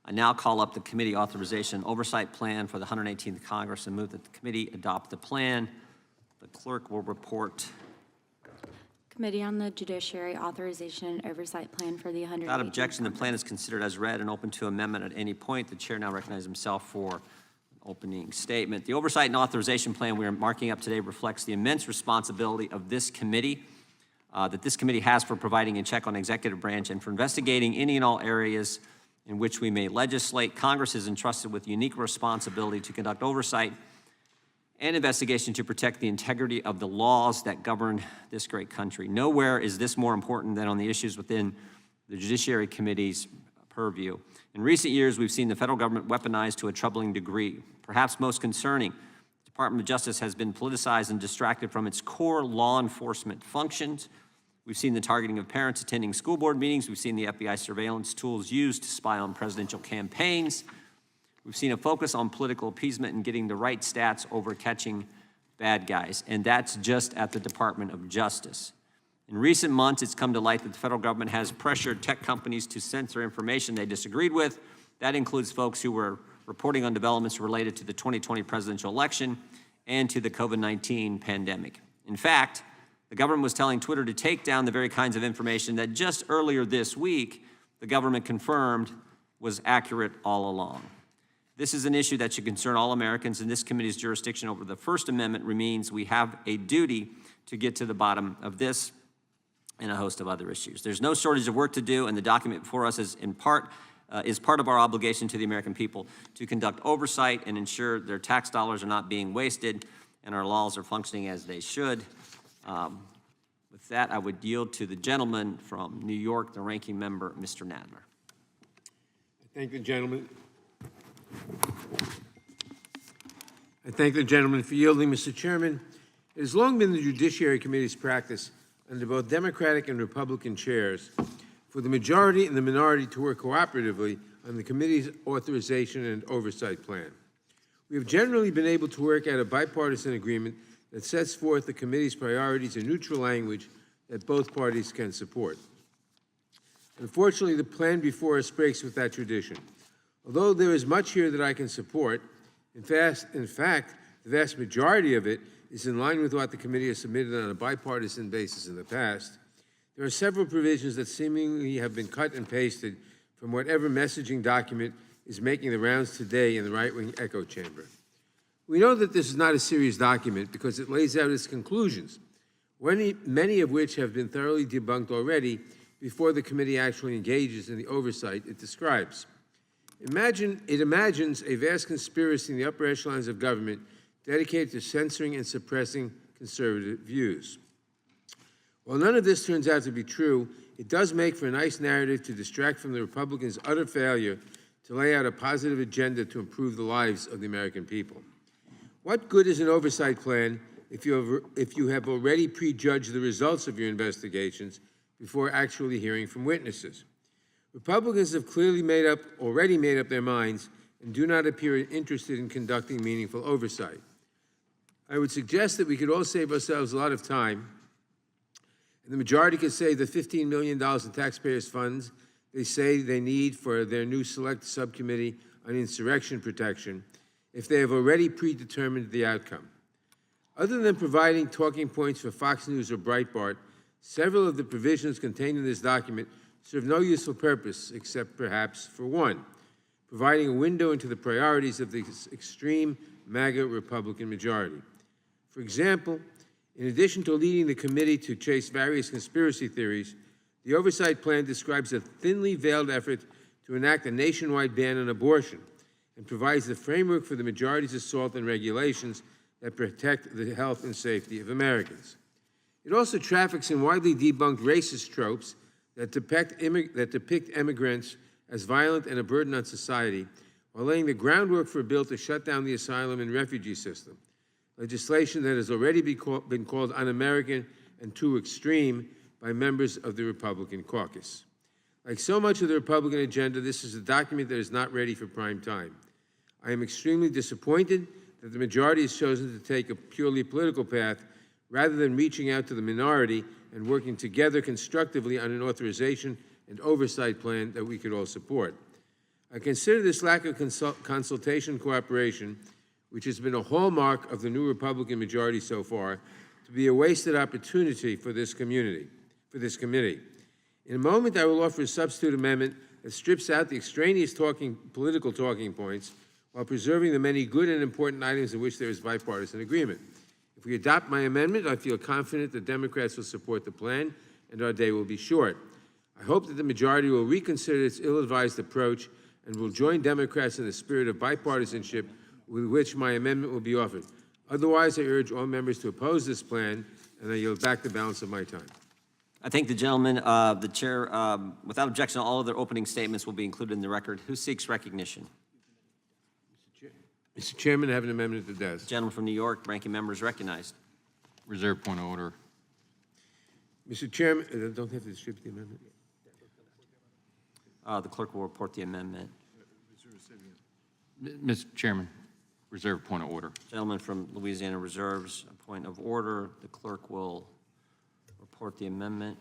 I now call up the committee authorization oversight plan for the 118th Congress and move that the committee adopt the plan. The clerk will report. Committee on the Judiciary Authorization and Oversight Plan for the 118th Without objection, the Congress. plan is considered as read and open to amendment at any point. The chair now recognizes himself for an opening statement. The Oversight and Authorization Plan we are marking up today reflects the immense responsibility of this committee that this committee has for providing a check on the executive branch and for investigating any and all areas in which we may legislate. Congress is entrusted with unique responsibility to conduct oversight and investigation to protect the integrity of the laws that govern this great country. Nowhere is this more important than on the issues within the Judiciary Committee's purview. In recent years, we've seen the federal government weaponized to a troubling degree. Perhaps most concerning, the Department of Justice has been politicized and distracted from its core law enforcement functions. We've seen the targeting of parents attending school board meetings. We've seen the FBI surveillance tools used to spy on presidential campaigns. We've seen a focus on political appeasement and getting the right stats over catching bad guys, and that's just at the Department of Justice. In recent months, it's come to light that the federal government has pressured tech companies to censor information they disagreed with. That includes folks who were reporting on developments related to the 2020 presidential election and to the COVID-19 pandemic. In fact, the government was telling Twitter to take down the very kinds of information that just earlier this week, the government confirmed was accurate all along. This is an issue that should concern all Americans, and this committee's jurisdiction over the First Amendment means we have a duty to get to the bottom of this and a host of other issues. There's no shortage of work to do, and the document before us is part of our obligation to the American people to conduct oversight and ensure their tax dollars are not being wasted and our laws are functioning as they should. With that, I would yield to the gentleman from New York, the ranking member, Mr. Nadler. Thank the gentleman. I thank the gentleman for yielding, Mr. Chairman. It has long been the Judiciary Committee's practice under both Democratic and Republican chairs for the majority and the minority to work cooperatively on the committee's authorization and oversight plan. We have generally been able to work out a bipartisan agreement that sets forth the committee's priorities in neutral language that both parties can support. Unfortunately, the plan before us breaks with that tradition. Although there is much here that I can support, in fact, the vast majority of it is in line with what the committee has submitted on a bipartisan basis in the past. There are several provisions that seemingly have been cut and pasted from whatever messaging document is making the rounds today in the right-wing echo chamber. We know that this is not a serious document because it lays out its conclusions, many of which have been thoroughly debunked already before the committee actually engages in the oversight it describes. It imagines a vast conspiracy in the upper echelons of government dedicated to censoring and suppressing conservative views. While none of this turns out to be true, it does make for a nice narrative to distract from the Republicans' utter failure to lay out a positive agenda to improve the lives of the American people. What good is an oversight plan if you have already prejudged the results of your investigations before actually hearing from witnesses? Republicans have clearly already made up their minds and do not appear interested in conducting meaningful oversight. I would suggest that we could all save ourselves a lot of time, and the majority could save the $15 million in taxpayers' funds they say they need for their new select subcommittee on insurrection protection if they have already predetermined the outcome. Other than providing talking points for Fox News or Breitbart, several of the provisions contained in this document serve no useful purpose except perhaps for one, providing a window into the priorities of the extreme MAGA Republican majority. For example, in addition to leading the committee to chase various conspiracy theories, the oversight plan describes a thinly veiled effort to enact a nationwide ban on abortion and provides the framework for the majority's assault on regulations that protect the health and safety of Americans. It also traffics in widely debunked racist tropes that depict immigrants as violent and a burden on society, while laying the groundwork for a bill to shut down the asylum and refugee system, legislation that has already been called un-American and too extreme by members of the Republican caucus. Like so much of the Republican agenda, this is a document that is not ready for prime time. I am extremely disappointed that the majority has chosen to take a purely political path rather than reaching out to the minority and working together constructively on an authorization and oversight plan that we could all support. I consider this lack of consultation cooperation, which has been a hallmark of the new Republican majority so far, to be a wasted opportunity for this community, for this committee. In a moment, I will offer a substitute amendment that strips out the extraneous political talking points while preserving the many good and important items in which there is bipartisan agreement. If we adopt my amendment, I feel confident that Democrats will support the plan and our day will be short. I hope that the majority will reconsider its ill-advised approach and will join Democrats in the spirit of bipartisanship with which my amendment will be offered. Otherwise, I urge all members to oppose this plan, and I yield back the balance of my time. I thank the gentleman. The chair, without objection, all of their opening statements will be included in the record. Who seeks recognition? Mr. Chairman, I have an amendment that does. Gentleman from New York, ranking member is recognized. Reserve point of order. Mr. Chairman, I don't have to distribute the amendment. The clerk will report the amendment. Mr. Chairman, reserve point of order. Gentleman from Louisiana reserves a point of order. The clerk will report the amendment.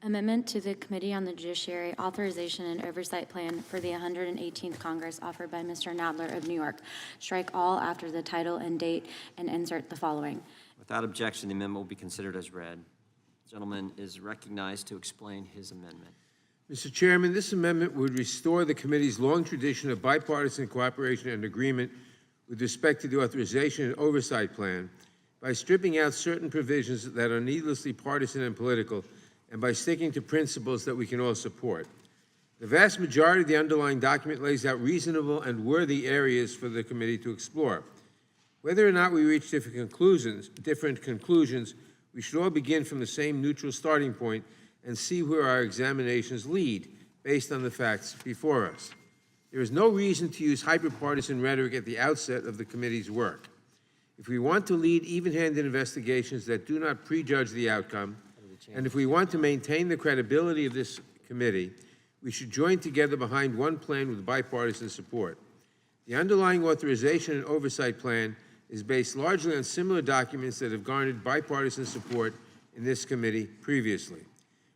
Amendment to the Committee on the Judiciary Authorization and Oversight Plan for the 118th Congress offered by Mr. Nadler of New York. Strike all after the title and date and insert the following. Without objection, the amendment will be considered as read. The gentleman is recognized to explain his amendment. Mr. Chairman, this amendment would restore the committee's long tradition of bipartisan cooperation and agreement with respect to the Authorization and Oversight Plan by stripping out certain provisions that are needlessly partisan and political, and by sticking to principles that we can all support. The vast majority of the underlying document lays out reasonable and worthy areas for the committee to explore. Whether or not we reach different conclusions, we should all begin from the same neutral starting point and see where our examinations lead based on the facts before us. There is no reason to use hyper-partisan rhetoric at the outset of the committee's work. If we want to lead even-handed investigations that do not prejudge the outcome, and if we want to maintain the credibility of this committee, we should join together behind one plan with bipartisan support. The underlying Authorization and Oversight Plan is based largely on similar documents that have garnered bipartisan support in this committee previously.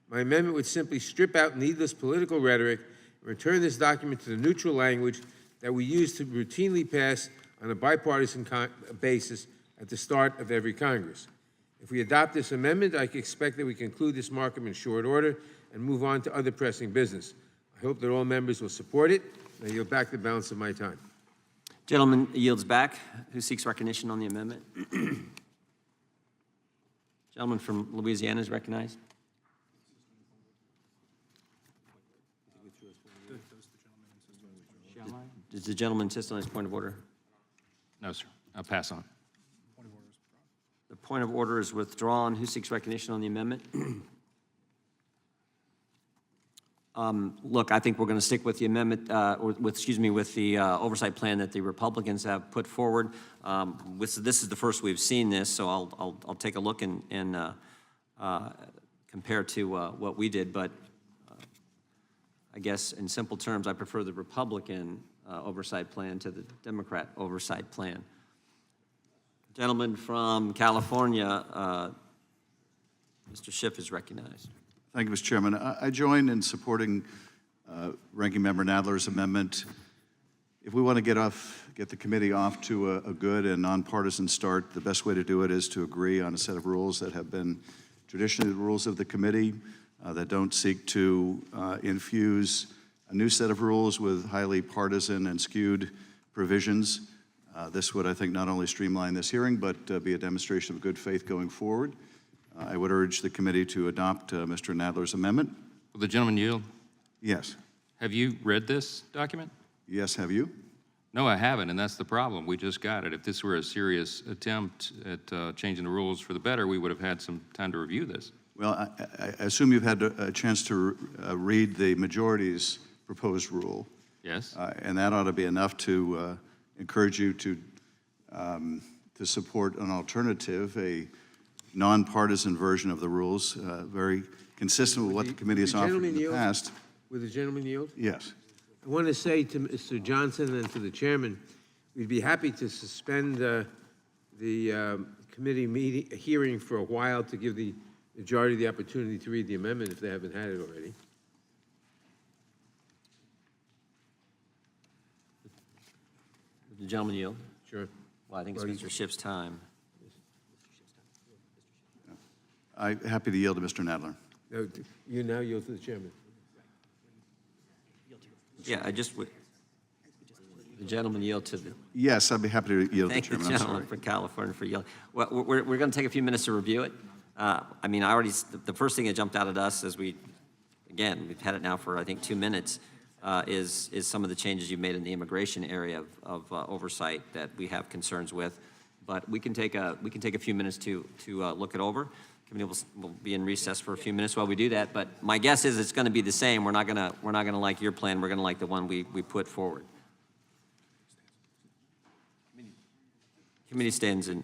My amendment would simply strip out needless political rhetoric and return this document to the neutral language that we use to routinely pass on a bipartisan basis at the start of every Congress. If we adopt this amendment, I expect that we conclude this markup in short order and move on to other pressing business. I hope that all members will support it, and I yield back the balance of my time. Gentleman yields back. Who seeks recognition on the amendment? Gentleman from Louisiana is recognized. Does the gentleman insist on his point of order? No, sir. I'll pass on. The point of order is withdrawn. Who seeks recognition on the amendment? Look, I think we're going to stick with the amendment, with the oversight plan that the Republicans have put forward. This is the first we've seen this, so I'll take a look and compare to what we did. But I guess in simple terms, I prefer the Republican oversight plan to the Democrat oversight plan. Gentleman from California, Mr. Schiff is recognized. Thank you, Mr. Chairman. I join in supporting Ranking Member Nadler's amendment. If we want to get the committee off to a good and nonpartisan start, the best way to do it is to agree on a set of rules that have been traditionally the rules of the committee, that don't seek to infuse a new set of rules with highly partisan and skewed provisions. This would, I think, not only streamline this hearing, but be a demonstration of good faith going forward. I would urge the committee to adopt Mr. Nadler's amendment. Will the gentleman yield? Yes. Have you read this document? Yes, have you? No, I haven't, and that's the problem. We just got it. If this were a serious attempt at changing the rules for the better, we would have had some time to review this. Well, I assume you've had a chance to read the majority's proposed rule. Yes. And that ought to be enough to encourage you to support an alternative, a nonpartisan version of the rules, very consistent with what the committee has offered in the past. Would the gentleman yield? Yes. I want to say to Mr. Johnson and to the chairman, we'd be happy to suspend the committee hearing for a while to give the majority the opportunity to read the amendment if they haven't had it already. The gentleman yield? Sure. Well, I think it's Mr. Schiff's time. I'm happy to yield to Mr. Nadler. No, you now yield to the chairman. Yeah, the gentleman yield to the, Yes, I'd be happy to yield to the thank the chairman. I'm sorry. gentleman from California for yielding. Well, we're going to take a few minutes to review it. I mean, the first thing that jumped out at us as we've had it now for, I think, 2 minutes, is some of the changes you've made in the immigration area of oversight that we have concerns with. But we can take a few minutes to look it over. Committee will be in recess for a few minutes while we do that. But my guess is it's going to be the same. We're not going to like your plan. We're going to like the one we put forward. Committee stands in.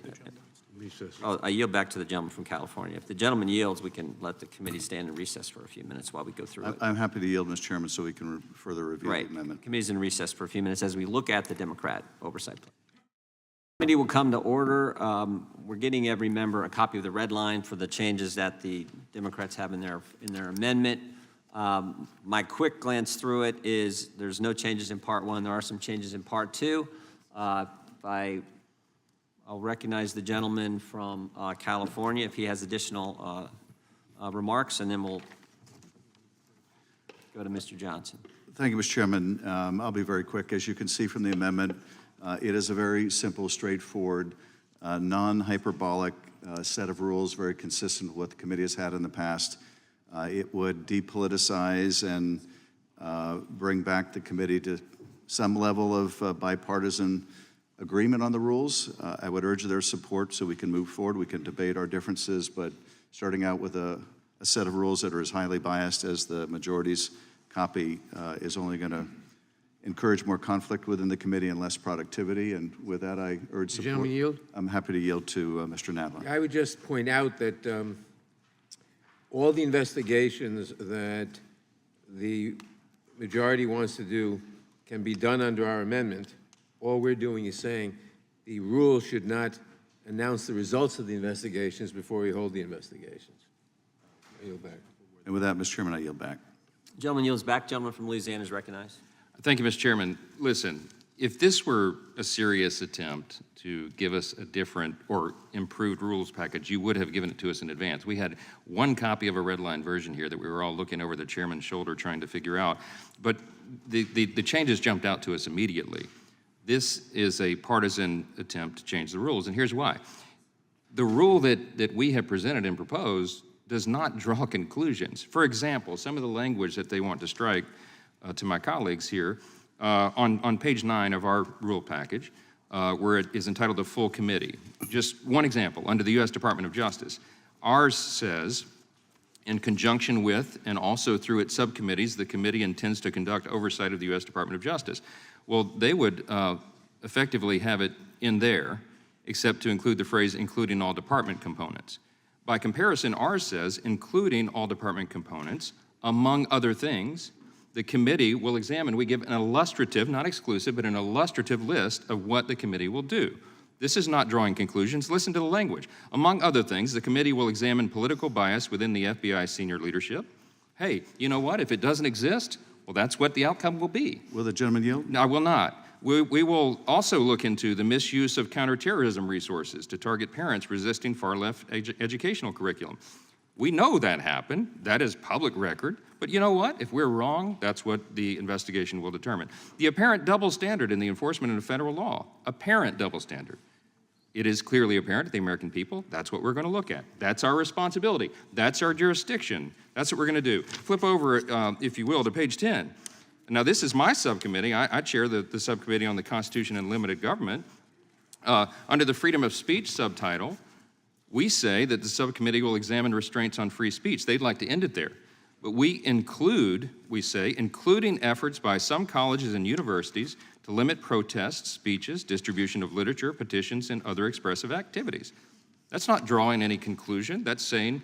Recess. Oh, I yield back to the gentleman from California. If the gentleman yields, we can let the committee stand in recess for a few minutes while we go through it. I'm happy to yield, Mr. Chairman, so we can further review the Right. amendment. Committee's in recess for a few minutes as we look at the Democrat oversight plan. Committee will come to order. We're getting every member a copy of the red line for the changes that the Democrats have in their amendment. My quick glance through it is there's no changes in Part 1. There are some changes in Part 2. I'll recognize the gentleman from California if he has additional remarks, and then we'll go to Mr. Johnson. Thank you, Mr. Chairman. I'll be very quick. As you can see from the amendment, it is a very simple, straightforward, non-hyperbolic set of rules, very consistent with what the committee has had in the past. It would depoliticize and bring back the committee to some level of bipartisan agreement on the rules. I would urge their support so we can move forward. We can debate our differences, but starting out with a set of rules that are as highly biased as the majority's copy is only going to encourage more conflict within the committee and less productivity. And with that, I urge support. Gentleman yield? I'm happy to yield to Mr. Nadler. I would just point out that all the investigations that the majority wants to do can be done under our amendment. All we're doing is saying the rules should not announce the results of the investigations before we hold the investigations. I yield back. And with that, Mr. Chairman, I yield back. Gentleman yields back. Gentleman from Louisiana is recognized. Thank you, Mr. Chairman. Listen, if this were a serious attempt to give us a different or improved rules package, you would have given it to us in advance. We had one copy of a red line version here that we were all looking over the chairman's shoulder trying to figure out, but the changes jumped out to us immediately. This is a partisan attempt to change the rules, and here's why. The rule that we have presented and proposed does not draw conclusions. For example, some of the language that they want to strike to my colleagues here, on page 9 of our rule package, where it is entitled the full committee. Just one example, under the U.S. Department of Justice. Ours says, in conjunction with and also through its subcommittees, the committee intends to conduct oversight of the U.S. Department of Justice. Well, they would effectively have it in there, except to include the phrase, including all department components. By comparison, ours says, including all department components, among other things, the committee will examine. We give an illustrative, not exclusive, but an illustrative list of what the committee will do. This is not drawing conclusions. Listen to the language. Among other things, the committee will examine political bias within the FBI senior leadership. Hey, you know what? If it doesn't exist, well, that's what the outcome will be. Will the gentleman yield? No, I will not. We will also look into the misuse of counterterrorism resources to target parents resisting far-left educational curriculum. We know that happened. That is public record. But you know what? If we're wrong, that's what the investigation will determine. The apparent double standard in the enforcement of federal law. Apparent double standard. It is clearly apparent to the American people. That's what we're going to look at. That's our responsibility. That's our jurisdiction. That's what we're going to do. Flip over, if you will, to page 10. Now, this is my subcommittee. I chair the subcommittee on the Constitution and limited government. Under the freedom of speech subtitle, we say that the subcommittee will examine restraints on free speech. They'd like to end it there. But we include, we say, including efforts by some colleges and universities to limit protests, speeches, distribution of literature, petitions, and other expressive activities. That's not drawing any conclusion. That's saying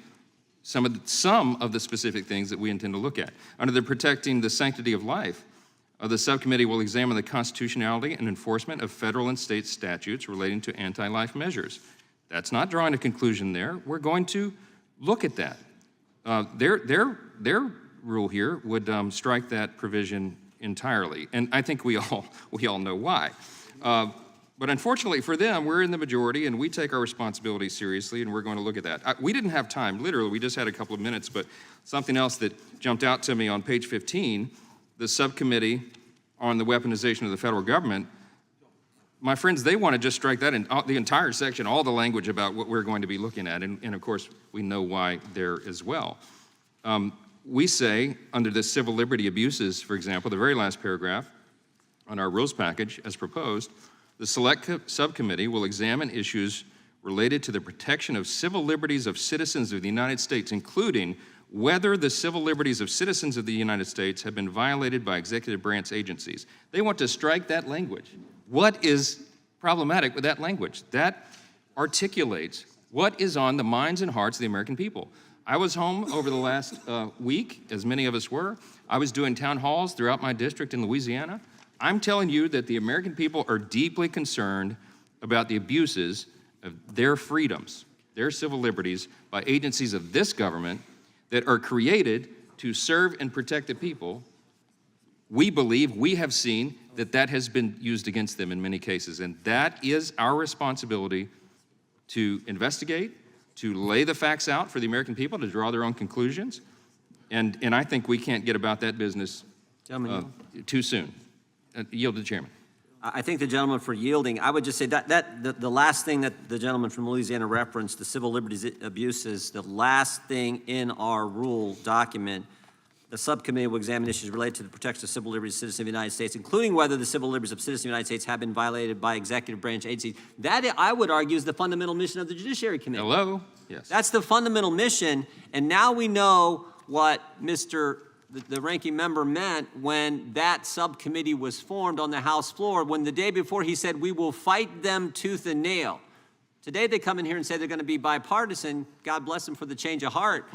some of the specific things that we intend to look at. Under the protecting the sanctity of life, the subcommittee will examine the constitutionality and enforcement of federal and state statutes relating to anti-life measures. That's not drawing a conclusion there. We're going to look at that. Their rule here would strike that provision entirely, and I think we all know why. But unfortunately for them, we're in the majority, and we take our responsibility seriously, and we're going to look at that. We didn't have time, literally, we just had a couple of minutes, but something else that jumped out to me on page 15, the subcommittee on the weaponization of the federal government, my friends, they want to just strike that in the entire section, all the language about what we're going to be looking at, and of course, we know why there as well. We say, under the civil liberty abuses, for example, the very last paragraph on our rules package, as proposed, the select subcommittee will examine issues related to the protection of civil liberties of citizens of the United States, including whether the civil liberties of citizens of the United States have been violated by executive branch agencies. They want to strike that language. What is problematic with that language? That articulates what is on the minds and hearts of the American people. I was home over the last week, as many of us were. I was doing town halls throughout my district in Louisiana. I'm telling you that the American people are deeply concerned about the abuses of their freedoms, their civil liberties, by agencies of this government that are created to serve and protect the people. We believe, we have seen that that has been used against them in many cases, and that is our responsibility to investigate, to lay the facts out for the American people to draw their own conclusions, and I think we can't get about that business too soon. Yield to the chairman. I thank the gentleman for yielding. I would just say that the last thing that the gentleman from Louisiana referenced, the civil liberties abuses, the last thing in our rule document, the subcommittee will examine issues related to the protection of civil liberties of citizens of the United States, including whether the civil liberties of citizens of the United States have been violated by executive branch agencies. That, I would argue, is the fundamental mission of the Judiciary Committee. Hello? Yes. That's the fundamental mission, and now we know what the ranking member meant when that subcommittee was formed on the House floor, when the day before he said, we will fight them tooth and nail. Today they come in here and say they're going to be bipartisan. God bless them for the change of heart.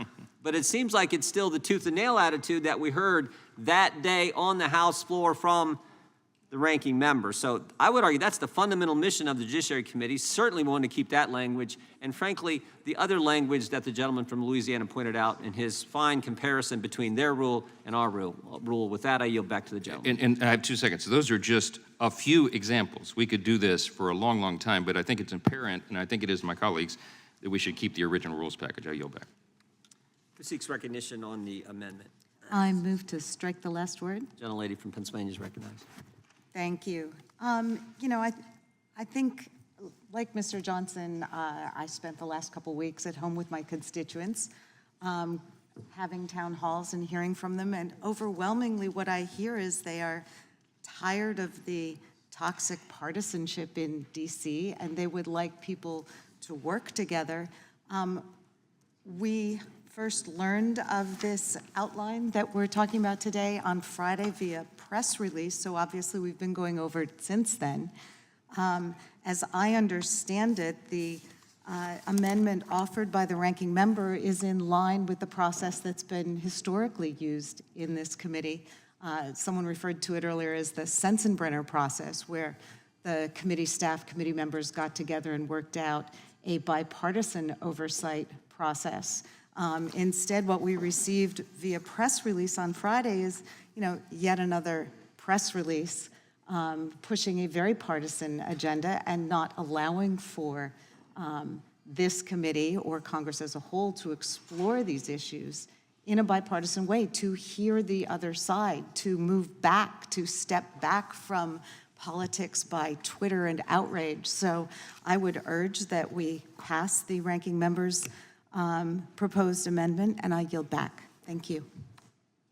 But it seems like it's still the tooth and nail attitude that we heard that day on the House floor from the ranking member. So I would argue that's the fundamental mission of the Judiciary Committee. Certainly we want to keep that language. And frankly, the other language that the gentleman from Louisiana pointed out in his fine comparison between their rule and our rule. With that, I yield back to the gentleman. And I have 2 seconds. So those are just a few examples. We could do this for a long, long time, but I think it's apparent, and I think it is my colleagues, that we should keep the original rules package. I yield back. Who seeks recognition on the amendment? I move to strike the last word. Gentlelady from Pennsylvania is recognized. Thank you. You know, I think, like Mr. Johnson, I spent the last couple weeks at home with my constituents, having town halls and hearing from them, and overwhelmingly what I hear is they are tired of the toxic partisanship in DC, and they would like people to work together. We first learned of this outline that we're talking about today on Friday via press release, so obviously we've been going over it since then. As I understand it, the amendment offered by the ranking member is in line with the process that's been historically used in this committee. Someone referred to it earlier as the Sensenbrenner process, where the committee staff, committee members got together and worked out a bipartisan oversight process. Instead, what we received via press release on Friday is, yet another press release pushing a very partisan agenda and not allowing for this committee or Congress as a whole to explore these issues in a bipartisan way, to hear the other side, to move back, to step back from politics by Twitter and outrage. So I would urge that we pass the ranking member's proposed amendment, and I yield back. Thank you.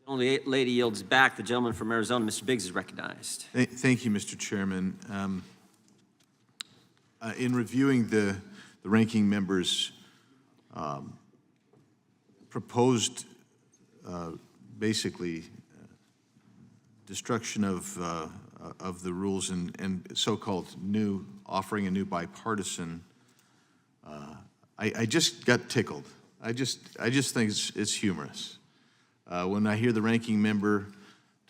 The only lady yields back. The gentleman from Arizona, Mr. Biggs, is recognized. Thank you, Mr. Chairman. In reviewing the ranking member's proposed, basically, destruction of the rules and so-called offering a new bipartisan, I just got tickled. I just think it's humorous. When I hear the ranking member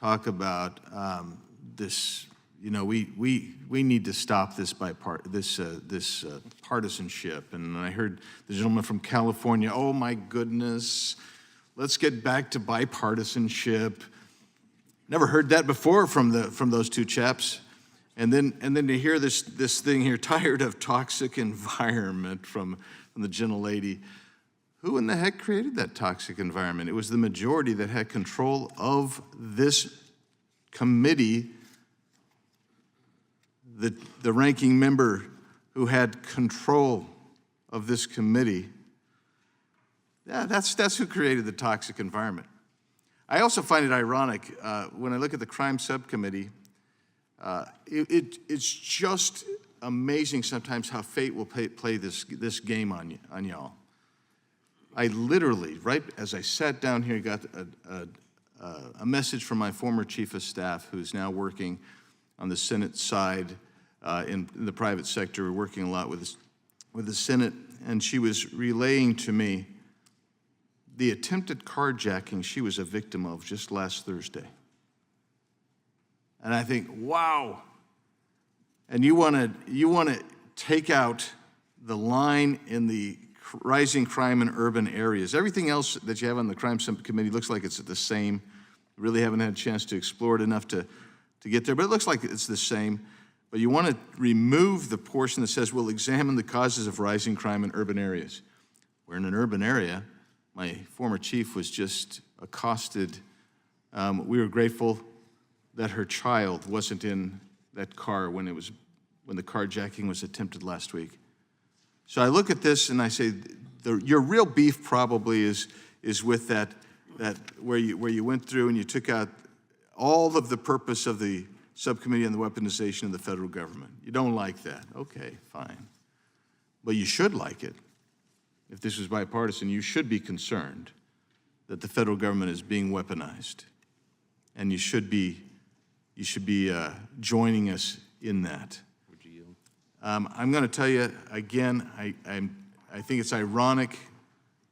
talk about this, we need to stop this partisanship. And I heard the gentleman from California, oh my goodness, let's get back to bipartisanship. Never heard that before from those two chaps. And then to hear this thing here, tired of toxic environment from the gentlelady. Who in the heck created that toxic environment? It was the majority that had control of this committee. The ranking member who had control of this committee. Yeah, that's who created the toxic environment. I also find it ironic when I look at the crime subcommittee. It's just amazing sometimes how fate will play this game on y'all. I literally, right as I sat down here, got a message from my former chief of staff, who's now working on the Senate side in the private sector. We're working a lot with the Senate, and she was relaying to me the attempted carjacking she was a victim of just last Thursday. And I think, wow. And you want to take out the line in the rising crime in urban areas. Everything else that you have on the crime subcommittee looks like it's the same. Really haven't had a chance to explore it enough to get there, but it looks like it's the same. But you want to remove the portion that says we'll examine the causes of rising crime in urban areas. We're in an urban area. My former chief was just accosted. We were grateful that her child wasn't in that car when the carjacking was attempted last week. So I look at this and I say, your real beef probably is with that where you went through and you took out all of the purpose of the subcommittee on the weaponization of the federal government. You don't like that. Okay, fine. But you should like it. If this was bipartisan, you should be concerned that the federal government is being weaponized. And you should be joining us in that. I'm going to tell you again, I think it's ironic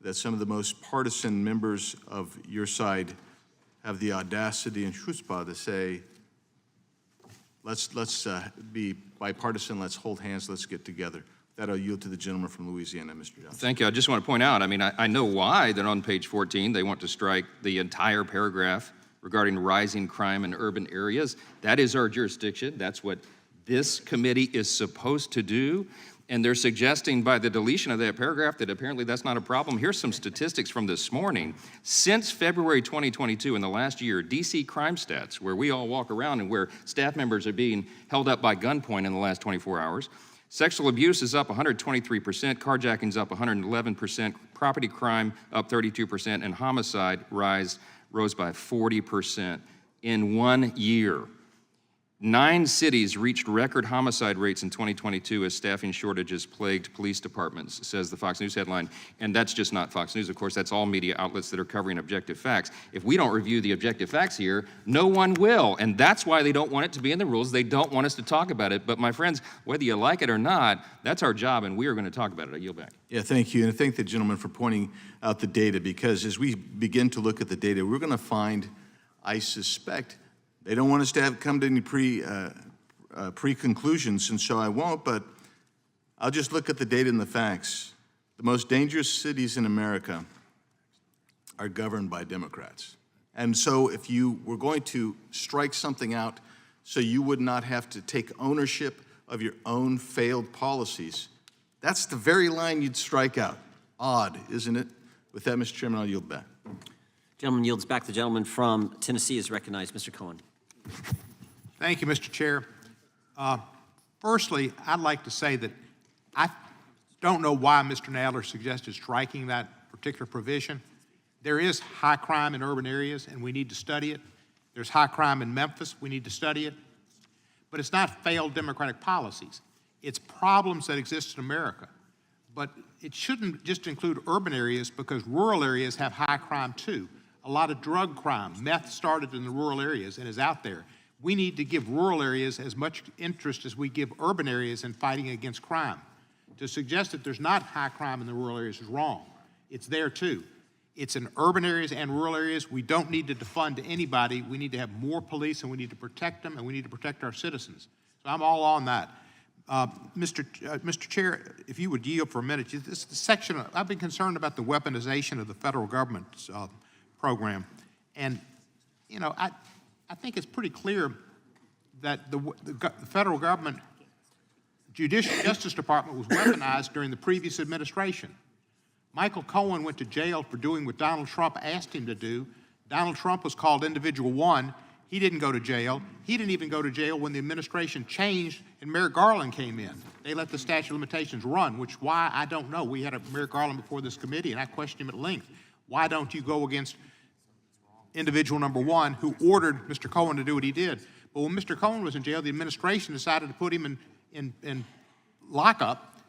that some of the most partisan members of your side have the audacity and chutzpah to say, let's be bipartisan, let's hold hands, let's get together. That I'll yield to the gentleman from Louisiana, Mr. Johnson. Thank you. I just want to point out, I mean, I know why that on page 14 they want to strike the entire paragraph regarding rising crime in urban areas. That is our jurisdiction. That's what this committee is supposed to do. And they're suggesting by the deletion of that paragraph that apparently that's not a problem. Here's some statistics from this morning. Since February 2022, in the last year, DC crime stats, where we all walk around and where staff members are being held up by gunpoint in the last 24 hours, sexual abuse is up 123%, carjacking's up 111%, property crime up 32%, and homicide rose by 40% in 1 year. 9 cities reached record homicide rates in 2022 as staffing shortages plagued police departments, says the Fox News headline. And that's just not Fox News, of course, that's all media outlets that are covering objective facts. If we don't review the objective facts here, no one will. And that's why they don't want it to be in the rules. They don't want us to talk about it. But my friends, whether you like it or not, that's our job, and we are going to talk about it. I yield back. Yeah, thank you. And I thank the gentleman for pointing out the data, because as we begin to look at the data, we're going to find, I suspect, they don't want us to come to any pre-conclusions, and so I won't, but I'll just look at the data and the facts. The most dangerous cities in America are governed by Democrats. And so if you were going to strike something out so you would not have to take ownership of your own failed policies, that's the very line you'd strike out. Odd, isn't it? With that, Mr. Chairman, I'll yield back. Gentleman yields back. The gentleman from Tennessee is recognized. Mr. Cohen. Thank you, Mr. Chair. Firstly, I'd like to say that I don't know why Mr. Nadler suggested striking that particular provision. There is high crime in urban areas, and we need to study it. There's high crime in Memphis. We need to study it. But it's not failed Democratic policies. It's problems that exist in America. But it shouldn't just include urban areas, because rural areas have high crime too. A lot of drug crime, meth started in the rural areas and is out there. We need to give rural areas as much interest as we give urban areas in fighting against crime. To suggest that there's not high crime in the rural areas is wrong. It's there too. It's in urban areas and rural areas. We don't need to defund anybody. We need to have more police, and we need to protect them, and we need to protect our citizens. So I'm all on that. Mr. Chair, if you would yield for a minute, this section, I've been concerned about the weaponization of the federal government's program. And, you know, I think it's pretty clear that the federal government Justice Department was weaponized during the previous administration. Michael Cohen went to jail for doing what Donald Trump asked him to do. Donald Trump was called Individual 1. He didn't go to jail. He didn't even go to jail when the administration changed and Merrick Garland came in. They let the statute of limitations run, which why, I don't know. We had a Merrick Garland before this committee, and I questioned him at length. Why don't you go against individual number 1 who ordered Mr. Cohen to do what he did? But when Mr. Cohen was in jail, the administration decided to put him in lockup.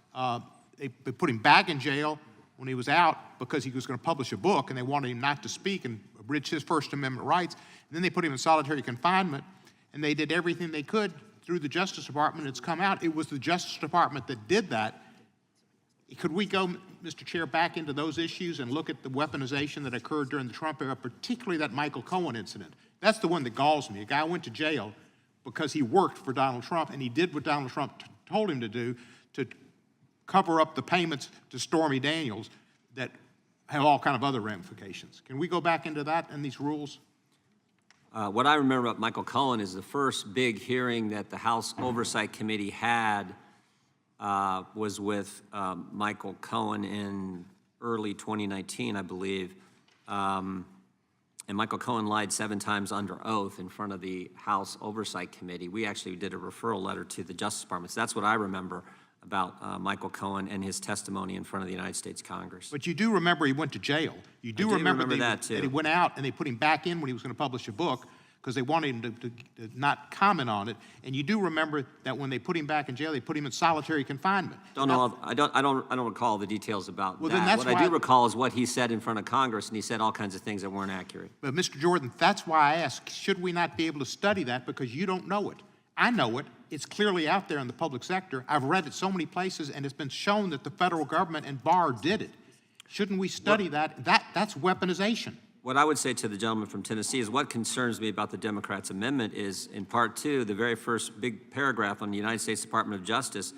They put him back in jail when he was out because he was going to publish a book, and they wanted him not to speak and abridge his First Amendment rights. And then they put him in solitary confinement, and they did everything they could through the Justice Department. It's come out. It was the Justice Department that did that. Could we go, Mr. Chair, back into those issues and look at the weaponization that occurred during the Trump era, particularly that Michael Cohen incident? That's the one that galls me. A guy went to jail because he worked for Donald Trump, and he did what Donald Trump told him to do to cover up the payments to Stormy Daniels that have all kind of other ramifications. Can we go back into that and these rules? What I remember about Michael Cohen is the first big hearing that the House Oversight Committee had was with Michael Cohen in early 2019, I believe. And Michael Cohen lied 7 times under oath in front of the House Oversight Committee. We actually did a referral letter to the Justice Department. So that's what I remember about Michael Cohen and his testimony in front of the United States Congress. But you do remember he went to jail. You do remember that, too. That he went out and they put him back in when he was going to publish a book because they wanted him to not comment on it. And you do remember that when they put him back in jail, they put him in solitary confinement. I don't recall the details about Well, that. then that's what why I do recall is what he said in front of Congress, and he said all kinds of things that weren't accurate. But Mr. Jordan, that's why I ask, should we not be able to study that because you don't know it? I know it. It's clearly out there in the public sector. I've read it so many places, and it's been shown that the federal government and Barr did it. Shouldn't we study that? That's weaponization. What I would say to the gentleman from Tennessee is what concerns me about the Democrats' amendment is in Part 2, the very first big paragraph on the United States Department of Justice,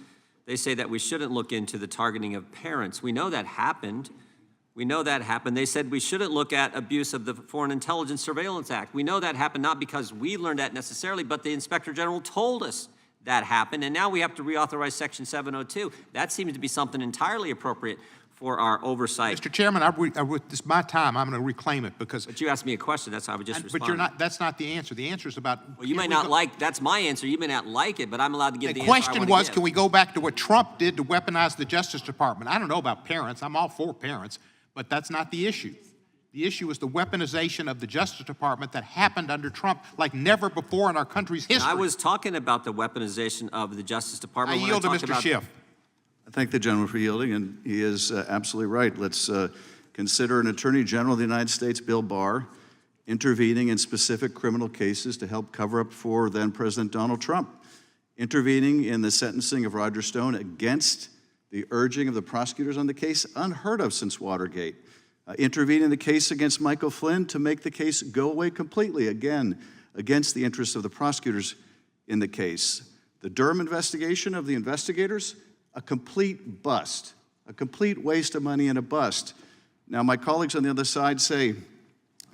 they say that we shouldn't look into the targeting of parents. We know that happened. We know that happened. They said we shouldn't look at abuse of the Foreign Intelligence Surveillance Act. We know that happened not because we learned that necessarily, but the Inspector General told us that happened, and now we have to reauthorize Section 702. That seems to be something entirely appropriate for our oversight. Mr. Chairman, this is my time. I'm going to reclaim it because. But you asked me a question. That's how I would just respond. But you're not. That's not the answer. The answer is about. Well, you may not like. That's my answer. You may not like it, but I'm allowed to give the answer I want to give. The question was, can we go back to what Trump did to weaponize the Justice Department? I don't know about parents. I'm all for parents, but that's not the issue. The issue is the weaponization of the Justice Department that happened under Trump like never before in our country's history. I was talking about the weaponization of the Justice Department. I yield to Mr. Schiff. I thank the gentleman for yielding, and he is absolutely right. Let's consider an Attorney General of the United States, Bill Barr, intervening in specific criminal cases to help cover up for then-President Donald Trump, intervening in the sentencing of Roger Stone against the urging of the prosecutors on the case, unheard of since Watergate, intervening in the case against Michael Flynn to make the case go away completely, again, against the interests of the prosecutors in the case. The Durham investigation of the investigators, a complete bust, a complete waste of money and a bust. Now, my colleagues on the other side say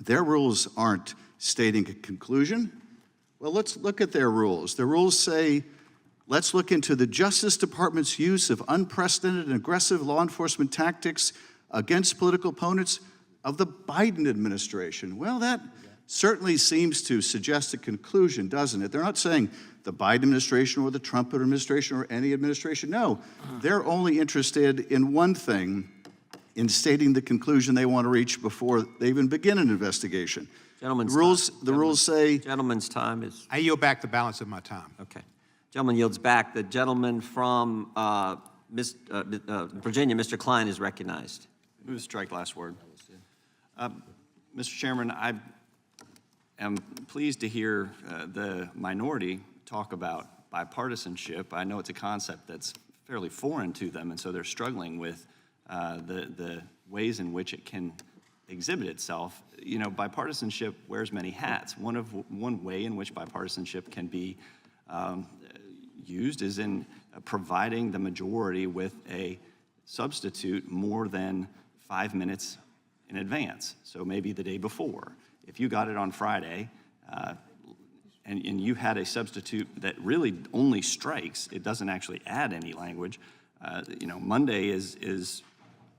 their rules aren't stating a conclusion. Well, let's look at their rules. The rules say, let's look into the Justice Department's use of unprecedented and aggressive law enforcement tactics against political opponents of the Biden administration. Well, that certainly seems to suggest a conclusion, doesn't it? They're not saying the Biden administration or the Trump administration or any administration. No, they're only interested in one thing, in stating the conclusion they want to reach before they even begin an investigation. Gentleman's The rules say... Gentleman's time is... I yield back the balance of my time. Okay. Gentleman yields back. The gentleman from Virginia, Mr. Klein, is recognized. Move to strike last word. Mr. Chairman, I am pleased to hear the minority talk about bipartisanship. I know it's a concept that's fairly foreign to them, and so they're struggling with the ways in which it can exhibit itself. You know, bipartisanship wears many hats. One way in which bipartisanship can be used is in providing the majority with a substitute more than 5 minutes in advance. So maybe the day before. If you got it on Friday and you had a substitute that really only strikes, it doesn't actually add any language, Monday is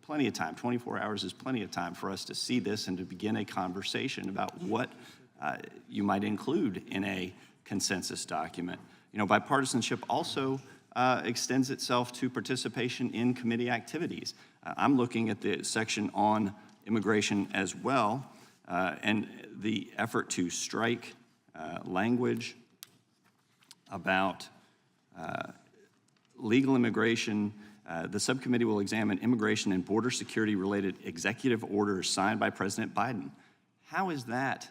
plenty of time, 24 hours is plenty of time for us to see this and to begin a conversation about what you might include in a consensus document. Bipartisanship also extends itself to participation in committee activities. I'm looking at the section on immigration as well, and the effort to strike language about legal immigration. The subcommittee will examine immigration and border security related executive orders signed by President Biden. How is that?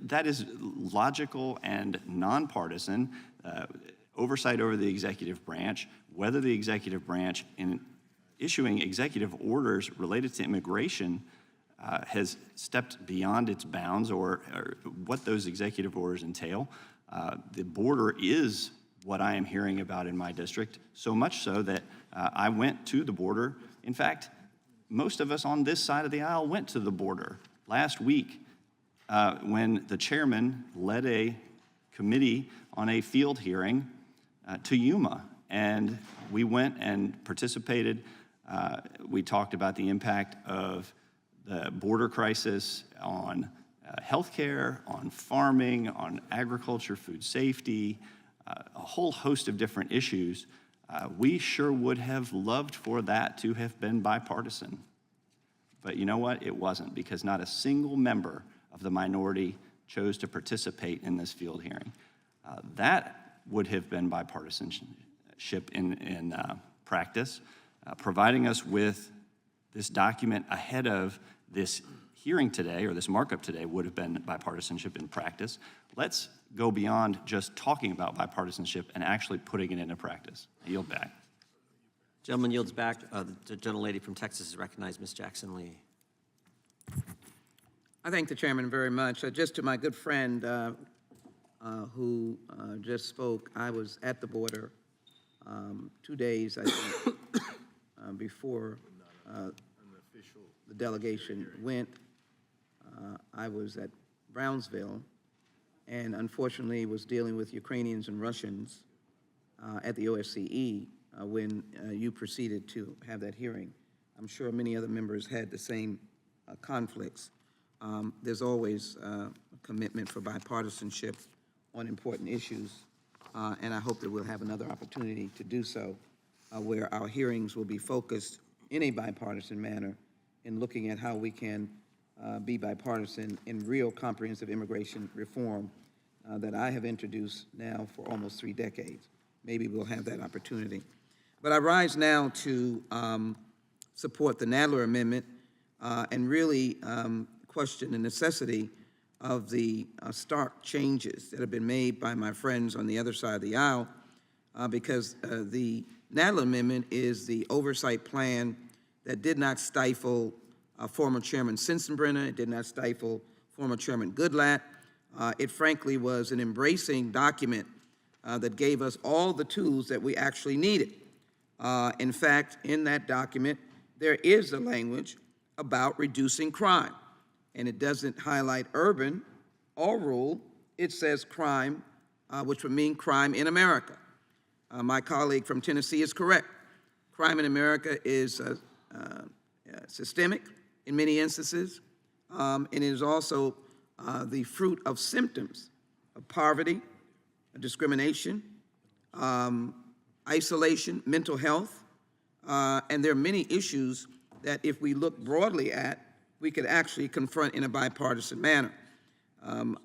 That is logical and nonpartisan. Oversight over the executive branch, whether the executive branch in issuing executive orders related to immigration has stepped beyond its bounds or what those executive orders entail. The border is what I am hearing about in my district, so much so that I went to the border. In fact, most of us on this side of the aisle went to the border last week when the chairman led a committee on a field hearing to Yuma. And we went and participated. We talked about the impact of the border crisis on healthcare, on farming, on agriculture, food safety, a whole host of different issues. We sure would have loved for that to have been bipartisan. But you know what? It wasn't, because not a single member of the minority chose to participate in this field hearing. That would have been bipartisanship in practice. Providing us with this document ahead of this hearing today, or this markup today, would have been bipartisanship in practice. Let's go beyond just talking about bipartisanship and actually putting it into practice. I yield back. Gentleman yields back. The gentlelady from Texas is recognized, Ms. Jackson Lee. I thank the chairman very much. Just to my good friend who just spoke, I was at the border 2 days, I think, before the delegation went. I was at Brownsville and unfortunately was dealing with Ukrainians and Russians at the OSCE when you proceeded to have that hearing. I'm sure many other members had the same conflicts. There's always a commitment for bipartisanship on important issues, and I hope that we'll have another opportunity to do so, where our hearings will be focused in a bipartisan manner in looking at how we can be bipartisan in real comprehensive immigration reform that I have introduced now for almost 3 decades. Maybe we'll have that opportunity. But I rise now to support the Nadler Amendment and really question the necessity of the stark changes that have been made by my friends on the other side of the aisle, because the Nadler Amendment is the oversight plan that did not stifle former Chairman Sensenbrenner. It did not stifle former Chairman Goodlatte. It frankly was an embracing document that gave us all the tools that we actually needed. In fact, in that document, there is a language about reducing crime. And it doesn't highlight urban or rural. It says crime, which would mean crime in America. My colleague from Tennessee is correct. Crime in America is systemic in many instances, and it is also the fruit of symptoms of poverty, discrimination, isolation, mental health, and there are many issues that if we look broadly at, we could actually confront in a bipartisan manner.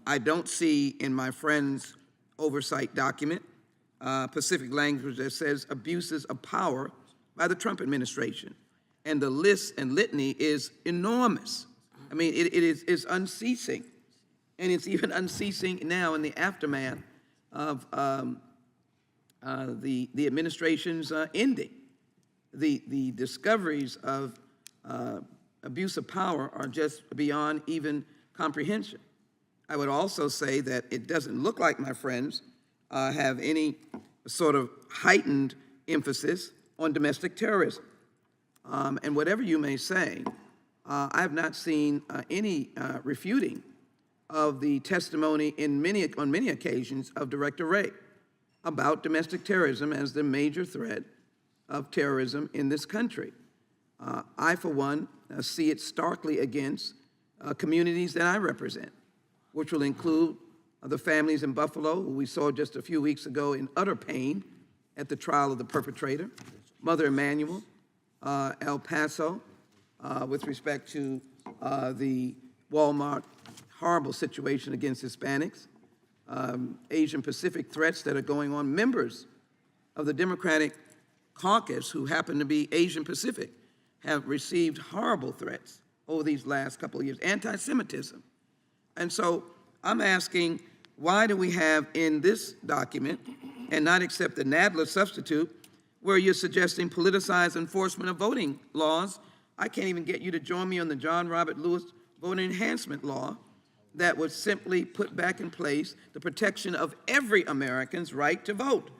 I don't see in my friend's oversight document specific language that says abuses of power by the Trump administration. And the list and litany is enormous. I mean, it is unceasing. And it's even unceasing now in the aftermath of the administration's ending. The discoveries of abuse of power are just beyond even comprehension. I would also say that it doesn't look like my friends have any sort of heightened emphasis on domestic terrorism. And whatever you may say, I have not seen any refuting of the testimony on many occasions of Director Wray about domestic terrorism as the major threat of terrorism in this country. I, for one, see it starkly against communities that I represent, which will include the families in Buffalo, who we saw just a few weeks ago in utter pain at the trial of the perpetrator, Mother Emanuel, El Paso, with respect to the Walmart horrible situation against Hispanics, Asian Pacific threats that are going on. Members of the Democratic caucus who happen to be Asian Pacific have received horrible threats over these last couple of years, anti-Semitism. And so I'm asking, why do we have in this document, and not accept the Nadler substitute, where you're suggesting politicized enforcement of voting laws? I can't even get you to join me on the John Robert Lewis voting enhancement law that would simply put back in place the protection of every American's right to vote.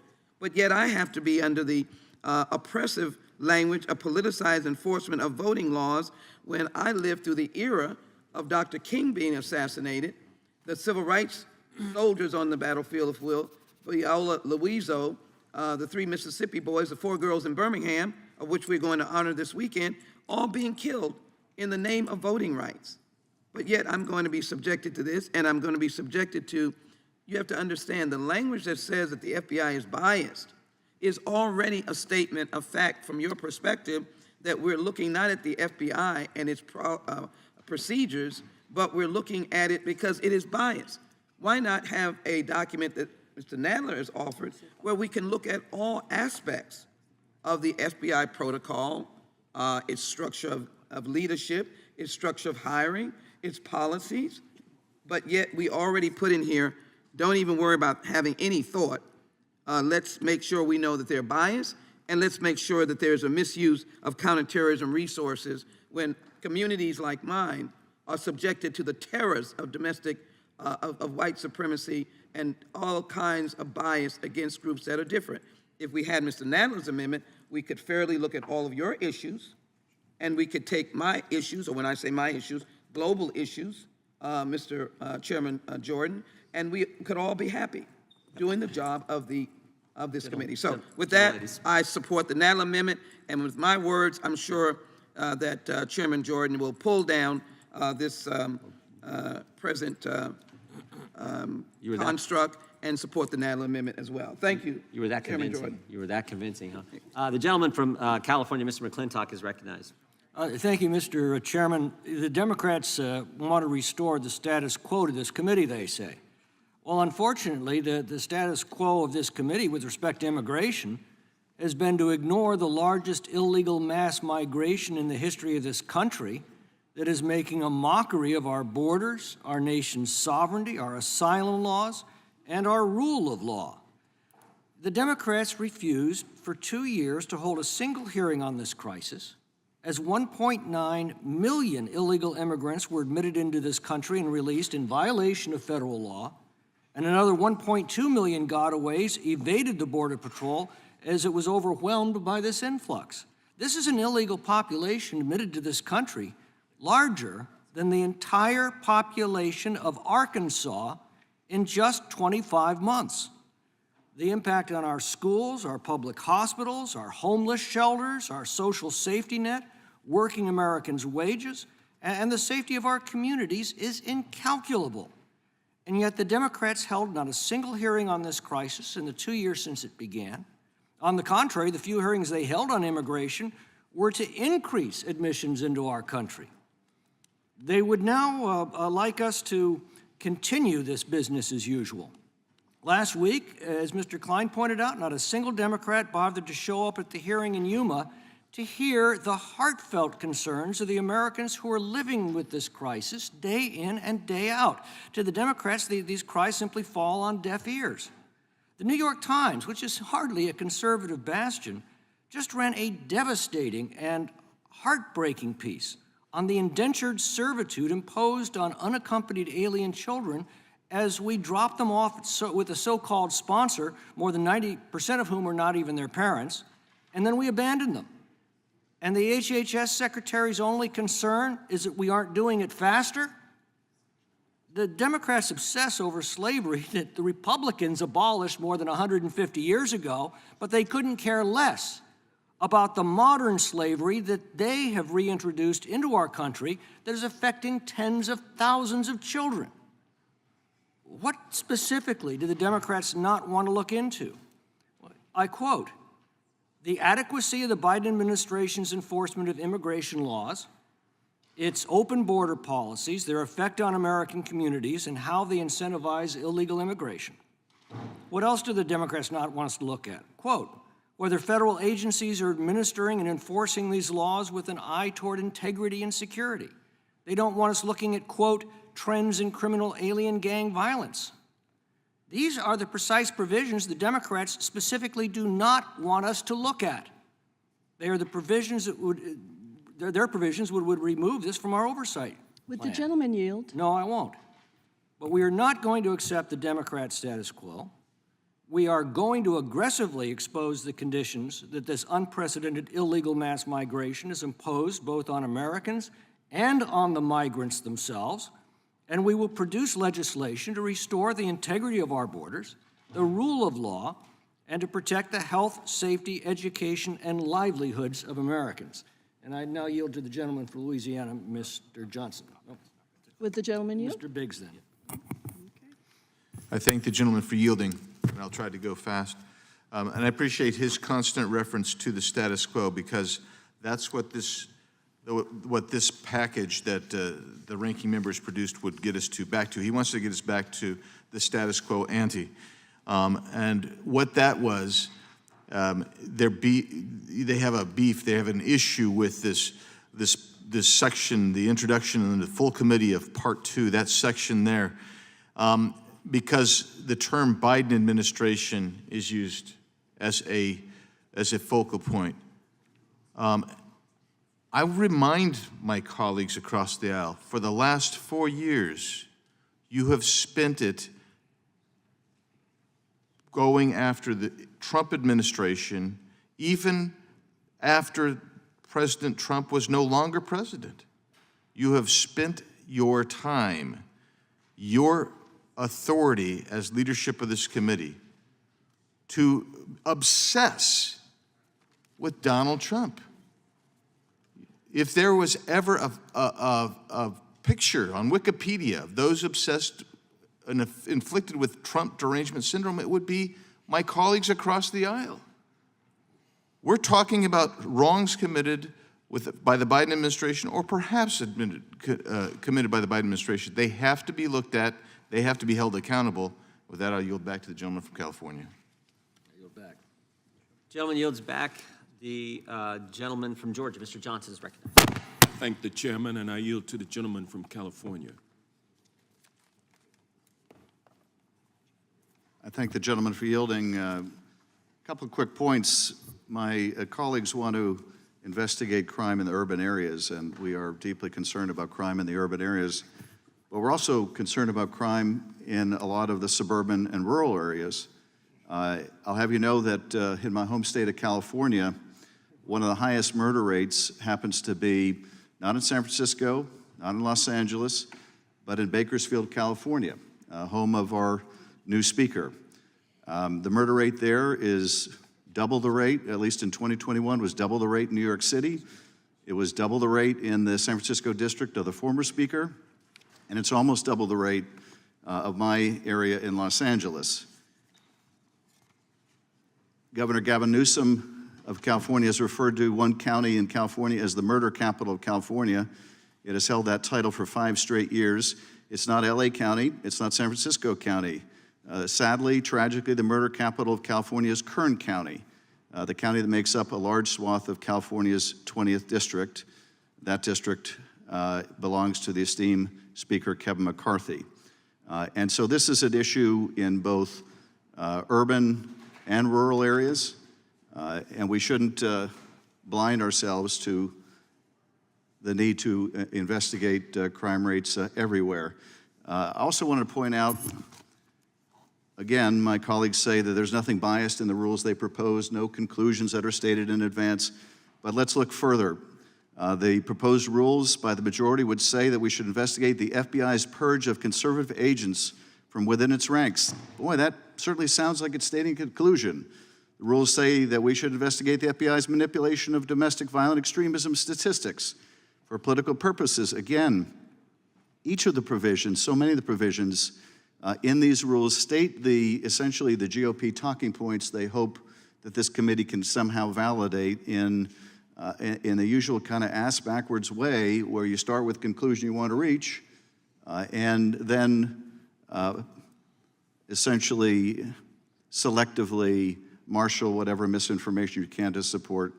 But yet I have to be under the oppressive language of politicized enforcement of voting laws when I lived through the era of Dr. King being assassinated, the civil rights soldiers on the battlefield, if you will, Viola Luiso, the 3 Mississippi boys, the 4 girls in Birmingham, of which we're going to honor this weekend, all being killed in the name of voting rights. But yet I'm going to be subjected to this, and I'm going to be subjected to, you have to understand, the language that says that the FBI is biased is already a statement of fact from your perspective that we're looking not at the FBI and its procedures, but we're looking at it because it is biased. Why not have a document that Mr. Nadler has offered where we can look at all aspects of the FBI protocol, its structure of leadership, its structure of hiring, its policies, but yet we already put in here, don't even worry about having any thought. Let's make sure we know that they're biased, and let's make sure that there's a misuse of counterterrorism resources when communities like mine are subjected to the terrors of domestic, of white supremacy and all kinds of bias against groups that are different. If we had Mr. Nadler's amendment, we could fairly look at all of your issues, and we could take my issues, or when I say my issues, global issues, Mr. Chairman Jordan, and we could all be happy doing the job of this committee. So with that, I support the Nadler amendment, and with my words, I'm sure that Chairman Jordan will pull down this present construct and support the Nadler amendment as well. Thank you. You were that Chairman convincing. Jordan. You were that convincing, huh? The gentleman from California, Mr. McClintock, is recognized. Thank you, Mr. Chairman. The Democrats want to restore the status quo to this committee, they say. Well, unfortunately, the status quo of this committee with respect to immigration has been to ignore the largest illegal mass migration in the history of this country that is making a mockery of our borders, our nation's sovereignty, our asylum laws, and our rule of law. The Democrats refused for 2 years to hold a single hearing on this crisis, as 1.9 million illegal immigrants were admitted into this country and released in violation of federal law, and another 1.2 million gotaways evaded the Border Patrol as it was overwhelmed by this influx. This is an illegal population admitted to this country, larger than the entire population of Arkansas in just 25 months. The impact on our schools, our public hospitals, our homeless shelters, our social safety net, working Americans' wages, and the safety of our communities is incalculable. And yet the Democrats held not a single hearing on this crisis in the 2 years since it began. On the contrary, the few hearings they held on immigration were to increase admissions into our country. They would now like us to continue this business as usual. Last week, as Mr. Klein pointed out, not a single Democrat bothered to show up at the hearing in Yuma to hear the heartfelt concerns of the Americans who are living with this crisis day in and day out. To the Democrats, these cries simply fall on deaf ears. The New York Times, which is hardly a conservative bastion, just ran a devastating and heartbreaking piece on the indentured servitude imposed on unaccompanied alien children as we drop them off with a so-called sponsor, more than 90% of whom are not even their parents, and then we abandon them. And the HHS Secretary's only concern is that we aren't doing it faster? The Democrats obsess over slavery that the Republicans abolished more than 150 years ago, but they couldn't care less about the modern slavery that they have reintroduced into our country that is affecting tens of thousands of children. What specifically do the Democrats not want to look into? I quote, "The adequacy of the Biden administration's enforcement of immigration laws, its open border policies, their effect on American communities, and how they incentivize illegal immigration." What else do the Democrats not want us to look at? Quote, "Whether federal agencies are administering and enforcing these laws with an eye toward integrity and security." They don't want us looking at, quote, "trends in criminal alien gang violence." These are the precise provisions the Democrats specifically do not want us to look at. They are the provisions that would, their provisions would remove this from our oversight Would the plan. gentleman yield? No, I won't. But we are not going to accept the Democrat status quo. We are going to aggressively expose the conditions that this unprecedented illegal mass migration has imposed both on Americans and on the migrants themselves, and we will produce legislation to restore the integrity of our borders, the rule of law, and to protect the health, safety, education, and livelihoods of Americans. And I now yield to the gentleman from Louisiana, Mr. Johnson. Oh, Would the gentleman yield? Mr. Biggs, then. I thank the gentleman for yielding, and I'll try to go fast. And I appreciate his constant reference to the status quo, because that's what this package that the ranking member has produced would get us back to. He wants to get us back to the status quo ante. And what that was, they have a beef, they have an issue with this section, the introduction and the full committee of Part 2, that section there, because the term Biden administration is used as a focal point. I remind my colleagues across the aisle, for the last 4 years, you have spent it going after the Trump administration, even after President Trump was no longer president. You have spent your time, your authority as leadership of this committee, to obsess with Donald Trump. If there was ever a picture on Wikipedia of those obsessed and inflicted with Trump derangement syndrome, it would be my colleagues across the aisle. We're talking about wrongs committed by the Biden administration, or perhaps committed by the Biden administration. They have to be looked at. They have to be held accountable. With that, I'll yield back to the gentleman from California. I yield back. Gentleman yields back. The gentleman from Georgia, Mr. Johnson, is recognized. Thank the chairman, and I yield to the gentleman from California. I thank the gentleman for yielding. A couple of quick points. My colleagues want to investigate crime in the urban areas, and we are deeply concerned about crime in the urban areas. But we're also concerned about crime in a lot of the suburban and rural areas. I'll have you know that in my home state of California, one of the highest murder rates happens to be not in San Francisco, not in Los Angeles, but in Bakersfield, California, home of our new speaker. The murder rate there is double the rate, at least in 2021, was double the rate in New York City. It was double the rate in the San Francisco district of the former speaker, and it's almost double the rate of my area in Los Angeles. Governor Gavin Newsom of California has referred to one county in California as the murder capital of California. It has held that title for 5 straight years. It's not LA County, it's not San Francisco County. Sadly, tragically, the murder capital of California is Kern County, the county that makes up a large swath of California's 20th district. That district belongs to the esteemed Speaker Kevin McCarthy. And so this is an issue in both urban and rural areas, and we shouldn't blind ourselves to the need to investigate crime rates everywhere. I also want to point out, again, my colleagues say that there's nothing biased in the rules they propose, no conclusions that are stated in advance, but let's look further. The proposed rules by the majority would say that we should investigate the FBI's purge of conservative agents from within its ranks. Boy, that certainly sounds like it's stating a conclusion. The rules say that we should investigate the FBI's manipulation of domestic violent extremism statistics for political purposes. Again, each of the provisions, so many of the provisions in these rules state essentially the GOP talking points they hope that this committee can somehow validate in the usual kind of ass-backwards way, where you start with the conclusion you want to reach, and then essentially selectively marshal whatever misinformation you can to support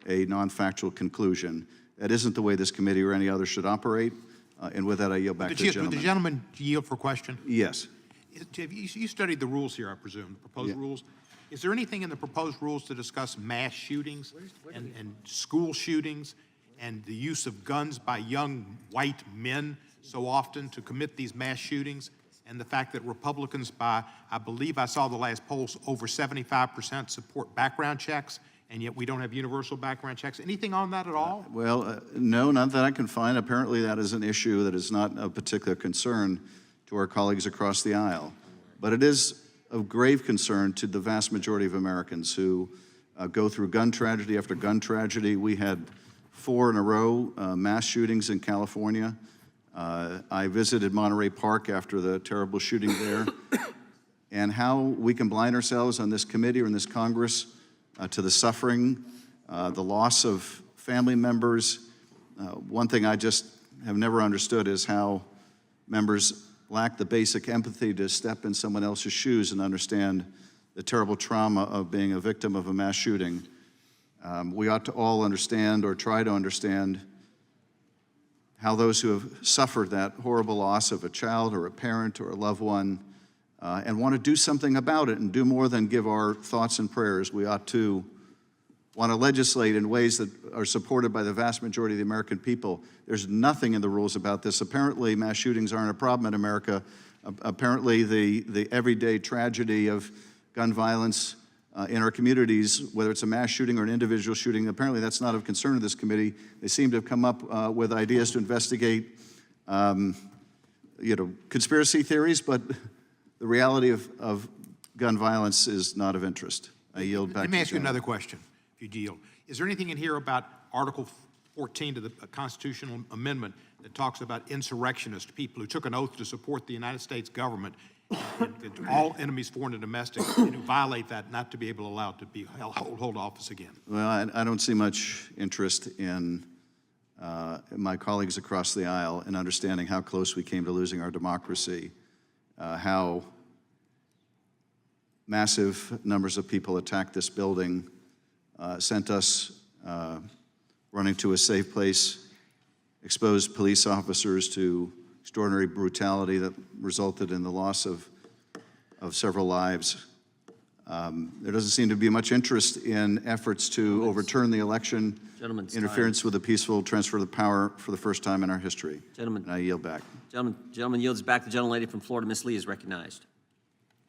a non-factual conclusion. That isn't the way this committee or any other should operate. And with that, I yield back to the gentleman. Would the gentleman yield for question? Yes. You studied the rules here, I presume, the proposed rules. Is there anything in the proposed rules to discuss mass shootings and school shootings and the use of guns by young white men so often to commit these mass shootings, and the fact that Republicans, by, I believe I saw the last polls, over 75% support background checks, and yet we don't have universal background checks? Anything on that at all? Well, no, not that I can find. Apparently that is an issue that is not of particular concern to our colleagues across the aisle. But it is of grave concern to the vast majority of Americans who go through gun tragedy after gun tragedy. We had 4 in a row mass shootings in California. I visited Monterey Park after the terrible shooting there. And how we can blind ourselves on this committee or in this Congress to the suffering, the loss of family members. One thing I just have never understood is how members lack the basic empathy to step in someone else's shoes and understand the terrible trauma of being a victim of a mass shooting. We ought to all understand, or try to understand, how those who have suffered that horrible loss of a child or a parent or a loved one and want to do something about it and do more than give our thoughts and prayers. We ought to want to legislate in ways that are supported by the vast majority of the American people. There's nothing in the rules about this. Apparently, mass shootings aren't a problem in America. Apparently, the everyday tragedy of gun violence in our communities, whether it's a mass shooting or an individual shooting, apparently that's not of concern to this committee. They seem to have come up with ideas to investigate, conspiracy theories, but the reality of gun violence is not of interest. I yield back to you. Let me ask you another question, if you yield. Is there anything in here about Article 14 to the constitutional amendment that talks about insurrectionists, people who took an oath to support the United States government, and all enemies, foreign and domestic, and who violate that, not to be able to allow to be hold office again? Well, I don't see much interest in my colleagues across the aisle in understanding how close we came to losing our democracy, how massive numbers of people attacked this building, sent us running to a safe place, exposed police officers to extraordinary brutality that resulted in the loss of several lives. There doesn't seem to be much interest in efforts to overturn the election, interference with a peaceful transfer of power for the first time in our history. Gentlemen. And I yield back. Gentleman yields back. The gentlelady from Florida, Ms. Lee, is recognized.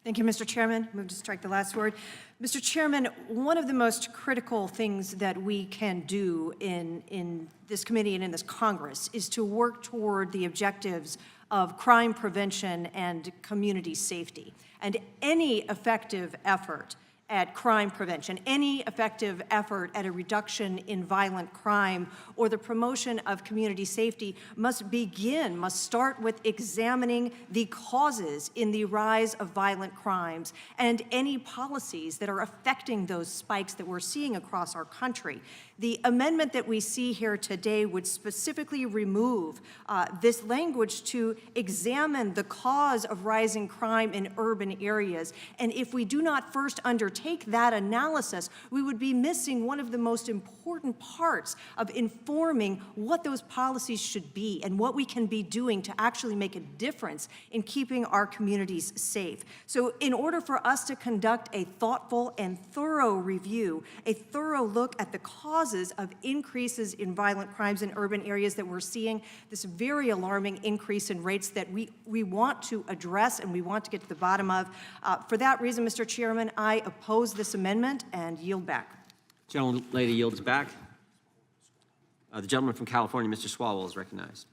Thank you, Mr. Chairman. Move to strike the last word. Mr. Chairman, one of the most critical things that we can do in this committee and in this Congress is to work toward the objectives of crime prevention and community safety. And any effective effort at crime prevention, any effective effort at a reduction in violent crime or the promotion of community safety must start with examining the causes in the rise of violent crimes and any policies that are affecting those spikes that we're seeing across our country. The amendment that we see here today would specifically remove this language to examine the cause of rising crime in urban areas. And if we do not first undertake that analysis, we would be missing one of the most important parts of informing what those policies should be and what we can be doing to actually make a difference in keeping our communities safe. So in order for us to conduct a thoughtful and thorough review, a thorough look at the causes of increases in violent crimes in urban areas that we're seeing, this very alarming increase in rates that we want to address and we want to get to the bottom of. For that reason, Mr. Chairman, I oppose this amendment and yield back. Gentlelady yields back. The gentleman from California, Mr. Swalwell, is recognized.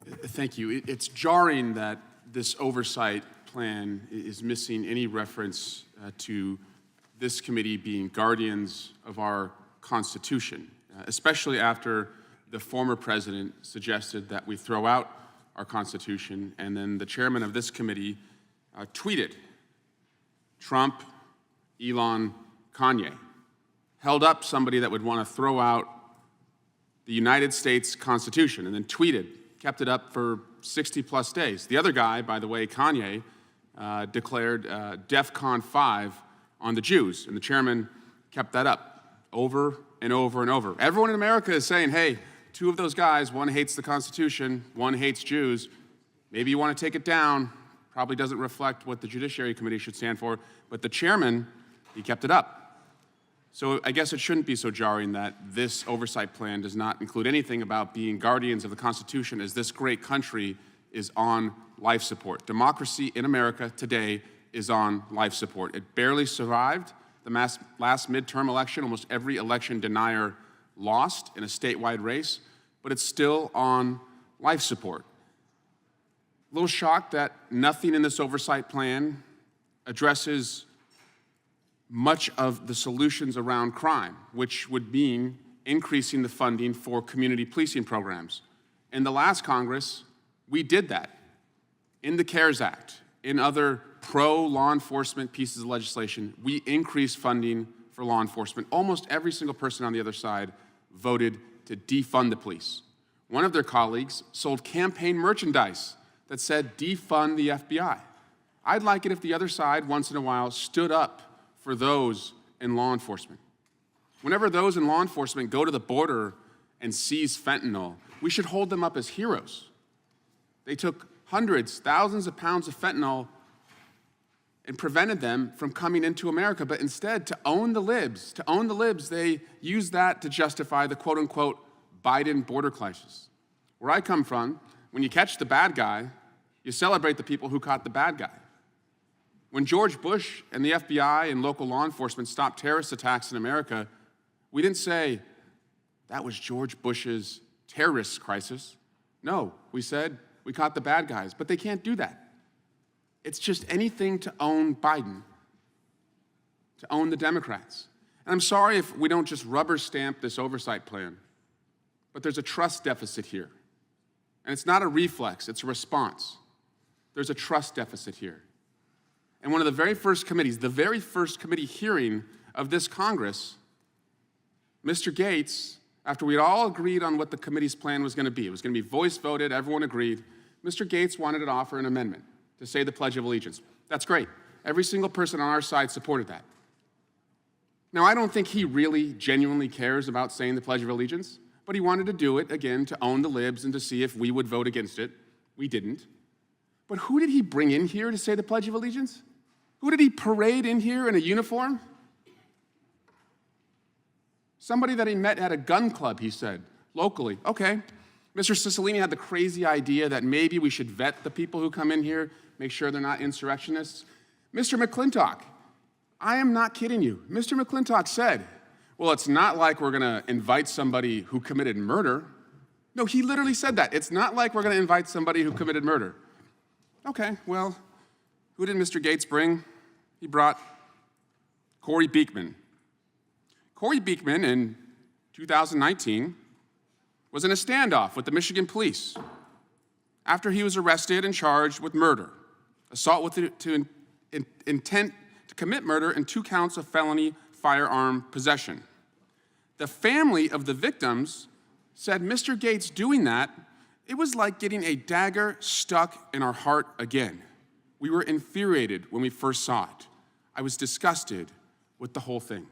Thank you. It's jarring that this oversight plan is missing any reference to this committee being guardians of our Constitution, especially after the former president suggested that we throw out our Constitution, and then the chairman of this committee tweeted, Trump, Elon, Kanye, held up somebody that would want to throw out the United States Constitution, and then tweeted, kept it up for 60-plus days. The other guy, by the way, Kanye, declared DEFCON 5 on the Jews, and the chairman kept that up over and over and over. Everyone in America is saying, hey, two of those guys, one hates the Constitution, one hates Jews. Maybe you want to take it down. Probably doesn't reflect what the Judiciary Committee should stand for, but the chairman, he kept it up. So I guess it shouldn't be so jarring that this oversight plan does not include anything about being guardians of the Constitution, as this great country is on life support. Democracy in America today is on life support. It barely survived the last midterm election. Almost every election denier lost in a statewide race, but it's still on life support. A little shocked that nothing in this oversight plan addresses much of the solutions around crime, which would mean increasing the funding for community policing programs. In the last Congress, we did that. In the CARES Act, in other pro-law enforcement pieces of legislation, we increased funding for law enforcement. Almost every single person on the other side voted to defund the police. One of their colleagues sold campaign merchandise that said, defund the FBI. I'd like it if the other side, once in a while, stood up for those in law enforcement. Whenever those in law enforcement go to the border and seize fentanyl, we should hold them up as heroes. They took hundreds, thousands of pounds of fentanyl and prevented them from coming into America, but instead, to own the libs, they used that to justify the quote-unquote Biden border crisis. Where I come from, when you catch the bad guy, you celebrate the people who caught the bad guy. When George Bush and the FBI and local law enforcement stopped terrorist attacks in America, we didn't say, that was George Bush's terrorist crisis. No, we said, we caught the bad guys, but they can't do that. It's just anything to own Biden, to own the Democrats. And I'm sorry if we don't just rubber stamp this oversight plan, but there's a trust deficit here. And it's not a reflex, it's a response. There's a trust deficit here. And one of the very first committees, the very first committee hearing of this Congress, Mr. Gates, after we'd all agreed on what the committee's plan was going to be, it was going to be voice voted, everyone agreed, Mr. Gates wanted to offer an amendment to say the Pledge of Allegiance. That's great. Every single person on our side supported that. Now, I don't think he really genuinely cares about saying the Pledge of Allegiance, but he wanted to do it, again, to own the libs and to see if we would vote against it. We didn't. But who did he bring in here to say the Pledge of Allegiance? Who did he parade in here in a uniform? Somebody that he met at a gun club, he said, locally. Okay. Mr. Cicilline had the crazy idea that maybe we should vet the people who come in here, make sure they're not insurrectionists. Mr. McClintock, I am not kidding you. Mr. McClintock said, well, it's not like we're going to invite somebody who committed murder. No, he literally said that. It's not like we're going to invite somebody who committed murder. Okay, well, who did Mr. Gates bring? He brought Corey Beekman. Corey Beekman, in 2019, was in a standoff with the Michigan police after he was arrested and charged with murder, assault with intent to commit murder, and 2 counts of felony firearm possession. The family of the victims said Mr. Gates doing that, it was like getting a dagger stuck in our heart again. We were infuriated when we first saw it. I was disgusted with the whole thing.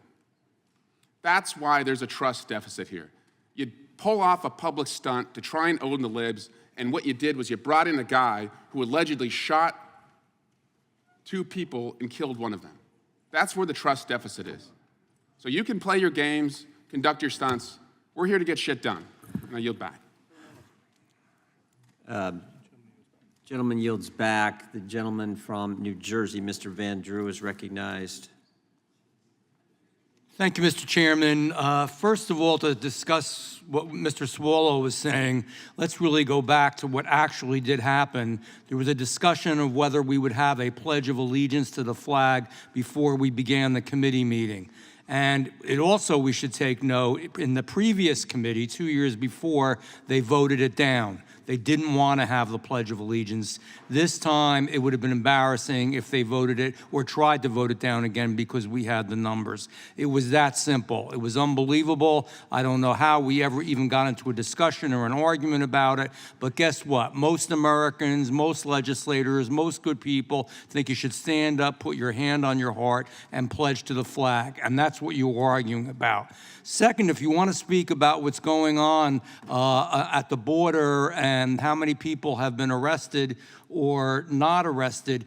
That's why there's a trust deficit here. You pull off a public stunt to try and own the libs, and what you did was you brought in a guy who allegedly shot 2 people and killed one of them. That's where the trust deficit is. So you can play your games, conduct your stunts. We're here to get shit done. And I yield back. Gentleman yields back. The gentleman from New Jersey, Mr. Van Drew, is recognized. Thank you, Mr. Chairman. First of all, to discuss what Mr. Swallow was saying, let's really go back to what actually did happen. There was a discussion of whether we would have a Pledge of Allegiance to the flag before we began the committee meeting. And it also, we should take note, in the previous committee, 2 years before, they voted it down. They didn't want to have the Pledge of Allegiance. This time, it would have been embarrassing if they voted it or tried to vote it down again because we had the numbers. It was that simple. It was unbelievable. I don't know how we ever even got into a discussion or an argument about it, but guess what? Most Americans, most legislators, most good people think you should stand up, put your hand on your heart, and pledge to the flag, and that's what you were arguing about. Second, if you want to speak about what's going on at the border and how many people have been arrested or not arrested,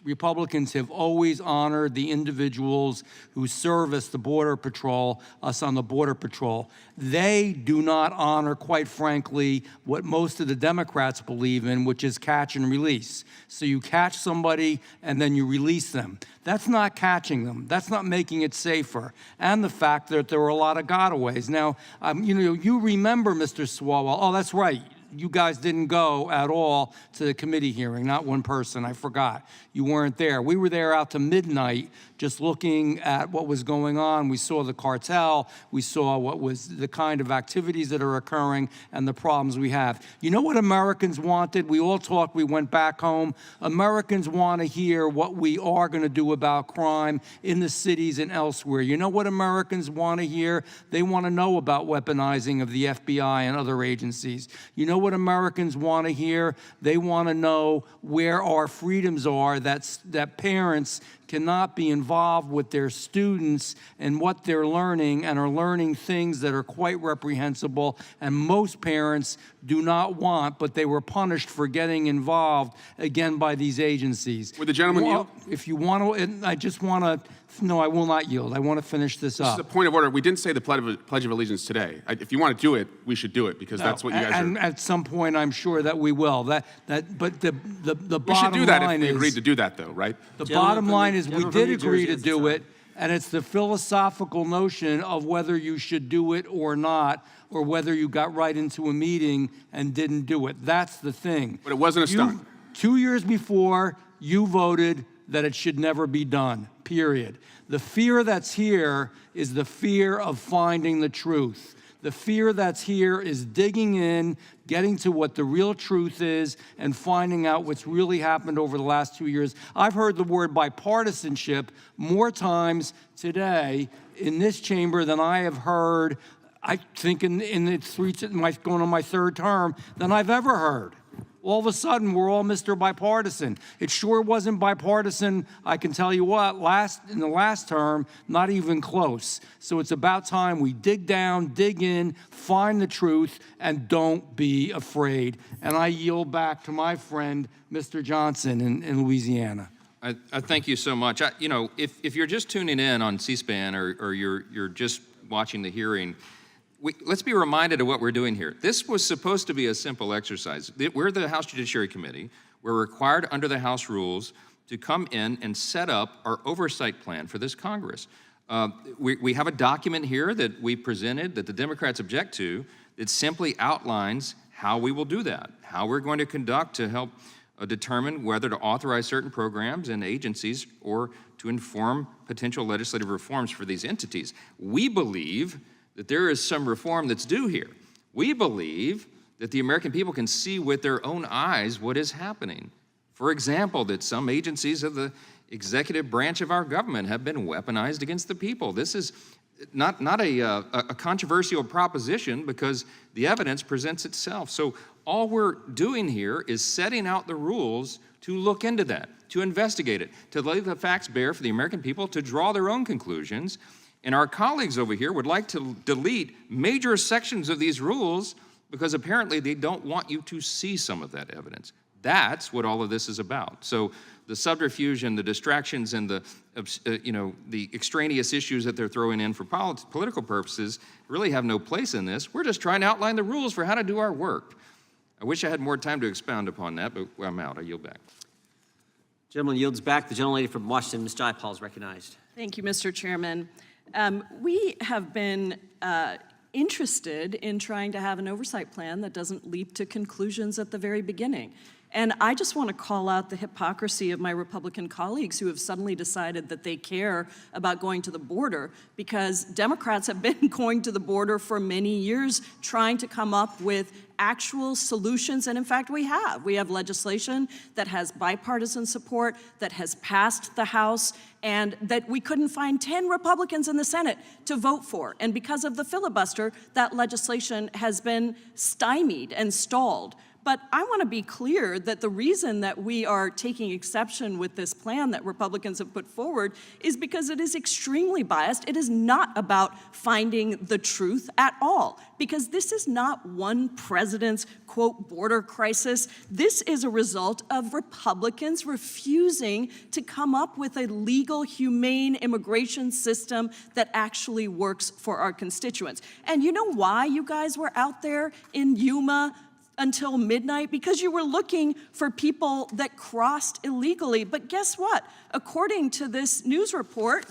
Republicans have always honored the individuals who service the Border Patrol, us on the Border Patrol. They do not honor, quite frankly, what most of the Democrats believe in, which is catch and release. So you catch somebody and then you release them. That's not catching them. That's not making it safer. And the fact that there were a lot of gotaways. Now, you remember, Mr. Swalwell, oh, that's right. You guys didn't go at all to the committee hearing, not one person, I forgot. You weren't there. We were there out to midnight just looking at what was going on. We saw the cartel, we saw what was the kind of activities that are occurring and the problems we have. You know what Americans wanted? We all talked, we went back home. Americans want to hear what we are going to do about crime in the cities and elsewhere. You know what Americans want to hear? They want to know about weaponizing of the FBI and other agencies. You know what Americans want to hear? They want to know where our freedoms are, that parents cannot be involved with their students and what they're learning and are learning things that are quite reprehensible and most parents do not want, but they were punished for getting involved, again, by these agencies. Would the gentleman yield? If you want to, I just want to, no, I will not yield. I want to finish this up. This is a point of order. We didn't say the Pledge of Allegiance today. If you want to do it, we should do it because that's what you guys and are. at some point, I'm sure that we will. But the We should bottom do that if line we is, agreed to do that, though, right? the bottom line is we did agree to do it, and it's the philosophical notion of whether you should do it or not, or whether you got right into a meeting and didn't do it. That's the thing. But it wasn't a stunt. 2 years before, you voted that it should never be done, period. The fear that's here is the fear of finding the truth. The fear that's here is digging in, getting to what the real truth is, and finding out what's really happened over the last 2 years. I've heard the word bipartisanship more times today in this chamber than I have heard, I think going on my third term, than I've ever heard. All of a sudden, we're all Mr. Bipartisan. It sure wasn't bipartisan, I can tell you what, in the last term, not even close. So it's about time we dig down, dig in, find the truth, and don't be afraid. And I yield back to my friend, Mr. Johnson in Louisiana. I thank you so much. If you're just tuning in on C-SPAN or you're just watching the hearing, let's be reminded of what we're doing here. This was supposed to be a simple exercise. We're the House Judiciary Committee. We're required under the House rules to come in and set up our oversight plan for this Congress. We have a document here that we presented that the Democrats object to that simply outlines how we will do that, how we're going to conduct to help determine whether to authorize certain programs and agencies or to inform potential legislative reforms for these entities. We believe that there is some reform that's due here. We believe that the American people can see with their own eyes what is happening. For example, that some agencies of the executive branch of our government have been weaponized against the people. This is not a controversial proposition because the evidence presents itself. So all we're doing here is setting out the rules to look into that, to investigate it, to lay the facts bare for the American people to draw their own conclusions. And our colleagues over here would like to delete major sections of these rules because apparently they don't want you to see some of that evidence. That's what all of this is about. So the subterfuge and the distractions and the extraneous issues that they're throwing in for political purposes really have no place in this. We're just trying to outline the rules for how to do our work. I wish I had more time to expound upon that, but I'm out. I yield back. Gentleman yields back. The gentlelady from Washington, Ms. Jayapal, is recognized. Thank you, Mr. Chairman. We have been interested in trying to have an oversight plan that doesn't leap to conclusions at the very beginning. And I just want to call out the hypocrisy of my Republican colleagues who have suddenly decided that they care about going to the border, because Democrats have been going to the border for many years trying to come up with actual solutions. And in fact, we have. We have legislation that has bipartisan support, that has passed the House, and that we couldn't find 10 Republicans in the Senate to vote for. And because of the filibuster, that legislation has been stymied and stalled. But I want to be clear that the reason that we are taking exception with this plan that Republicans have put forward is because it is extremely biased. It is not about finding the truth at all, because this is not one president's, quote, border crisis. This is a result of Republicans refusing to come up with a legal, humane immigration system that actually works for our constituents. And you know why you guys were out there in Yuma until midnight? Because you were looking for people that crossed illegally. But guess what? According to this news report,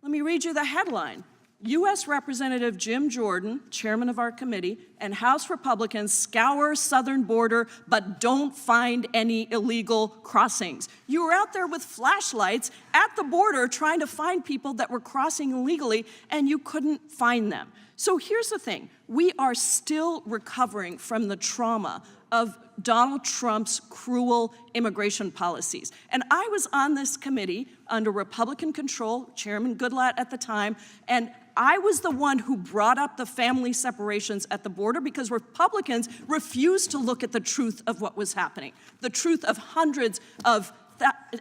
let me read you the headline. U.S. Representative Jim Jordan, chairman of our committee, and House Republicans scour southern border but don't find any illegal crossings. You were out there with flashlights at the border trying to find people that were crossing illegally, and you couldn't find them. So here's the thing. We are still recovering from the trauma of Donald Trump's cruel immigration policies. And I was on this committee under Republican control, Chairman Goodlatte at the time, and I was the one who brought up the family separations at the border because Republicans refused to look at the truth of what was happening, the truth of hundreds of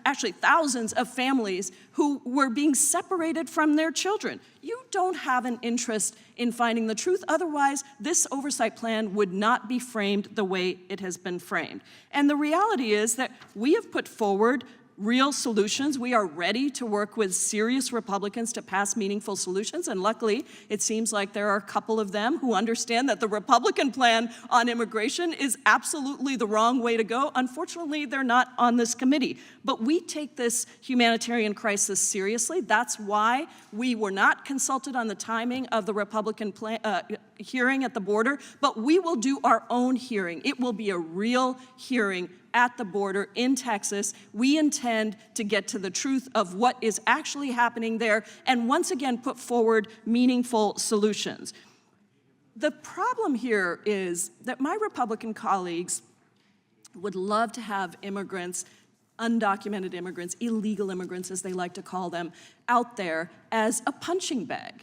actually thousands of families who were being separated from their children. You don't have an interest in finding the truth. Otherwise, this oversight plan would not be framed the way it has been framed. And the reality is that we have put forward real solutions. We are ready to work with serious Republicans to pass meaningful solutions, and luckily, it seems like there are a couple of them who understand that the Republican plan on immigration is absolutely the wrong way to go. Unfortunately, they're not on this committee. But we take this humanitarian crisis seriously. That's why we were not consulted on the timing of the Republican plan, hearing at the border, but we will do our own hearing. It will be a real hearing at the border in Texas. We intend to get to the truth of what is actually happening there and once again put forward meaningful solutions. The problem here is that my Republican colleagues would love to have immigrants, undocumented immigrants, illegal immigrants as they like to call them, out there as a punching bag.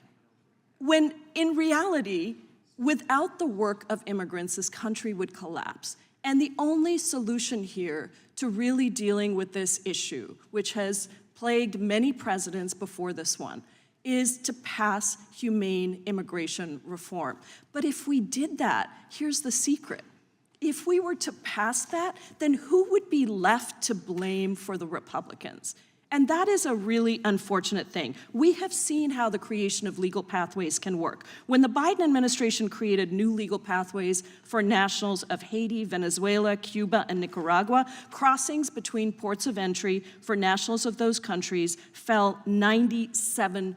When in reality, without the work of immigrants, this country would collapse. And the only solution here to really dealing with this issue, which has plagued many presidents before this one, is to pass humane immigration reform. But if we did that, here's the secret. If we were to pass that, then who would be left to blame for the Republicans? And that is a really unfortunate thing. We have seen how the creation of legal pathways can work. When the Biden administration created new legal pathways for nationals of Haiti, Venezuela, Cuba, and Nicaragua, crossings between ports of entry for nationals of those countries fell 97%.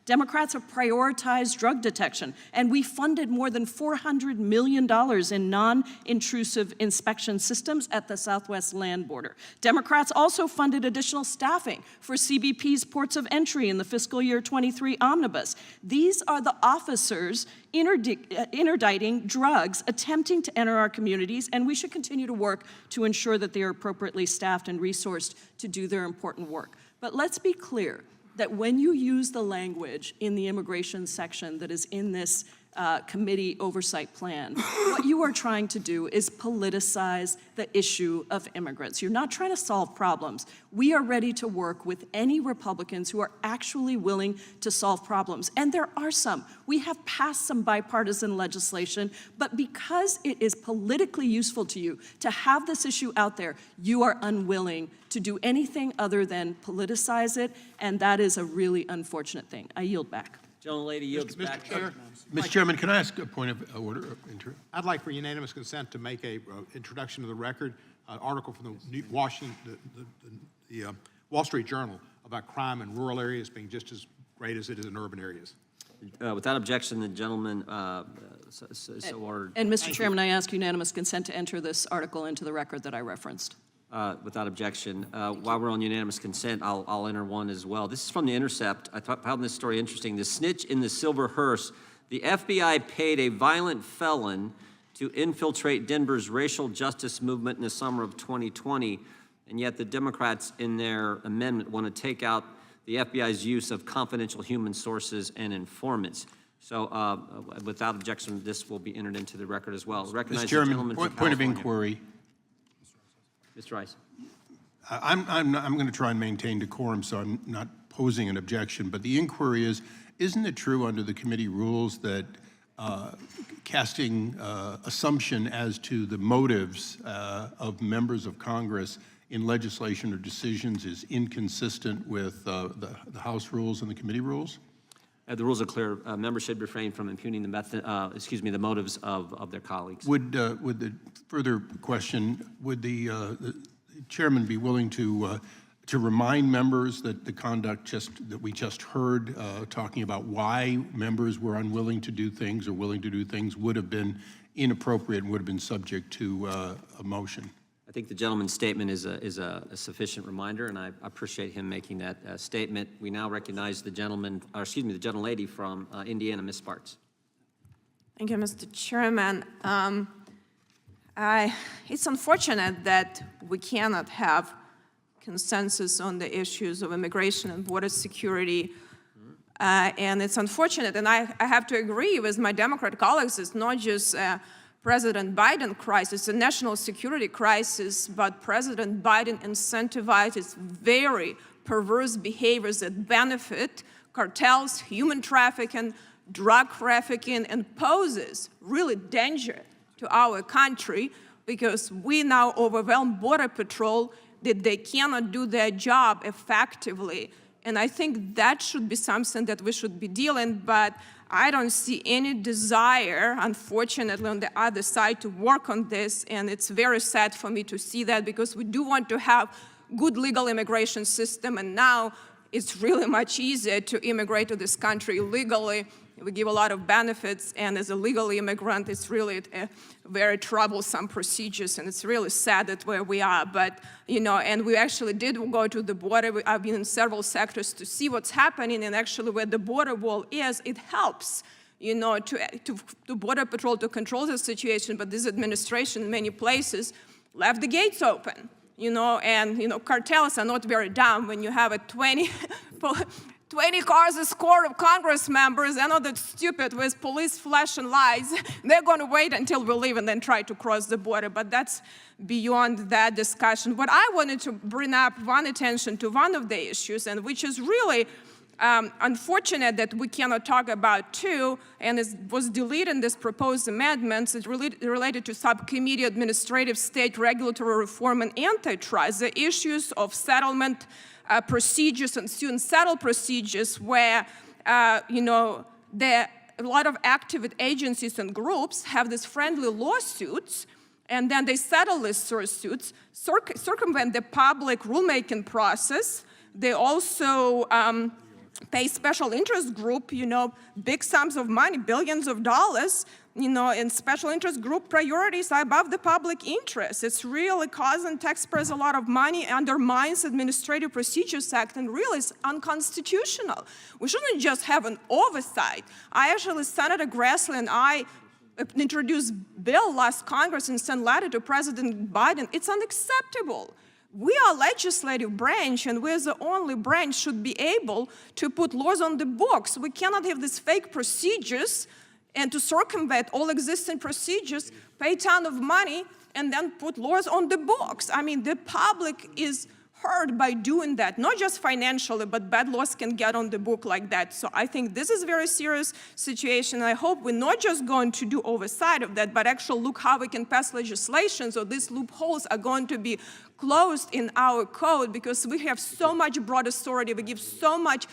Democrats have prioritized drug detection, and we funded more than $400 million in non-intrusive inspection systems at the southwest land border. Democrats also funded additional staffing for CBP's ports of entry in the fiscal year 23 omnibus. These are the officers interdicting drugs attempting to enter our communities, and we should continue to work to ensure that they are appropriately staffed and resourced to do their important work. But let's be clear that when you use the language in the immigration section that is in this committee oversight plan, what you are trying to do is politicize the issue of immigrants. You're not trying to solve problems. We are ready to work with any Republicans who are actually willing to solve problems. And there are some. We have passed some bipartisan legislation, but because it is politically useful to you to have this issue out there, you are unwilling to do anything other than politicize it, and that is a really unfortunate thing. I yield back. Gentlelady yields back. Mr. Chairman, can I ask a point of order? I'd like for unanimous consent to make a introduction to the record, article from the Wall Street Journal about crime in rural areas being just as great as it is in urban areas. Without objection, the gentleman so ordered. And Mr. Chairman, I ask unanimous consent to enter this article into the record that I referenced. Without objection. While we're on unanimous consent, I'll enter one as well. This is from The Intercept. I found this story interesting. The snitch in the silver hearse. The FBI paid a violent felon to infiltrate Denver's racial justice movement in the summer of 2020, and yet the Democrats in their amendment want to take out the FBI's use of confidential human sources and informants. So without objection, this will be entered into the record as well. Recognize Mr. the gentleman Chairman, from point of California. inquiry. Mr. Rice. I'm going to try and maintain decorum, so I'm not posing an objection, but the inquiry is, isn't it true under the committee rules that casting assumption as to the motives of members of Congress in legislation or decisions is inconsistent with the House rules and the committee rules? The rules are clear. Members should refrain from impugning the the motives of their colleagues. Would the further question, would the chairman be willing to remind members that the conduct that we just heard, talking about why members were unwilling to do things or willing to do things, would have been inappropriate and would have been subject to a motion? I think the gentleman's statement is a sufficient reminder, and I appreciate him making that statement. We now recognize the gentleman, or excuse me, the gentlelady from Indiana, Ms. Sparks. Thank you, Mr. Chairman. It's unfortunate that we cannot have consensus on the issues of immigration and border security. And it's unfortunate, and I have to agree with my Democrat colleagues, it's not just President Biden crisis, it's a national security crisis, but President Biden incentivizes very perverse behaviors that benefit cartels, human trafficking, drug trafficking, and poses really danger to our country because we now overwhelm Border Patrol that they cannot do their job effectively. And I think that should be something that we should be dealing, but I don't see any desire, unfortunately, on the other side to work on this, and it's very sad for me to see that because we do want to have good legal immigration system, and now it's really much easier to immigrate to this country legally. We give a lot of benefits, and as a legal immigrant, it's really a very troublesome procedures, and it's really sad that where we are. But, you know, and we actually did go to the border. I've been in several sectors to see what's happening, and actually where the border wall is, it helps, you know, to Border Patrol to control the situation, but this administration in many places left the gates open, you know, and, you know, cartels are not very dumb when you have a 20 cars escort of Congress members. They're not that stupid with police flashing lights. They're going to wait until we leave and then try to cross the border. But that's beyond that discussion. But I wanted to bring up attention to one of the issues, and which is really unfortunate that we cannot talk about too, and it was deleted in this proposed amendments. It's related to Subcommittee Administrative State Regulatory Reform and Antitrust, the issues of settlement procedures and student settle procedures where, you know, a lot of activist agencies and groups have these friendly lawsuits, and then they settle these suits, circumvent the public rulemaking process. They also pay special interest group, you know, big sums of money, billions of dollars, you know, and special interest group priorities are above the public interest. It's really causing taxpayers a lot of money, undermines Administrative Procedures Act, and really is unconstitutional. We shouldn't just have an oversight. Senator Grassley and I introduced bill last Congress and sent letter to President Biden. It's unacceptable. We are legislative branch, and we're the only branch should be able to put laws on the books. We cannot have these fake procedures and to circumvent all existing procedures, pay a ton of money, and then put laws on the books. I mean, the public is hurt by doing that, not just financially, but bad laws can get on the book like that. So I think this is a very serious situation. I hope we're not just going to do oversight of that, but actually look how we can pass legislation so these loopholes are going to be closed in our code because we have so much broad authority. We give so much,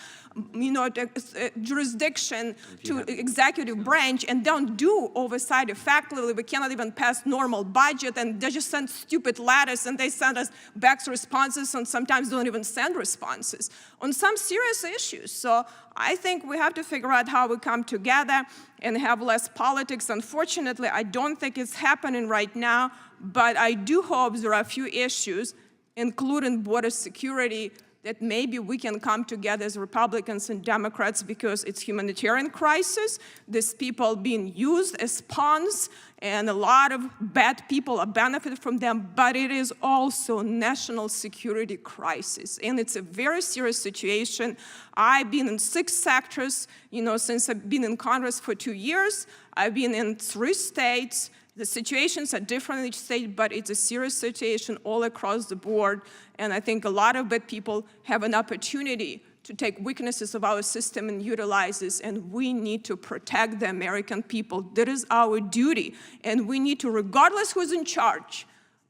jurisdiction to executive branch and don't do oversight effectively. We cannot even pass normal budget, and they just send stupid letters, and they send us back responses, and sometimes don't even send responses on some serious issues. So I think we have to figure out how we come together and have less politics. Unfortunately, I don't think it's happening right now, but I do hope there are a few issues, including border security, that maybe we can come together as Republicans and Democrats, because it's humanitarian crisis. These people being used as pawns, and a lot of bad people are benefiting from them, but it is also national security crisis, and it's a very serious situation. I've been in 6 sectors, since I've been in Congress for 2 years. I've been in 3 states. The situations are different in each state, but it's a serious situation all across the board. And I think a lot of bad people have an opportunity to take weaknesses of our system and utilize this, and we need to protect the American people. That is our duty, and we need to, regardless who's in charge,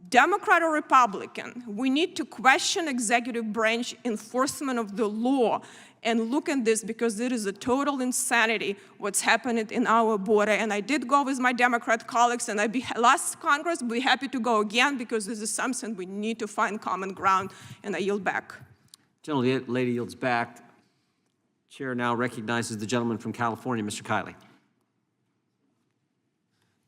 Democrat or Republican, we need to question executive branch enforcement of the law and look at this, because it is a total insanity what's happening in our border. And I did go with my Democrat colleagues, and last Congress, be happy to go again, because this is something we need to find common ground, and I yield back. Gentlelady yields back. Chair now recognizes the gentleman from California, Mr. Kiley.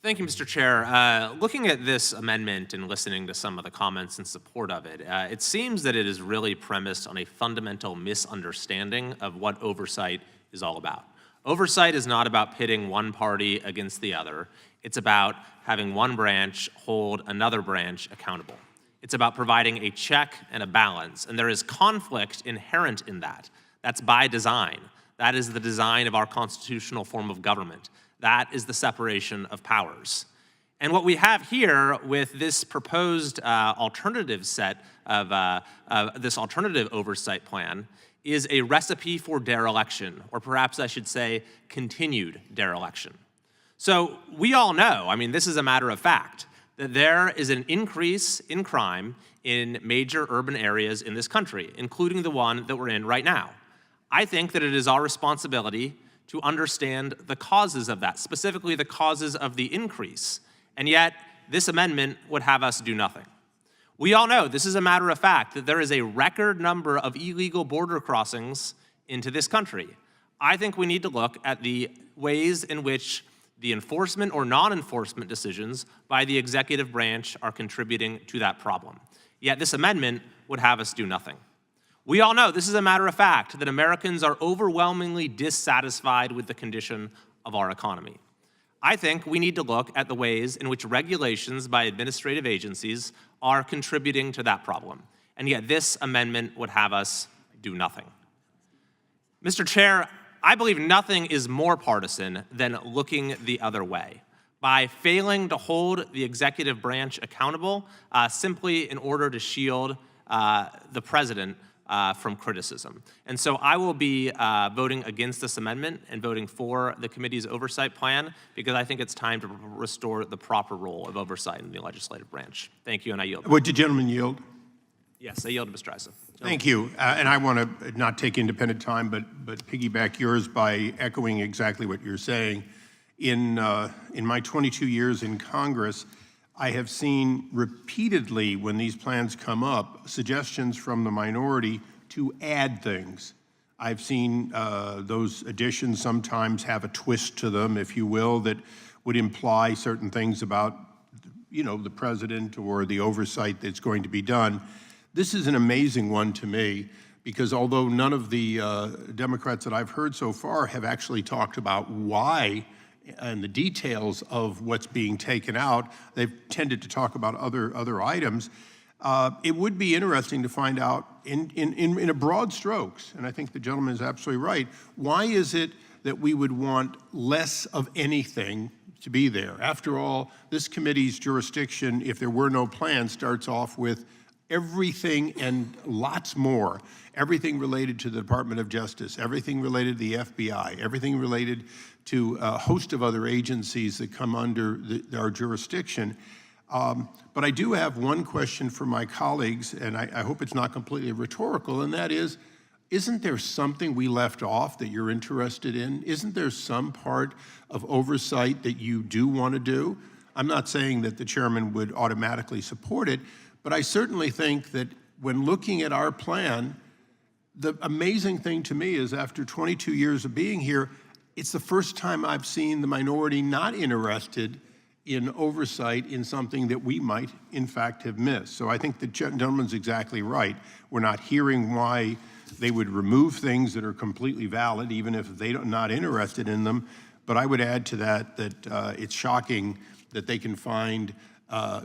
Thank you, Mr. Chair. Looking at this amendment and listening to some of the comments in support of it, it seems that it is really premised on a fundamental misunderstanding of what oversight is all about. Oversight is not about pitting one party against the other. It's about having one branch hold another branch accountable. It's about providing a check and a balance, and there is conflict inherent in that. That's by design. That is the design of our constitutional form of government. That is the separation of powers. And what we have here with this proposed alternative set of this alternative oversight plan is a recipe for dereliction, or perhaps I should say continued dereliction. So we all know, this is a matter of fact, that there is an increase in crime in major urban areas in this country, including the one that we're in right now. I think that it is our responsibility to understand the causes of that, specifically the causes of the increase. And yet, this amendment would have us do nothing. We all know, this is a matter of fact, that there is a record number of illegal border crossings into this country. I think we need to look at the ways in which the enforcement or non-enforcement decisions by the executive branch are contributing to that problem. Yet this amendment would have us do nothing. We all know, this is a matter of fact, that Americans are overwhelmingly dissatisfied with the condition of our economy. I think we need to look at the ways in which regulations by administrative agencies are contributing to that problem. And yet this amendment would have us do nothing. Mr. Chair, I believe nothing is more partisan than looking the other way, by failing to hold the executive branch accountable simply in order to shield the president from criticism. And so I will be voting against this amendment and voting for the committee's oversight plan, because I think it's time to restore the proper role of oversight in the legislative branch. Thank you, and I yield. Would the gentleman yield? Yes, I yield to Mr. Isa. Thank you. And I want to not take independent time, but piggyback yours by echoing exactly what you're saying. In my 22 years in Congress, I have seen repeatedly, when these plans come up, suggestions from the minority to add things. I've seen those additions sometimes have a twist to them, if you will, that would imply certain things about, the president or the oversight that's going to be done. This is an amazing one to me, because although none of the Democrats that I've heard so far have actually talked about why and the details of what's being taken out, they've tended to talk about other items. It would be interesting to find out in a broad strokes, and I think the gentleman is absolutely right, why is it that we would want less of anything to be there? After all, this committee's jurisdiction, if there were no plan, starts off with everything and lots more. Everything related to the Department of Justice, everything related to the FBI, everything related to a host of other agencies that come under our jurisdiction. But I do have one question for my colleagues, and I hope it's not completely rhetorical, and that is, isn't there something we left off that you're interested in? Isn't there some part of oversight that you do want to do? I'm not saying that the chairman would automatically support it, but I certainly think that when looking at our plan, the amazing thing to me is after 22 years of being here, it's the first time I've seen the minority not interested in oversight in something that we might, in fact, have missed. So I think the gentleman's exactly right. We're not hearing why they would remove things that are completely valid, even if they're not interested in them. But I would add to that that it's shocking that they can find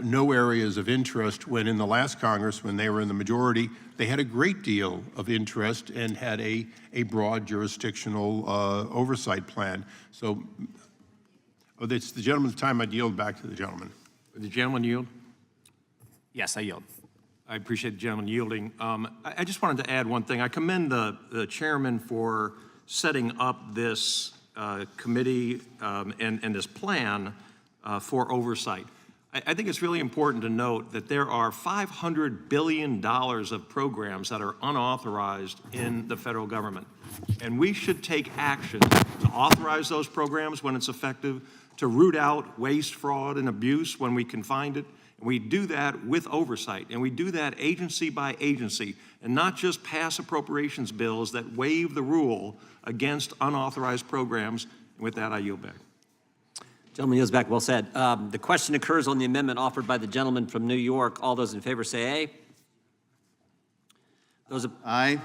no areas of interest when in the last Congress, when they were in the majority, they had a great deal of interest and had a broad jurisdictional oversight plan. So it's the gentleman's time. I'd yield back to the gentleman. The gentleman yield? Yes, I yield. I appreciate the gentleman yielding. I just wanted to add one thing. I commend the chairman for setting up this committee and this plan for oversight. I think it's really important to note that there are $500 billion of programs that are unauthorized in the federal government. And we should take action to authorize those programs when it's effective, to root out waste, fraud, and abuse when we can find it. And we do that with oversight, and we do that agency by agency, and not just pass appropriations bills that waive the rule against unauthorized programs. And with that, I yield back. Gentleman yields back. Well said. The question occurs on the amendment offered by the gentleman from New York. All those in favor say aye. Those Aye.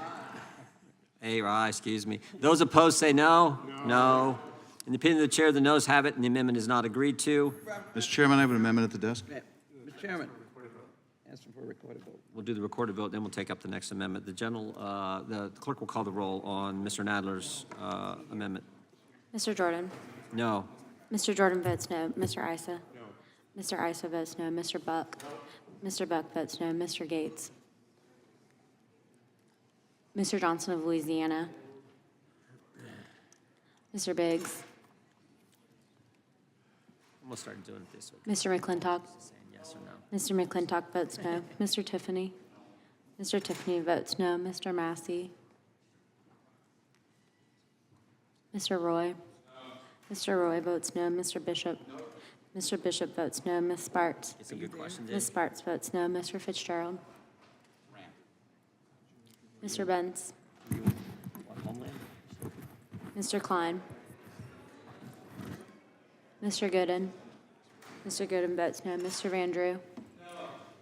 A or aye, excuse me. Those opposed say no. No. In the opinion of the chair, the noes have it, and the amendment is not agreed to. Mr. Chairman, I have an amendment at the desk. Mr. Chairman, ask for a recorded vote. We'll do the recorded vote, then we'll take up the next amendment. The clerk will call the roll on Mr. Nadler's amendment. Mr. Jordan? No. Mr. Jordan votes no. Mr. Issa? No. Mr. Issa votes no. Mr. Buck? Mr. Buck votes no. Mr. Gates? Mr. Johnson of Louisiana? Mr. Biggs? We'll start doing it this way. Mr. McClintock? Saying yes or no. Mr. McClintock votes no. Mr. Tiffany? Mr. Tiffany votes no. Mr. Massey? Mr. Roy? Mr. Roy votes no. Mr. Bishop? Mr. Bishop votes no. Ms. Sparks? It's a good question, Dave. Ms. Sparks votes no. Mr. Fitzgerald? Mr. Benz? Mr. Klein? Mr. Gooden? Mr. Gooden votes no. Mr. Van Drew?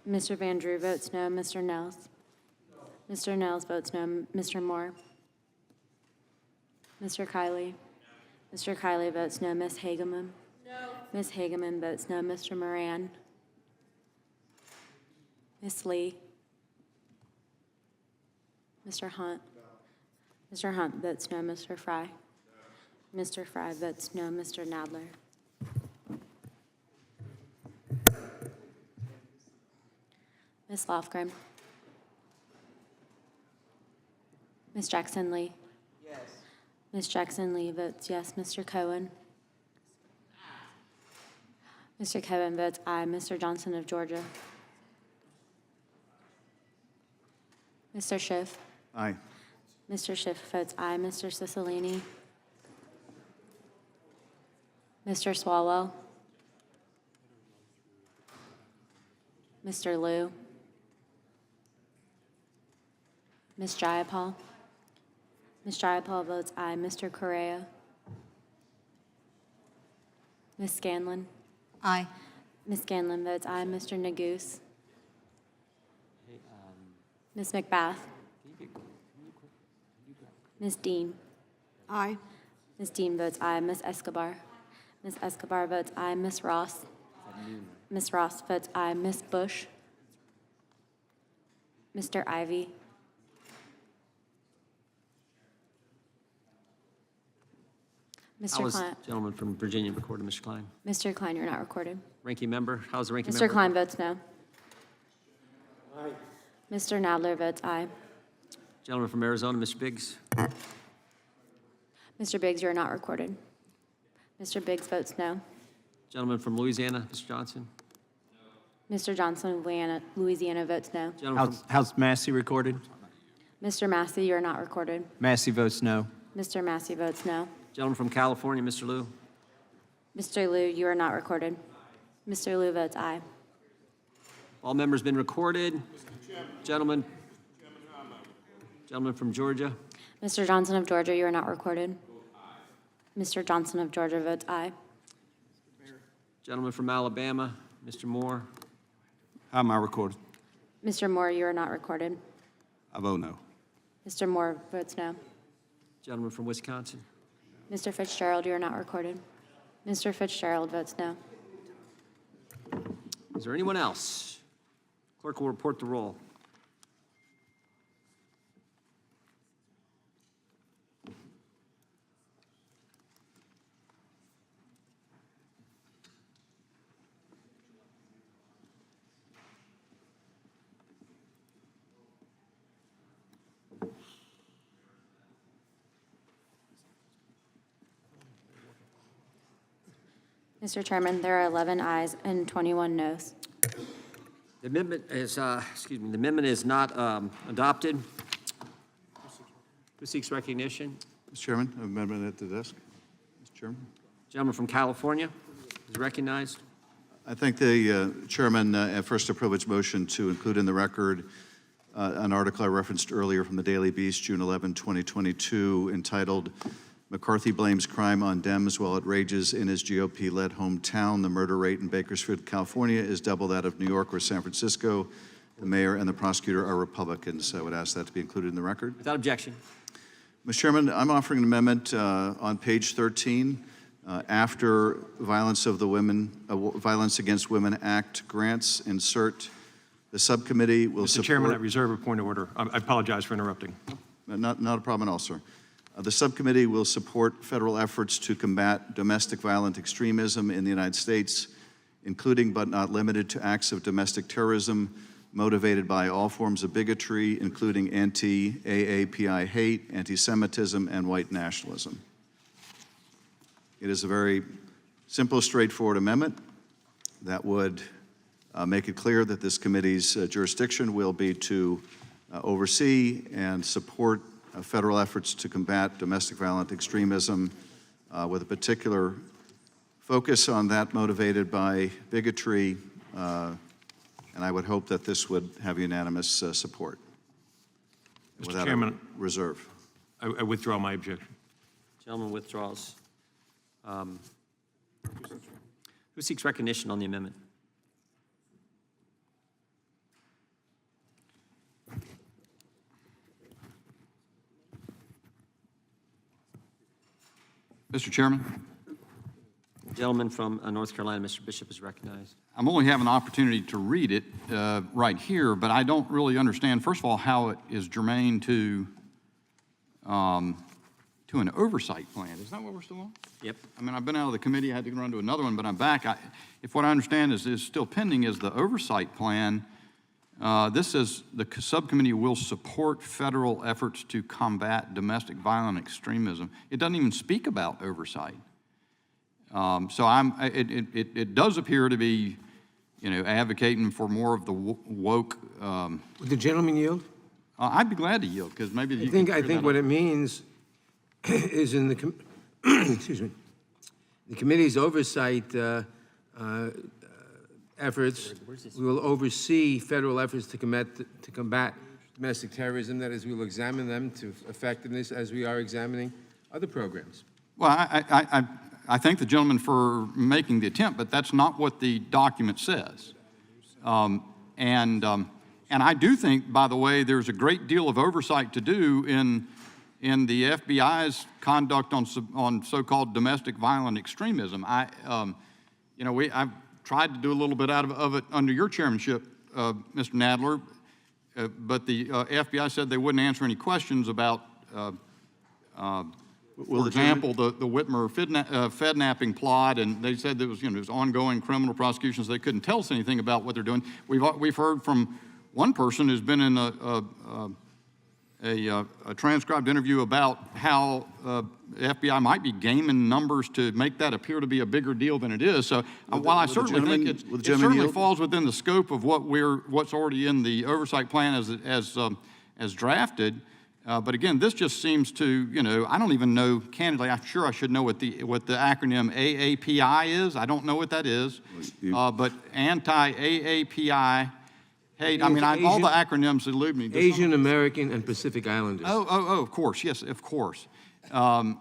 Mr. Van Drew votes no. Mr. Nels? Mr. Nels votes no. Mr. Moore? Mr. Kiley? Mr. Kiley votes no. Ms. Hageman? No. Ms. Hageman votes no. Mr. Moran? Ms. Lee? Mr. Hunt? Mr. Hunt votes no. Mr. Fry? Mr. Fry votes no. Mr. Nadler? Ms. Lofgren? Ms. Jackson Lee? Yes. Ms. Jackson Lee votes yes. Mr. Cohen? Mr. Cohen votes aye. Mr. Johnson of Georgia? Mr. Schiff? Aye. Mr. Schiff votes aye. Mr. Cicilline? Mr. Swalwell? Mr. Liu? Ms. Jayapal? Ms. Jayapal votes aye. Mr. Correa? Ms. Scanlon? Aye. Ms. Scanlon votes aye. Mr. Neguse? Ms. McBath? Ms. Dean? Aye. Ms. Dean votes aye. Ms. Escobar? Ms. Escobar votes aye. Ms. Ross? Ms. Ross votes aye. Ms. Bush? Mr. Ivy? How Mr. was Klein? gentleman from Virginia recorded, Mr. Klein? Mr. Klein, you're not recorded. Ranking member, how's the ranking member? Mr. Klein votes no. Mr. Nadler votes aye. Gentleman from Arizona, Mr. Biggs? Mr. Biggs, you are not recorded. Mr. Biggs votes no. Gentleman from Louisiana, Mr. Johnson? Mr. Johnson of Louisiana votes no. Gentleman from, How's Massey recorded? Mr. Massey, you are not recorded. Massey votes no. Mr. Massey votes no. gentleman from California, Mr. Liu. Mr. Liu, you are not recorded. Mr. Liu votes aye. All members been recorded. Gentleman from Georgia. Mr. Johnson of Georgia, you are not recorded. Mr. Johnson of Georgia votes aye. Gentleman from Alabama, Mr. Moore. How am I recorded? Mr. Moore, you are not recorded. I vote no. Mr. Moore votes no. Gentleman from Wisconsin. Mr. Fitzgerald, you are not recorded. Mr. Fitzgerald votes no. Is there anyone else? Clerk will report the roll. Mr. Chairman, there are 11 ayes and 21 noes. The amendment is, the amendment is not adopted. Who seeks recognition? Mr. Chairman, amendment at the desk. Mr. Chairman. Gentleman from California is recognized. I thank the chairman. At first, a privileged motion to include in the record an article I referenced earlier from the Daily Beast, June 11, 2022, entitled "McCarthy Blames Crime on Dems While It Rages in His GOP-Led Hometown. The murder rate in Bakersfield, California is double that of New York or San Francisco. The mayor and the prosecutor are Republicans." I would ask that to be included in the record. Without objection. Mr. Chairman, I'm offering an amendment on page 13. After Violence Against Women Act grants, insert the subcommittee will support. Mr. Chairman, I reserve a point of order. I apologize for interrupting. Not a problem at all, sir. The subcommittee will support federal efforts to combat domestic violent extremism in the United States, including but not limited to acts of domestic terrorism motivated by all forms of bigotry, including anti-AAPI hate, anti-Semitism, and white nationalism. It is a very simple, straightforward amendment that would make it clear that this committee's jurisdiction will be to oversee and support federal efforts to combat domestic violent extremism with a particular focus on that motivated by bigotry, and I would hope that this would have unanimous support. Mr. Chairman, reserve. I withdraw my objection. Gentleman withdraws. Who seeks recognition on the amendment? Mr. Chairman, Gentleman from North Carolina, Mr. Bishop, is recognized. I'm only having an opportunity to read it right here, but I don't really understand, first of all, how it is germane to an oversight plan. Is that what we're still on? Yep. I mean, I've been out of the committee, I had to run to another one, but I'm back. If what I understand is still pending is the oversight plan. This says the subcommittee will support federal efforts to combat domestic violent extremism. It doesn't even speak about oversight. So it does appear to be, advocating for more of the woke. Would the gentleman yield? I'd be glad to yield because maybe I think what it means is in the excuse me, the committee's oversight efforts. We will oversee federal efforts to combat domestic terrorism. That is, we will examine them to effectiveness as we are examining other programs. Well, I thank the gentleman for making the attempt, but that's not what the document says. And I do think, by the way, there's a great deal of oversight to do in the FBI's conduct on so-called domestic violent extremism. I've tried to do a little bit out of it under your chairmanship, Mr. Nadler, but the FBI said they wouldn't answer any questions about, for example, the Whitmer Fednapping plot, and they said there was, there's ongoing criminal prosecutions. They couldn't tell us anything about what they're doing. We've heard from one person who's been in a transcribed interview about how the FBI might be gaming numbers to make that appear to be a bigger deal than it is. So while I certainly think it certainly falls within the scope of what's already in the oversight plan as drafted, but again, this just seems to, I don't even know, candidly, I'm sure I should know what the acronym AAPI is. I don't know what that is, but anti-AAPI hate, I mean, all the acronyms elude me. Asian American and Pacific Islanders. Oh, of course, yes, of course. I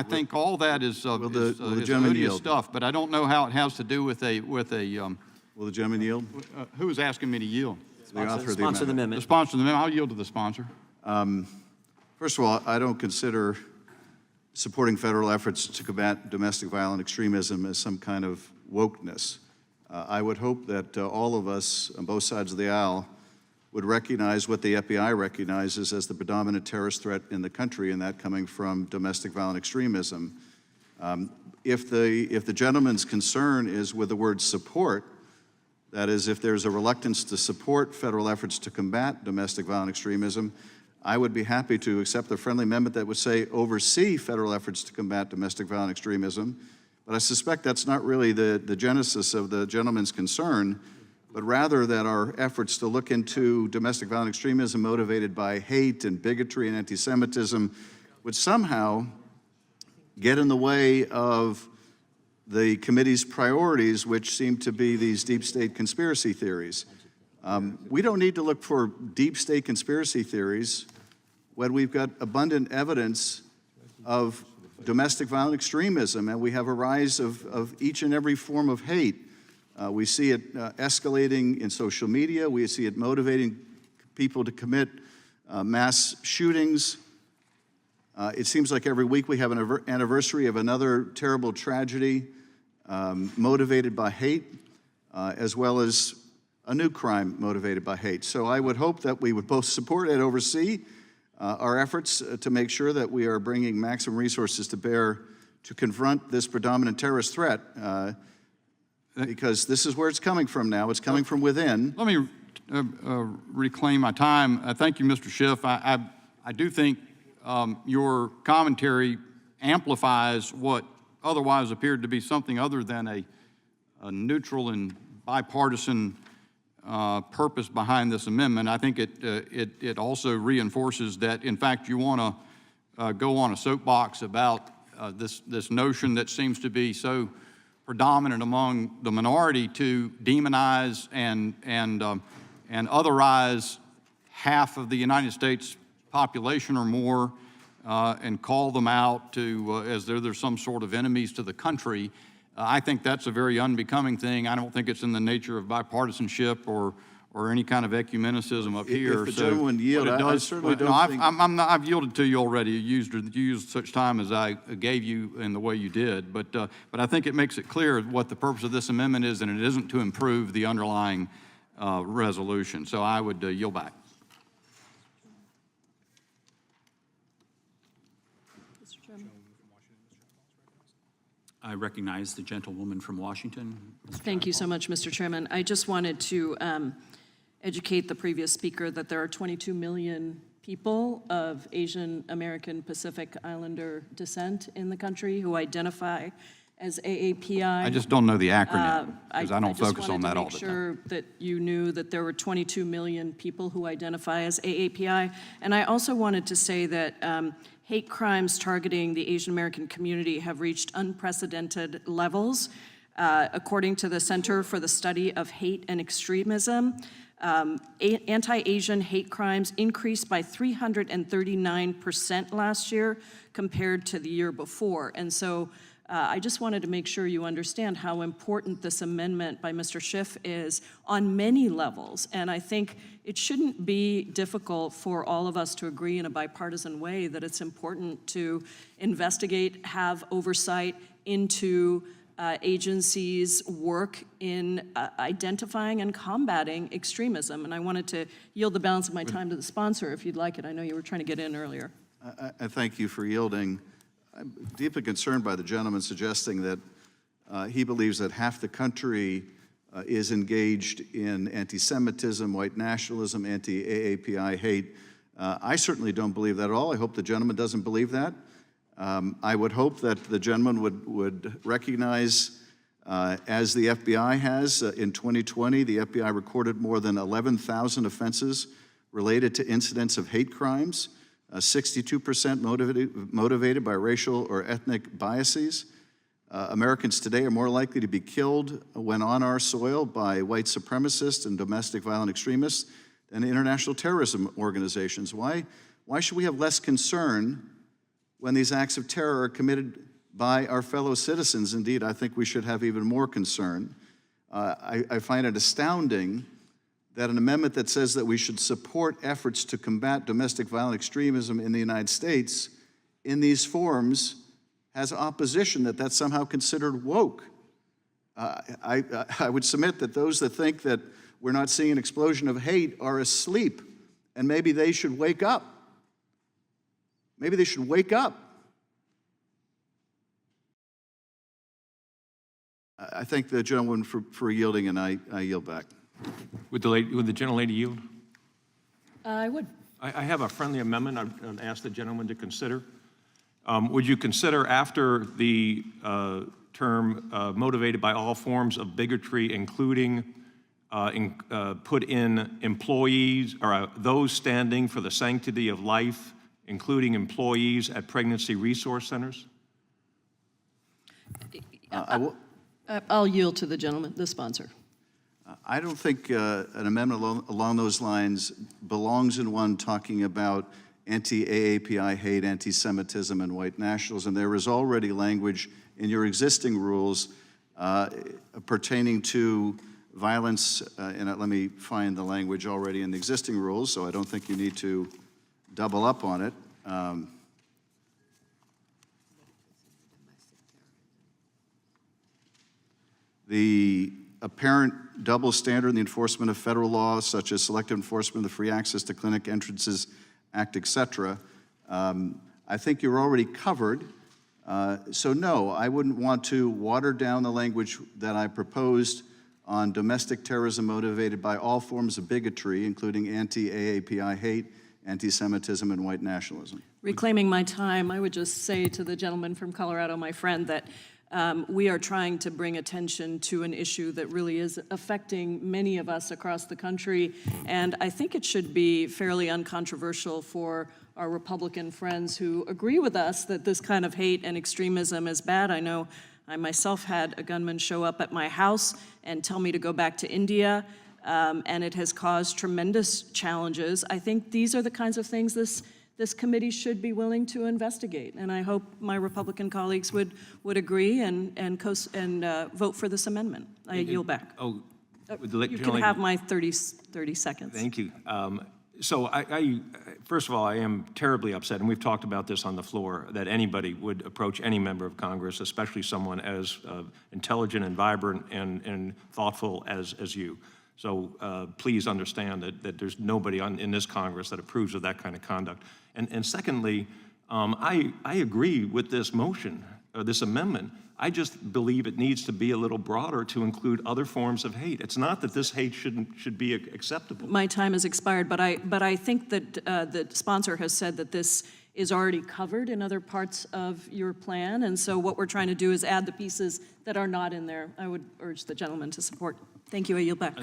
think all that is odious stuff, but I don't know how it has to do with a. Will the gentleman yield? Who is asking me to yield? The author of the Sponsor of the amendment. The sponsor of the amendment. I'll yield to the sponsor. First of all, I don't consider supporting federal efforts to combat domestic violent extremism as some kind of wokeness. I would hope that all of us on both sides of the aisle would recognize what the FBI recognizes as the predominant terrorist threat in the country, and that coming from domestic violent extremism. If the gentleman's concern is with the word support, that is, if there's a reluctance to support federal efforts to combat domestic violent extremism, I would be happy to accept the friendly amendment that would say oversee federal efforts to combat domestic violent extremism. But I suspect that's not really the genesis of the gentleman's concern, but rather that our efforts to look into domestic violent extremism motivated by hate and bigotry and anti-Semitism would somehow get in the way of the committee's priorities, which seem to be these deep state conspiracy theories. We don't need to look for deep state conspiracy theories when we've got abundant evidence of domestic violent extremism, and we have a rise of each and every form of hate. We see it escalating in social media. We see it motivating people to commit mass shootings. It seems like every week we have an anniversary of another terrible tragedy motivated by hate, as well as a new crime motivated by hate. So I would hope that we would both support and oversee our efforts to make sure that we are bringing maximum resources to bear to confront this predominant terrorist threat, because this is where it's coming from now. It's coming from within. Let me reclaim my time. Thank you, Mr. Schiff. I do think your commentary amplifies what otherwise appeared to be something other than a neutral and bipartisan purpose behind this amendment. I think it also reinforces that, in fact, you want to go on a soapbox about this notion that seems to be so predominant among the minority to demonize and otherize half of the United States population or more, and call them out to as though they're some sort of enemies to the country. I think that's a very unbecoming thing. I don't think it's in the nature of bipartisanship or any kind of ecumenicism up here. If the gentleman yield, I certainly don't think... I've yielded to you already. You used such time as I gave you in the way you did. But I think it makes it clear what the purpose of this amendment is, and it isn't to improve the underlying resolution. So I would yield back. I recognize the gentlewoman from Washington. Thank you so much, Mr. Chairman. I just wanted to educate the previous speaker that there are 22 million people of Asian American Pacific Islander descent in the country who identify as AAPI. I just don't know the acronym, because I don't focus on that all the time. I just wanted to make sure that you knew that there were 22 million people who identify as AAPI. And I also wanted to say that hate crimes targeting the Asian American community have reached unprecedented levels. According to the Center for the Study of Hate and Extremism, anti-Asian hate crimes increased by 339% last year compared to the year before. And so I just wanted to make sure you understand how important this amendment by Mr. Schiff is on many levels. And I think it shouldn't be difficult for all of us to agree in a bipartisan way that it's important to investigate, have oversight into agencies' work in identifying and combating extremism. And I wanted to yield the balance of my time to the sponsor, if you'd like it. I know you were trying to get in earlier. I thank you for yielding. I'm deeply concerned by the gentleman suggesting that he believes that half the country is engaged in anti-Semitism, white nationalism, anti-AAPI hate. I certainly don't believe that at all. I hope the gentleman doesn't believe that. I would hope that the gentleman would recognize, as the FBI has, in 2020, the FBI recorded more than 11,000 offenses related to incidents of hate crimes, 62% motivated by racial or ethnic biases. Americans today are more likely to be killed when on our soil by white supremacists and domestic violent extremists than international terrorism organizations. Why should we have less concern when these acts of terror are committed by our fellow citizens? Indeed, I think we should have even more concern. I find it astounding that an amendment that says that we should support efforts to combat domestic violent extremism in the United States in these forms has opposition, that's somehow considered woke. I would submit that those that think that we're not seeing an explosion of hate are asleep, and maybe they should wake up. Maybe they should wake up. I thank the gentleman for yielding, and I yield back. Would the gentlelady yield? I would. I have a friendly amendment I'd ask the gentleman to consider. Would you consider, after the term motivated by all forms of bigotry, including put in employees or those standing for the sanctity of life, including employees at pregnancy resource centers? I'll yield to the gentleman, the sponsor. I don't think an amendment along those lines belongs in one talking about anti-AAPI hate, anti-Semitism, and white nationalism. There is already language in your existing rules pertaining to violence, and let me find the language already in the existing rules, so I don't think you need to double up on it. The apparent double standard in the enforcement of federal laws, such as selective enforcement of the Free Access to Clinic Entrances Act, etc., I think you're already covered. So no, I wouldn't want to water down the language that I proposed on domestic terrorism motivated by all forms of bigotry, including anti-AAPI hate, anti-Semitism, and white nationalism. Reclaiming my time, I would just say to the gentleman from Colorado, my friend, that we are trying to bring attention to an issue that really is affecting many of us across the country, and I think it should be fairly uncontroversial for our Republican friends who agree with us that this kind of hate and extremism is bad. I know I myself had a gunman show up at my house and tell me to go back to India, and it has caused tremendous challenges. I think these are the kinds of things this committee should be willing to investigate, and I hope my Republican colleagues would agree and vote for this amendment. I yield back. Oh, you can have my 30 seconds. Thank you. So I first of all, I am terribly upset, and we've talked about this on the floor, that anybody would approach any member of Congress, especially someone as intelligent and vibrant and thoughtful as you. So please understand that there's nobody in this Congress that approves of that kind of conduct. And secondly, I agree with this motion, this amendment. I just believe it needs to be a little broader to include other forms of hate. It's not that this hate should be acceptable. My time has expired, but I think that the sponsor has said that this is already covered in other parts of your plan, and so what we're trying to do is add the pieces that are not in there. I would urge the gentleman to support. Thank you. I yield back.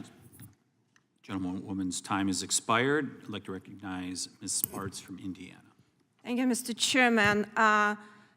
Gentlewoman's time has expired. I'd like to recognize Ms. Spartz from Indiana. Thank you, Mr. Chairman.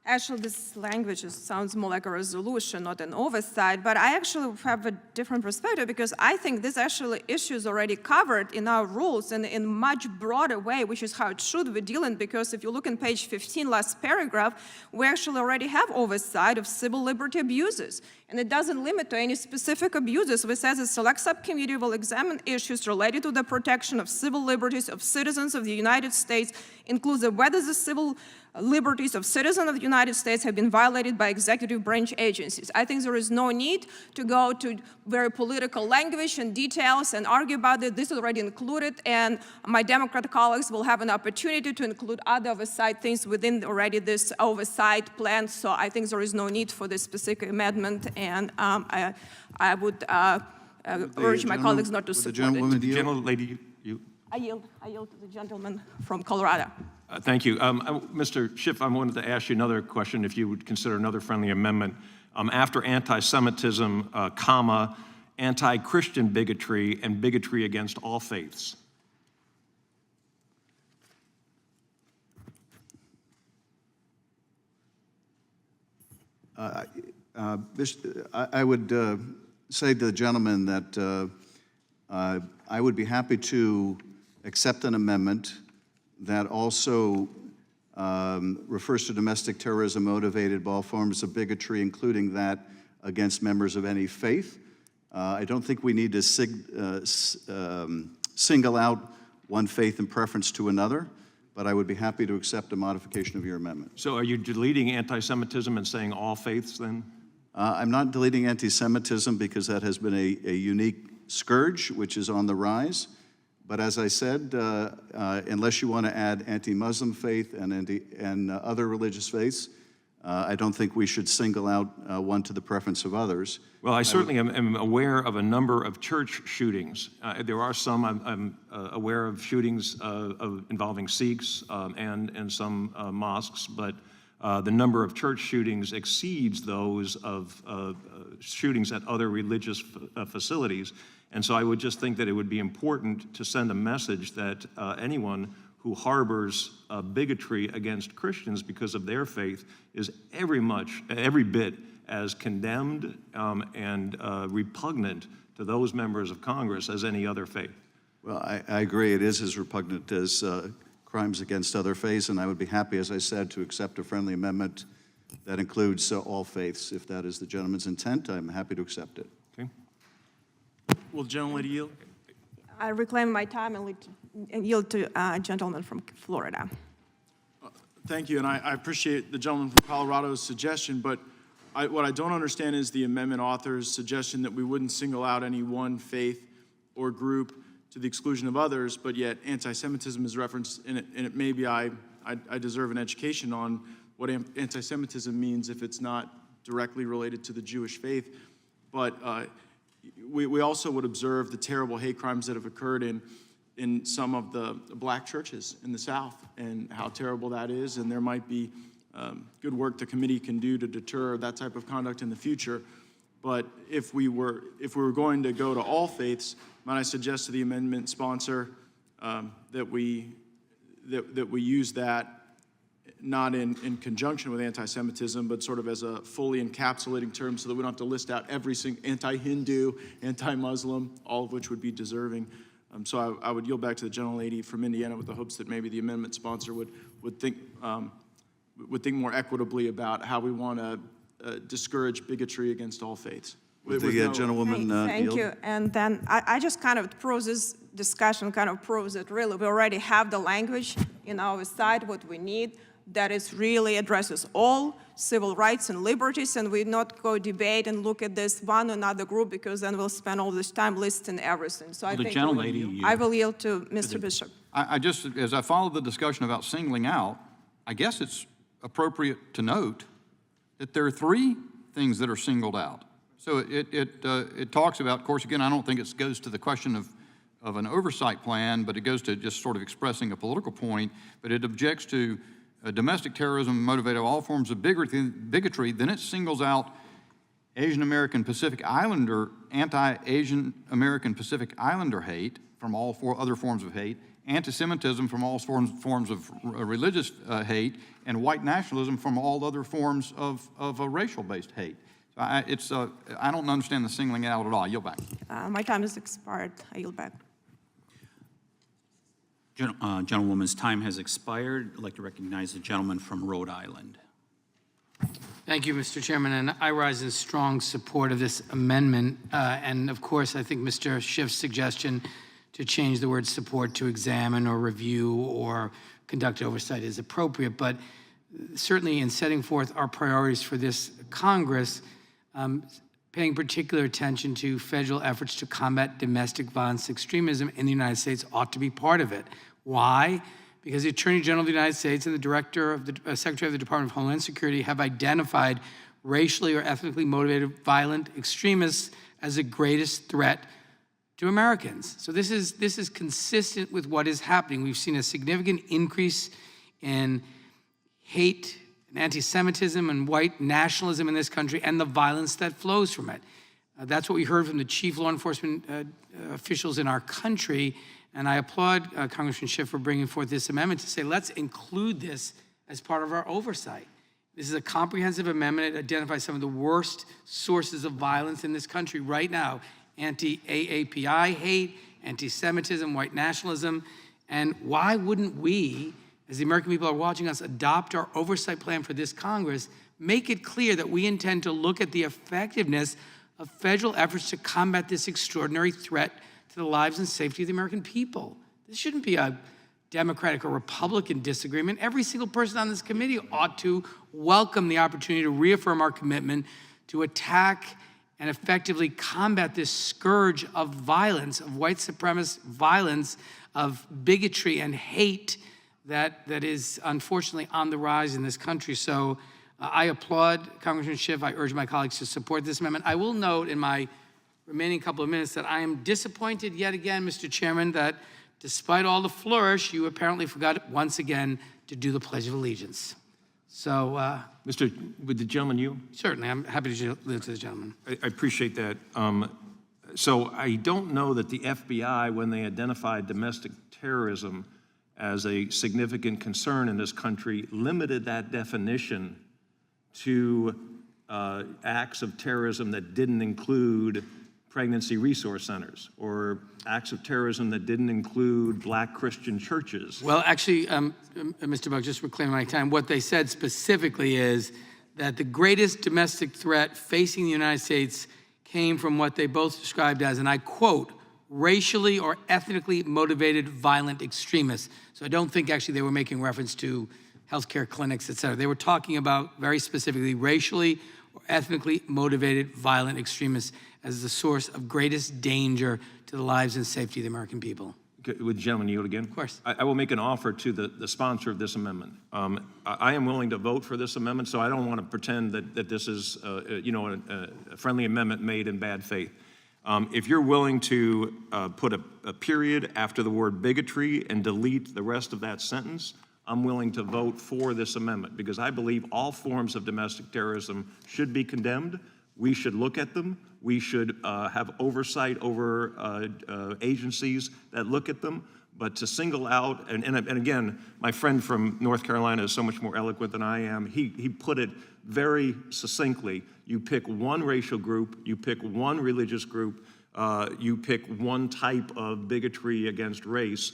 Actually, this language sounds more like a resolution, not an oversight, but I actually have a different perspective because I think this actually issue is already covered in our rules and in a much broader way, which is how it should be dealing, because if you look on page 15, last paragraph, we actually already have oversight of civil liberty abuses. And it doesn't limit to any specific abuses. It says a select subcommittee will examine issues related to the protection of civil liberties of citizens of the United States, includes whether the civil liberties of citizens of the United States have been violated by executive branch agencies. I think there is no need to go to very political language and details and argue about it. This is already included, and my Democrat colleagues will have an opportunity to include other oversight things within already this oversight plan. So I think there is no need for this specific amendment, and I would urge my colleagues not to Would the support gentlewoman it. yield? Gentlelady, you, I yield to the gentleman from Colorado. thank you. Mr. Schiff, I wanted to ask you another question, if you would consider another friendly amendment. After anti-Semitism, comma, anti-Christian bigotry and bigotry against all faiths. I would say to the gentleman that I would be happy to accept an amendment that also refers to domestic terrorism motivated by all forms of bigotry, including that against members of any faith. I don't think we need to single out one faith in preference to another, but I would be happy to accept a modification of your amendment. So are you deleting anti-Semitism and saying all faiths then? I'm not deleting anti-Semitism because that has been a unique scourge which is on the rise. But as I said, unless you want to add anti-Muslim faith and other religious faiths, I don't think we should single out one to the preference of others. Well, I certainly am aware of a number of church shootings. There are some, I'm aware of shootings involving Sikhs and some mosques, but the number of church shootings exceeds those of shootings at other religious facilities. And so I would just think that it would be important to send a message that anyone who harbors bigotry against Christians because of their faith is every bit as condemned and repugnant to those members of Congress as any other faith. Well, I agree. It is as repugnant as crimes against other faiths, and I would be happy, as I said, to accept a friendly amendment that includes all faiths. If that is the gentleman's intent, I'm happy to accept it. Okay. Will the gentlelady yield? I reclaim my time and yield to a gentleman from Florida. Thank you, and I appreciate the gentleman from Colorado's suggestion, but what I don't understand is the amendment author's suggestion that we wouldn't single out any one faith or group to the exclusion of others, but yet anti-Semitism is referenced in it, and it maybe I deserve an education on what anti-Semitism means if it's not directly related to the Jewish faith. But we also would observe the terrible hate crimes that have occurred in some of the black churches in the South and how terrible that is, and there might be good work the committee can do to deter that type of conduct in the future. But if we were going to go to all faiths, might I suggest to the amendment sponsor that we use that not in conjunction with anti-Semitism, but sort of as a fully encapsulating term so that we don't have to list out every single anti-Hindu, anti-Muslim, all of which would be deserving. So I would yield back to the gentlelady from Indiana with the hopes that maybe the amendment sponsor would think more equitably about how we want to discourage bigotry against all faiths. Would the gentlewoman Thank yield? you. And then I just kind of proves this discussion kind of proves that really we already have the language in our side, what we need, that is really addresses all civil rights and liberties, and we not go debate and look at this one or another group because then we'll spend all this time listing everything. So I think I will yield to Mr. Bishop. I just, as I followed the discussion about singling out, I guess it's appropriate to note that there are three things that are singled out. So it talks about, of course, again, I don't think it goes to the question of an oversight plan, but it goes to just sort of expressing a political point, but it objects to domestic terrorism motivated by all forms of bigotry. Then it singles out Asian American Pacific Islander, anti-Asian American Pacific Islander hate from all other forms of hate, anti-Semitism from all forms of religious hate, and white nationalism from all other forms of racial-based hate. So I don't understand the singling out at all. I yield back. My time has expired. I yield back. Gentlewoman's time has expired. I'd like to recognize the gentleman from Rhode Island. Thank you, Mr. Chairman, and I rise in strong support of this amendment. And of course, I think Mr. Schiff's suggestion to change the word support to examine or review or conduct oversight is appropriate. But certainly in setting forth our priorities for this Congress, paying particular attention to federal efforts to combat domestic violence extremism in the United States ought to be part of it. Why? Because the Attorney General of the United States and the Director of the Secretary of the Department of Homeland Security have identified racially or ethnically motivated violent extremists as the greatest threat to Americans. So this is consistent with what is happening. We've seen a significant increase in hate and anti-Semitism and white nationalism in this country and the violence that flows from it. That's what we heard from the chief law enforcement officials in our country, and I applaud Congressman Schiff for bringing forth this amendment to say, let's include this as part of our oversight. This is a comprehensive amendment. It identifies some of the worst sources of violence in this country right now: anti-AAPI hate, anti-Semitism, white nationalism. And why wouldn't we, as the American people are watching us, adopt our oversight plan for this Congress, make it clear that we intend to look at the effectiveness of federal efforts to combat this extraordinary threat to the lives and safety of the American people? This shouldn't be a Democratic or Republican disagreement. Every single person on this committee ought to welcome the opportunity to reaffirm our commitment to attack and effectively combat this scourge of violence, of white supremacist violence, of bigotry and hate that is unfortunately on the rise in this country. So I applaud Congressman Schiff. I urge my colleagues to support this amendment. I will note in my remaining couple of minutes that I am disappointed yet again, Mr. Chairman, that despite all the flourish, you apparently forgot once again to do the Pledge of Allegiance. So, Would the gentleman yield? Certainly, I'm happy to yield to the gentleman. I appreciate that. So I don't know that the FBI, when they identified domestic terrorism as a significant concern in this country, limited that definition to acts of terrorism that didn't include pregnancy resource centers, or acts of terrorism that didn't include Black Christian churches. Well, actually, Mr. Buck, just reclaiming my time, what they said specifically is that the greatest domestic threat facing the United States came from what they both described as, and I quote, racially or ethnically motivated violent extremists. So I don't think actually they were making reference to healthcare clinics, et cetera. They were talking about very specifically racially or ethnically motivated violent extremists as the source of greatest danger to the lives and safety of the American people. Would the gentleman yield again? Of course. I will make an offer to the sponsor of this amendment. I am willing to vote for this amendment, so I don't want to pretend that this is a friendly amendment made in bad faith. If you're willing to put a period after the word bigotry and delete the rest of that sentence, I'm willing to vote for this amendment, because I believe all forms of domestic terrorism should be condemned. We should look at them. We should have oversight over agencies that look at them. But to single out, and again, my friend from North Carolina is so much more eloquent than I am. He put it very succinctly. You pick one racial group, you pick one religious group, you pick one type of bigotry against race.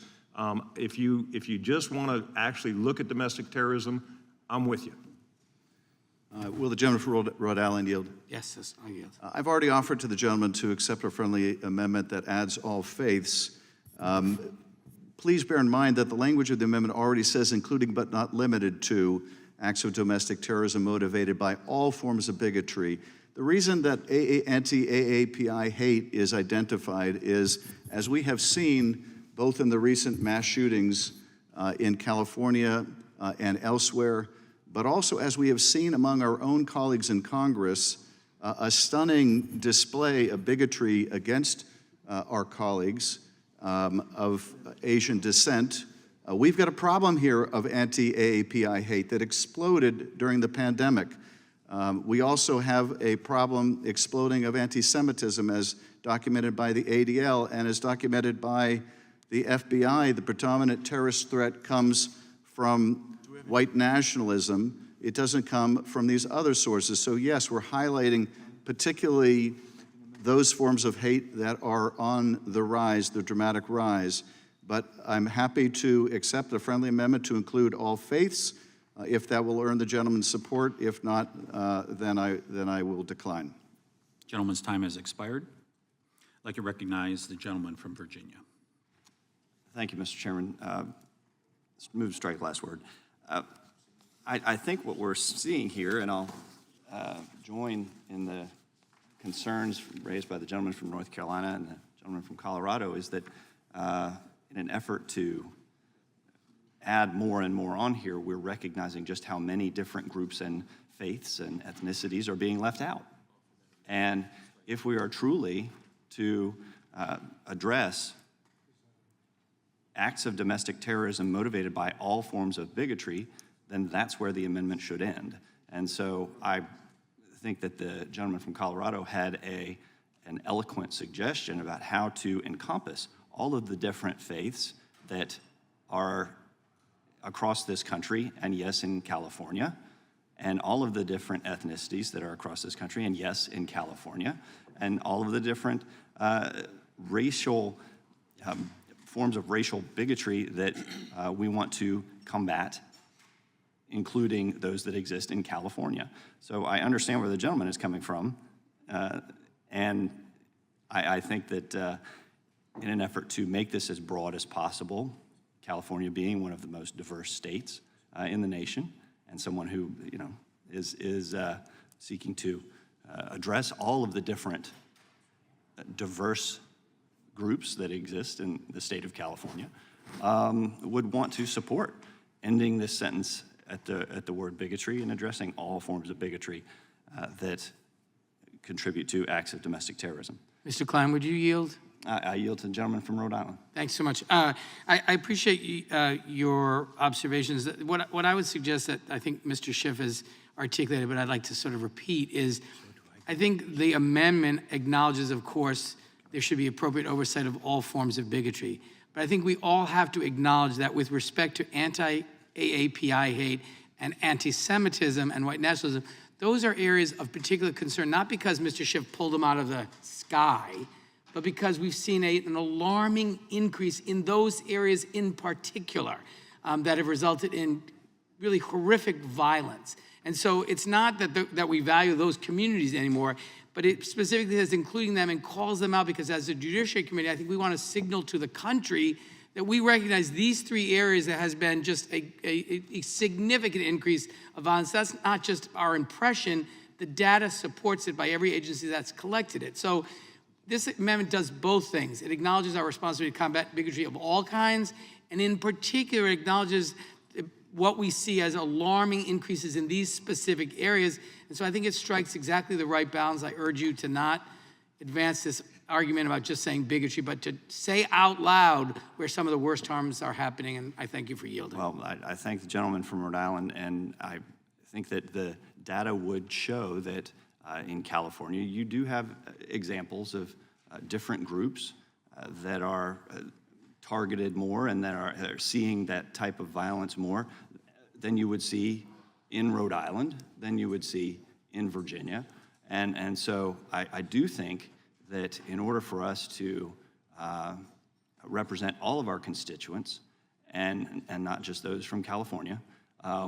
If you just want to actually look at domestic terrorism, I'm with you. Will the gentleman from Rhode Island yield? Yes, I yield. I've already offered to the gentleman to accept a friendly amendment that adds all faiths. Please bear in mind that the language of the amendment already says including but not limited to acts of domestic terrorism motivated by all forms of bigotry. The reason that anti-AAPI hate is identified is, as we have seen both in the recent mass shootings in California and elsewhere, but also as we have seen among our own colleagues in Congress, a stunning display of bigotry against our colleagues of Asian descent. We've got a problem here of anti-AAPI hate that exploded during the pandemic. We also have a problem exploding of anti-Semitism as documented by the ADL and as documented by the FBI. The predominant terrorist threat comes from white nationalism. It doesn't come from these other sources. So yes, we're highlighting particularly those forms of hate that are on the rise, the dramatic rise. But I'm happy to accept a friendly amendment to include all faiths, if that will earn the gentleman's support. If not, then I will decline. Gentleman's time has expired. I'd like to recognize the gentleman from Virginia. Thank you, Mr. Chairman. Let's move to strike last word. I think what we're seeing here, and I'll join in the concerns raised by the gentleman from North Carolina and the gentleman from Colorado, is that in an effort to add more and more on here, we're recognizing just how many different groups and faiths and ethnicities are being left out. And if we are truly to address acts of domestic terrorism motivated by all forms of bigotry, then that's where the amendment should end. And so I think that the gentleman from Colorado had an eloquent suggestion about how to encompass all of the different faiths that are across this country, and yes, in California, and all of the different ethnicities that are across this country, and yes, in California, and all of the different racial forms of racial bigotry that we want to combat, including those that exist in California. So I understand where the gentleman is coming from, and I think that in an effort to make this as broad as possible, California being one of the most diverse states in the nation, and someone who is seeking to address all of the different diverse groups that exist in the state of California, would want to support ending this sentence at the word bigotry and addressing all forms of bigotry that contribute to acts of domestic terrorism. Mr. Klein, would you yield? I yield to the gentleman from Rhode Island. Thanks so much. I appreciate your observations. What I would suggest that I think Mr. Schiff has articulated, but I'd like to sort of repeat, is I think the amendment acknowledges, of course, there should be appropriate oversight of all forms of bigotry. But I think we all have to acknowledge that with respect to anti-AAPI hate and anti-Semitism and white nationalism, those are areas of particular concern, not because Mr. Schiff pulled them out of the sky, but because we've seen an alarming increase in those areas in particular that have resulted in really horrific violence. And so it's not that we value those communities anymore, but it specifically says including them and calls them out, because as a Judiciary Committee, I think we want to signal to the country that we recognize these three areas that has been just a significant increase of violence. That's not just our impression. The data supports it by every agency that's collected it. So this amendment does both things. It acknowledges our responsibility to combat bigotry of all kinds, and in particular, it acknowledges what we see as alarming increases in these specific areas. And so I think it strikes exactly the right balance. I urge you to not advance this argument about just saying bigotry, but to say out loud where some of the worst harms are happening, and I thank you for yielding. Well, I thank the gentleman from Rhode Island, and I think that the data would show that in California, you do have examples of different groups that are targeted more and that are seeing that type of violence more than you would see in Rhode Island, than you would see in Virginia. And so I do think that in order for us to represent all of our constituents, and not just those from California,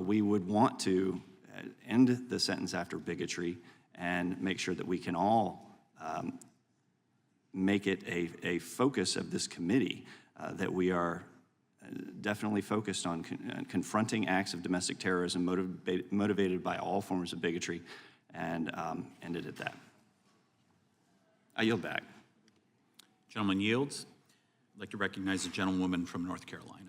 we would want to end the sentence after bigotry and make sure that we can all make it a focus of this committee, that we are definitely focused on confronting acts of domestic terrorism motivated by all forms of bigotry, and end it at that. I yield back. Gentleman yields. I'd like to recognize the gentlewoman from North Carolina.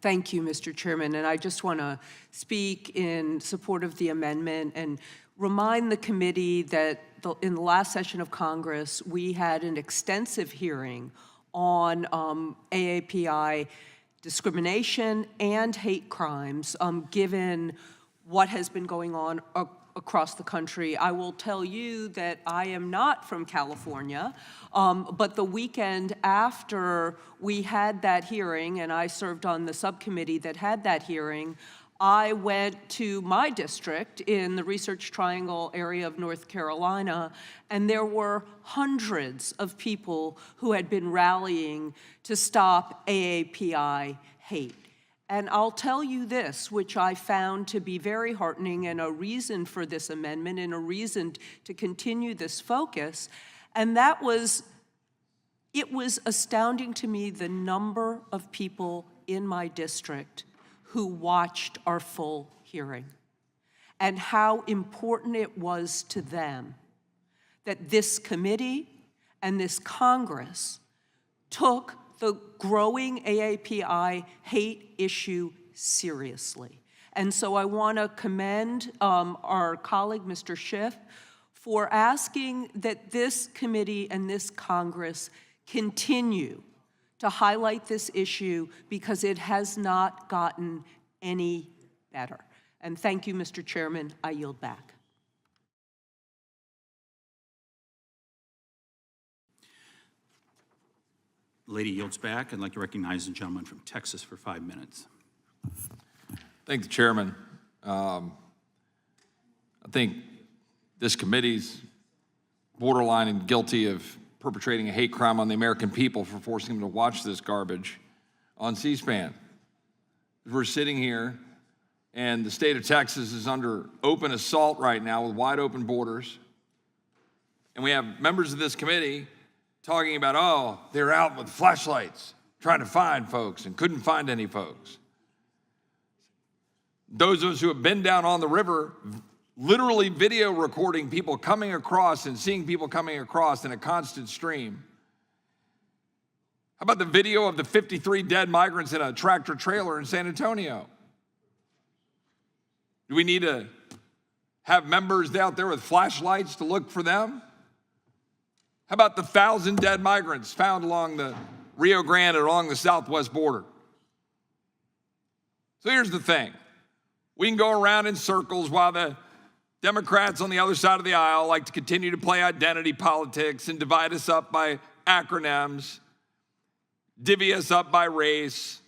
Thank you, Mr. Chairman, and I just want to speak in support of the amendment and remind the committee that in the last session of Congress, we had an extensive hearing on AAPI discrimination and hate crimes, given what has been going on across the country. I will tell you that I am not from California, but the weekend after we had that hearing, and I served on the subcommittee that had that hearing, I went to my district in the Research Triangle area of North Carolina, and there were hundreds of people who had been rallying to stop AAPI hate. And I'll tell you this, which I found to be very heartening and a reason for this amendment and a reason to continue this focus, and that was, it was astounding to me the number of people in my district who watched our full hearing and how important it was to them that this committee and this Congress took the growing AAPI hate issue seriously. And so I want to commend our colleague, Mr. Schiff, for asking that this committee and this Congress continue to highlight this issue because it has not gotten any better. And thank you, Mr. Chairman. I yield back. Lady yields back. I'd like to recognize the gentleman from Texas for 5 minutes. Thank the chairman. I think this committee's borderline and guilty of perpetrating a hate crime on the American people for forcing them to watch this garbage on C-SPAN. We're sitting here and the state of Texas is under open assault right now with wide open borders. And we have members of this committee talking about, oh, they're out with flashlights trying to find folks and couldn't find any folks. Those of us who have been down on the river, literally video recording people coming across and seeing people coming across in a constant stream. How about the video of the 53 dead migrants in a tractor trailer in San Antonio? Do we need to have members out there with flashlights to look for them? How about the 1,000 dead migrants found along the Rio Grande and along the southwest border? So here's the thing. We can go around in circles while the Democrats on the other side of the aisle like to continue to play identity politics and divide us up by acronyms, divvy us up by race,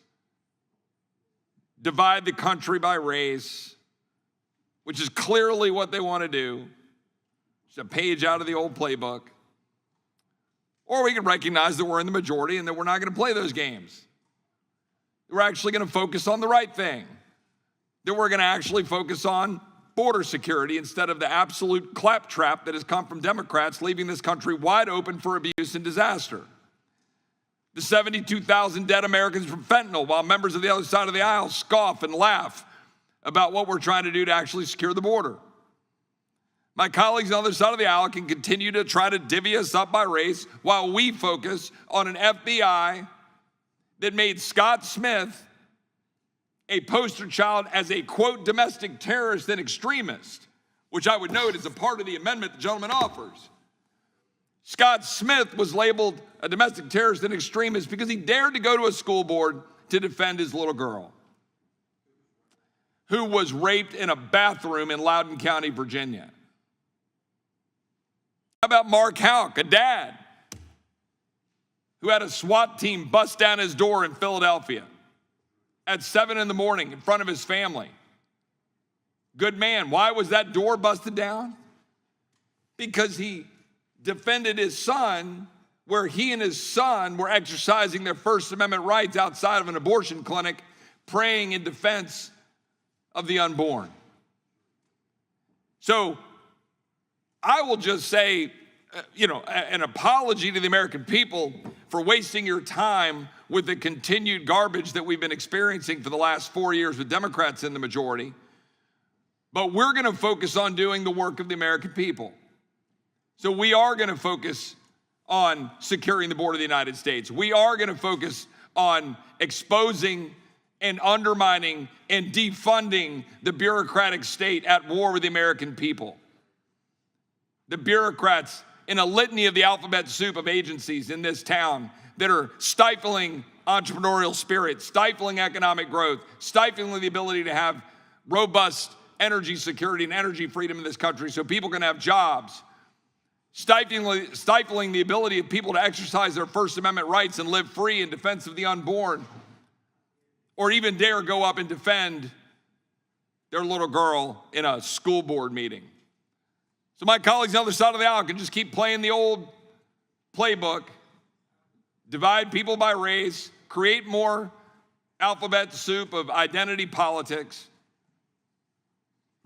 divide the country by race, which is clearly what they want to do. It's a page out of the old playbook. Or we can recognize that we're in the majority and that we're not going to play those games. We're actually going to focus on the right thing. That we're going to actually focus on border security instead of the absolute claptrap that has come from Democrats, leaving this country wide open for abuse and disaster. The 72,000 dead Americans from fentanyl, while members of the other side of the aisle scoff and laugh about what we're trying to do to actually secure the border. My colleagues on the other side of the aisle can continue to try to divvy us up by race while we focus on an FBI that made Scott Smith a poster child as a, quote, domestic terrorist and extremist, which I would note is a part of the amendment the gentleman offers. Scott Smith was labeled a domestic terrorist and extremist because he dared to go to a school board to defend his little girl, who was raped in a bathroom in Loudoun County, Virginia. How about Mark Houck, a dad who had a SWAT team bust down his door in Philadelphia at 7 in the morning in front of his family? Good man. Why was that door busted down? Because he defended his son, where he and his son were exercising their First Amendment rights outside of an abortion clinic, praying in defense of the unborn. So I will just say, an apology to the American people for wasting your time with the continued garbage that we've been experiencing for the last 4 years with Democrats in the majority. But we're going to focus on doing the work of the American people. So we are going to focus on securing the border of the United States. We are going to focus on exposing and undermining and defunding the bureaucratic state at war with the American people. The bureaucrats in a litany of the alphabet soup of agencies in this town that are stifling entrepreneurial spirit, stifling economic growth, stifling the ability to have robust energy security and energy freedom in this country so people can have jobs, stifling the ability of people to exercise their First Amendment rights and live free in defense of the unborn, or even dare go up and defend their little girl in a school board meeting. So my colleagues on the other side of the aisle can just keep playing the old playbook, divide people by race, create more alphabet soup of identity politics.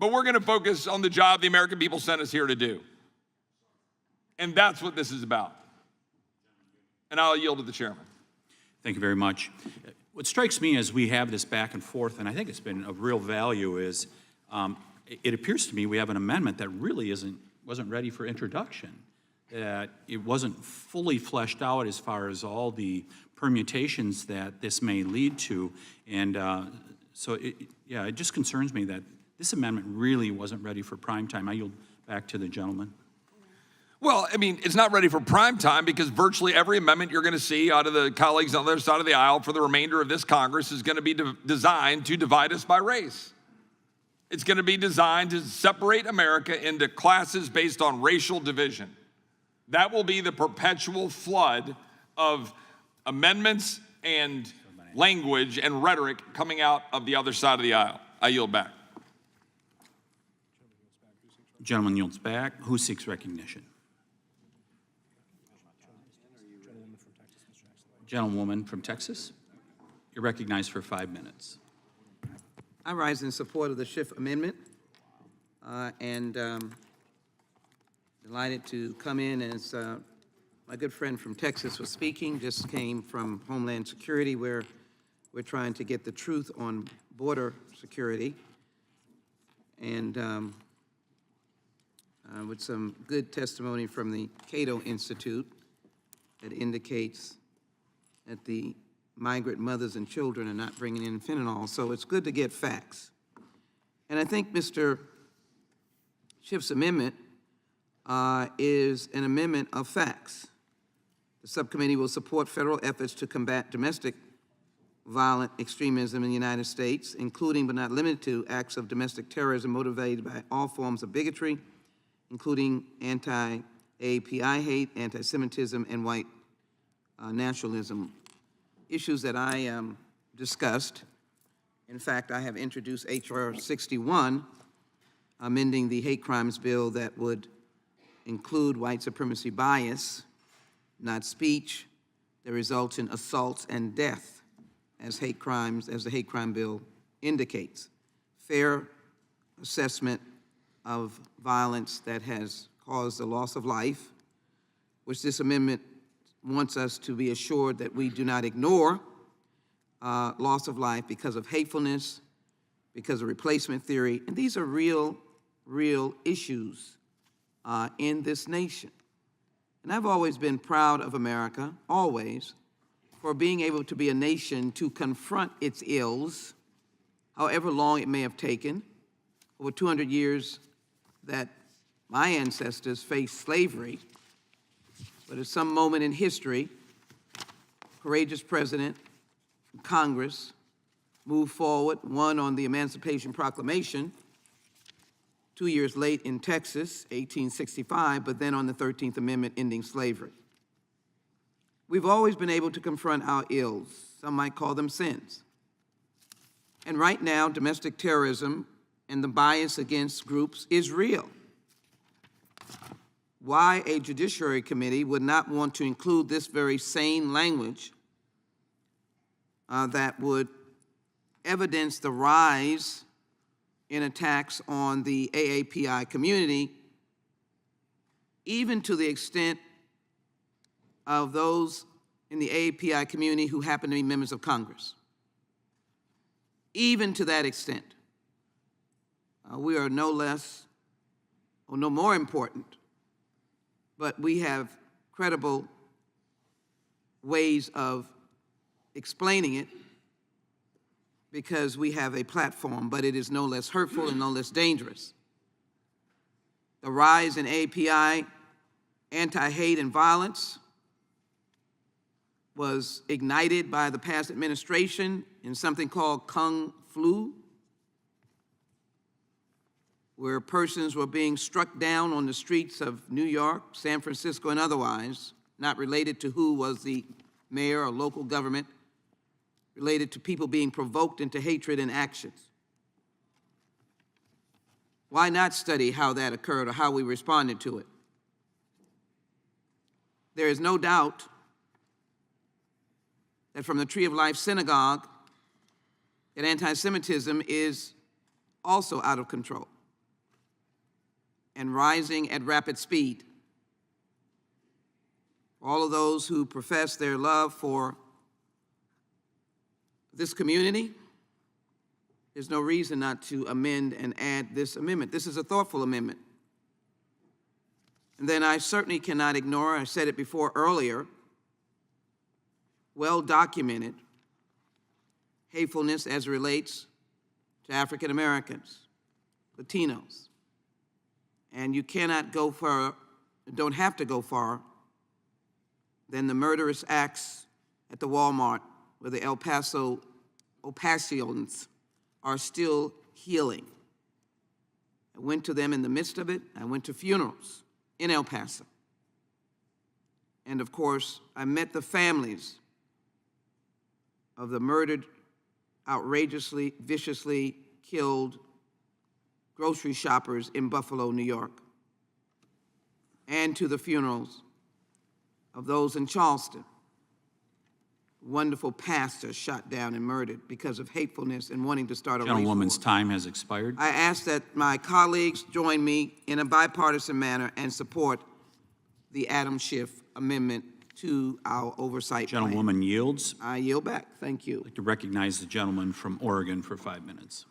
But we're going to focus on the job the American people sent us here to do. And that's what this is about. And I'll yield to the chairman. Thank you very much. What strikes me as we have this back and forth, and I think it's been of real value, is it appears to me we have an amendment that really wasn't ready for introduction, that it wasn't fully fleshed out as far as all the permutations that this may lead to. And so it just concerns me that this amendment really wasn't ready for prime time. I yield back to the gentleman. Well, I mean, it's not ready for prime time because virtually every amendment you're going to see out of the colleagues on the other side of the aisle for the remainder of this Congress is going to be designed to divide us by race. It's going to be designed to separate America into classes based on racial division. That will be the perpetual flood of amendments and language and rhetoric coming out of the other side of the aisle. I yield back. Gentleman yields back. Who seeks recognition? Gentlewoman from Texas, you're recognized for 5 minutes. I rise in support of the Schiff Amendment and delighted to come in as my good friend from Texas was speaking, just came from Homeland Security where we're trying to get the truth on border security and with some good testimony from the Cato Institute that indicates that the migrant mothers and children are not bringing in fentanyl. So it's good to get facts. And I think Mr. Schiff's amendment is an amendment of facts. The subcommittee will support federal efforts to combat domestic violent extremism in the United States, including but not limited to acts of domestic terrorism motivated by all forms of bigotry, including anti-API hate, anti-Semitism, and white nationalism, issues that I discussed. In fact, I have introduced H.R. 61, amending the hate crimes bill that would include white supremacy bias, not speech, that results in assaults and death as hate crimes, as the hate crime bill indicates. Fair assessment of violence that has caused the loss of life, which this amendment wants us to be assured that we do not ignore loss of life because of hatefulness, because of replacement theory. And these are real issues in this nation. And I've always been proud of America, always, for being able to be a nation to confront its ills, however long it may have taken. Over 200 years that my ancestors faced slavery, but at some moment in history, courageous president, Congress moved forward, one on the Emancipation Proclamation, 2 years late in Texas, 1865, but then on the 13th Amendment ending slavery. We've always been able to confront our ills. Some might call them sins. And right now, domestic terrorism and the bias against groups is real. Why a Judiciary Committee would not want to include this very sane language that would evidence the rise in attacks on the AAPI community, even to the extent of those in the AAPI community who happen to be members of Congress. Even to that extent. We are no less, or no more important, but we have credible ways of explaining it because we have a platform, but it is no less hurtful and no less dangerous. The rise in API, anti-hate and violence, was ignited by the past administration in something called Kung Flu, where persons were being struck down on the streets of New York, San Francisco, and otherwise, not related to who was the mayor or local government, related to people being provoked into hatred and actions. Why not study how that occurred or how we responded to it? There is no doubt that from the Tree of Life Synagogue, that anti-Semitism is also out of control and rising at rapid speed. For all of those who profess their love for this community, there's no reason not to amend and add this amendment. This is a thoughtful amendment. And then I certainly cannot ignore, I said it before earlier, well-documented hatefulness as it relates to African Americans, Latinos. And you cannot go don't have to go far, than the murderous acts at the Walmart where the El Paso Opasians are still healing. I went to them in the midst of it. I went to funerals in El Paso. And of course, I met the families of the murdered, outrageously, viciously killed grocery shoppers in Buffalo, New York, and to the funerals of those in Charleston. Wonderful pastor shot down and murdered because of hatefulness and wanting to start a race war. Gentlewoman's time has expired. I ask that my colleagues join me in a bipartisan manner and support the Adam Schiff amendment to our oversight plan. Gentlewoman yields. I yield back. Thank you. I'd like to recognize the gentleman from Oregon for 5 minutes.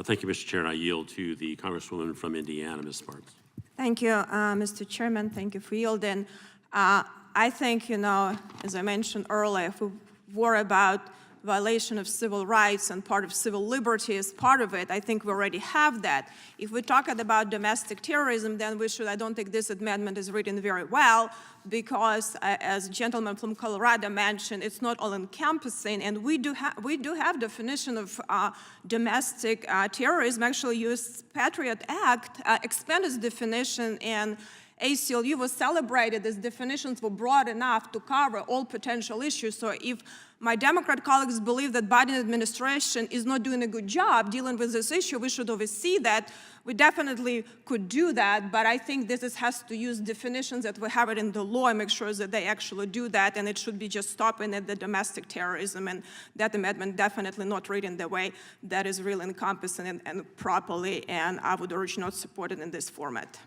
Thank you, Mr. Chair, and I yield to the Congresswoman from Indiana, Ms. Sparks. Thank you, Mr. Chairman. Thank you for yielding. I think, as I mentioned earlier, if we worry about violation of civil rights and part of civil liberty as part of it, I think we already have that. If we're talking about domestic terrorism, then I don't think this amendment is written very well because, as a gentleman from Colorado mentioned, it's not all-encompassing, and we do have definition of domestic terrorism. Actually, U.S. Patriot Act expanded its definition, and ACLU was celebrated as definitions were broad enough to cover all potential issues. So if my Democrat colleagues believe that Biden administration is not doing a good job dealing with this issue, we should oversee that. We definitely could do that, but I think has to use definitions that we have it in the law and make sure that they actually do that, and it should be just stopping at the domestic terrorism, and that amendment definitely not written the way that is really encompassing and properly, and I would urge not support it in this format.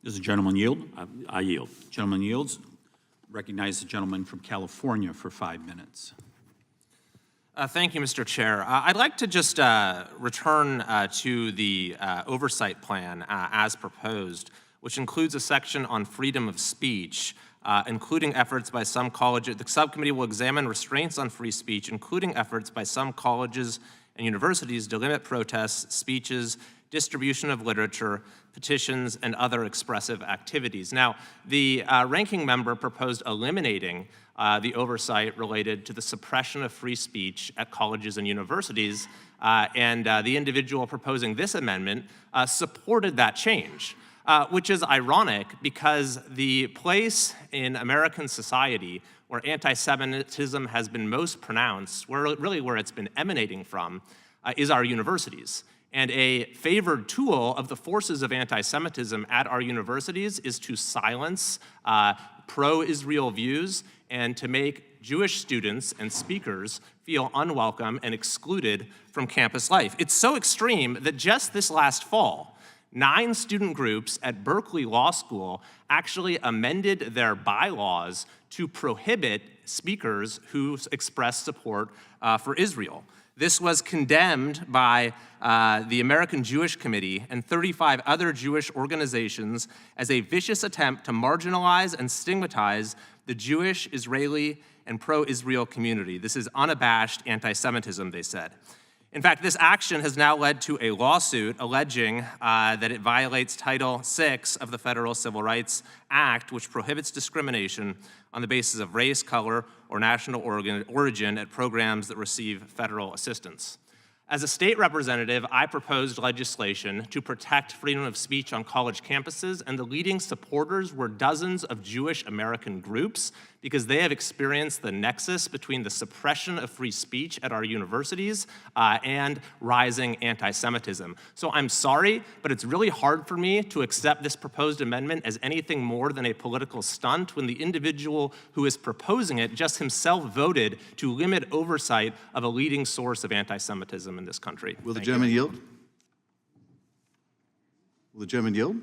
Does the gentleman yield? I yield. Gentleman yields. Recognize the gentleman from California for 5 minutes. Thank you, Mr. Chair. I'd like to just return to the oversight plan as proposed, which includes a section on freedom of speech, including efforts by some colleges. The subcommittee will examine restraints on free speech, including efforts by some colleges and universities to limit protests, speeches, distribution of literature, petitions, and other expressive activities. Now, the ranking member proposed eliminating the oversight related to the suppression of free speech at colleges and universities, and the individual proposing this amendment supported that change, which is ironic because the place in American society where anti-Semitism has been most pronounced, where it's been emanating from, is our universities. And a favored tool of the forces of anti-Semitism at our universities is to silence pro-Israel views and to make Jewish students and speakers feel unwelcome and excluded from campus life. It's so extreme that just this last fall, 9 student groups at Berkeley Law School actually amended their bylaws to prohibit speakers who express support for Israel. This was condemned by the American Jewish Committee and 35 other Jewish organizations as a vicious attempt to marginalize and stigmatize the Jewish, Israeli, and pro-Israel community. This is unabashed anti-Semitism, they said. In fact, this action has now led to a lawsuit alleging that it violates Title VI of the Federal Civil Rights Act, which prohibits discrimination on the basis of race, color, or national origin at programs that receive federal assistance. As a state representative, I proposed legislation to protect freedom of speech on college campuses, and the leading supporters were dozens of Jewish American groups because they have experienced the nexus between the suppression of free speech at our universities and rising anti-Semitism. So I'm sorry, but it's really hard for me to accept this proposed amendment as anything more than a political stunt when the individual who is proposing it just himself voted to limit oversight of a leading source of anti-Semitism in this country. Will the gentleman yield? Will the gentleman yield?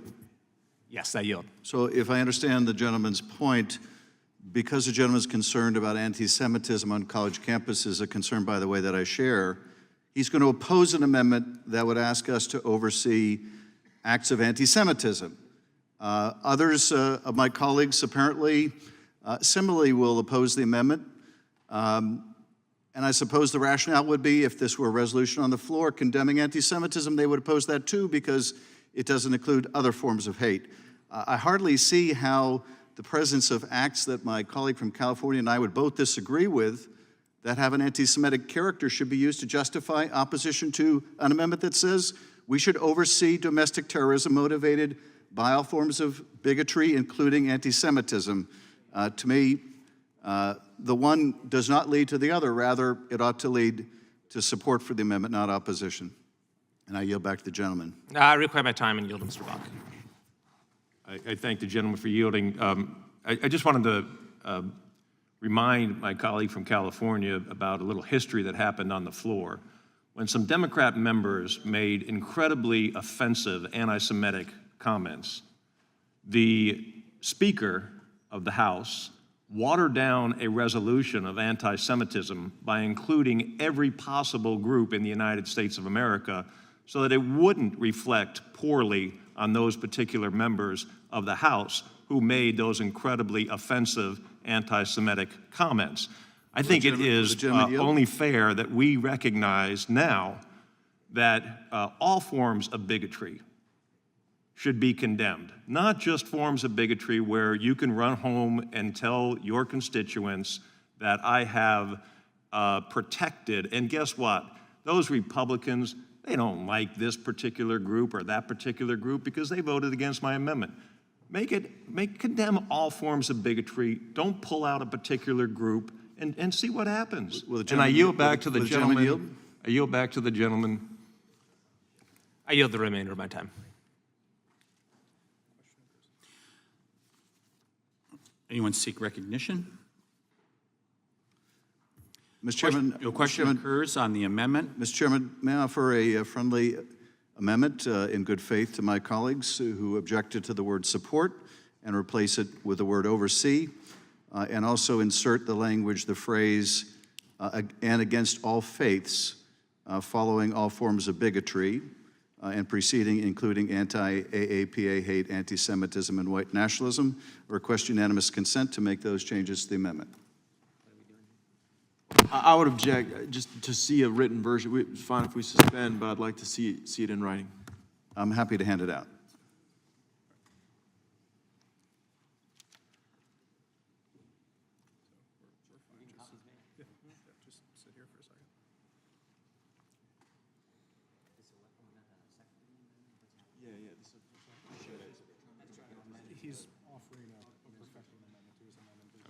Yes, I yield. So if I understand the gentleman's point, because the gentleman is concerned about anti-Semitism on college campuses, a concern, by the way, that I share, he's going to oppose an amendment that would ask us to oversee acts of anti-Semitism. Others of my colleagues apparently similarly will oppose the amendment. And I suppose the rationale would be if this were a resolution on the floor condemning anti-Semitism, they would oppose that too because it doesn't include other forms of hate. I hardly see how the presence of acts that my colleague from California and I would both disagree with that have an anti-Semitic character should be used to justify opposition to an amendment that says we should oversee domestic terrorism motivated by all forms of bigotry, including anti-Semitism. To me, the one does not lead to the other. Rather, it ought to lead to support for the amendment, not opposition. And I yield back to the gentleman. I require my time and yield to Mr. Bach. I thank the gentleman for yielding. I just wanted to remind my colleague from California about a little history that happened on the floor when some Democrat members made incredibly offensive anti-Semitic comments. The Speaker of the House watered down a resolution of anti-Semitism by including every possible group in the United States of America so that it wouldn't reflect poorly on those particular members of the House who made those incredibly offensive anti-Semitic comments. I think it is only fair that we recognize now that all forms of bigotry should be condemned, not just forms of bigotry where you can run home and tell your constituents that I have protected, and guess what? Those Republicans, they don't like this particular group or that particular group because they voted against my amendment. Condemn all forms of bigotry. Don't pull out a particular group and see what happens. And I yield back to the gentleman. I yield back to the gentleman. I yield the remainder of my time. Anyone seek recognition? Mr. Chairman, Your question occurs on the amendment. Mr. Chairman, may I offer a friendly amendment in good faith to my colleagues who objected to the word support and replace it with the word oversee, and also insert the language, the phrase, and against all faiths, following all forms of bigotry, and preceding, including anti-AAPA hate, anti-Semitism, and white nationalism. Request unanimous consent to make those changes to the amendment. I would object just to see a written version. It's fine if we suspend, but I'd like to see it in writing. I'm happy to hand it out. He's offering a professional amendment to his amendment.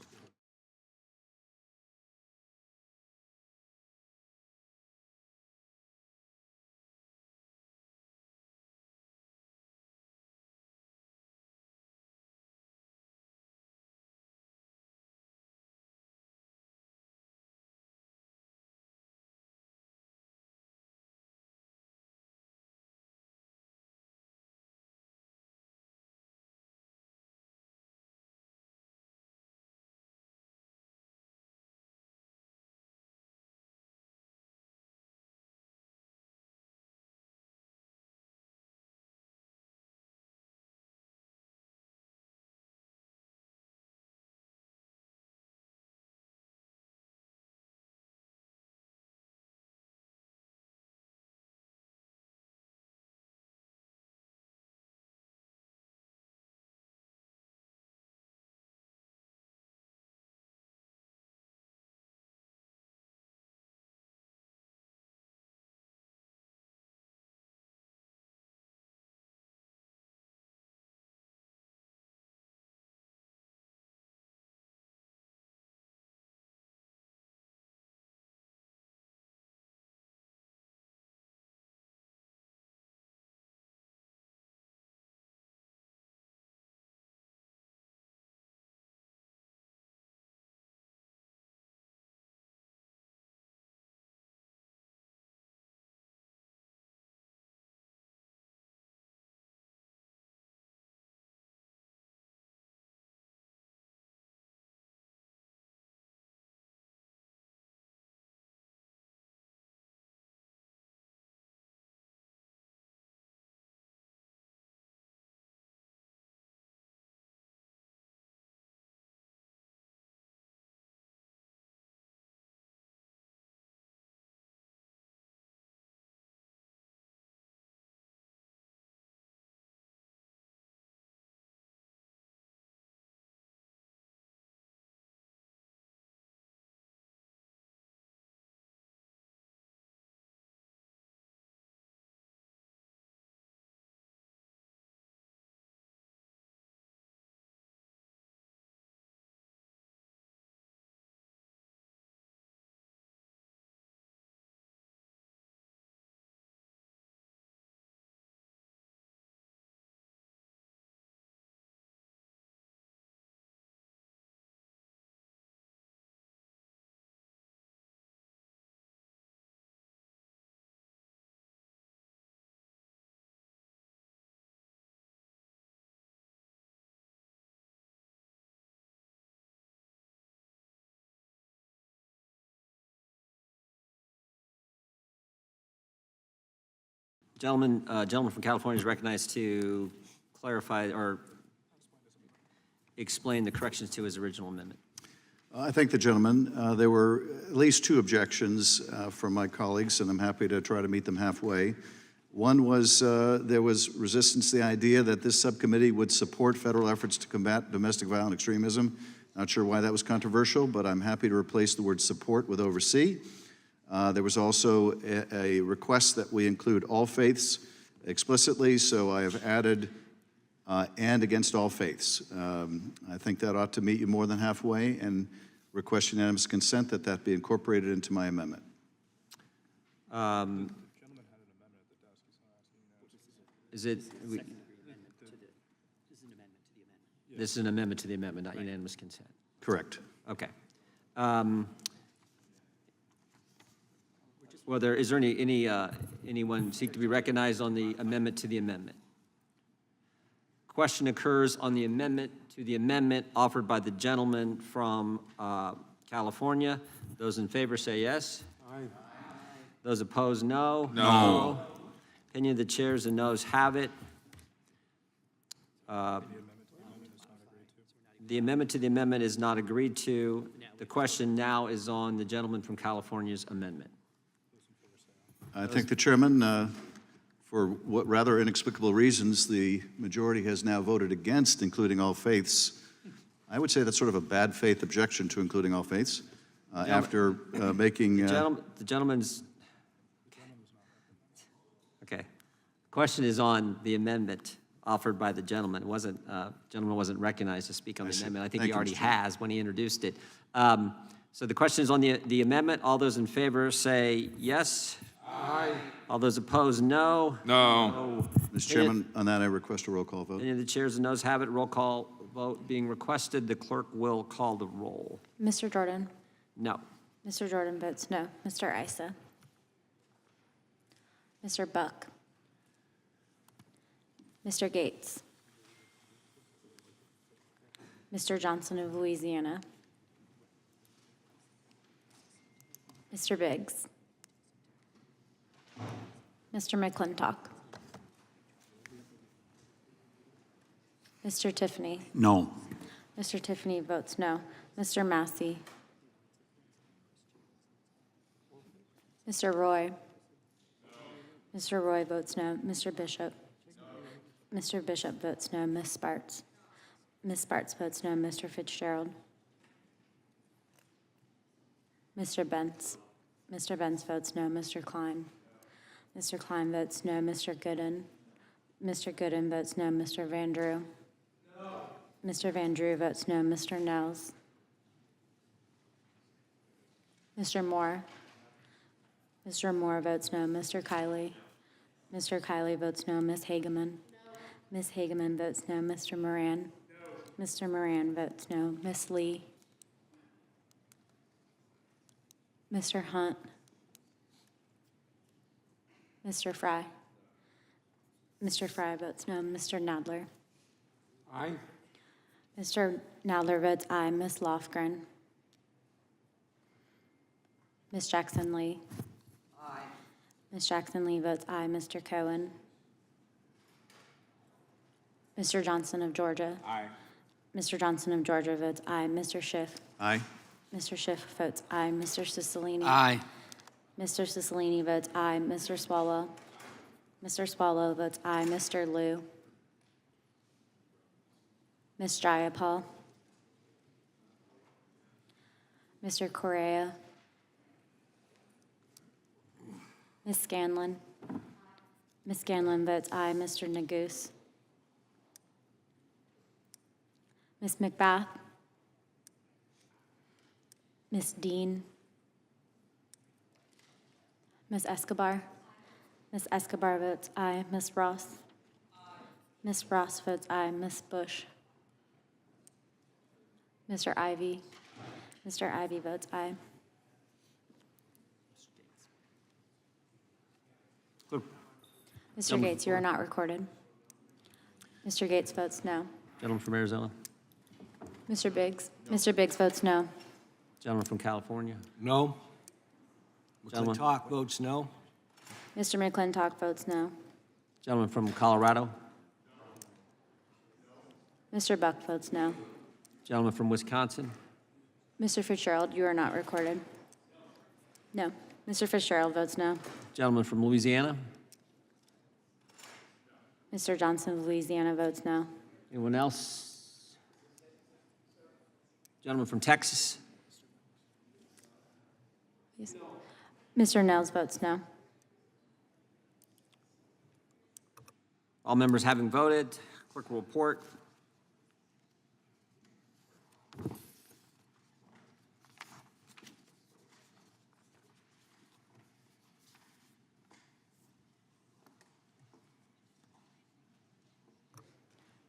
Gentleman from California is recognized to clarify or explain the corrections to his original amendment. I thank the gentleman. There were at least two objections from my colleagues, and I'm happy to try to meet them halfway. One was there was resistance to the idea that this subcommittee would support federal efforts to combat domestic violent extremism. Not sure why that was controversial, but I'm happy to replace the word support with oversee. There was also a request that we include all faiths explicitly, so I have added and against all faiths. I think that ought to meet you more than halfway, and request unanimous consent that that be incorporated into my amendment. Is it? This is an amendment to the amendment, not unanimous consent. Correct. Okay. Well, is there anyone seek to be recognized on the amendment to the amendment? Question occurs on the amendment to the amendment offered by the gentleman from California. Those in favor say yes. Aye. Those opposed, no. No. Opinion of the chairs and noes have it. The amendment to the amendment is not agreed to. The question now is on the gentleman from California's amendment. I thank the chairman. For what rather inexplicable reasons, the majority has now voted against including all faiths. I would say that's sort of a bad faith objection to including all faiths after making... The gentleman's... Okay. Question is on the amendment offered by the gentleman. It wasn't, gentleman wasn't recognized to speak on the amendment. I think he already has when he introduced it. So the question is on the amendment. All those in favor say yes. Aye. All those opposed, no. No. Mr. Chairman, on that I request a roll call vote. Any of the chairs and noes have it. Roll call vote being requested. The clerk will call the roll. Mr. Jordan? No. Mr. Jordan votes no. Mr. Issa? Mr. Buck? Mr. Gates? Mr. Johnson of Louisiana? Mr. Biggs? Mr. McClintock? Mr. Tiffany? No. Mr. Tiffany votes no. Mr. Massey? Mr. Roy? Mr. Roy votes no. Mr. Bishop? Mr. Bishop votes no. Ms. Sparts? Ms. Sparts votes no. Mr. Fitzgerald? Mr. Benz? Mr. Benz votes no. Mr. Klein? Mr. Klein votes no. Mr. Gooden? Mr. Gooden votes no. Mr. Van Drew? No. Mr. Van Drew votes no. Mr. Nels? Mr. Moore? Mr. Moore votes no. Mr. Kiley? Mr. Kiley votes no. Ms. Hageman? Ms. Hageman votes no. Mr. Moran? No. Mr. Moran votes no. Ms. Lee? Mr. Hunt? Mr. Fry? Mr. Fry votes no. Mr. Nadler? Aye. Mr. Nadler votes aye. Ms. Lofgren? Ms. Jackson Lee? Aye. Ms. Jackson Lee votes aye. Mr. Cohen? Mr. Johnson of Georgia? Aye. Mr. Johnson of Georgia votes aye. Mr. Schiff? Aye. Mr. Schiff votes aye. Mr. Cicilline? Aye. Mr. Cicilline votes aye. Mr. Swallow? Mr. Swallow votes aye. Mr. Liu? Ms. Jayapal? Mr. Correa? Ms. Scanlon? Ms. Scanlon votes aye. Mr. Nagoose? Ms. McBath? Ms. Dean? Ms. Escobar? Ms. Escobar votes aye. Ms. Ross? Ms. Ross votes aye. Ms. Bush? Mr. Ivy? Mr. Ivy votes aye. Mr. Gates, you are not recorded. Mr. Gates votes no. Gentleman from Arizona. Mr. Biggs? Mr. Biggs votes no. Gentleman from California. No. Gentleman. McClintock votes no. Mr. McClintock votes no. Gentleman from Colorado. Mr. Buck votes no. Gentleman from Wisconsin. Mr. Fitzgerald, you are not recorded. No. Mr. Fitzgerald votes no. Gentleman from Louisiana. Mr. Johnson of Louisiana votes no. Anyone else? Gentleman from Texas. Yes. Mr. Nels votes no. All members having voted, clerk will report.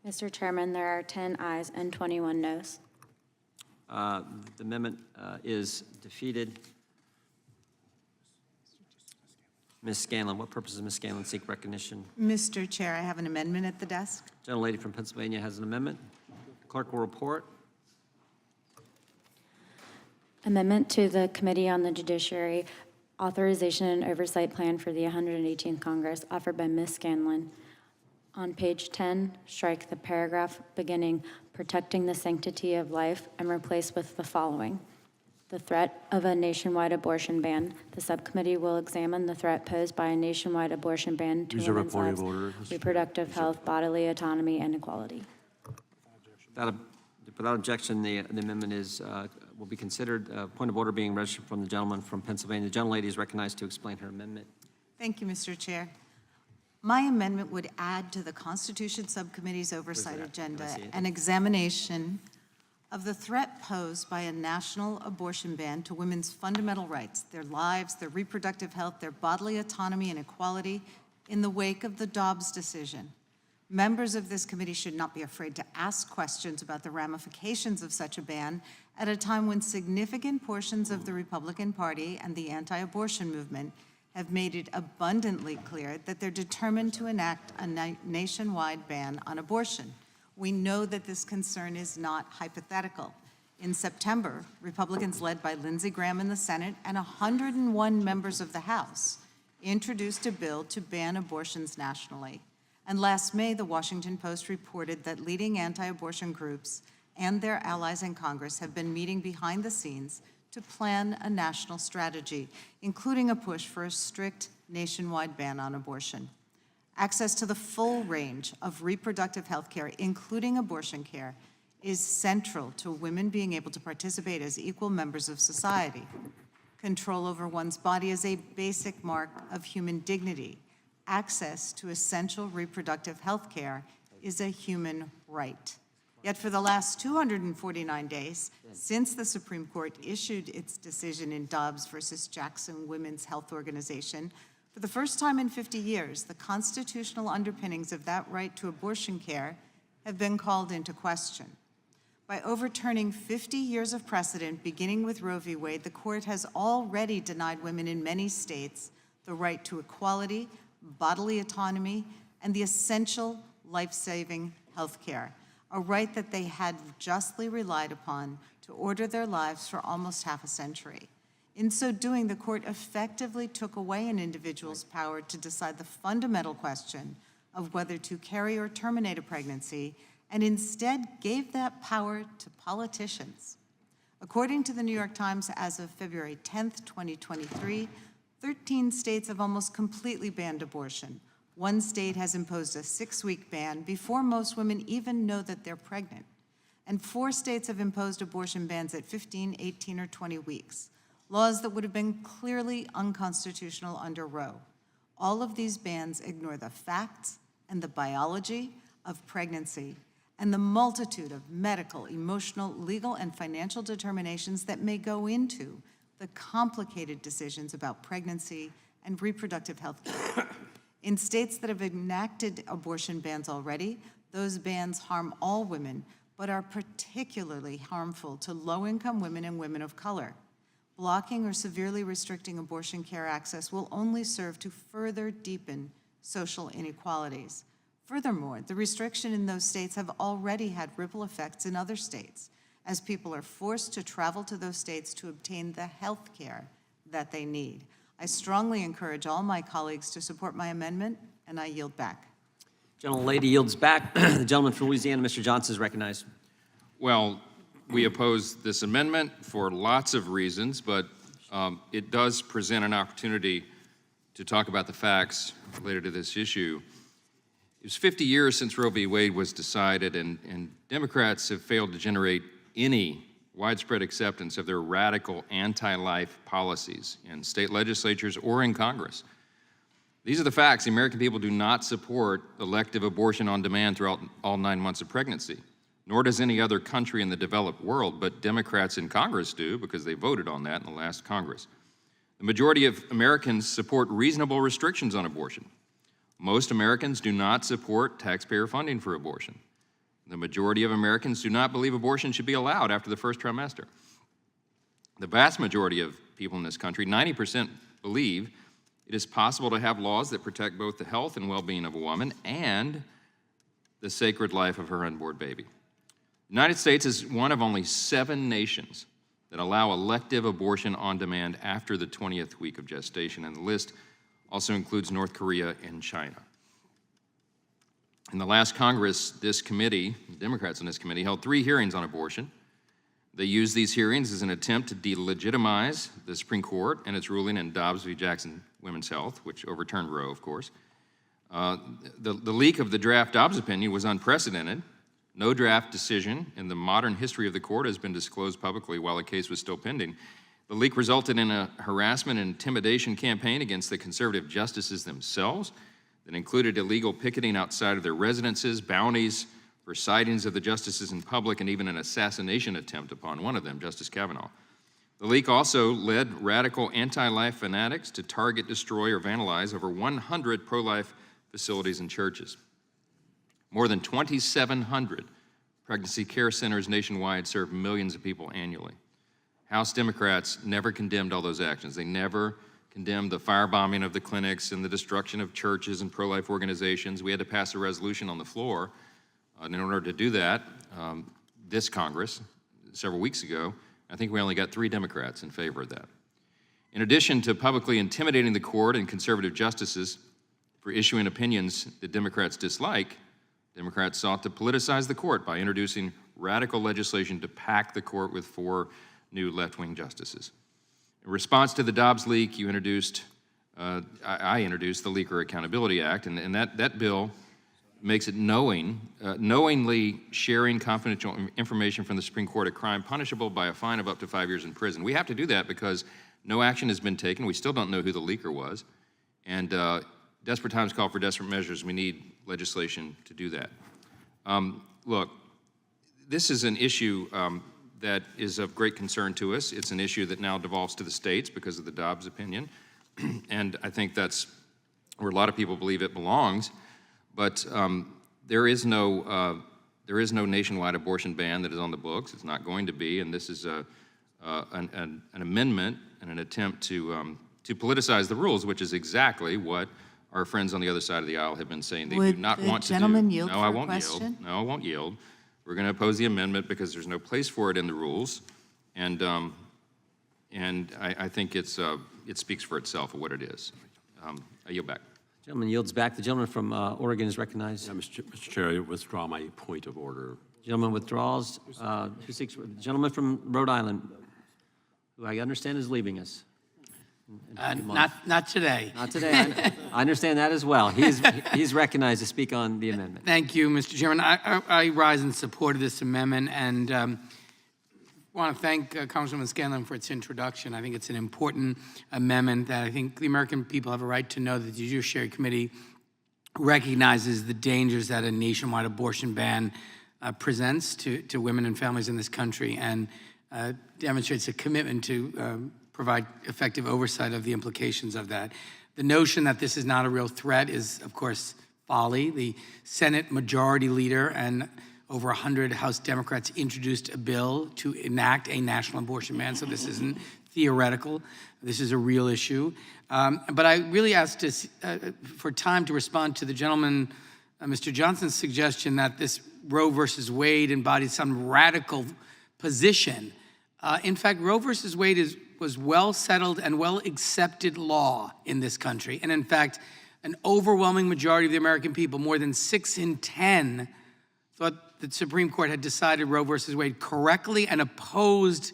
Mr. Chairman, there are 10 ayes and 21 noes. The amendment is defeated. Ms. Scanlon, what purpose does Ms. Scanlon seek recognition? Mr. Chair, I have an amendment at the desk. Gentlelady from Pennsylvania has an amendment. Clerk will report. Amendment to the Committee on the Judiciary Authorization and Oversight Plan for the 118th Congress, offered by Ms. Scanlon. On page 10, strike the paragraph beginning "protecting the sanctity of life" and replace with the following: the threat of a nationwide abortion ban. The subcommittee will examine the threat posed by a nationwide abortion ban to women's lives, reproductive health, bodily autonomy, and equality. Without objection, the amendment will be considered. Point of order being registered from the gentleman from Pennsylvania. The gentlelady is recognized to explain her amendment. Thank you, Mr. Chair. My amendment would add to the Constitution Subcommittee's oversight agenda an examination of the threat posed by a national abortion ban to women's fundamental rights, their lives, their reproductive health, their bodily autonomy, and equality in the wake of the Dobbs decision. Members of this committee should not be afraid to ask questions about the ramifications of such a ban at a time when significant portions of the Republican Party and the anti-abortion movement have made it abundantly clear that they're determined to enact a nationwide ban on abortion. We know that this concern is not hypothetical. In September, Republicans led by Lindsey Graham in the Senate and 101 members of the House introduced a bill to ban abortions nationally. And last May, the Washington Post reported that leading anti-abortion groups and their allies in Congress have been meeting behind the scenes to plan a national strategy, including a push for a strict nationwide ban on abortion. Access to the full range of reproductive health care, including abortion care, is central to women being able to participate as equal members of society. Control over one's body is a basic mark of human dignity. Access to essential reproductive health care is a human right. Yet for the last 249 days, since the Supreme Court issued its decision in Dobbs versus Jackson Women's Health Organization, for the first time in 50 years, the constitutional underpinnings of that right to abortion care have been called into question. By overturning 50 years of precedent, beginning with Roe v. Wade, the court has already denied women in many states the right to equality, bodily autonomy, and the essential life-saving health care, a right that they had justly relied upon to order their lives for almost half a century. In so doing, the court effectively took away an individual's power to decide the fundamental question of whether to carry or terminate a pregnancy, and instead gave that power to politicians. According to the New York Times, as of February 10th, 2023, 13 states have almost completely banned abortion. One state has imposed a 6-week ban before most women even know that they're pregnant. And 4 states have imposed abortion bans at 15, 18, or 20 weeks, laws that would have been clearly unconstitutional under Roe. All of these bans ignore the facts and the biology of pregnancy and the multitude of medical, emotional, legal, and financial determinations that may go into the complicated decisions about pregnancy and reproductive health care. In states that have enacted abortion bans already, those bans harm all women, but are particularly harmful to low-income women and women of color. Blocking or severely restricting abortion care access will only serve to further deepen social inequalities. Furthermore, the restriction in those states have already had ripple effects in other states, as people are forced to travel to those states to obtain the health care that they need. I strongly encourage all my colleagues to support my amendment and I yield back. Gentlelady yields back. The gentleman from Louisiana, Mr. Johnson, is recognized. Well, we oppose this amendment for lots of reasons, but it does present an opportunity to talk about the facts related to this issue. It was 50 years since Roe v. Wade was decided, and Democrats have failed to generate any widespread acceptance of their radical anti-life policies in state legislatures or in Congress. These are the facts. The American people do not support elective abortion on demand throughout all 9 months of pregnancy, nor does any other country in the developed world, but Democrats in Congress do because they voted on that in the last Congress. The majority of Americans support reasonable restrictions on abortion. Most Americans do not support taxpayer funding for abortion. The majority of Americans do not believe abortion should be allowed after the first trimester. The vast majority of people in this country, 90%, believe it is possible to have laws that protect both the health and well-being of a woman and the sacred life of her unborn baby. The United States is one of only 7 nations that allow elective abortion on demand after the 20th week of gestation, and the list also includes North Korea and China. In the last Congress, this committee, the Democrats in this committee, held 3 hearings on abortion. They used these hearings as an attempt to delegitimize the Supreme Court and its ruling in Dobbs v. Jackson Women's Health, which overturned Roe, of course. The leak of the draft Dobbs opinion was unprecedented. No draft decision in the modern history of the court has been disclosed publicly while the case was still pending. The leak resulted in a harassment and intimidation campaign against the conservative justices themselves that included illegal picketing outside of their residences, bounties for sightings of the justices in public, and even an assassination attempt upon one of them, Justice Kavanaugh. The leak also led radical anti-life fanatics to target, destroy, or vandalize over 100 pro-life facilities and churches. More than 2,700 pregnancy care centers nationwide serve millions of people annually. House Democrats never condemned all those actions. They never condemned the firebombing of the clinics and the destruction of churches and pro-life organizations. We had to pass a resolution on the floor in order to do that. This Congress, several weeks ago, I think we only got 3 Democrats in favor of that. In addition to publicly intimidating the court and conservative justices for issuing opinions that Democrats dislike, Democrats sought to politicize the court by introducing radical legislation to pack the court with 4 new left-wing justices. In response to the Dobbs leak, I introduced the Leaker Accountability Act, and that bill makes it knowingly sharing confidential information from the Supreme Court a crime punishable by a fine of up to 5 years in prison. We have to do that because no action has been taken. We still don't know who the leaker was, and desperate times call for desperate measures. We need legislation to do that. Look, this is an issue that is of great concern to us. It's an issue that now devolves to the states because of the Dobbs opinion, and I think that's where a lot of people believe it belongs. But there is no nationwide abortion ban that is on the books. It's not going to be, and this is an amendment and an attempt to politicize the rules, which is exactly what our friends on the other side of the aisle have been saying they do not want to do. Gentleman yield No, for I a won't question? yield. No, I won't yield. We're going to oppose the amendment because there's no place for it in the rules, and I think it speaks for itself of what it is. I yield back. Gentleman yields back. The gentleman from Oregon is recognized. Mr. Chair, I withdraw my point of order. Gentleman witdraws. Gentleman from Rhode Island, who I understand is leaving us. Not today. Not today. I understand that as well. He's recognized to speak on the amendment. Thank you, Mr. Chairman. I rise in support of this amendment and want to thank Congresswoman Scanlon for its introduction. I think it's an important amendment that I think the American people have a right to know that the Judiciary Committee recognizes the dangers that a nationwide abortion ban presents to women and families in this country and demonstrates a commitment to provide effective oversight of the implications of that. The notion that this is not a real threat is, of course, folly. The Senate Majority Leader and over 100 House Democrats introduced a bill to enact a national abortion ban, so this isn't theoretical. This is a real issue. But I really asked for time to respond to the gentleman, Mr. Johnson's suggestion that this Roe versus Wade embodies some radical position. In fact, Roe versus Wade was well settled and well accepted law in this country. And in fact, An overwhelming majority of the American people, more than 6 in 10, thought the Supreme Court had decided Roe versus Wade correctly and opposed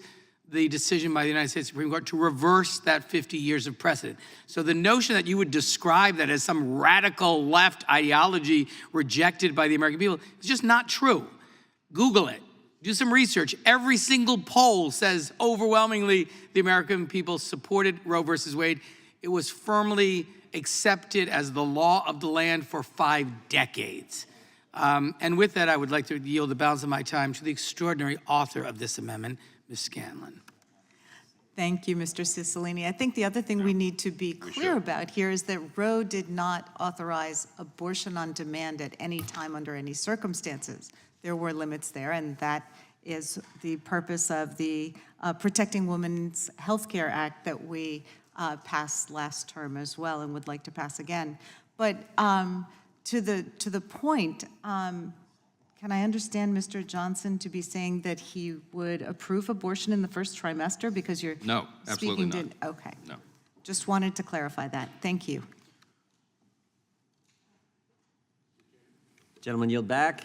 the decision by the United States Supreme Court to reverse that 50 years of precedent. So the notion that you would describe that as some radical left ideology rejected by the American people is just not true. Google it. Do some research. Every single poll says overwhelmingly the American people supported Roe versus Wade. It was firmly accepted as the law of the land for 5 decades. And with that, I would like to yield the balance of my time to the extraordinary author of this amendment, Ms. Scanlon. Thank you, Mr. Cicilline. I think the other thing we need to be clear about here is that Roe did not authorize abortion on demand at any time under any circumstances. There were limits there, and that is the purpose of the Protecting Women's Health Care Act that we passed last term as well and would like to pass again. But to the point, can I understand Mr. Johnson to be saying that he would approve abortion in the first trimester because you're No, absolutely speaking not. Okay. No. Just wanted to clarify that. Thank you. Gentleman yield back.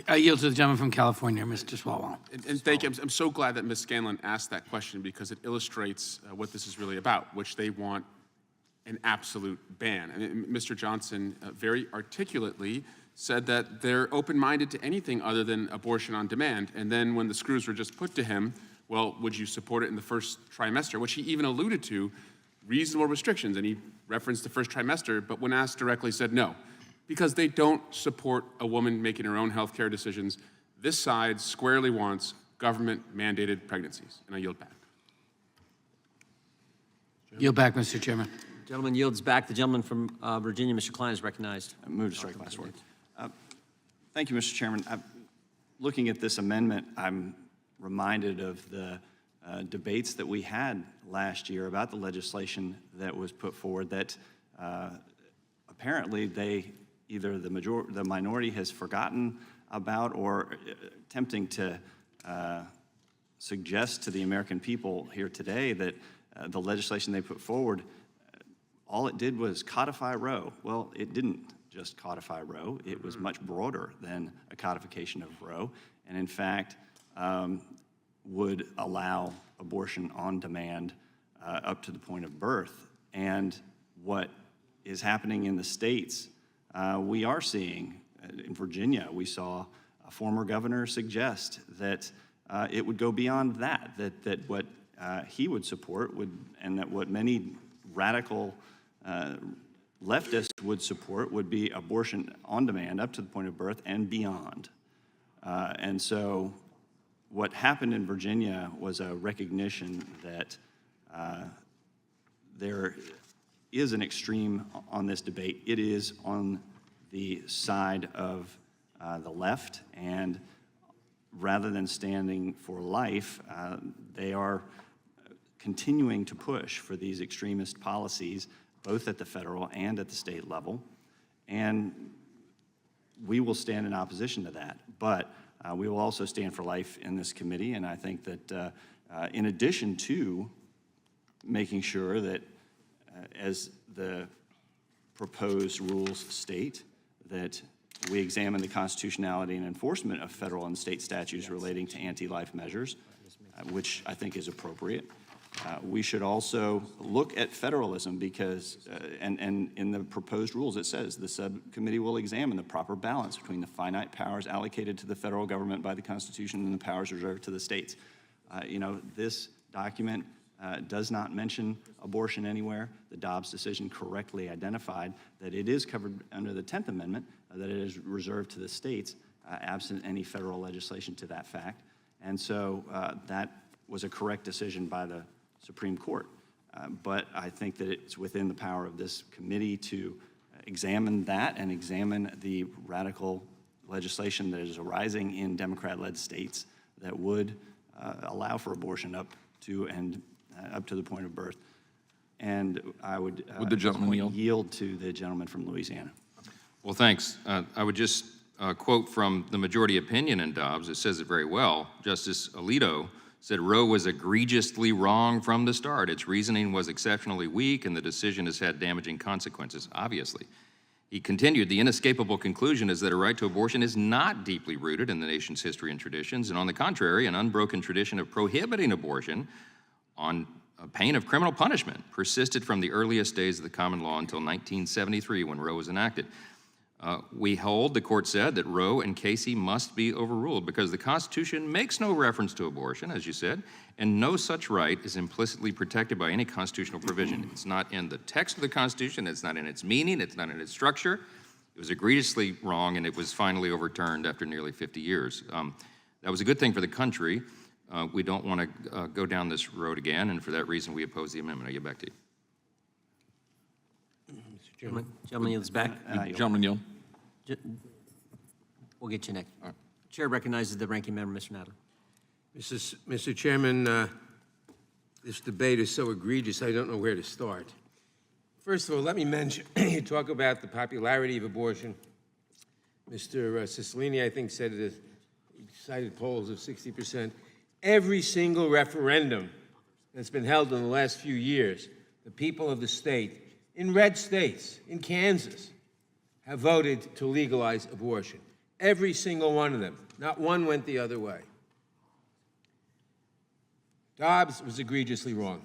I yield to the gentleman from California, Mr. Swalwell. And thank you. I'm so glad that Ms. Scanlon asked that question because it illustrates what this is really about, which they want an absolute ban. And Mr. Johnson very articulately said that they're open-minded to anything other than abortion on demand. And then when the screws were just put to him, well, would you support it in the first trimester? Which he even alluded to, reasonable restrictions. And he referenced the first trimester, but when asked directly said no. Because they don't support a woman making her own health care decisions. This side squarely wants government-mandated pregnancies. And I yield back. Yield back, Mr. Chairman. Gentleman yields back. The gentleman from Virginia, Mr. Klein, is recognized. I move to strike last word. Thank you, Mr. Chairman. Looking at this amendment, I'm reminded of the debates that we had last year about the legislation that was put forward that apparently either the minority has forgotten about or attempting to suggest to the American people here today that the legislation they put forward, all it did was codify Roe. Well, it didn't just codify Roe. It was much broader than a codification of Roe, and in fact would allow abortion on demand up to the point of birth. And what is happening in the states, we are seeing, in Virginia, we saw a former governor suggest that it would go beyond that what he would support and that what many radical leftists would support would be abortion on demand up to the point of birth and beyond. And so what happened in Virginia was a recognition that there is an extreme on this debate. It is on the side of the left, and rather than standing for life, they are continuing to push for these extremist policies, both at the federal and at the state level. And we will stand in opposition to that. But we will also stand for life in this committee, and I think that in addition to making sure that as the proposed rules state, that we examine the constitutionality and enforcement of federal and state statutes relating to anti-life measures, which I think is appropriate. We should also look at federalism because, and in the proposed rules it says, the subcommittee will examine the proper balance between the finite powers allocated to the federal government by the Constitution and the powers reserved to the states. This document does not mention abortion anywhere. The Dobbs decision correctly identified that it is covered under the 10th Amendment, that it is reserved to the states, absent any federal legislation to that fact. And so that was a correct decision by the Supreme Court. But I think that it's within the power of this committee to examine that and examine the radical legislation that is arising in Democrat-led states that would allow for abortion up to the point of birth. And I would the gentleman yield to the gentleman from Louisiana. Well, thanks. I would just quote from the majority opinion in Dobbs. It says it very well. Justice Alito said Roe was egregiously wrong from the start. Its reasoning was exceptionally weak, and the decision has had damaging consequences, obviously. He continued, the inescapable conclusion is that a right to abortion is not deeply rooted in the nation's history and traditions, and on the contrary, an unbroken tradition of prohibiting abortion on pain of criminal punishment persisted from the earliest days of the common law until 1973 when Roe was enacted. We hold, the court said, that Roe and Casey must be overruled because the Constitution makes no reference to abortion, as you said, and no such right is implicitly protected by any constitutional provision. It's not in the text of the Constitution, it's not in its meaning, it's not in its structure. It was egregiously wrong, and it was finally overturned after nearly 50 years. That was a good thing for the country. We don't want to go down this road again, and for that reason, we oppose the amendment. I get back to you. Gentleman yields back. Gentleman yield. We'll get you next. Chair recognizes the ranking member, Mr. Nadler. Mr. Chairman, this debate is so egregious, I don't know where to start. First of all, let me mention, you talk about the popularity of abortion. Mr. Cicilline, I think, said it, cited polls of 60%. Every single referendum that's been held in the last few years, the people of the state, in red states, in Kansas, have voted to legalize abortion. Every single one of them. Not one went the other way. Dobbs was egregiously wrong.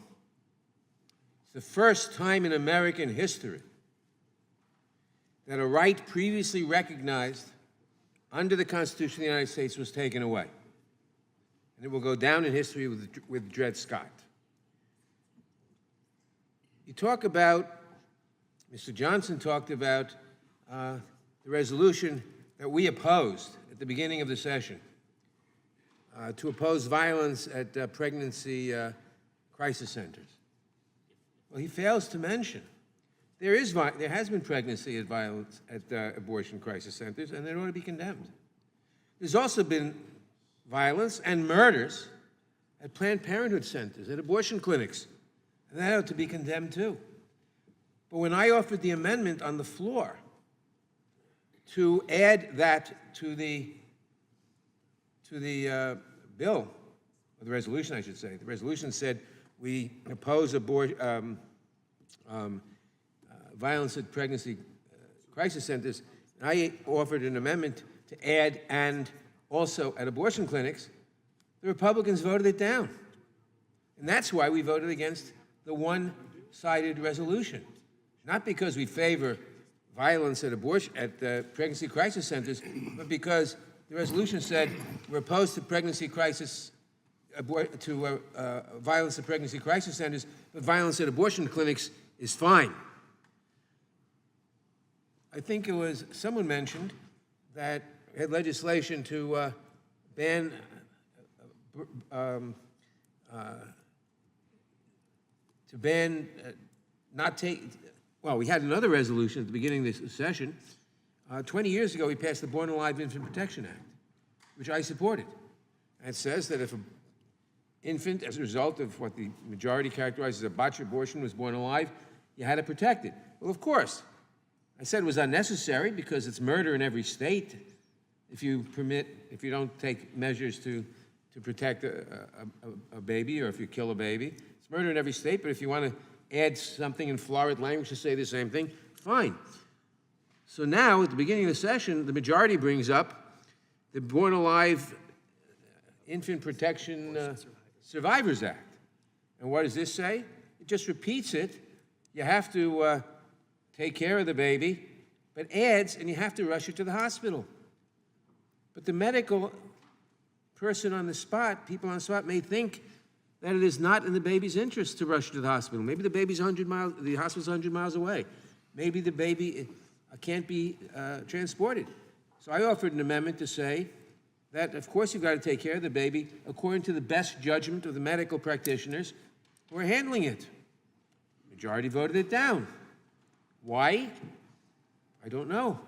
It's the first time in American history that a right previously recognized under the Constitution of the United States was taken away. And it will go down in history with Dred Scott. You talk about, Mr. Johnson talked about the resolution that we opposed at the beginning of the session to oppose violence at pregnancy crisis centers. Well, he fails to mention there has been pregnancy at violence at abortion crisis centers, and they ought to be condemned. There's also been violence and murders at Planned Parenthood centers, at abortion clinics, and that ought to be condemned too. But when I offered the amendment on the floor to add that to the bill, or the resolution, I should say, the resolution said we oppose violence at pregnancy crisis centers, and I offered an amendment to add and also at abortion clinics, the Republicans voted it down. And that's why we voted against the one-sided resolution. Not because we favor violence at pregnancy crisis centers, but because the resolution said we're opposed to pregnancy crisis, violence at pregnancy crisis centers, but violence at abortion clinics is fine. I think it was, someone mentioned that we had legislation to ban, we had another resolution at the beginning of this session. 20 years ago, we passed the Born Alive Infant Protection Act, which I supported. And it says that if an infant, as a result of what the majority characterizes as a botched abortion, was born alive, you had to protect it. Well, of course. I said it was unnecessary because it's murder in every state if you don't take measures to protect a baby, or if you kill a baby. It's murder in every state, but if you want to add something in florid language to say the same thing, fine. So now, at the beginning of the session, the majority brings up the Born Alive Infant Protection Survivors Act. And what does this say? It just repeats it. You have to take care of the baby, but adds, and you have to rush it to the hospital. But the medical person on the spot, people on the spot, may think that it is not in the baby's interest to rush to the hospital. Maybe the baby's the hospital's 100 miles away. Maybe the baby can't be transported. So I offered an amendment to say that, of course, you've got to take care of the baby according to the best judgment of the medical practitioners who are handling it. Majority voted it down. Why? I don't know.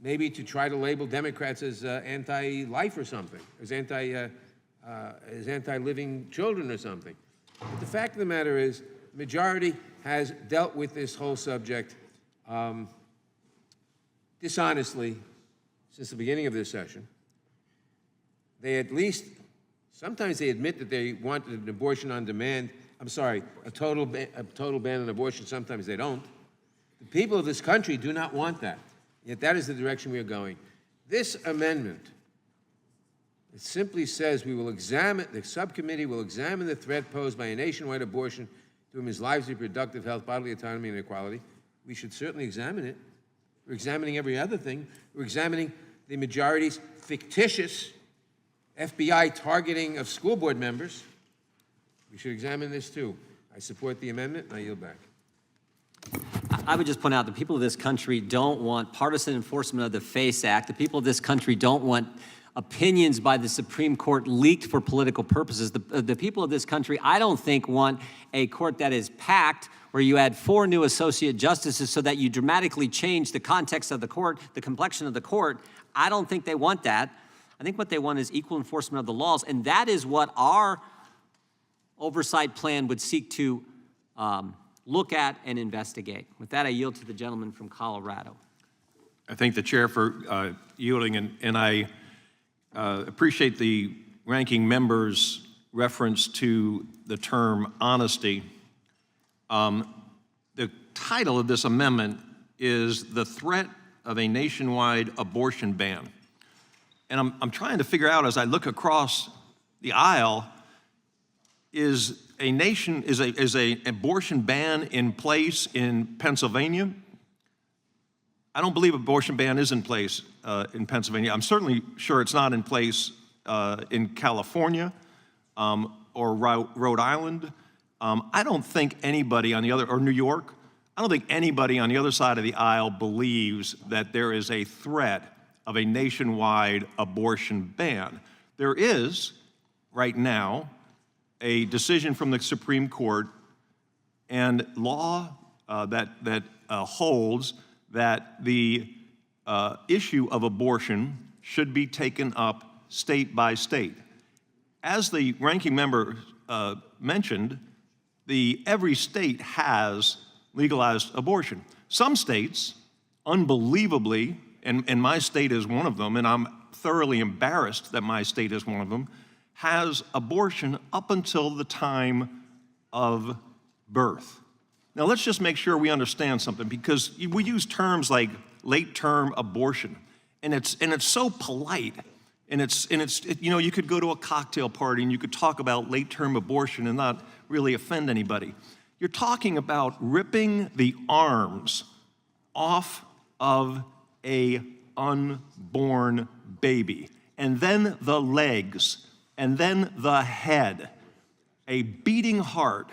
Maybe to try to label Democrats as anti-life or something, as anti-living children or something. But the fact of the matter is, the majority has dealt with this whole subject dishonestly since the beginning of this session. They at least Sometimes they admit that they want an abortion on demand. I'm sorry, a total ban on abortion. Sometimes they don't. The people of this country do not want that. Yet that is the direction we are going. This amendment, it simply says the subcommittee will examine the threat posed by a nationwide abortion to women's lives, reproductive health, bodily autonomy, and equality. We should certainly examine it. We're examining every other thing. We're examining the majority's fictitious FBI targeting of school board members. We should examine this too. I support the amendment, and I yield back. I would just point out the people of this country don't want partisan enforcement of the FACE Act. The people of this country don't want opinions by the Supreme Court leaked for political purposes. The people of this country, I don't think, want a court that is packed where you add 4 new associate justices so that you dramatically change the context of the court, the complexion of the court. I don't think they want that. I think what they want is equal enforcement of the laws, and that is what our oversight plan would seek to look at and investigate. With that, I yield to the gentleman from Colorado. I thank the chair for yielding, and I appreciate the ranking member's reference to the term honesty. The title of this amendment is The Threat of a Nationwide Abortion Ban. And I'm trying to figure out, as I look across the aisle, is a abortion ban in place in Pennsylvania? I don't believe abortion ban is in place in Pennsylvania. I'm certainly sure it's not in place in California or Rhode Island. I don't think anybody on the other, or New York, I don't think anybody on the other side of the aisle believes that there is a threat of a nationwide abortion ban. There is, right now, a decision from the Supreme Court and law that holds that the issue of abortion should be taken up state by state. As the ranking member mentioned, every state has legalized abortion. Some states, unbelievably, and my state is one of them, and I'm thoroughly embarrassed that my state is one of them, has abortion up until the time of birth. Now let's just make sure we understand something, because we use terms like late-term abortion, and it's so polite, and you know, you could go to a cocktail party and you could talk about late-term abortion and not really offend anybody. You're talking about ripping the arms off of a unborn baby, and then the legs, and then the head, a beating heart,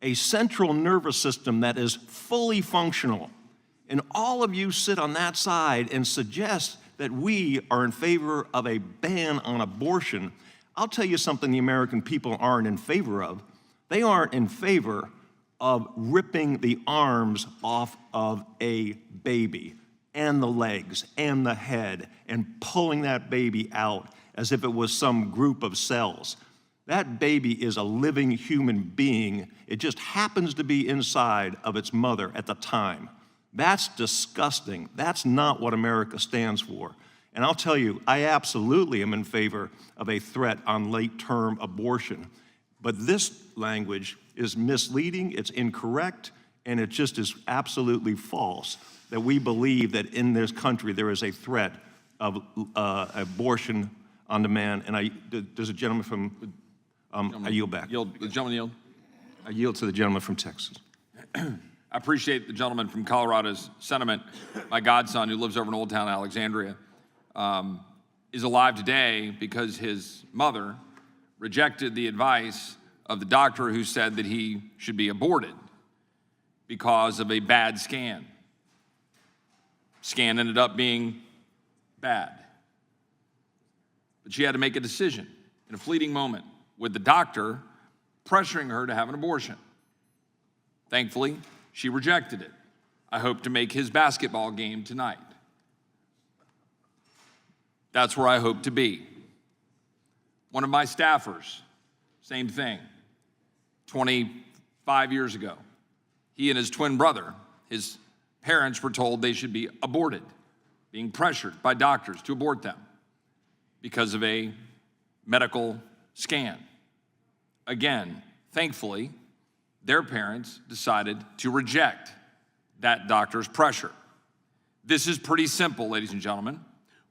a central nervous system that is fully functional. And all of you sit on that side and suggest that we are in favor of a ban on abortion. I'll tell you something the American people aren't in favor of. They aren't in favor of ripping the arms off of a baby, and the legs, and the head, and pulling that baby out as if it was some group of cells. That baby is a living human being. It just happens to be inside of its mother at the time. That's disgusting. That's not what America stands for. And I'll tell you, I absolutely am in favor of a threat on late-term abortion. But this language is misleading, it's incorrect, and it just is absolutely false that we believe that in this country there is a threat of abortion on demand. And there's a gentleman from, I yield back. The gentleman yield. I yield to the gentleman from Texas. I appreciate the gentleman from Colorado's sentiment. My godson, who lives over in Old Town Alexandria, is alive today because his mother rejected the advice of the doctor who said that he should be aborted because of a bad scan. Scan ended up being bad. But she had to make a decision in a fleeting moment with the doctor pressuring her to have an abortion. Thankfully, she rejected it. I hope to make his basketball game tonight. That's where I hope to be. One of my staffers, same thing, 25 years ago. He and his twin brother, his parents were told they should be aborted, being pressured by doctors to abort them because of a medical scan. Again, thankfully, their parents decided to reject that doctor's pressure. This is pretty simple, ladies and gentlemen.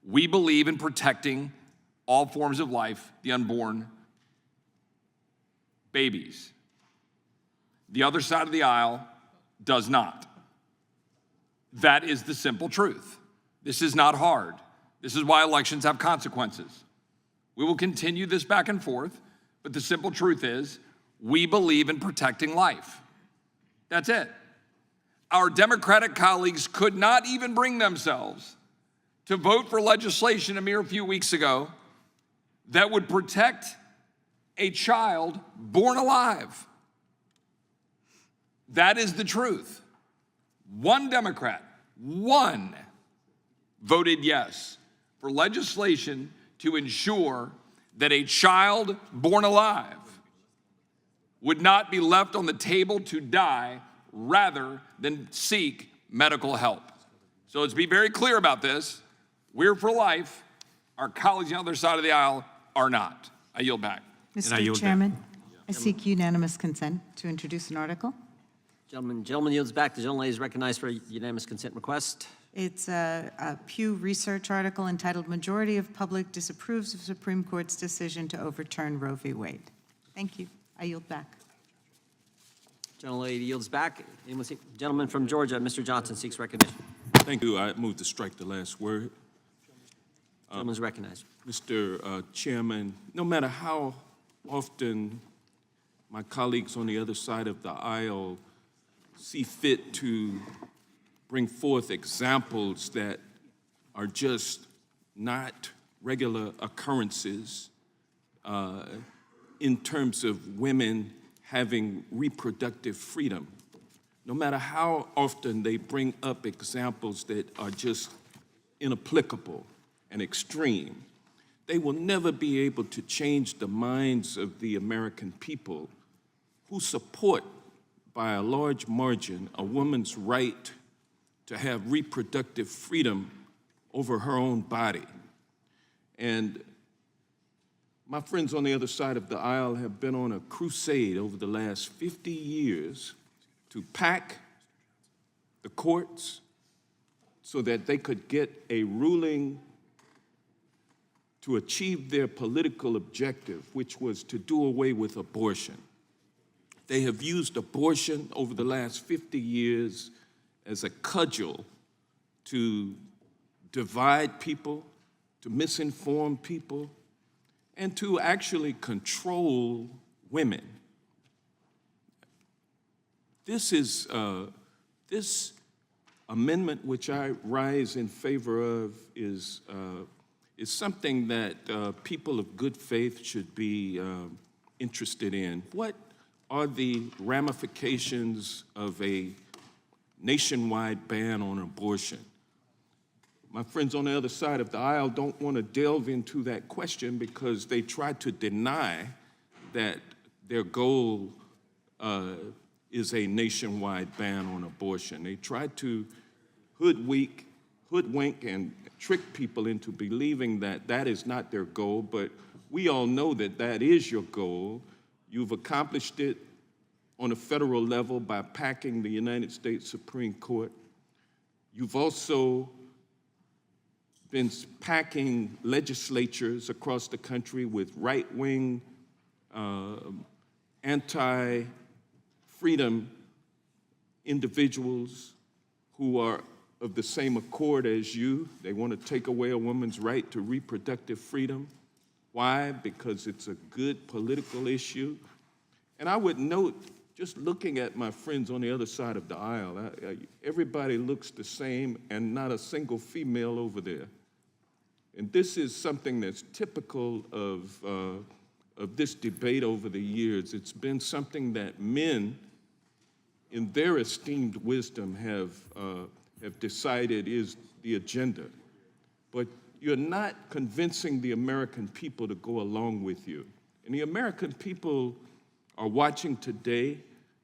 We believe in protecting all forms of life, the unborn, babies. The other side of the aisle does not. That is the simple truth. This is not hard. This is why elections have consequences. We will continue this back and forth, but the simple truth is we believe in protecting life. That's it. Our Democratic colleagues could not even bring themselves to vote for legislation a mere few weeks ago that would protect a child born alive. That is the truth. One Democrat, one, voted yes for legislation to ensure that a child born alive would not be left on the table to die rather than seek medical help. So let's be very clear about this. We're for life. Our colleagues on the other side of the aisle are not. I yield back. Mr. Chairman, I seek unanimous consent to introduce an article. Gentleman yields back. The gentleman is recognized for a unanimous consent request. It's a Pew Research article entitled "Majority of Public Disapproves of Supreme Court's Decision to Overturn Roe v. Wade." Thank you. I yield back. Gentlelady yields back. Gentleman from Georgia, Mr. Johnson, seeks recognition. Thank you. I move to strike the last word. Gentleman's recognized. Mr. Chairman, no matter how often my colleagues on the other side of the aisle see fit to bring forth examples that are just not regular occurrences in terms of women having reproductive freedom, no matter how often they bring up examples that are just inapplicable and extreme, they will never be able to change the minds of the American people who support, by a large margin, a woman's right to have reproductive freedom over her own body. And my friends on the other side of the aisle have been on a crusade over the last 50 years to pack the courts so that they could get a ruling to achieve their political objective, which was to do away with abortion. They have used abortion over the last 50 years as a cudgel to divide people, to misinform people, and to actually control women. This amendment, which I rise in favor of, is something that people of good faith should be interested in. What are the ramifications of a nationwide ban on abortion? My friends on the other side of the aisle don't want to delve into that question because they try to deny that their goal is a nationwide ban on abortion. They try to hoodwink and trick people into believing that that is not their goal, but we all know that that is your goal. You've accomplished it on a federal level by packing the United States Supreme Court. You've also been packing legislatures across the country with right-wing, anti-freedom individuals who are of the same accord as you. They want to take away a woman's right to reproductive freedom. Why? Because it's a good political issue. And I would note, just looking at my friends on the other side of the aisle, everybody looks the same and not a single female over there. And this is something that's typical of this debate over the years. It's been something that men, in their esteemed wisdom, have decided is the agenda. But you're not convincing the American people to go along with you. And the American people are watching today,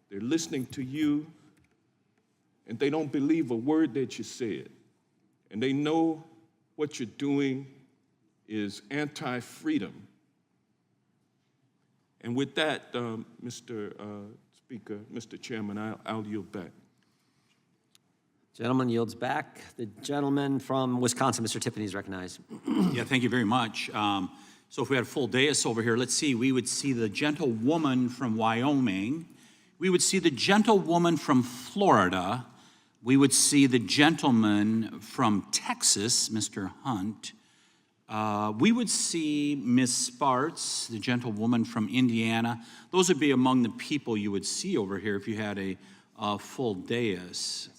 they're listening to you, and they don't believe a word that you said. And they know what you're doing is anti-freedom. And with that, Mr. Speaker, Mr. Chairman, I'll yield back. Gentleman yields back. The gentleman from Wisconsin, Mr. Tiffany, is recognized. Yeah, thank you very much. So if we had a full dais over here, let's see, we would see the gentlewoman from Wyoming. We would see the gentlewoman from Florida. We would see the gentleman from Texas, Mr. Hunt. We would see Ms. Spartz, the gentlewoman from Indiana. Those would be among the people you would see over here if you had a full dais.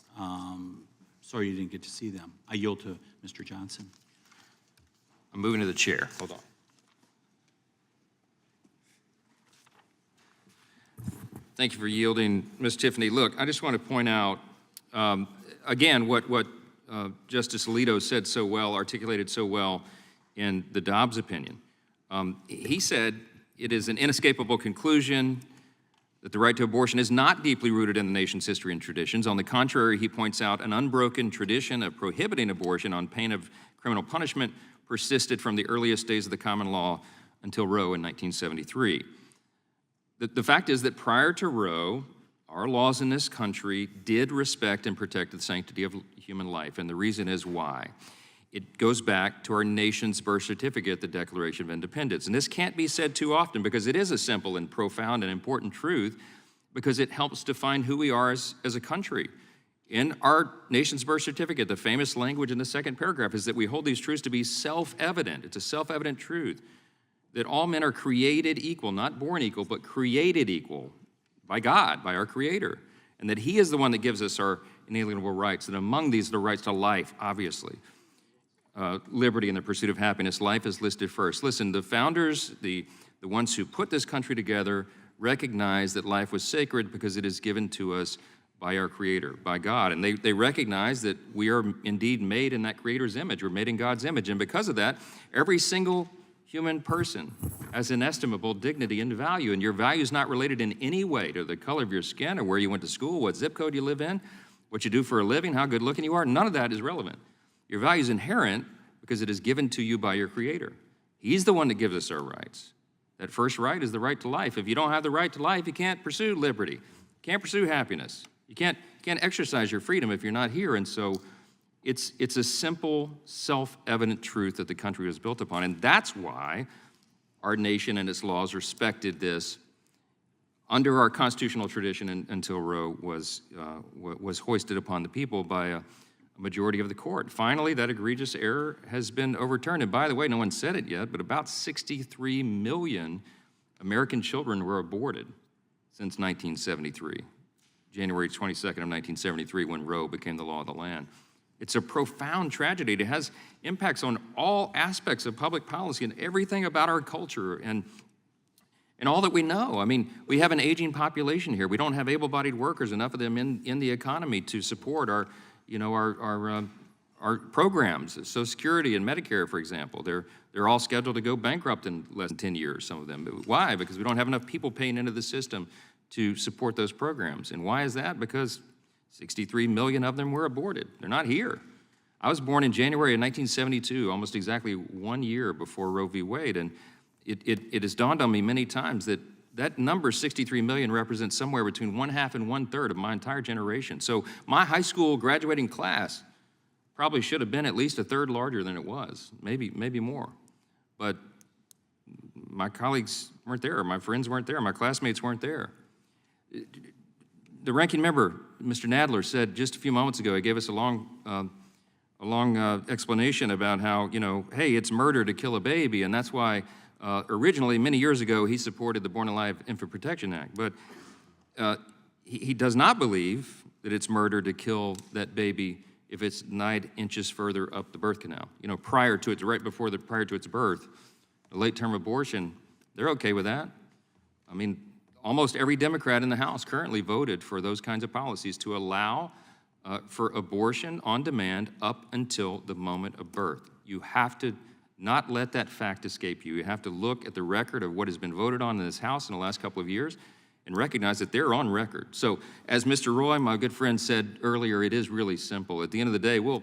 Sorry you didn't get to see them. I yield to Mr. Johnson. I'm moving to the chair. Hold on. Thank you for yielding, Ms. Tiffany. Look, I just want to point out, again, what Justice Alito said so well, articulated so well in the Dobbs opinion. He said it is an inescapable conclusion that the right to abortion is not deeply rooted in the nation's history and traditions. On the contrary, he points out an unbroken tradition of prohibiting abortion on pain of criminal punishment persisted from the earliest days of the common law until Roe in 1973. The fact is that prior to Roe, our laws in this country did respect and protect the sanctity of human life, and the reason is why. It goes back to our nation's birth certificate, the Declaration of Independence. And this can't be said too often because it is a simple and profound and important truth because it helps define who we are as a country. In our nation's birth certificate, the famous language in the second paragraph is that we hold these truths to be self-evident. It's a self-evident truth that all men are created equal, not born equal, but created equal by God, by our Creator, and that He is the one that gives us our inalienable rights, and among these, the rights to life, obviously. Liberty and the pursuit of happiness, life is listed first. Listen, the founders, the ones who put this country together, recognize that life was sacred because it is given to us by our Creator, by God. And they recognize that we are indeed made in that Creator's image. We're made in God's image. And because of that, every single human person has inestimable dignity and value. And your value is not related in any way to the color of your skin or where you went to school, what zip code you live in, what you do for a living, how good looking you are. None of that is relevant. Your value is inherent because it is given to you by your Creator. He's the one that gives us our rights. That first right is the right to life. If you don't have the right to life, you can't pursue liberty. You can't pursue happiness. You can't exercise your freedom if you're not here. And so it's a simple, self-evident truth that the country was built upon. And that's why our nation and its laws respected this under our constitutional tradition until Roe was hoisted upon the people by a majority of the court. Finally, that egregious error has been overturned. And by the way, no one said it yet, but about 63 million American children were aborted since 1973, January 22nd of 1973, when Roe became the law of the land. It's a profound tragedy. It has impacts on all aspects of public policy and everything about our culture and all that we know. I mean, we have an aging population here. We don't have able-bodied workers, enough of them in the economy to support our programs, Social Security and Medicare, for example. They're all scheduled to go bankrupt in less than 10 years, some of them. Why? Because we don't have enough people paying into the system to support those programs. And why is that? Because 63 million of them were aborted. They're not here. I was born in January of 1972, almost exactly 1 year before Roe v. Wade, and it has dawned on me many times that number, 63 million, represents somewhere between 1/2 and 1/3 of my entire generation. So my high school graduating class probably should have been at least 1/3 larger than it was, maybe more. But my colleagues weren't there, my friends weren't there, my classmates weren't there. The ranking member, Mr. Nadler, said just a few moments ago, he gave us a long explanation about how, hey, it's murder to kill a baby, and that's why originally, many years ago, he supported the Born Alive Infant Protection Act. But he does not believe that it's murder to kill that baby if it's 9 inches further up the birth canal. Prior to its birth, a late-term abortion, they're okay with that. I mean, almost every Democrat in the House currently voted for those kinds of policies to allow for abortion on demand up until the moment of birth. You have to not let that fact escape you. You have to look at the record of what has been voted on in this House in the last couple of years and recognize that they're on record. So, as Mr. Roy, my good friend, said earlier, it is really simple. At the end of the day, we'll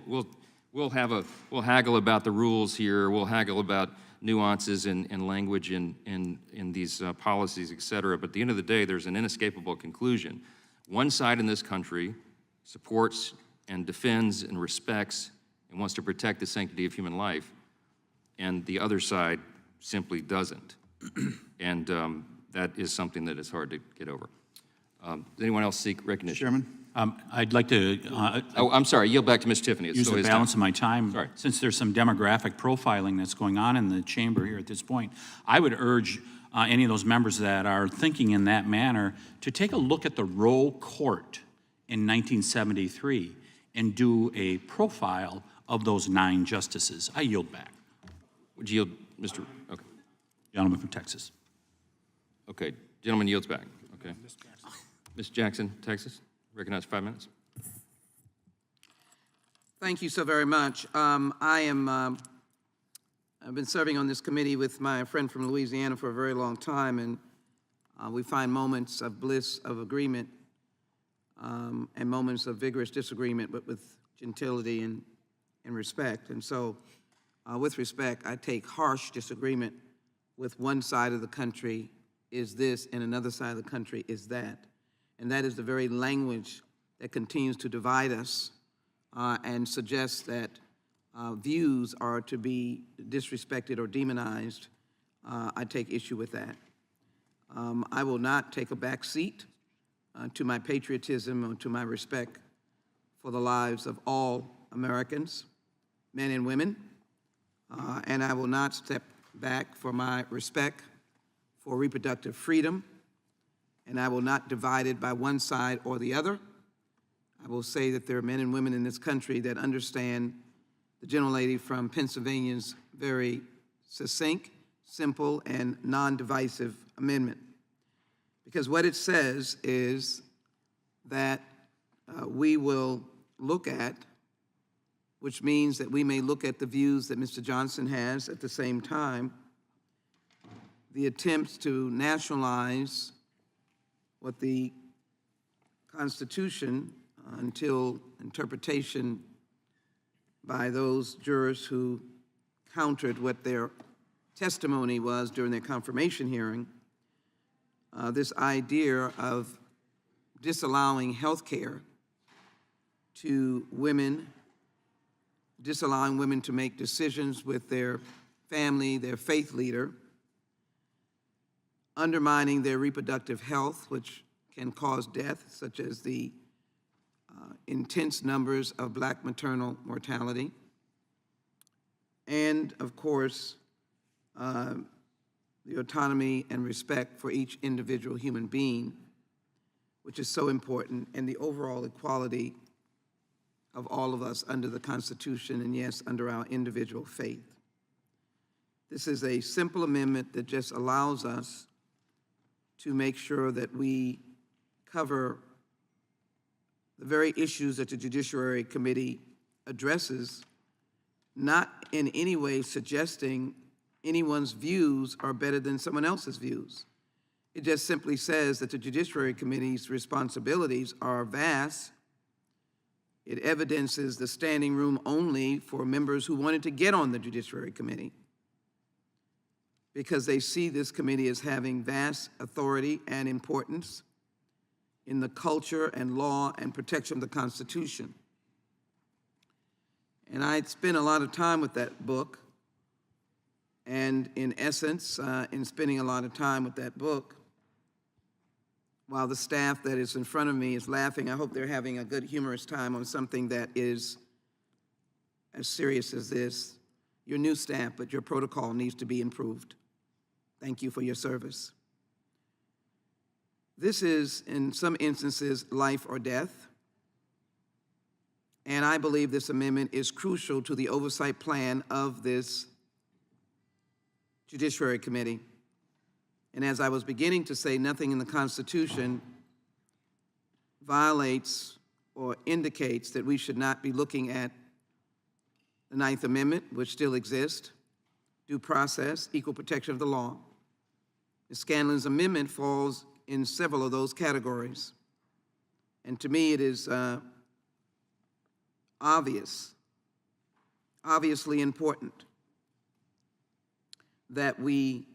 haggle about the rules here. We'll haggle about nuances in language in these policies, et cetera. But at the end of the day, there's an inescapable conclusion. One side in this country supports and defends and respects and wants to protect the sanctity of human life, and the other side simply doesn't. And that is something that is hard to get over. Does anyone else seek recognition? Chairman? I'd like to, Oh, I'm sorry, yield back to Ms. Tiffany. It's use still the his balance time. of my time. Sorry. Since there's some demographic profiling that's going on in the chamber here at this point, I would urge any of those members that are thinking in that manner to take a look at the roll court in 1973 and do a profile of those 9 justices. I yield back. Would you yield, Mr. Okay. Gentleman from Texas. Okay, gentleman yields back. Okay. Ms. Jackson, Texas, recognized 5 minutes. Thank you so very much. I've been serving on this committee with my friend from Louisiana for a very long time, and we find moments of bliss, of agreement, and moments of vigorous disagreement, but with gentility and respect. And so, with respect, I take harsh disagreement with one side of the country is this, and another side of the country is that. And that is the very language that continues to divide us and suggests that views are to be disrespected or demonized. I take issue with that. I will not take a back seat to my patriotism or to my respect for the lives of all Americans, men and women, and I will not step back for my respect for reproductive freedom, and I will not divide it by one side or the other. I will say that there are men and women in this country that understand the gentlelady from Pennsylvania's very succinct, simple, and non-divisive amendment. Because what it says is that we will look at, which means that we may look at the views that Mr. Johnson has at the same time, the attempts to nationalize what the Constitution, until interpretation by those jurors who countered what their testimony was during their confirmation hearing, this idea of disallowing health care to women, disallowing women to make decisions with their family, their faith leader, undermining their reproductive health, which can cause death, such as the intense numbers of Black maternal mortality, and, of course, the autonomy and respect for each individual human being, which is so important, and the overall equality of all of us under the Constitution and, yes, under our individual faith. This is a simple amendment that just allows us to make sure that we cover the very issues that the Judiciary Committee addresses, not in any way suggesting anyone's views are better than someone else's views. It just simply says that the Judiciary Committee's responsibilities are vast. It evidences the standing room only for members who wanted to get on the Judiciary Committee, because they see this committee as having vast authority and importance in the culture and law and protection of the Constitution. And I'd spent a lot of time with that book, and in essence, in spending a lot of time with that book, while the staff that is in front of me is laughing, I hope they're having a good humorous time on something that is as serious as this. Your new staff, but your protocol needs to be improved. Thank you for your service. This is, in some instances, life or death. And I believe this amendment is crucial to the oversight plan of this Judiciary Committee. And as I was beginning to say, nothing in the Constitution violates or indicates that we should not be looking at the Ninth Amendment, which still exists, due process, equal protection of the law. Ms. Scanlon's amendment falls in several of those categories. And to me, it is obviously important. that we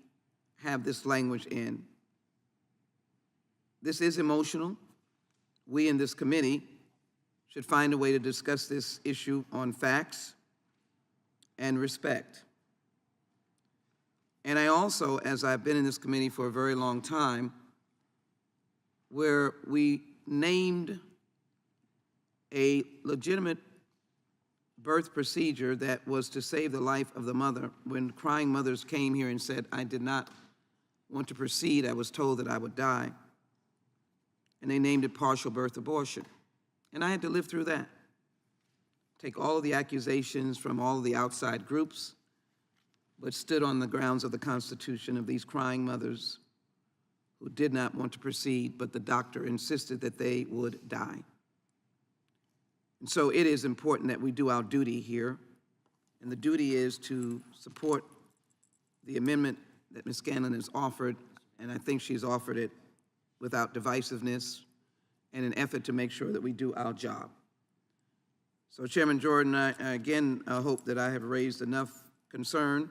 have this language in. This is emotional. We in this committee should find a way to discuss this issue on facts and respect. And I also, as I've been in this committee for a very long time, where we named a legitimate birth procedure that was to save the life of the mother. When crying mothers came here and said, I did not want to proceed, I was told that I would die. And they named it partial birth abortion. And I had to live through that. Take all of the accusations from all of the outside groups, but stood on the grounds of the Constitution of these crying mothers who did not want to proceed, but the doctor insisted that they would die. And so it is important that we do our duty here, and the duty is to support the amendment that Ms. Scanlon has offered, and I think she's offered it without divisiveness and an effort to make sure that we do our job. So Chairman Jordan, I again hope that I have raised enough concern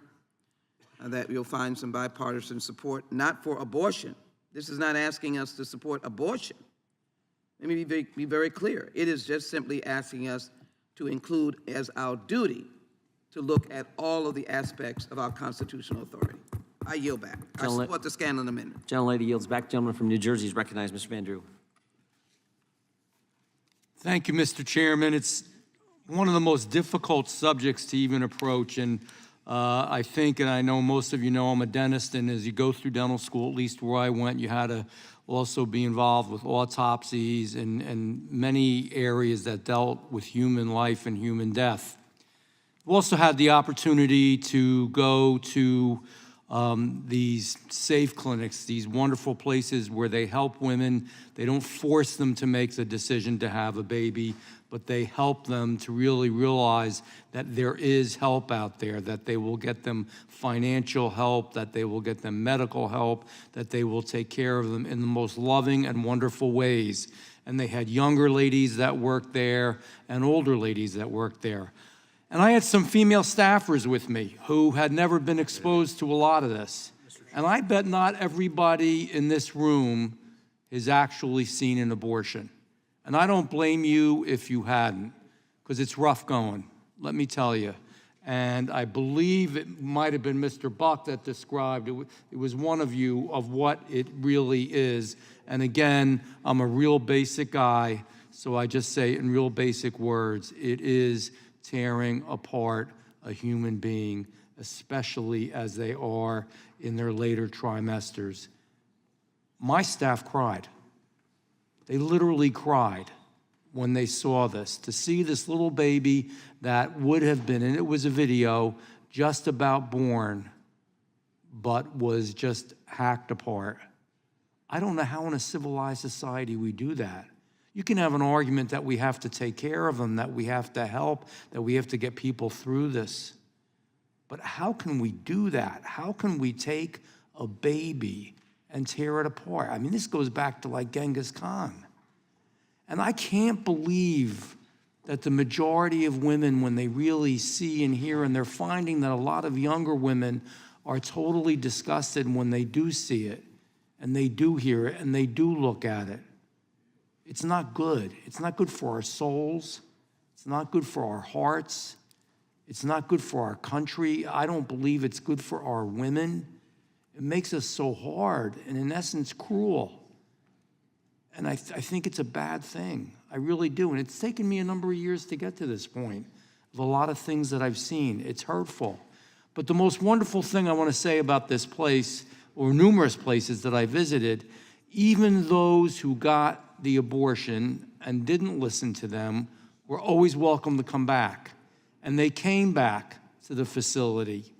that you'll find some bipartisan support, not for abortion. This is not asking us to support abortion. Let me be very clear. It is just simply asking us to include as our duty to look at all of the aspects of our constitutional authority. I yield back. I support the Scanlon amendment. Gentlelady yields back. Gentleman from New Jersey is recognized. Mr. Van Drew. Thank you, Mr. Chairman. It's one of the most difficult subjects to even approach, and I think, and I know most of you know, I'm a dentist, and as you go through dental school, at least where I went, you had to also be involved with autopsies and many areas that dealt with human life and human death. We also had the opportunity to go to these safe clinics, these wonderful places where they help women. They don't force them to make the decision to have a baby, but they help them to really realize that there is help out there, that they will get them financial help, that they will get them medical help, that they will take care of them in the most loving and wonderful ways. And they had younger ladies that worked there and older ladies that worked there. And I had some female staffers with me who had never been exposed to a lot of this. And I bet not everybody in this room has actually seen an abortion. And I don't blame you if you hadn't, because it's rough going, let me tell you. And I believe it might have been Mr. Buck that described, it was one of you, of what it really is. And again, I'm a real basic guy, so I just say in real basic words, it is tearing apart a human being, especially as they are in their later trimesters. My staff cried. They literally cried when they saw this. To see this little baby that would have been, and it was a video, just about born, but was just hacked apart. I don't know how in a civilized society we do that. You can have an argument that we have to take care of them, that we have to help, that we have to get people through this. But how can we do that? How can we take a baby and tear it apart? I mean, this goes back to like Genghis Khan. And I can't believe that the majority of women, when they really see and hear, and they're finding that a lot of younger women are totally disgusted when they do see it, and they do hear it, and they do look at it. It's not good. It's not good for our souls. It's not good for our hearts. It's not good for our country. I don't believe it's good for our women. It makes us so hard and, in essence, cruel. And I think it's a bad thing. I really do. And it's taken me a number of years to get to this point of a lot of things that I've seen. It's hurtful. But the most wonderful thing I want to say about this place, or numerous places that I visited, even those who got the abortion and didn't listen to them were always welcome to come back. And they came back to the facility.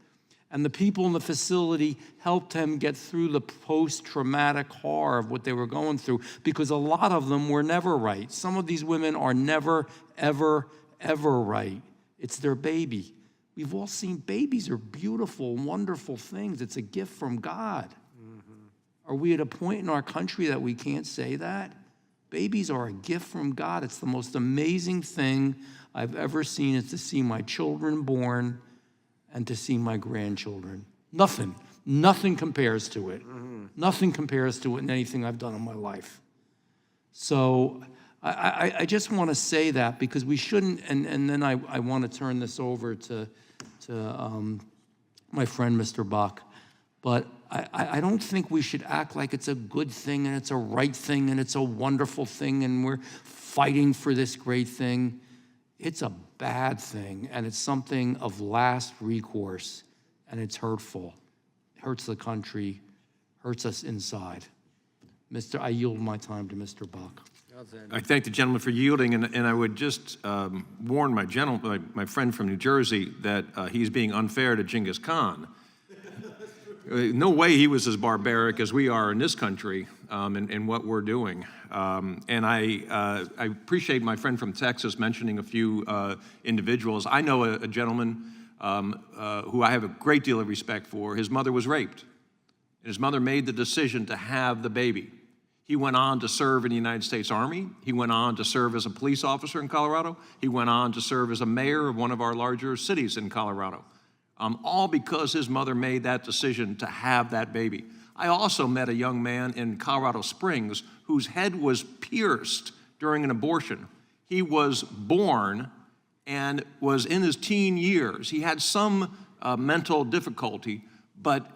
And the people in the facility helped them get through the post-traumatic horror of what they were going through, because a lot of them were never right. Some of these women are never, ever, ever right. It's their baby. We've all seen babies are beautiful, wonderful things. It's a gift from God. Are we at a point in our country that we can't say that? Babies are a gift from God. It's the most amazing thing I've ever seen, is to see my children born and to see my grandchildren. Nothing compares to it. Nothing compares to it in anything I've done in my life. So I just want to say that because we shouldn't, and then I want to turn this over to my friend, Mr. Bach. But I don't think we should act like it's a good thing and it's a right thing and it's a wonderful thing and we're fighting for this great thing. It's a bad thing and it's something of last recourse and it's hurtful. It hurts the country, hurts us inside. I yield my time to Mr. Bach. I thank the gentleman for yielding, and I would just warn my friend from New Jersey that he's being unfair to Genghis Khan. No way he was as barbaric as we are in this country in what we're doing. And I appreciate my friend from Texas mentioning a few individuals. I know a gentleman who I have a great deal of respect for. His mother was raped. And his mother made the decision to have the baby. He went on to serve in the United States Army. He went on to serve as a police officer in Colorado. He went on to serve as a mayor of one of our larger cities in Colorado. All because his mother made that decision to have that baby. I also met a young man in Colorado Springs whose head was pierced during an abortion. He was born and was in his teen years. He had some mental difficulty, but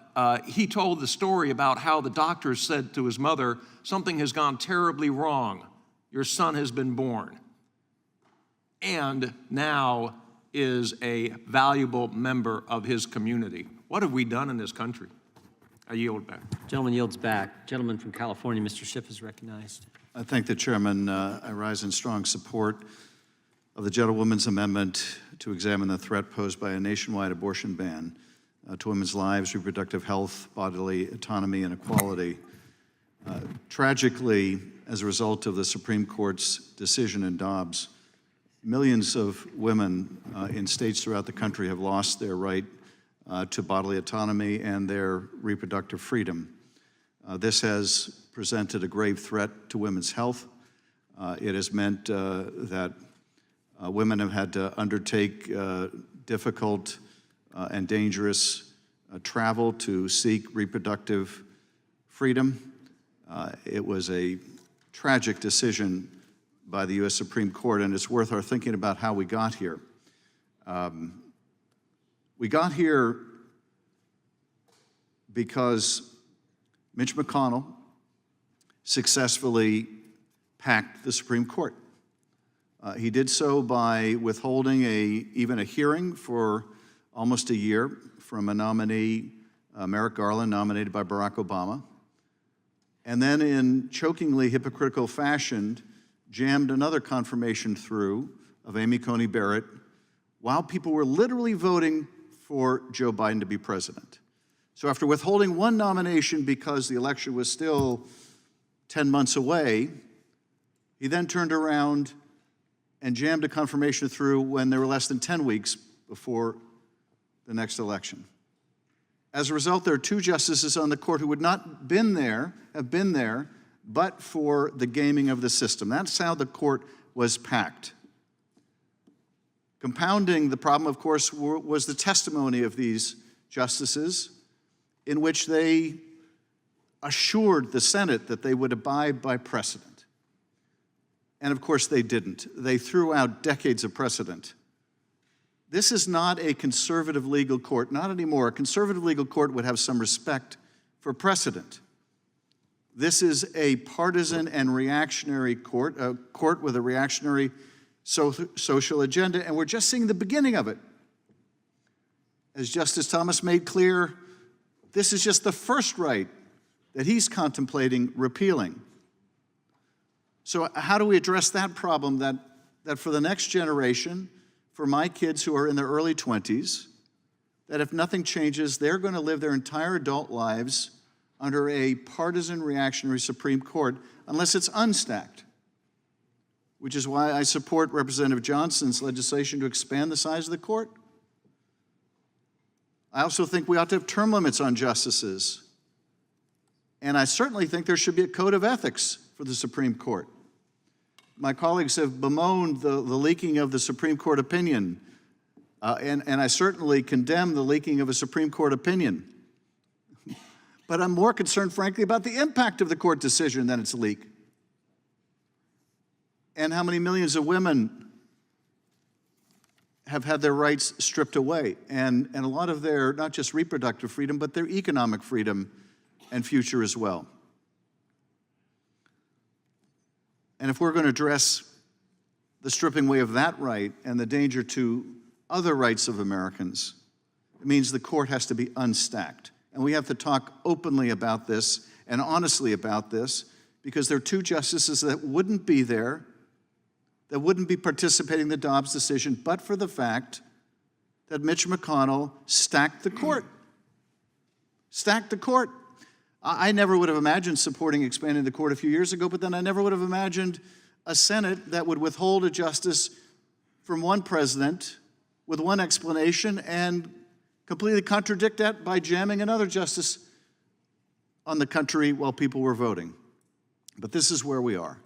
he told the story about how the doctors said to his mother, "Something has gone terribly wrong. Your son has been born." And now is a valuable member of his community. What have we done in this country? I yield back. Gentleman yields back. Gentleman from California, Mr. Schiff, is recognized. I thank the chairman. I rise in strong support of the gentlewoman's amendment to examine the threat posed by a nationwide abortion ban to women's lives, reproductive health, bodily autonomy, and equality. Tragically, as a result of the Supreme Court's decision in Dobbs, millions of women in states throughout the country have lost their right to bodily autonomy and their reproductive freedom. This has presented a grave threat to women's health. It has meant that women have had to undertake difficult and dangerous travel to seek reproductive freedom. It was a tragic decision by the U.S. Supreme Court, and it's worth our thinking about how we got here. We got here because Mitch McConnell successfully packed the Supreme Court. He did so by withholding even a hearing for almost a year from a nominee, Merrick Garland, nominated by Barack Obama, and then in chokingly hypocritical fashion, jammed another confirmation through of Amy Coney Barrett while people were literally voting for Joe Biden to be president. So after withholding one nomination because the election was still 10 months away, he then turned around and jammed a confirmation through when there were less than 10 weeks before the next election. As a result, there are two justices on the court who would not have been there, but for the gaming of the system. That's how the court was packed. Compounding the problem, of course, was the testimony of these justices in which they assured the Senate that they would abide by precedent. And of course they didn't. They threw out decades of precedent. This is not a conservative legal court, not anymore. A conservative legal court would have some respect for precedent. This is a partisan and reactionary court, a court with a reactionary social agenda, and we're just seeing the beginning of it. As Justice Thomas made clear, this is just the first right that he's contemplating repealing. So how do we address that problem that for the next generation, for my kids who are in their early 20s, that if nothing changes, they're going to live their entire adult lives under a partisan reactionary Supreme Court unless it's unstacked, which is why I support Representative Johnson's legislation to expand the size of the court. I also think we ought to have term limits on justices. And I certainly think there should be a code of ethics for the Supreme Court. My colleagues have bemoaned the leaking of the Supreme Court opinion, and I certainly condemn the leaking of a Supreme Court opinion. But I'm more concerned, frankly, about the impact of the court decision than its leak. And how many millions of women have had their rights stripped away, and a lot of their, not just reproductive freedom, but their economic freedom and future as well. And if we're going to address the stripping away of that right and the danger to other rights of Americans, it means the court has to be unstacked. And we have to talk openly about this and honestly about this, because there are two justices that wouldn't be there, that wouldn't be participating in the Dobbs decision, but for the fact that Mitch McConnell stacked the court. Stacked the court. I never would have imagined supporting expanding the court a few years ago, but then I never would have imagined a Senate that would withhold a justice from one president with one explanation and completely contradict that by jamming another justice on the country while people were voting. But this is where we are.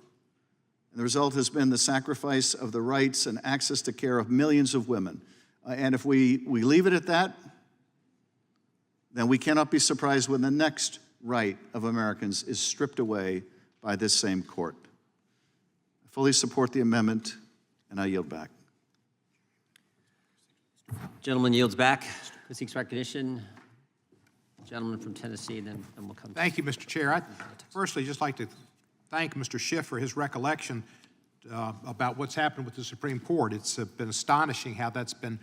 And the result has been the sacrifice of the rights and access to care of millions of women. And if we leave it at that, then we cannot be surprised when the next right of Americans is stripped away by this same court. I fully support the amendment, and I yield back. Gentleman yields back. Who seeks recognition? Gentleman from Tennessee, then we'll come. Thank you, Mr. Chair. I'd firstly just like to thank Mr. Schiff for his recollection about what's happened with the Supreme Court. It's been astonishing how that's been,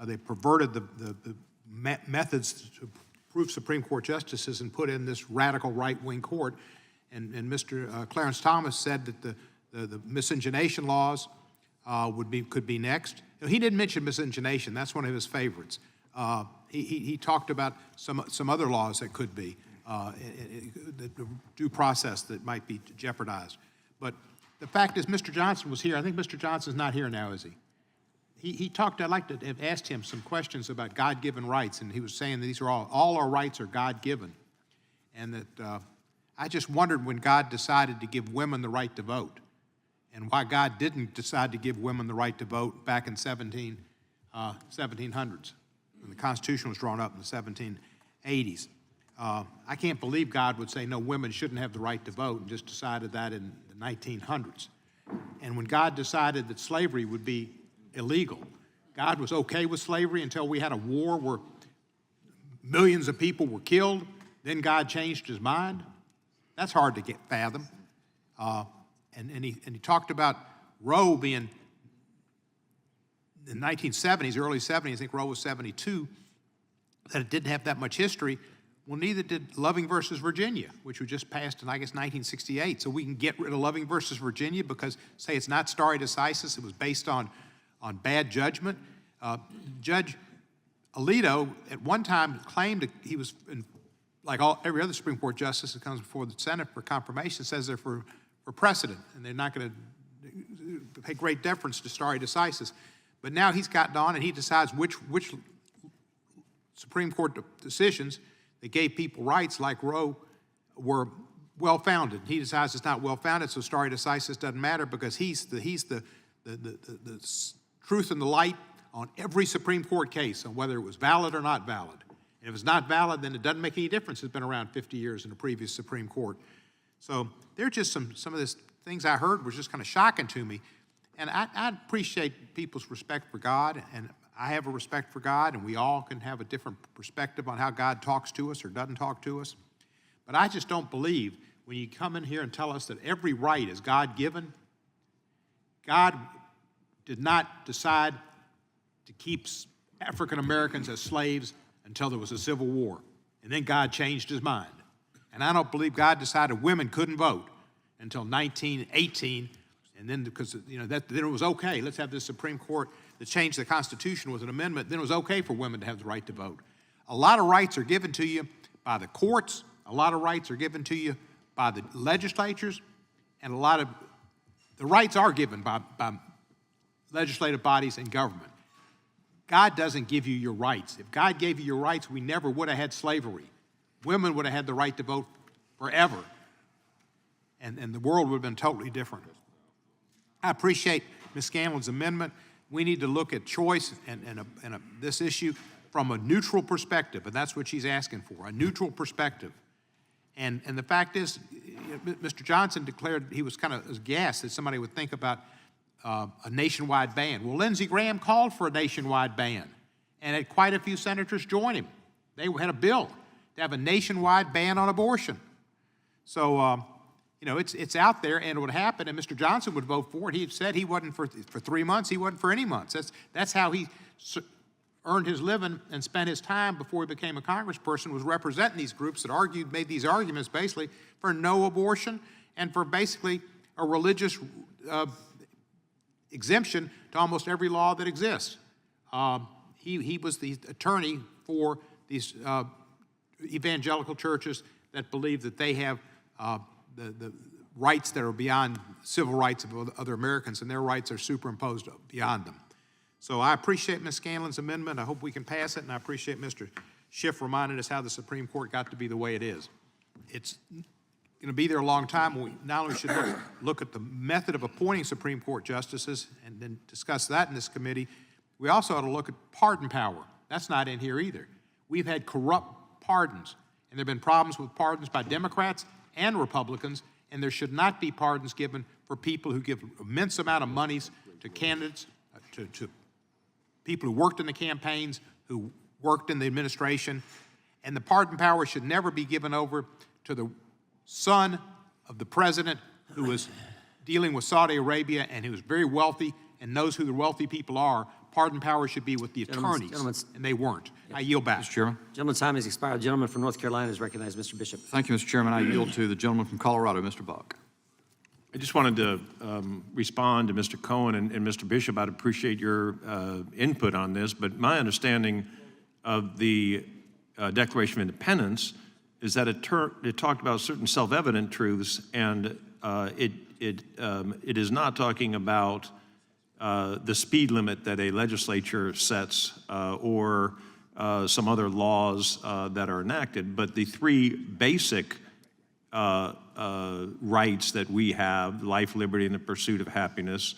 they perverted the methods to prove Supreme Court justices and put in this radical right-wing court. And Mr. Clarence Thomas said that the miscegenation laws could be next. He didn't mention miscegenation. That's one of his favorites. He talked about some other laws that could be, the due process that might be jeopardized. But the fact is, Mr. Johnson was here. I think Mr. Johnson's not here now, is he? He talked, I'd like to have asked him some questions about God-given rights, and he was saying that these are all our rights are God-given. And that I just wondered when God decided to give women the right to vote, and why God didn't decide to give women the right to vote back in 1700s, when the Constitution was drawn up in the 1780s. I can't believe God would say, no, women shouldn't have the right to vote, and just decided that in the 1900s. And when God decided that slavery would be illegal, God was okay with slavery until we had a war where millions of people were killed. Then God changed his mind. That's hard to fathom. And he talked about Roe being in the 1970s, early 70s, I think Roe was 72, that it didn't have that much history. Well, neither did Loving versus Virginia, which was just passed in, I guess, 1968. So we can get rid of Loving versus Virginia because, say, it's not stare decisis, it was based on bad judgment. Judge Alito at one time claimed that he was, like every other Supreme Court justice that comes before the Senate for confirmation, says they're for precedent, and they're not going to pay great deference to stare decisis. But now he's gotten on and he decides which Supreme Court decisions that gave people rights like Roe were well-founded. He decides it's not well-founded, so stare decisis doesn't matter because he's the truth and the light on every Supreme Court case on whether it was valid or not valid. And if it's not valid, then it doesn't make any difference. It's been around 50 years in the previous Supreme Court. So there are just some of these things I heard was just kind of shocking to me. And I appreciate people's respect for God, and I have a respect for God, and we all can have a different perspective on how God talks to us or doesn't talk to us. But I just don't believe when you come in here and tell us that every right is God-given. God did not decide to keep African Americans as slaves until there was a civil war, and then God changed his mind. And I don't believe God decided women couldn't vote until 1918, and then because then it was okay. Let's have this Supreme Court that changed the Constitution with an amendment. Then it was okay for women to have the right to vote. A lot of rights are given to you by the courts. A lot of rights are given to you by the legislatures, and a lot of the rights are given by legislative bodies and government. God doesn't give you your rights. If God gave you your rights, we never would have had slavery. Women would have had the right to vote forever, and the world would have been totally different. I appreciate Ms. Scanlon's amendment. We need to look at choice and this issue from a neutral perspective, and that's what she's asking for, a neutral perspective. And the fact is, Mr. Johnson declared he was kind of aghast that somebody would think about a nationwide ban. Well, Lindsey Graham called for a nationwide ban, and had quite a few senators join him. They had a bill to have a nationwide ban on abortion. So, you know, it's out there, and it would happen, and Mr. Johnson would vote for it. He had said he wasn't for 3 months, he wasn't for any months. That's how he earned his living and spent his time before he became a congressperson, was representing these groups that made these arguments basically for no abortion and for basically a religious exemption to almost every law that exists. He was the attorney for these evangelical churches that believe that they have the rights that are beyond civil rights of other Americans, and their rights are superimposed beyond them. So I appreciate Ms. Scanlon's amendment. I hope we can pass it, and I appreciate Mr. Schiff reminding us how the Supreme Court got to be the way it is. It's going to be there a long time. We not only should look at the method of appointing Supreme Court justices and then discuss that in this committee, we also ought to look at pardon power. That's not in here either. We've had corrupt pardons, and there have been problems with pardons by Democrats and Republicans, and there should not be pardons given for people who give immense amount of monies to candidates, to people who worked in the campaigns, who worked in the administration, and the pardon power should never be given over to the son of the president who was dealing with Saudi Arabia and who was very wealthy and knows who the wealthy people are. Pardon power should be with the attorneys, and they weren't. I yield back. Mr. Chairman. Gentleman's time has expired. The gentleman from North Carolina is recognized. Mr. Bishop. Thank you, Mr. Chairman. I yield to the gentleman from Colorado, Mr. Buck. I just wanted to respond to Mr. Cohen and Mr. Bishop. I'd appreciate your input on this, but my understanding of the Declaration of Independence is that it talked about certain self-evident truths, and it is not talking about the speed limit that a legislature sets or some other laws that are enacted, but the three basic rights that we have, life, liberty, and the pursuit of happiness,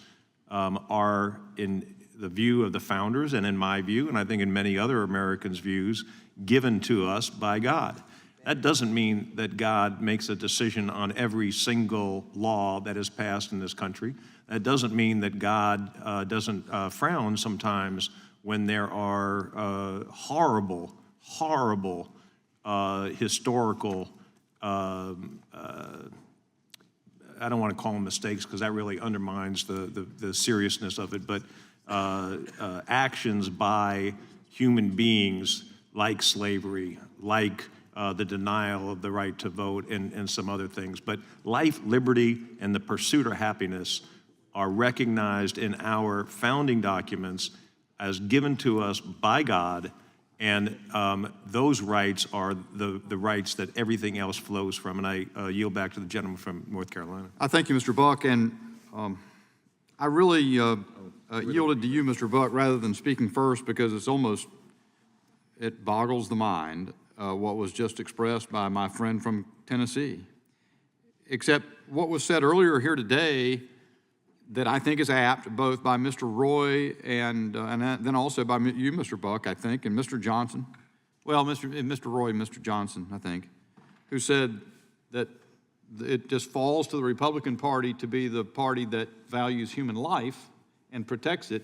are, in the view of the founders and in my view, and I think in many other Americans' views, given to us by God. That doesn't mean that God makes a decision on every single law that is passed in this country. That doesn't mean that God doesn't frown sometimes when there are horrible, horrible historical I don't want to call them mistakes because that really undermines the seriousness of it, but actions by human beings like slavery, like the denial of the right to vote and some other things. But life, liberty, and the pursuit of happiness are recognized in our founding documents as given to us by God, and those rights are the rights that everything else flows from. And I yield back to the gentleman from North Carolina. I thank you, Mr. Buck, and I really yielded to you, Mr. Buck, rather than speaking first because it boggles the mind what was just expressed by my friend from Tennessee. Except what was said earlier here today that I think is apt, both by Mr. Roy and then also by you, Mr. Buck, I think, and Mr. Johnson. Well, Mr. Roy and Mr. Johnson, I think, who said that it just falls to the Republican Party to be the party that values human life and protects it.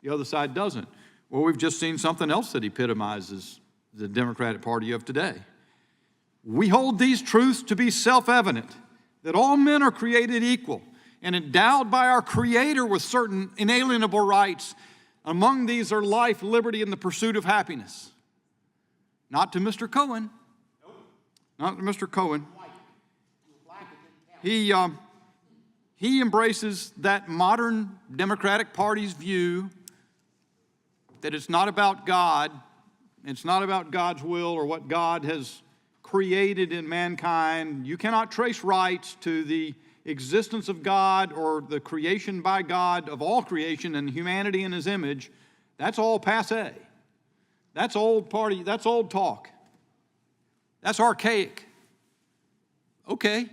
The other side doesn't. Well, we've just seen something else that epitomizes the Democratic Party of today. We hold these truths to be self-evident, that all men are created equal and endowed by our Creator with certain inalienable rights. Among these are life, liberty, and the pursuit of happiness. Not to Mr. Cohen. Not to Mr. Cohen. He embraces that modern Democratic Party's view that it's not about God, it's not about God's will or what God has created in mankind. You cannot trace rights to the existence of God or the creation by God of all creation and humanity in His image. That's all passé. That's old party, that's old talk. That's archaic. Okay,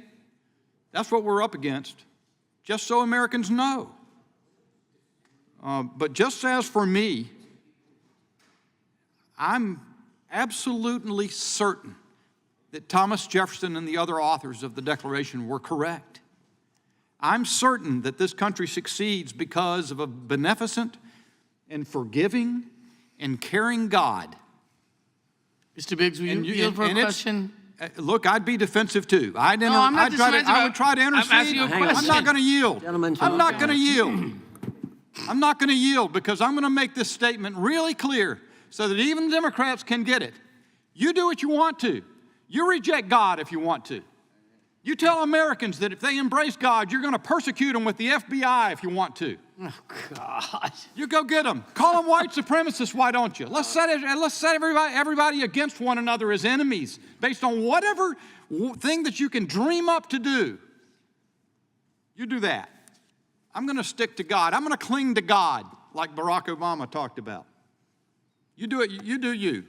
that's what we're up against, just so Americans know. But just as for me, I'm absolutely certain that Thomas Jefferson and the other authors of the Declaration were correct. I'm certain that this country succeeds because of a beneficent and forgiving and caring God. Mr. Biggs, will you yield for a question? Look, I'd be defensive too. I'm not defensive. I would try to I'm intercede. asking you a I'm question. not going to yield. Gentlemen, I'm not going to yield. I'm not going to yield because I'm going to make this statement really clear so that even the Democrats can get it. You do what you want to. You reject God if you want to. You tell Americans that if they embrace God, you're going to persecute them with the FBI if you want to. Oh, God. You go get them. Call them white supremacists, why don't you? Let's set everybody against one another as enemies based on whatever thing that you can dream up to do. You do that. I'm going to stick to God. I'm going to cling to God like Barack Obama talked about. You do it. You do you.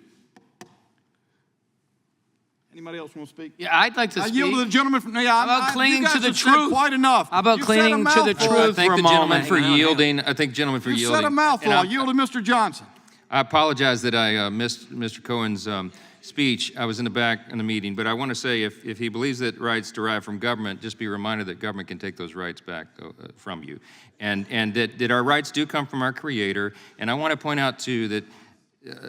Anybody else want to speak? Yeah, I'd like to speak. I yield to the gentleman from. Yeah, How about clinging to the truth? Quite enough. How about You've said a clinging to the mouthful. truth Thank for the a gentleman moment? for yielding. I thank the gentleman for You yielding. said a mouthful. I yield to Mr. Johnson. I apologize that I missed Mr. Cohen's speech. I was in the back in the meeting, but I want to say if he believes that rights derive from government, just be reminded that government can take those rights back from you. And that our rights do come from our Creator. And I want to point out, too, that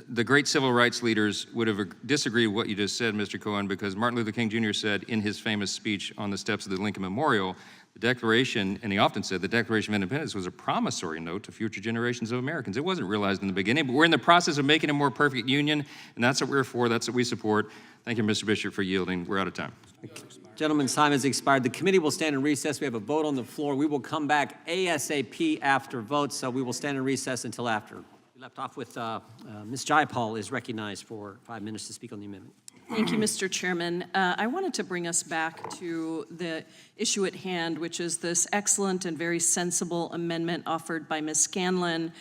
the great civil rights leaders would have disagreed with what you just said, Mr. Cohen, because Martin Luther King Jr. said in his famous speech on the steps of the Lincoln Memorial, the Declaration, and he often said the Declaration of Independence was a promissory note to future generations of Americans. It wasn't realized in the beginning, but we're in the process of making a more perfect union, and that's what we're for, that's what we support. Thank you, Mr. Bishop, for yielding. We're out of time. Gentlemen's time has expired. The committee will stand in recess. We have a vote on the floor. We will come back ASAP after votes, so we will stand in recess until after. We left off with Ms. Jayapal is recognized for 5 minutes to speak on the amendment. Thank you, Mr. Chairman. I wanted to bring us back to the issue at hand, which is this excellent and very sensible amendment offered by Ms. Scanlon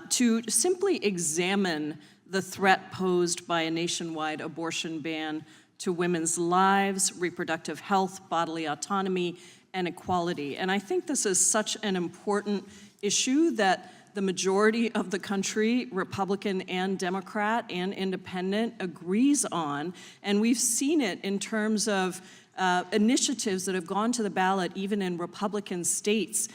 to simply examine the threat posed by a nationwide abortion ban to women's lives, reproductive health, bodily autonomy, and equality. And I think this is such an important issue that the majority of the country, Republican and Democrat and Independent, agrees on. And we've seen it in terms of initiatives that have gone to the ballot, even in Republican states,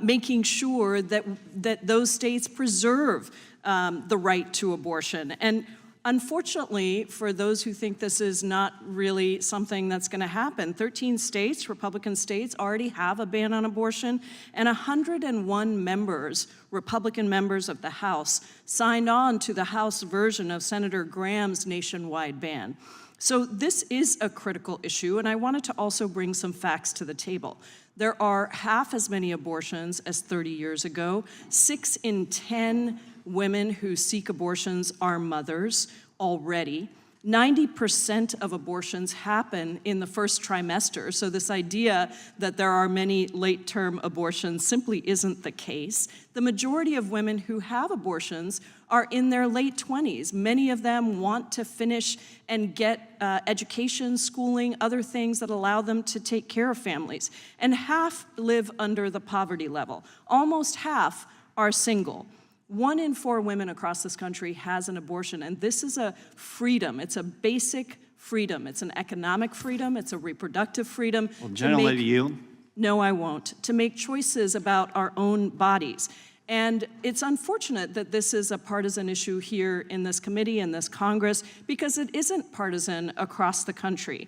making sure that those states preserve the right to abortion. And unfortunately, for those who think this is not really something that's going to happen, 13 states, Republican states, already have a ban on abortion, and 101 members, Republican members of the House, signed on to the House version of Senator Graham's nationwide ban. So this is a critical issue, and I wanted to also bring some facts to the table. There are half as many abortions as 30 years ago. 6 in 10 women who seek abortions are mothers already. 90% of abortions happen in the first trimester, so this idea that there are many late-term abortions simply isn't the case. The majority of women who have abortions are in their late 20s. Many of them want to finish and get education, schooling, other things that allow them to take care of families. And half live under the poverty level. Almost half are single. 1 in 4 women across this country has an abortion, and this is a freedom. It's a basic freedom. It's an economic freedom. It's a reproductive freedom. Well, General, yield? No, I won't. To make choices about our own bodies. And it's unfortunate that this is a partisan issue here in this committee, in this Congress, because it isn't partisan across the country.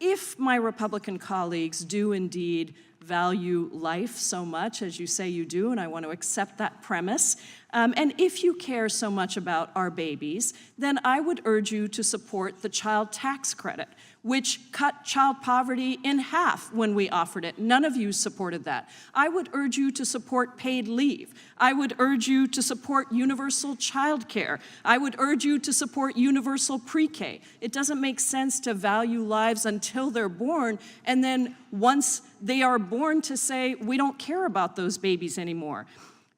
If my Republican colleagues do indeed value life so much, as you say you do, and I want to accept that premise, and if you care so much about our babies, then I would urge you to support the child tax credit, which cut child poverty in half when we offered it. None of you supported that. I would urge you to support paid leave. I would urge you to support universal child care. I would urge you to support universal pre-K. It doesn't make sense to value lives until they're born, and then once they are born to say, we don't care about those babies anymore.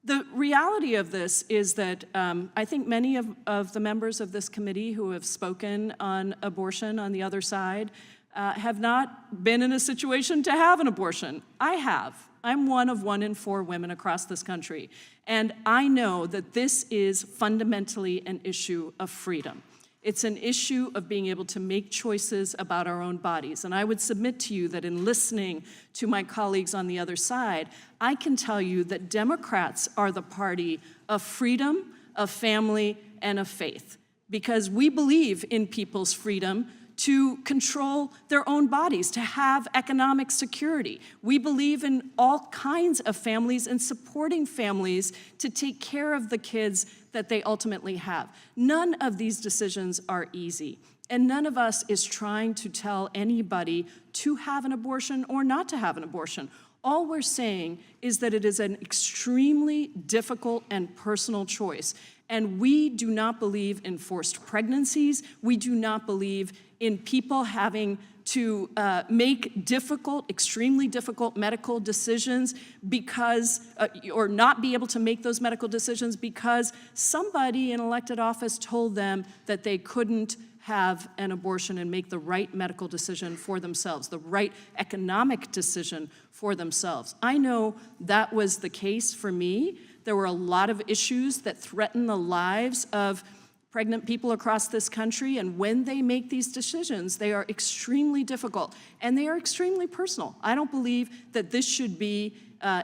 The reality of this is that I think many of the members of this committee who have spoken on abortion on the other side have not been in a situation to have an abortion. I have. I'm one of 1 in 4 women across this country. And I know that this is fundamentally an issue of freedom. It's an issue of being able to make choices about our own bodies. And I would submit to you that in listening to my colleagues on the other side, I can tell you that Democrats are the party of freedom, of family, and of faith, because we believe in people's freedom to control their own bodies, to have economic security. We believe in all kinds of families and supporting families to take care of the kids that they ultimately have. None of these decisions are easy, and none of us is trying to tell anybody to have an abortion or not to have an abortion. All we're saying is that it is an extremely difficult and personal choice, and we do not believe in forced pregnancies. We do not believe in people having to make difficult, extremely difficult medical decisions because, or not be able to make those medical decisions because somebody in elected office told them that they couldn't have an abortion and make the right medical decision for themselves, the right economic decision for themselves. I know that was the case for me. There were a lot of issues that threaten the lives of pregnant people across this country, and when they make these decisions, they are extremely difficult, and they are extremely personal. I don't believe that this should be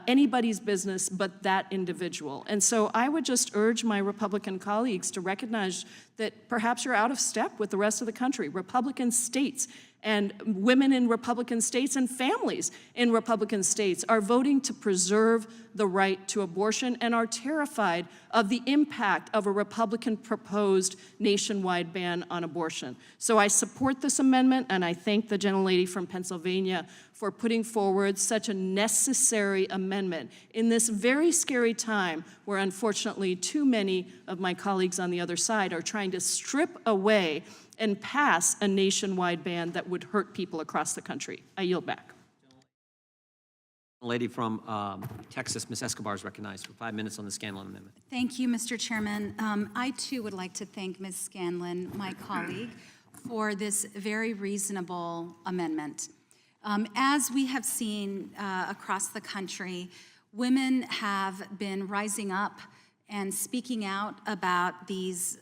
anybody's business but that individual. And so I would just urge my Republican colleagues to recognize that perhaps you're out of step with the rest of the country. Republican states and women in Republican states and families in Republican states are voting to preserve the right to abortion and are terrified of the impact of a Republican-proposed nationwide ban on abortion. So I support this amendment, and I thank the gentlelady from Pennsylvania for putting forward such a necessary amendment in this very scary time where, unfortunately, too many of my colleagues on the other side are trying to strip away and pass a nationwide ban that would hurt people across the country. I yield back. Lady from Texas, Ms. Escobar, is recognized for 5 minutes on the Scanlon amendment. Thank you, Mr. Chairman. I too would like to thank Ms. Scanlon, my colleague, for this very reasonable amendment. As we have seen across the country, women have been rising up and speaking out about these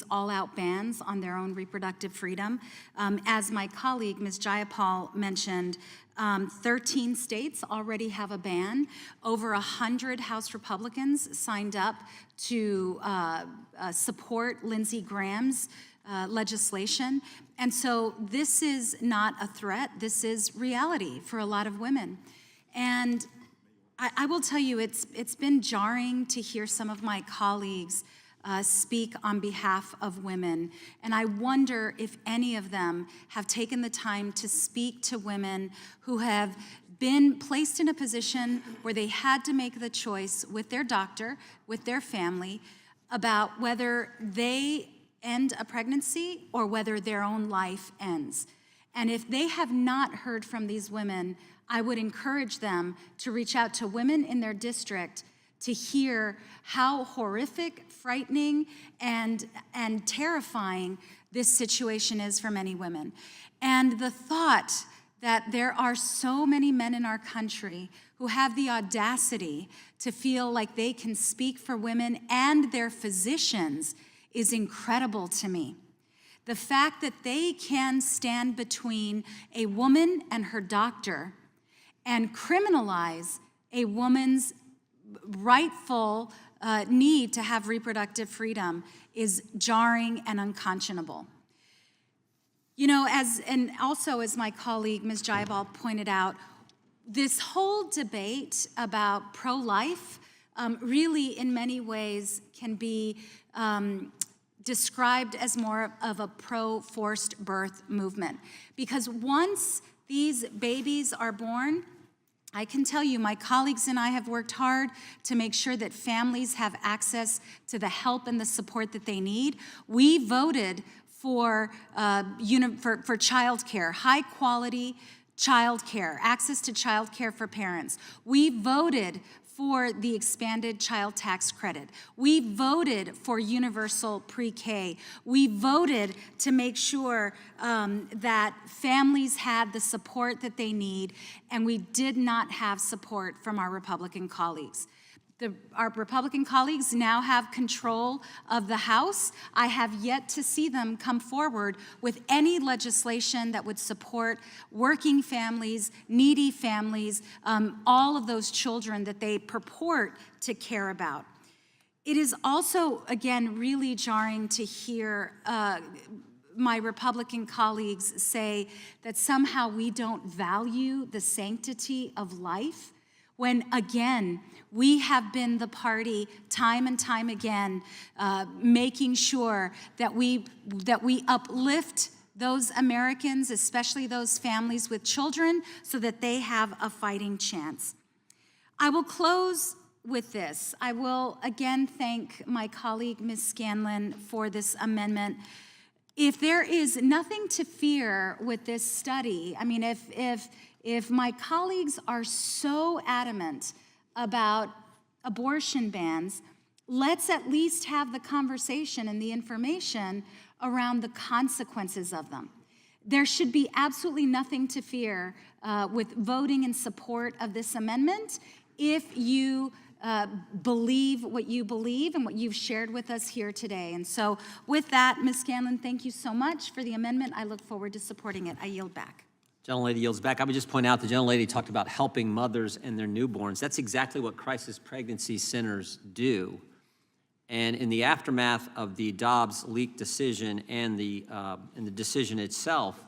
all-out bans on their own reproductive freedom. As my colleague, Ms. Jayapal, mentioned, 13 states already have a ban. Over 100 House Republicans signed up to support Lindsey Graham's legislation. And so this is not a threat, this is reality for a lot of women. And I will tell you, it's been jarring to hear some of my colleagues speak on behalf of women, and I wonder if any of them have taken the time to speak to women who have been placed in a position where they had to make the choice with their doctor, with their family, about whether they end a pregnancy or whether their own life ends. And if they have not heard from these women, I would encourage them to reach out to women in their district to hear how horrific, frightening, and terrifying this situation is for many women. And the thought that there are so many men in our country who have the audacity to feel like they can speak for women and their physicians is incredible to me. The fact that they can stand between a woman and her doctor and criminalize a woman's rightful need to have reproductive freedom is jarring and unconscionable. You know, and also as my colleague, Ms. Jayapal, pointed out, this whole debate about pro-life really in many ways can be described as more of a pro-forced birth movement. Because once these babies are born, I can tell you, my colleagues and I have worked hard to make sure that families have access to the help and the support that they need. We voted for childcare, high quality childcare, access to childcare for parents. We voted for the expanded child tax credit. We voted for universal pre-K. We voted to make sure that families had the support that they need, and we did not have support from our Republican colleagues. our Republican colleagues now have control of the House. I have yet to see them come forward with any legislation that would support working families, needy families, all of those children that they purport to care about. It is also, again, really jarring to hear my Republican colleagues say that somehow we don't value the sanctity of life, when, again, we have been the party time and time again making sure that we uplift those Americans, especially those families with children, so that they have a fighting chance. I will close with this. I will again thank my colleague, Ms. Scanlon, for this amendment. If there is nothing to fear with this study, I mean, if my colleagues are so adamant about abortion bans, let's at least have the conversation and the information around the consequences of them. There should be absolutely nothing to fear with voting in support of this amendment if you believe what you believe and what you've shared with us here today. And so with that, Ms. Scanlon, thank you so much for the amendment. I look forward to supporting it. I yield back. Gentlelady yields back. I would just point out the gentlelady talked about helping mothers and their newborns. That's exactly what crisis pregnancy centers do. And in the aftermath of the Dobbs leak decision and the decision itself,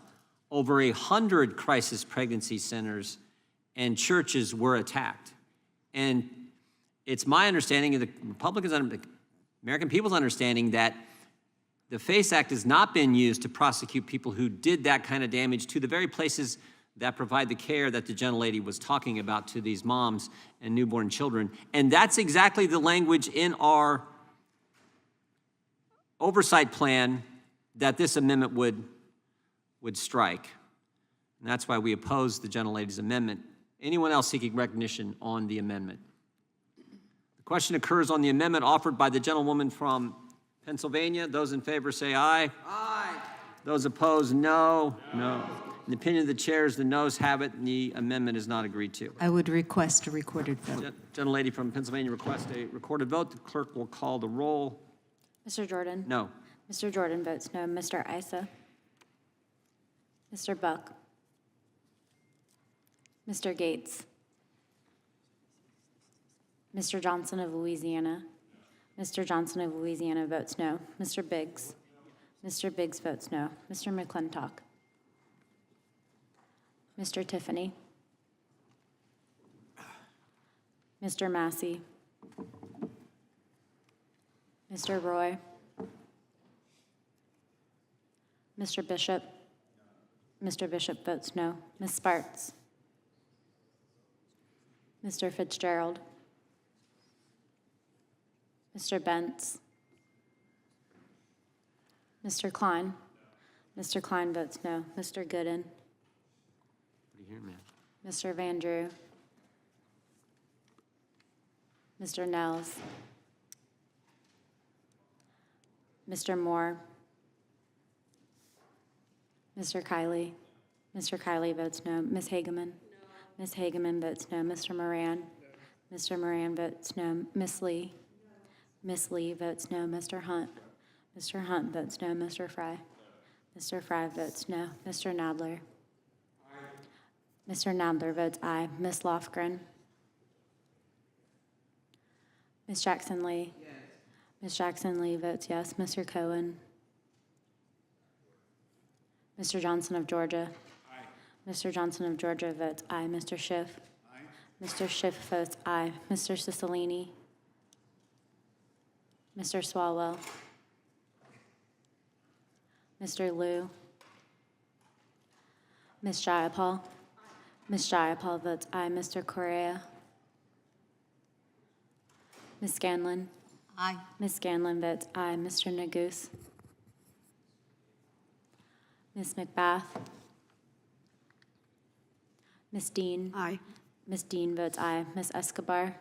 over 100 crisis pregnancy centers and churches were attacked. And it's my understanding, the Republicans, the American people's understanding, that the FACE Act has not been used to prosecute people who did that kind of damage to the very places that provide the care that the gentlelady was talking about to these moms and newborn children. And that's exactly the language in our oversight plan that this amendment would strike. And that's why we oppose the gentlelady's amendment. Anyone else seeking recognition on the amendment? The question occurs on the amendment offered by the gentlewoman from Pennsylvania. Those in favor say aye. Aye. Those opposed, no. No. In the opinion of the chairs, the noes have it, and the amendment is not agreed to. I would request a recorded vote. Gentlelady from Pennsylvania requests a recorded vote. The clerk will call the roll. Mr. Jordan? No. Mr. Jordan votes no. Mr. Issa? Mr. Buck? Mr. Gates? Mr. Johnson of Louisiana? Mr. Johnson of Louisiana votes no. Mr. Biggs? Mr. Biggs votes no. Mr. McClintock? Mr. Tiffany? Mr. Massey? Mr. Roy? Mr. Bishop? Mr. Bishop votes no. Ms. Sparks? Mr. Fitzgerald? Mr. Bentz? Mr. Klein? Mr. Klein votes no. Mr. Gooden? What do you hear, man? Mr. Van Drew? Mr. Nels? Mr. Moore? Mr. Kiley? Mr. Kiley votes no. Ms. Hageman? Ms. Hageman votes no. Mr. Moran? Mr. Moran votes no. Ms. Lee? Ms. Lee votes no. Mr. Hunt? Mr. Hunt votes no. Mr. Fry? Mr. Fry votes no. Mr. Nadler? Mr. Nadler votes aye. Ms. Lofgren? Ms. Jackson Lee? Ms. Jackson Lee votes yes. Mr. Cohen? Mr. Johnson of Georgia? Mr. Johnson of Georgia votes aye. Mr. Schiff? Mr. Schiff votes aye. Mr. Cicilline? Mr. Swalwell? Mr. Liu? Ms. Jayapal? Ms. Jayapal votes aye. Mr. Correa? Ms. Scanlon? Aye. Ms. Scanlon votes aye. Mr. Nagus? Ms. McBath? Ms. Dean? Aye. Ms. Dean votes aye. Ms. Escobar?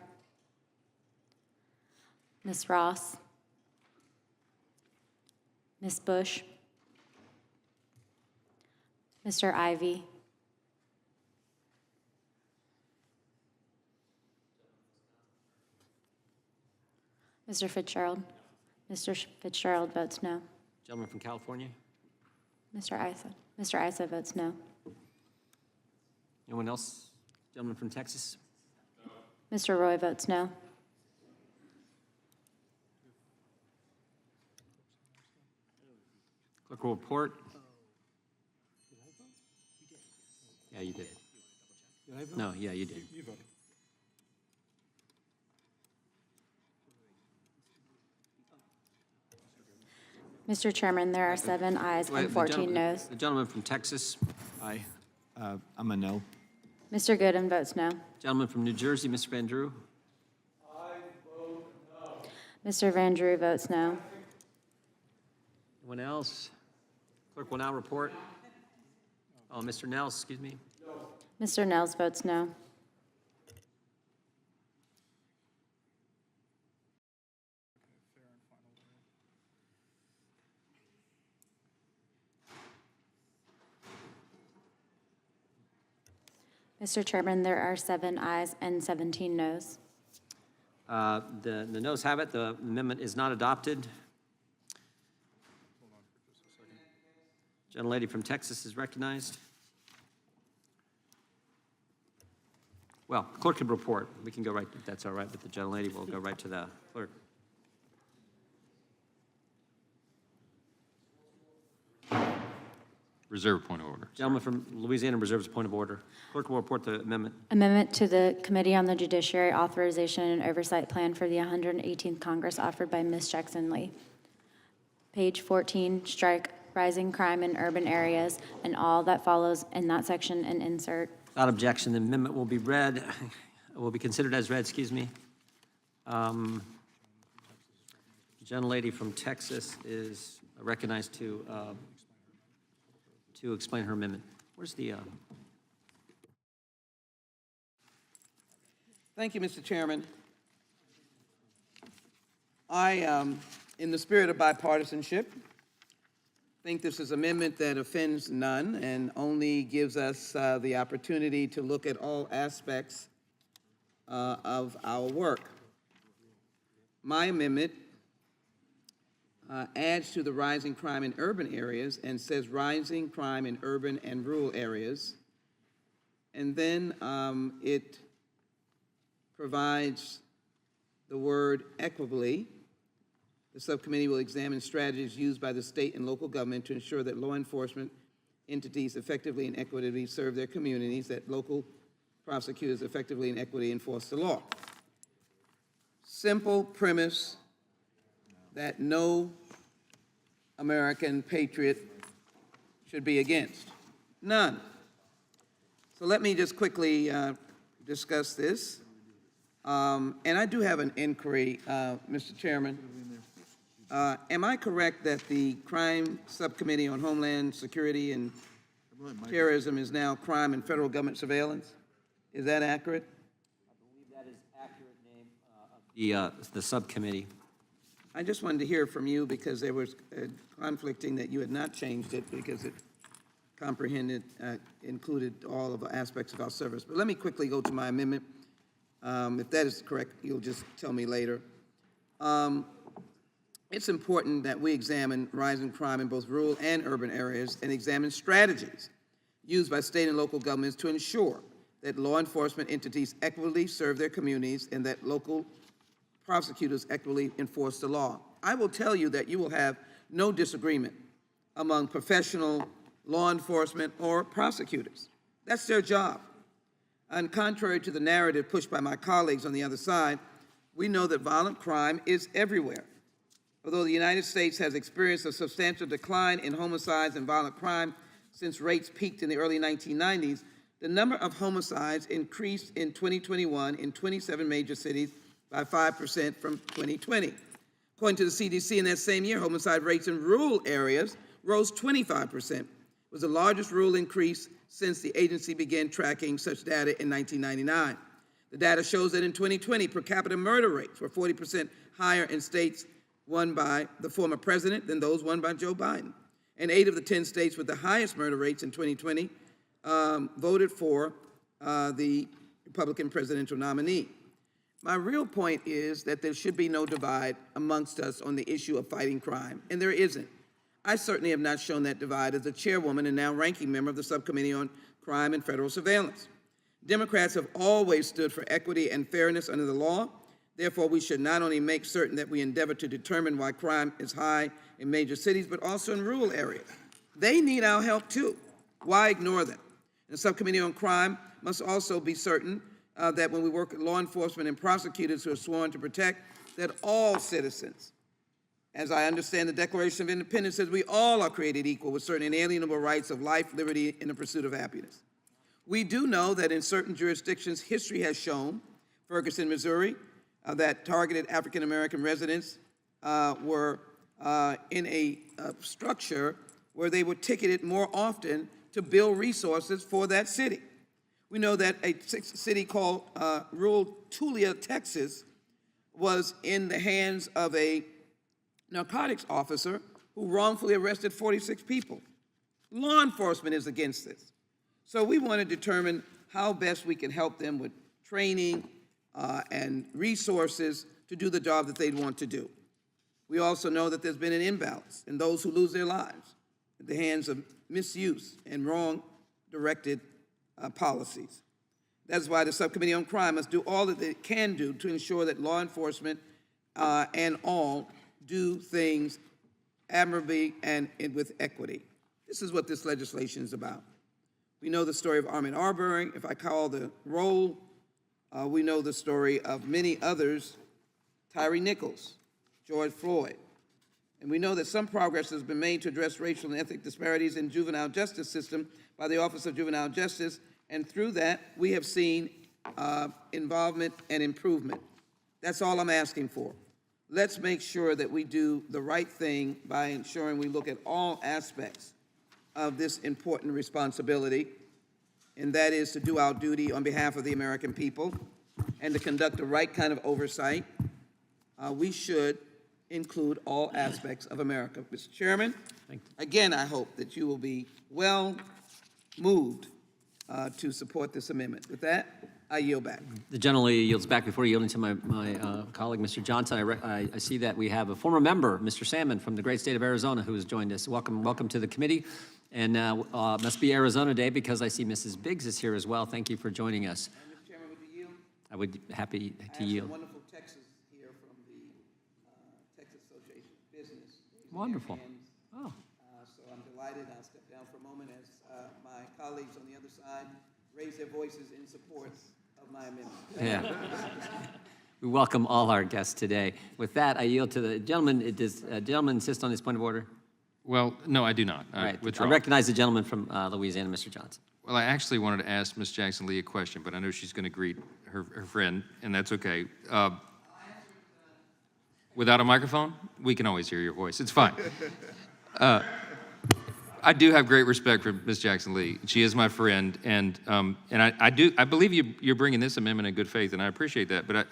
Ms. Ross? Ms. Bush? Mr. Ivy? Mr. Fitzgerald. Mr. Fitzgerald votes no. Gentleman from California? Mr. Isa. Mr. Isa votes no. Anyone else? Gentleman from Texas? Mr. Roy votes no. Clerk will report. Yeah, you did. No, yeah, you did. Mr. Chairman, there are 7 ayes Wait, and 14 noes. The gentleman from Texas? Aye. I'm a no. Mr. Gooden votes no. Gentleman from New Jersey, Mr. Van Drew? Mr. Van Drew votes no. Anyone else? Clerk will now report. Oh, Mr. Nels, excuse me. Mr. Nels votes no. Mr. Chairman, there are 7 ayes and 17 noes. The noes have it. The amendment is not adopted. Gentlelady from Texas is recognized. Well, clerk can report. We can go right, if that's all right with the gentlelady, we'll go right to the clerk. Reserve point of order. Gentleman from Louisiana reserves a point of order. Clerk will report the amendment. Amendment to the Committee on the Judiciary Authorization and Oversight Plan for the 118th Congress offered by Ms. Jackson Lee. Page 14, strike rising crime in urban areas and all that follows in that section and insert. Without objection, the amendment will be read, will be considered as read, excuse me. Gentlelady from Texas is recognized to explain her amendment. Where's the, Thank you, Mr. Chairman. I, in the spirit of bipartisanship, think this is an amendment that offends none and only gives us the opportunity to look at all aspects of our work. My amendment adds to the rising crime in urban areas and says rising crime in urban and rural areas. And then it provides the word equitably. The subcommittee will examine strategies used by the state and local government to ensure that law enforcement entities effectively and equitably serve their communities, that local prosecutors effectively and equitably enforce the law. Simple premise that no American patriot should be against. None. So let me just quickly discuss this. And I do have an inquiry, Mr. Chairman. Am I correct that the Crime Subcommittee on Homeland Security and Terrorism is now Crime and Federal Government Surveillance? Is that accurate? I believe that is accurate name of the subcommittee. I just wanted to hear from you because there was conflicting that you had not changed it because it comprehended, included all of the aspects of our service. But let me quickly go to my amendment. If that is correct, you'll just tell me later. It's important that we examine rising crime in both rural and urban areas and examine strategies used by state and local governments to ensure that law enforcement entities equitably serve their communities and that local prosecutors equitably enforce the law. I will tell you that you will have no disagreement among professional law enforcement or prosecutors. That's their job. And contrary to the narrative pushed by my colleagues on the other side, we know that violent crime is everywhere. Although the United States has experienced a substantial decline in homicides and violent crime since rates peaked in the early 1990s, the number of homicides increased in 2021 in 27 major cities by 5% from 2020. According to the CDC, in that same year, homicide rates in rural areas rose 25%. It was the largest rural increase since the agency began tracking such data in 1999. The data shows that in 2020, per capita murder rates were 40% higher in states won by the former president than those won by Joe Biden. And 8 of the 10 states with the highest murder rates in 2020 voted for the Republican presidential nominee. My real point is that there should be no divide amongst us on the issue of fighting crime, and there isn't. I certainly have not shown that divide as the chairwoman and now ranking member of the Subcommittee on Crime and Federal Surveillance. Democrats have always stood for equity and fairness under the law. Therefore, we should not only make certain that we endeavor to determine why crime is high in major cities, but also in rural areas. They need our help too. Why ignore them? The Subcommittee on Crime must also be certain that when we work with law enforcement and prosecutors who are sworn to protect, that all citizens, as I understand the Declaration of Independence, says we all are created equal with certain inalienable rights of life, liberty, and the pursuit of happiness. We do know that in certain jurisdictions, history has shown, Ferguson, Missouri, that targeted African-American residents were in a structure where they were ticketed more often to build resources for that city. We know that a city called rural Tulia, Texas, was in the hands of a narcotics officer who wrongfully arrested 46 people. Law enforcement is against this. So we want to determine how best we can help them with training and resources to do the job that they want to do. We also know that there's been an imbalance in those who lose their lives at the hands of misuse and wrong directed policies. That's why the Subcommittee on Crime must do all that it can do to ensure that law enforcement and all do things admirably and with equity. This is what this legislation is about. We know the story of Ahmaud Arbery, if I call the roll. We know the story of many others, Tyree Nichols, George Floyd. And we know that some progress has been made to address racial and ethnic disparities in juvenile justice system by the Office of Juvenile Justice, and through that, we have seen involvement and improvement. That's all I'm asking for. Let's make sure that we do the right thing by ensuring we look at all aspects of this important responsibility, and that is to do our duty on behalf of the American people and to conduct the right kind of oversight. We should include all aspects of America. Mr. Chairman, again, I hope that you will be well moved to support this amendment. With that, I yield back. The gentleman yields back. Before yielding to my colleague, Mr. Johnson, I see that we have a former member, Mr. Salmon, from the great state of Arizona, who has joined us. Welcome to the committee. And must be Arizona Day because I see Mrs. Biggs is here as well. Thank you for joining us. Mr. Chairman, would you yield? I would be happy to yield. Wonderful Texas here from the Texas Association of Business. Wonderful. Oh. So I'm delighted. I'll step down for a moment as my colleagues on the other side raise their voices in support of my amendment. Yeah. We welcome all our guests today. With that, I yield to the gentleman. Does the gentleman insist on his point of order? Well, no, I do not. All right. Withdraw. I recognize the gentleman from Louisiana, Mr. Johnson. Well, I actually wanted to ask Ms. Jackson Lee a question, but I know she's going to greet her friend, and that's okay. Without a microphone, we can always hear your voice. It's fine. I do have great respect for Ms. Jackson Lee. She is my friend, and I believe you're bringing this amendment in good faith, and I appreciate that. But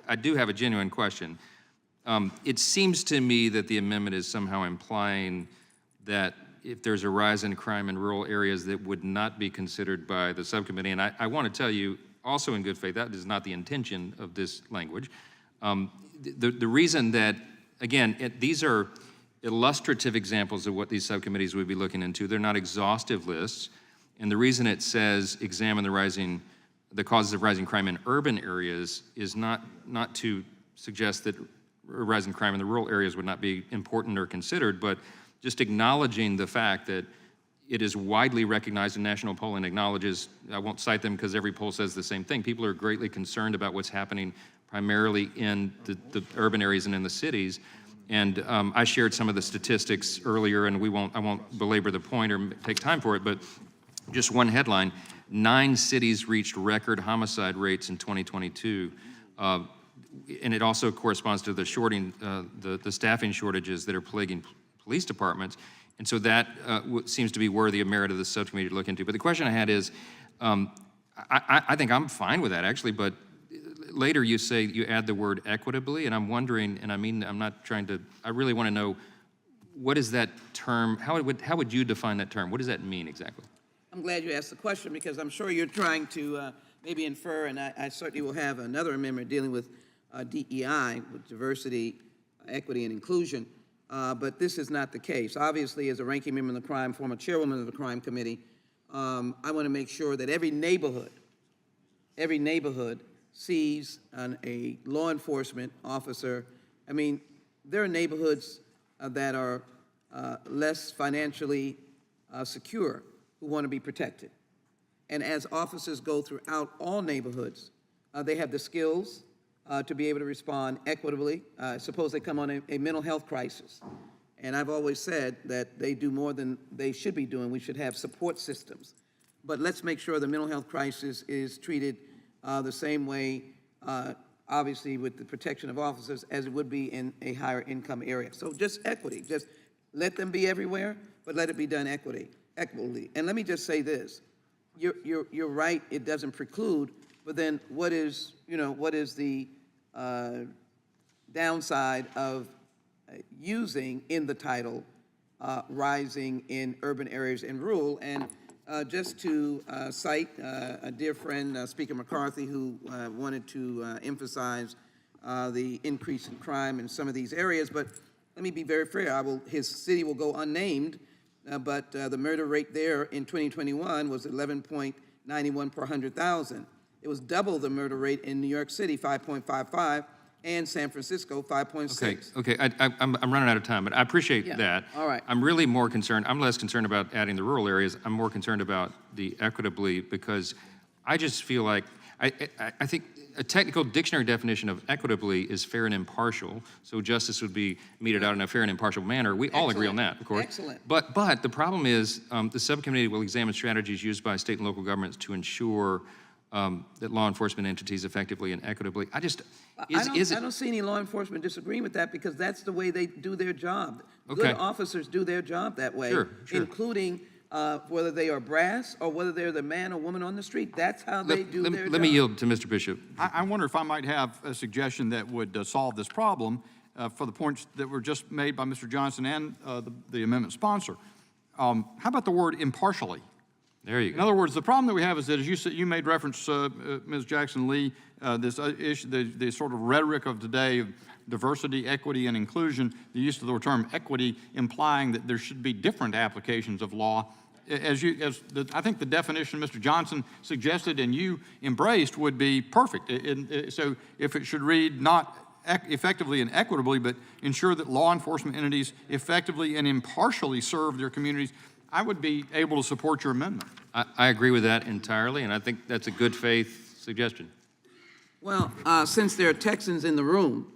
I do have a genuine question. It seems to me that the amendment is somehow implying that if there's a rise in crime in rural areas, that would not be considered by the subcommittee. And I want to tell you, also in good faith, that is not the intention of this language. The reason that, again, these are illustrative examples of what these subcommittees would be looking into. They're not exhaustive lists. And the reason it says examine the causes of rising crime in urban areas is not to suggest that rising crime in the rural areas would not be important or considered, but just acknowledging the fact that it is widely recognized, and national polling acknowledges, I won't cite them because every poll says the same thing, people are greatly concerned about what's happening primarily in the urban areas and in the cities. And I shared some of the statistics earlier, and I won't belabor the point or take time for it, but just one headline, 9 cities reached record homicide rates in 2022. And it also corresponds to the staffing shortages that are plaguing police departments. And so that seems to be worthy of merit of the subcommittee to look into. But the question I had is, I think I'm fine with that actually, but later you say you add the word equitably, and I'm wondering, and I'm not trying to, I really want to know, what is that term, how would you define that term? What does that mean exactly? I'm glad you asked the question because I'm sure you're trying to maybe infer, and I certainly will have another amendment dealing with DEI, with diversity, equity, and inclusion, but this is not the case. Obviously, as a ranking member of the crime, former chairwoman of the crime committee, I want to make sure that every neighborhood sees a law enforcement officer. I mean, there are neighborhoods that are less financially secure who want to be protected. And as officers go throughout all neighborhoods, they have the skills to be able to respond equitably. Suppose they come on a mental health crisis. And I've always said that they do more than they should be doing. We should have support systems. But let's make sure the mental health crisis is treated the same way, obviously, with the protection of officers as it would be in a higher income area. So just equity, just let them be everywhere, but let it be done equitably. And let me just say this. You're right, it doesn't preclude, but then what is the downside of using in the title rising in urban areas and rural? And just to cite a dear friend, Speaker McCarthy, who wanted to emphasize the increase in crime in some of these areas, but let me be very fair. His city will go unnamed, but the murder rate there in 2021 was 11.91 per 100,000. It was double the murder rate in New York City, 5.55, and San Francisco, 5.6. Okay, I'm running out of time, but I appreciate that. All right. I'm really more concerned, I'm less concerned about adding the rural areas. I'm more concerned about the equitably, because I just feel like, I think a technical dictionary definition of equitably is fair and impartial, so justice would be meted out in a fair and impartial manner. We all agree on that, of course. Excellent. But the problem is the subcommittee will examine strategies used by state and local governments to ensure that law enforcement entities effectively and equitably. I don't see any law enforcement disagreeing with that, because that's the way they do their job. Okay. Good officers do their job that way, Sure. including whether they are brass or whether they're the man or woman on the street. That's how they do their job. Let me yield to Mr. Bishop. I wonder if I might have a suggestion that would solve this problem for the points that were just made by Mr. Johnson and the amendment sponsor. How about the word impartially? There you go. In other words, the problem that we have is that, as you said, you made reference, Ms. Jackson-Lee, this issue, the sort of rhetoric of today of diversity, equity, and inclusion, the use of the term equity implying that there should be different applications of law. I think the definition Mr. Johnson suggested and you embraced would be perfect. So if it should read not effectively and equitably, but ensure that law enforcement entities effectively and impartially serve their communities, I would be able to support your amendment. I agree with that entirely, and I think that's a good faith suggestion. Well, since there are Texans in the room,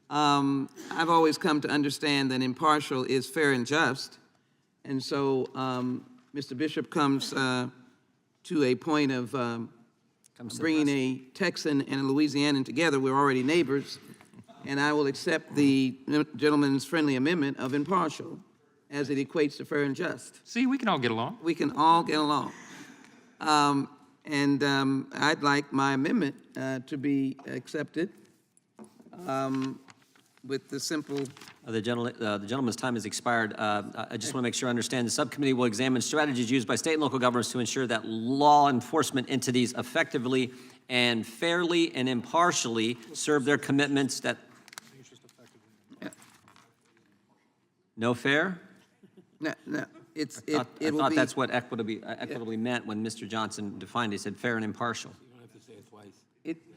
I've always come to understand that impartial is fair and just. And so Mr. Bishop comes to a point of bringing a Texan and a Louisianan together. We're already neighbors, and I will accept the gentleman's friendly amendment of impartial as it equates to fair and just. See, we can all get along. We can all get along. I'd like my amendment to be accepted with the simple... The gentleman's time has expired. I just want to make sure I understand. The subcommittee will examine strategies used by state and local governments to ensure that law enforcement entities effectively and fairly and impartially serve their commitments that... No fair? No. I thought that's what equitably meant when Mr. Johnson defined it. He said fair and impartial. You don't have to say it twice.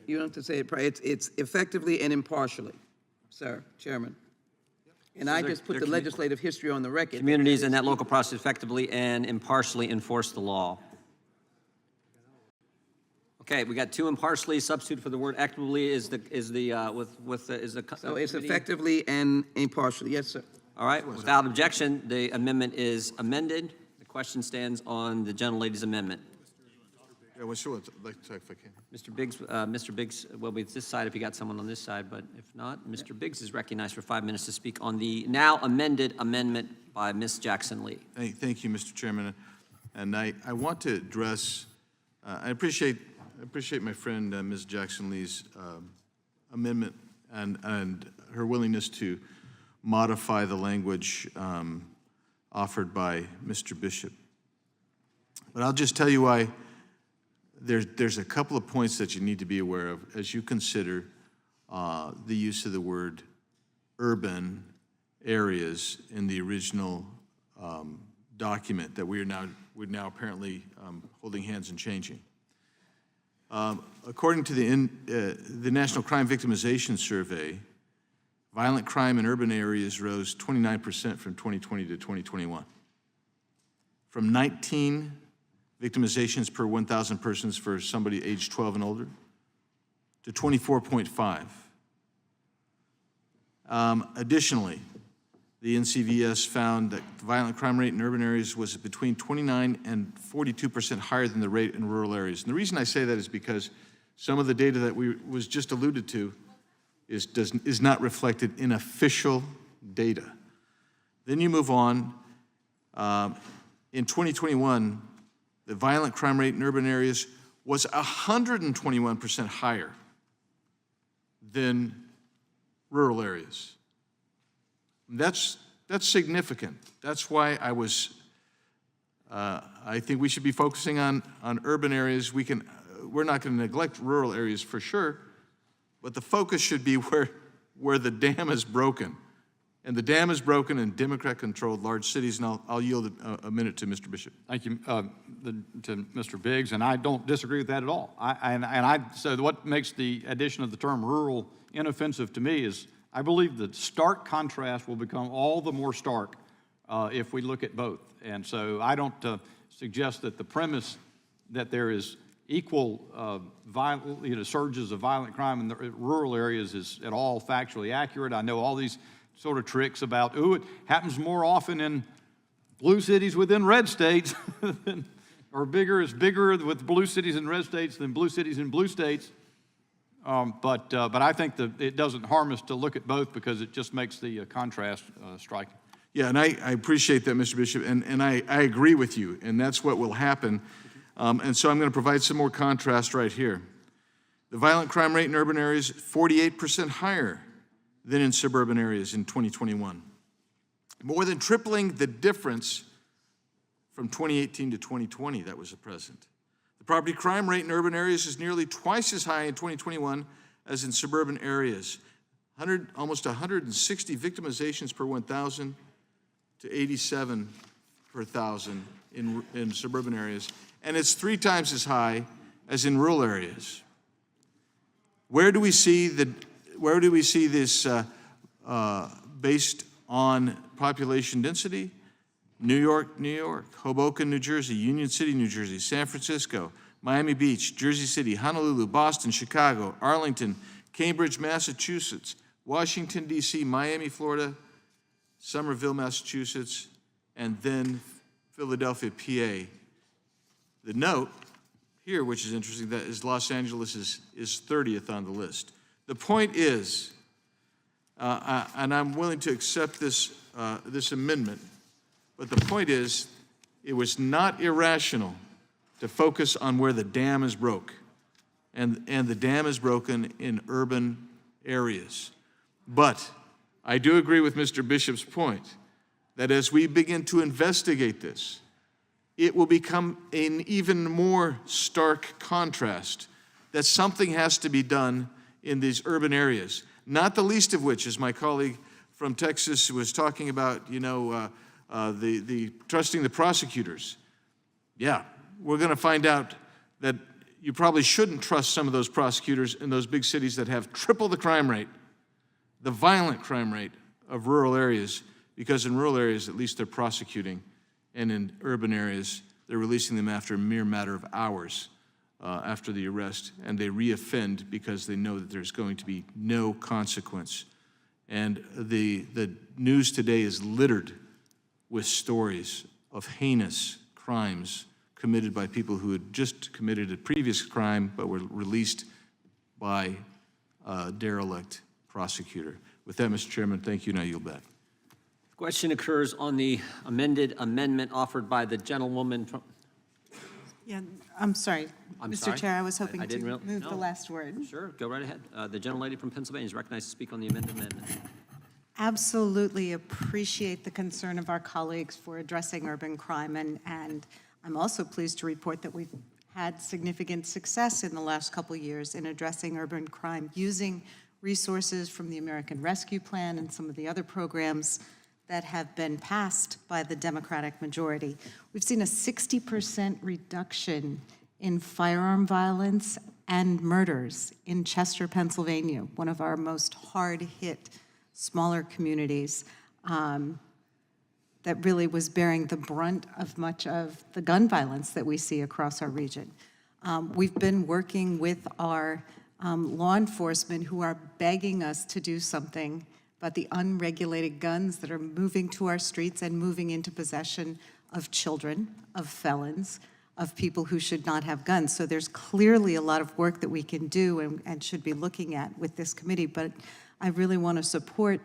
You don't have to say it. It's effectively and impartially, sir, Chairman. And I just put the legislative history on the record. Communities in that local process effectively and impartially enforce the law. Okay, we got two impartially. Substitute for the word equitably is the So it's effectively and impartially. Yes, sir. All right. Without objection, the amendment is amended. The question stands on the gentlelady's amendment. Yeah, well, sure. If I can. Mr. Biggs will be this side if you got someone on this side, but if not, Mr. Biggs is recognized for 5 minutes to speak on the now amended amendment by Ms. Jackson-Lee. Thank you, Mr. Chairman. And I want to address, I appreciate my friend Ms. Jackson-Lee's amendment and her willingness to modify the language offered by Mr. Bishop. But I'll just tell you why there's a couple of points that you need to be aware of as you consider the use of the word urban areas in the original document that we're now apparently holding hands and changing. According to the National Crime Victimization Survey, violent crime in urban areas rose 29% from 2020 to 2021. From 19 victimizations per 1,000 persons for somebody aged 12 and older to 24.5. Additionally, the NCVS found that the violent crime rate in urban areas was between 29 and 42% higher than the rate in rural areas. And the reason I say that is because some of the data that was just alluded to is not reflected in official data. Then you move on. In 2021, the violent crime rate in urban areas was 121% higher than rural areas. That's significant. That's why I think we should be focusing on urban areas. We're not going to neglect rural areas for sure, but the focus should be where the dam is broken. And the dam is broken in Democrat-controlled large cities, and I'll yield a minute to Mr. Bishop. Thank you to Mr. Biggs, and I don't disagree with that at all. So what makes the addition of the term rural inoffensive to me is I believe the stark contrast will become all the more stark if we look at both. And so I don't suggest that the premise that there is equal surges of violent crime in the rural areas is at all factually accurate. I know all these sort of tricks about, it happens more often in blue cities within red states, or is bigger with blue cities in red states than blue cities in blue states. But I think that it doesn't harm us to look at both because it just makes the contrast striking. Yeah, and I appreciate that, Mr. Bishop, and I agree with you, and that's what will happen. And so I'm going to provide some more contrast right here. The violent crime rate in urban areas, 48% higher than in suburban areas in 2021. More than tripling the difference from 2018 to 2020 that was present. The property crime rate in urban areas is nearly twice as high in 2021 as in suburban areas. Almost 160 victimizations per 1,000 to 87 per 1,000 in suburban areas. And it's 3 times as high as in rural areas. Where do we see this based on population density? New York, New York, Hoboken, New Jersey, Union City, New Jersey, San Francisco, Miami Beach, Jersey City, Honolulu, Boston, Chicago, Arlington, Cambridge, Massachusetts, Washington, D.C., Miami, Florida, Somerville, Massachusetts, and then Philadelphia, PA. The note here, which is interesting, that is Los Angeles is 30th on the list. The point is, and I'm willing to accept this amendment, but the point is, it was not irrational to focus on where the dam is broke, and the dam is broken in urban areas. But I do agree with Mr. Bishop's point that as we begin to investigate this, it will become an even more stark contrast that something has to be done in these urban areas, not the least of which, as my colleague from Texas was talking about, the trusting the prosecutors. Yeah, we're going to find out that you probably shouldn't trust some of those prosecutors in those big cities that have triple the crime rate, the violent crime rate of rural areas, because in rural areas, at least they're prosecuting, and in urban areas, they're releasing them after a mere matter of hours after the arrest, and they reoffend because they know that there's going to be no consequence. And the news today is littered with stories of heinous crimes committed by people who had just committed a previous crime but were released by a derelict prosecutor. With that, Mr. Chairman, thank you, and I yield back. The question occurs on the amended amendment offered by the gentlewoman from... Yeah, I'm sorry. I'm Mr. sorry? Chair, I was hoping I to didn't move no. the last word. Sure, go right ahead. The gentlelady from Pennsylvania is recognized to speak on the amended amendment. Absolutely appreciate the concern of our colleagues for addressing urban crime, and I'm also pleased to report that we've had significant success in the last couple of years in addressing urban crime, using resources from the American Rescue Plan and some of the other programs that have been passed by the Democratic majority. We've seen a 60% reduction in firearm violence and murders in Chester, Pennsylvania, one of our most hard-hit, smaller communities that really was bearing the brunt of much of the gun violence that we see across our region. We've been working with our law enforcement who are begging us to do something about the unregulated guns that are moving to our streets and moving into possession of children, of felons, of people who should not have guns. So there's clearly a lot of work that we can do and should be looking at with this committee, but I really want to support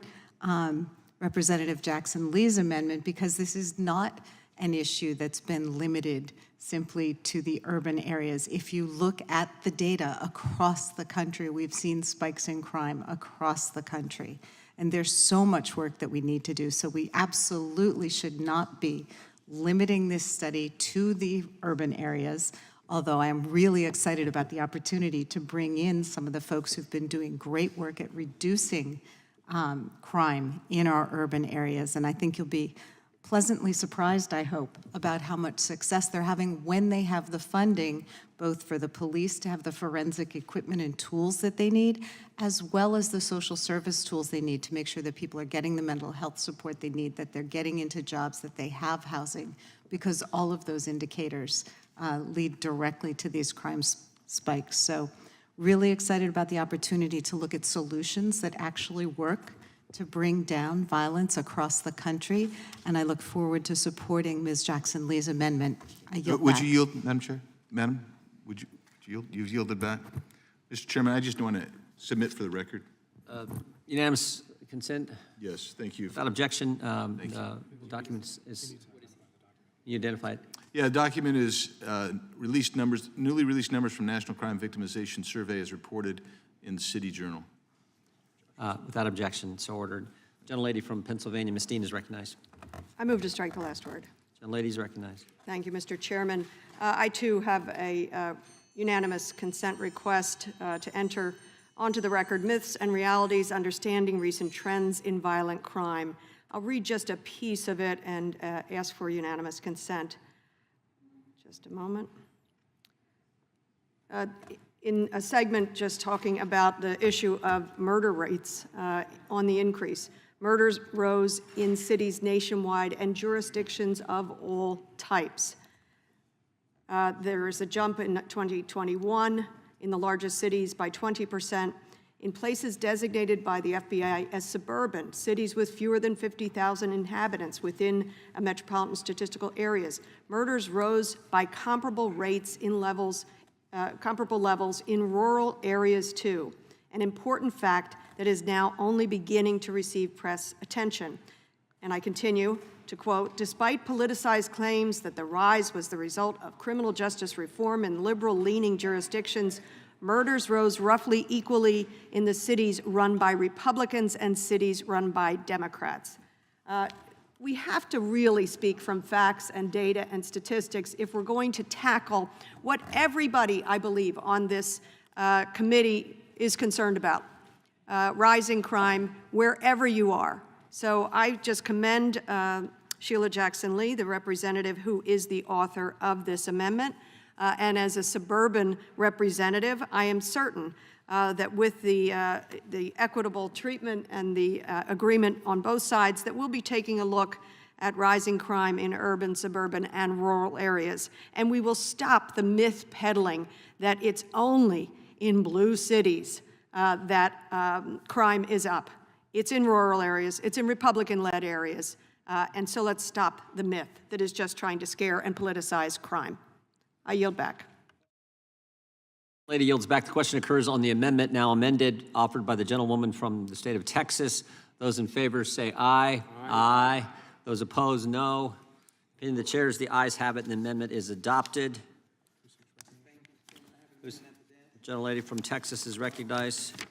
Representative Jackson Lee's amendment because this is not an issue that's been limited simply to the urban areas. If you look at the data across the country, we've seen spikes in crime across the country. And there's so much work that we need to do. So we absolutely should not be limiting this study to the urban areas, although I am really excited about the opportunity to bring in some of the folks who've been doing great work at reducing crime in our urban areas. And I think you'll be pleasantly surprised, I hope, about how much success they're having when they have the funding, both for the police to have the forensic equipment and tools that they need, as well as the social service tools they need to make sure that people are getting the mental health support they need, that they're getting into jobs, that they have housing, because all of those indicators lead directly to these crime spikes. So really excited about the opportunity to look at solutions that actually work to bring down violence across the country, and I look forward to supporting Ms. Jackson Lee's amendment. I yield Would back. you yield, Madam Chair? Madam, would you yield? You've yielded back. Mr. Chairman, I just want to submit for the record. Unanimous consent? Yes, thank you. Without objection, documents is, you identify it. Yeah, document is newly released numbers from National Crime Victimization Survey as reported in the City Journal. Without objection, so ordered. Gentlelady from Pennsylvania, Ms. Dean is recognized. I move to strike the last word. Gentlelady is recognized. Thank you, Mr. Chairman. I, too, have a unanimous consent request to enter onto the record myths and realities, understanding recent trends in violent crime. I'll read just a piece of it and ask for unanimous consent. Just a moment. In a segment just talking about the issue of murder rates on the increase. Murders rose in cities nationwide and jurisdictions of all types. There is a jump in 2021 in the largest cities by 20%. In places designated by the FBI as suburban, cities with fewer than 50,000 inhabitants within metropolitan statistical areas, murders rose by comparable rates in comparable levels in rural areas too, an important fact that is now only beginning to receive press attention. And I continue to quote, despite politicized claims that the rise was the result of criminal justice reform in liberal-leaning jurisdictions, murders rose roughly equally in the cities run by Republicans and cities run by Democrats. We have to really speak from facts and data and statistics if we're going to tackle what everybody, I believe, on this committee is concerned about, rising crime wherever you are. So I just commend Sheila Jackson Lee, the representative who is the author of this amendment. And as a suburban representative, I am certain that with the equitable treatment and the agreement on both sides, that we'll be taking a look at rising crime in urban, suburban, and rural areas. And we will stop the myth peddling that it's only in blue cities that crime is up. It's in rural areas, it's in Republican-led areas, and so let's stop the myth that is just trying to scare and politicize crime. I yield back. Lady yields back. The question occurs on the amendment now amended, offered by the gentlewoman from the state of Texas. Those in favor say aye. Aye. Those opposed, no. Opinion of the chair is the ayes have it, and the amendment is adopted. The gentlelady from Texas is recognized.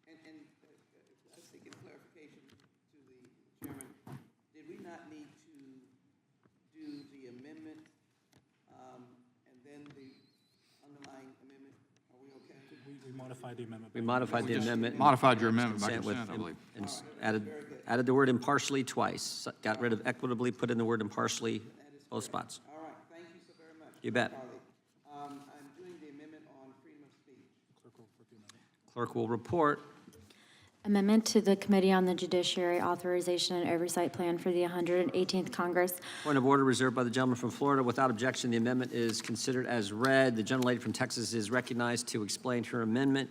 I was thinking clarification to the chairman. Did we not need to do the amendment We modified the amendment. Modified your amendment by Consent with- consent, I believe. and added the word impartially twice. Got rid of equitably, put in the word impartially, both spots. All right, thank you so very much. You bet. I'm doing the amendment on freedom of speech. Clerk will report. Amendment to the Committee on the Judiciary Authorization and Oversight Plan for the 118th Congress. Point of order reserved by the gentleman from Florida. Without objection, the amendment is considered as read. The gentlelady from Texas is recognized to explain her amendment.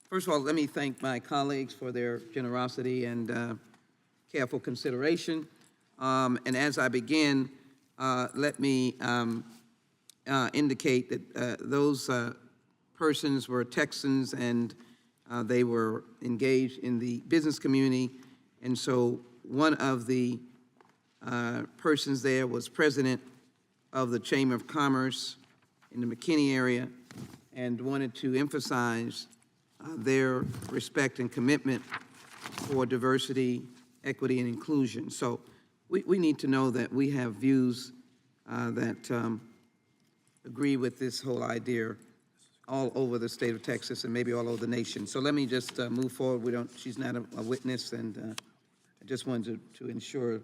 First of all, let me thank my colleagues for their generosity and careful consideration. And as I begin, let me indicate that those persons were Texans, and they were engaged in the business community. And so one of the persons there was president of the Chamber of Commerce in the McKinney area, and wanted to emphasize their respect and commitment for diversity, equity, and inclusion. So we need to know that we have views that agree with this whole idea all over the state of Texas and maybe all over the nation. So let me just move forward. She's not a witness, and I just wanted to ensure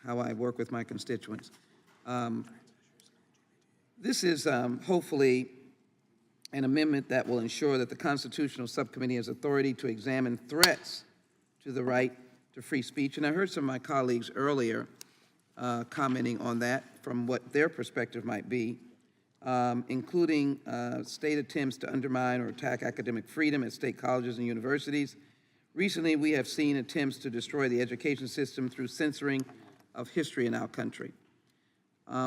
how I work with my constituents. This is hopefully an amendment that will ensure that the Constitutional Subcommittee has authority to examine threats to the right to free speech. And I heard some of my colleagues earlier commenting on that from what their perspective might be, including state attempts to undermine or attack academic freedom at state colleges and universities. Recently, we have seen attempts to destroy the education system through censoring of history in our country.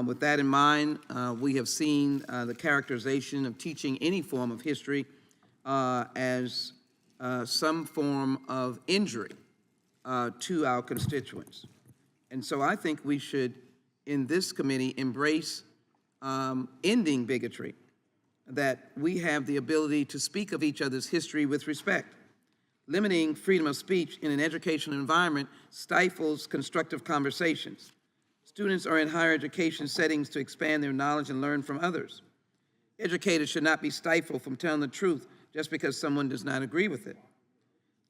With that in mind, we have seen the characterization of teaching any form of history as some form of injury to our constituents. And so I think we should, in this committee, embrace ending bigotry, that we have the ability to speak of each other's history with respect. Limiting freedom of speech in an educational environment stifles constructive conversations. Students are in higher education settings to expand their knowledge and learn from others. Educators should not be stifled from telling the truth just because someone does not agree with it.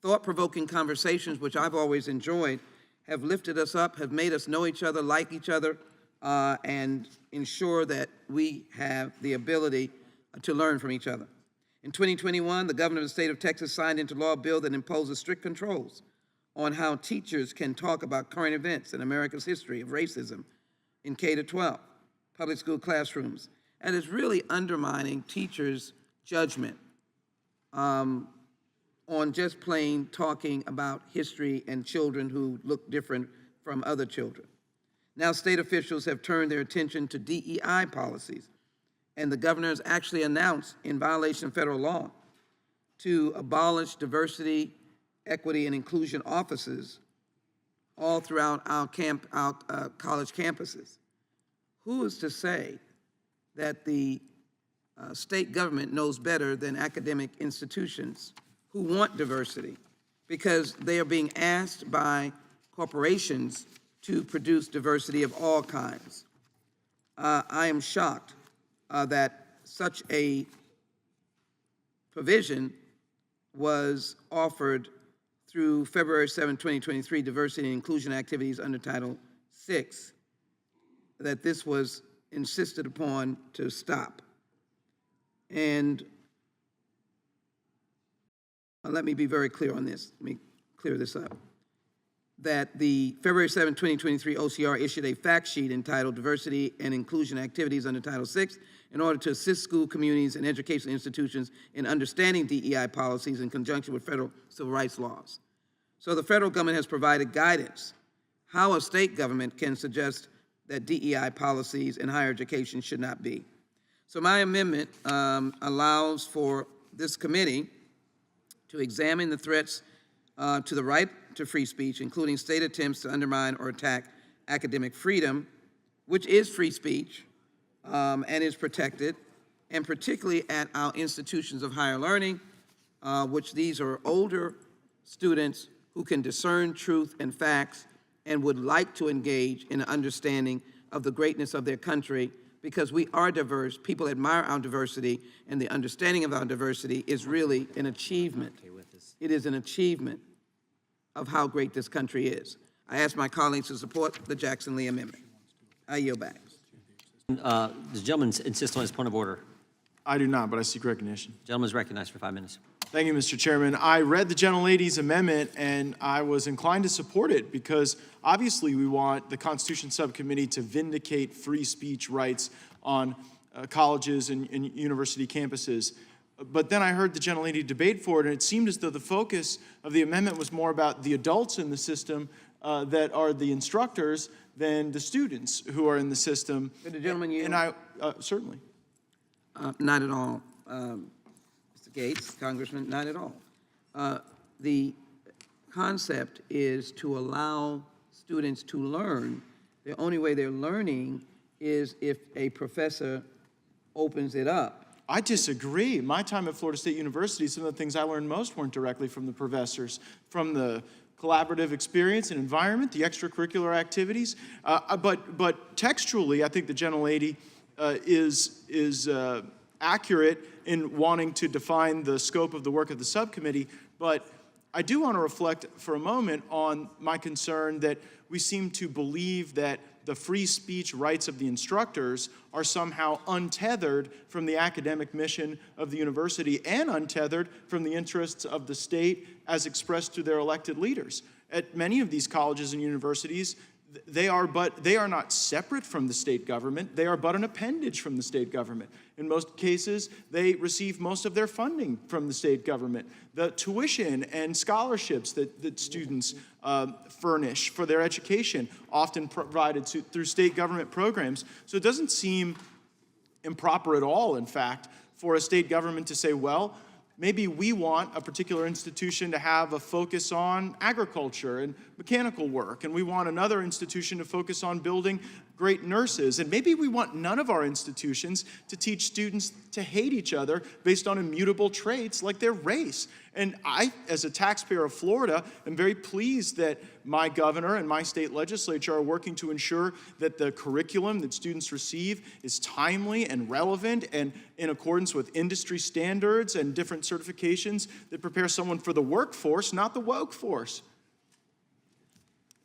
Thought-provoking conversations, which I've always enjoyed, have lifted us up, have made us know each other, like each other, and ensure that we have the ability to learn from each other. In 2021, the governor of the state of Texas signed into law a bill that imposes strict controls on how teachers can talk about current events in America's history of racism in K-12, public school classrooms. And it's really undermining teachers' judgment on just plain talking about history and children who look different from other children. Now state officials have turned their attention to DEI policies, and the governor has actually announced, in violation of federal law, to abolish diversity, equity, and inclusion offices all throughout our college campuses. Who is to say that the state government knows better than academic institutions who want diversity, because they are being asked by corporations to produce diversity of all kinds? I am shocked that such a provision was offered through February 7, 2023, diversity and inclusion activities under Title VI, that this was insisted upon to stop. And let me be very clear on this. Let me clear this up. That the February 7, 2023 OCR issued a fact sheet entitled Diversity and Inclusion Activities under Title VI in order to assist school communities and educational institutions in understanding DEI policies in conjunction with federal civil rights laws. So the federal government has provided guidance how a state government can suggest that DEI policies in higher education should not be. So my amendment allows for this committee to examine the threats to the right to free speech, including state attempts to undermine or attack academic freedom, which is free speech and is protected, and particularly at our institutions of higher learning, which these are older students who can discern truth and facts and would like to engage in an understanding of the greatness of their country because we are diverse. People admire our diversity, and the understanding of our diversity is really an achievement. It is an achievement of how great this country is. I ask my colleagues to support the Jackson Lee Amendment. I yield back. The gentleman insists on his point of order. I do not, but I seek recognition. Gentleman is recognized for 5 minutes. Thank you, Mr. Chairman. I read the gentlelady's amendment, and I was inclined to support it because obviously we want the Constitution Subcommittee to vindicate free speech rights on colleges and university campuses. But then I heard the gentlelady debate for it, and it seemed as though the focus of the amendment was more about the adults in the system that are the instructors than the students who are in the system. Did the gentleman yield? And I, certainly. Not at all, Mr. Gates, Congressman, not at all. The concept is to allow students to learn. The only way they're learning is if a professor opens it up. I disagree. My time at Florida State University, some of the things I learned most weren't directly from the professors, from the collaborative experience and environment, the extracurricular activities. But textually, I think the gentlelady is accurate in wanting to define the scope of the work of the subcommittee. But I do want to reflect for a moment on my concern that we seem to believe that the free speech rights of the instructors are somehow untethered from the academic mission of the university and untethered from the interests of the state as expressed through their elected leaders. At many of these colleges and universities, they are not separate from the state government. They are but an appendage from the state government. In most cases, they receive most of their funding from the state government. The tuition and scholarships that students furnish for their education, often provided through state government programs. So it doesn't seem improper at all, in fact, for a state government to say, well, maybe we want a particular institution to have a focus on agriculture and mechanical work, and we want another institution to focus on building great nurses, and maybe we want none of our institutions to teach students to hate each other based on immutable traits like their race. And I, as a taxpayer of Florida, am very pleased that my governor and my state legislature are working to ensure that the curriculum that students receive is timely and relevant and in accordance with industry standards and different certifications that prepare someone for the workforce, not the woke force.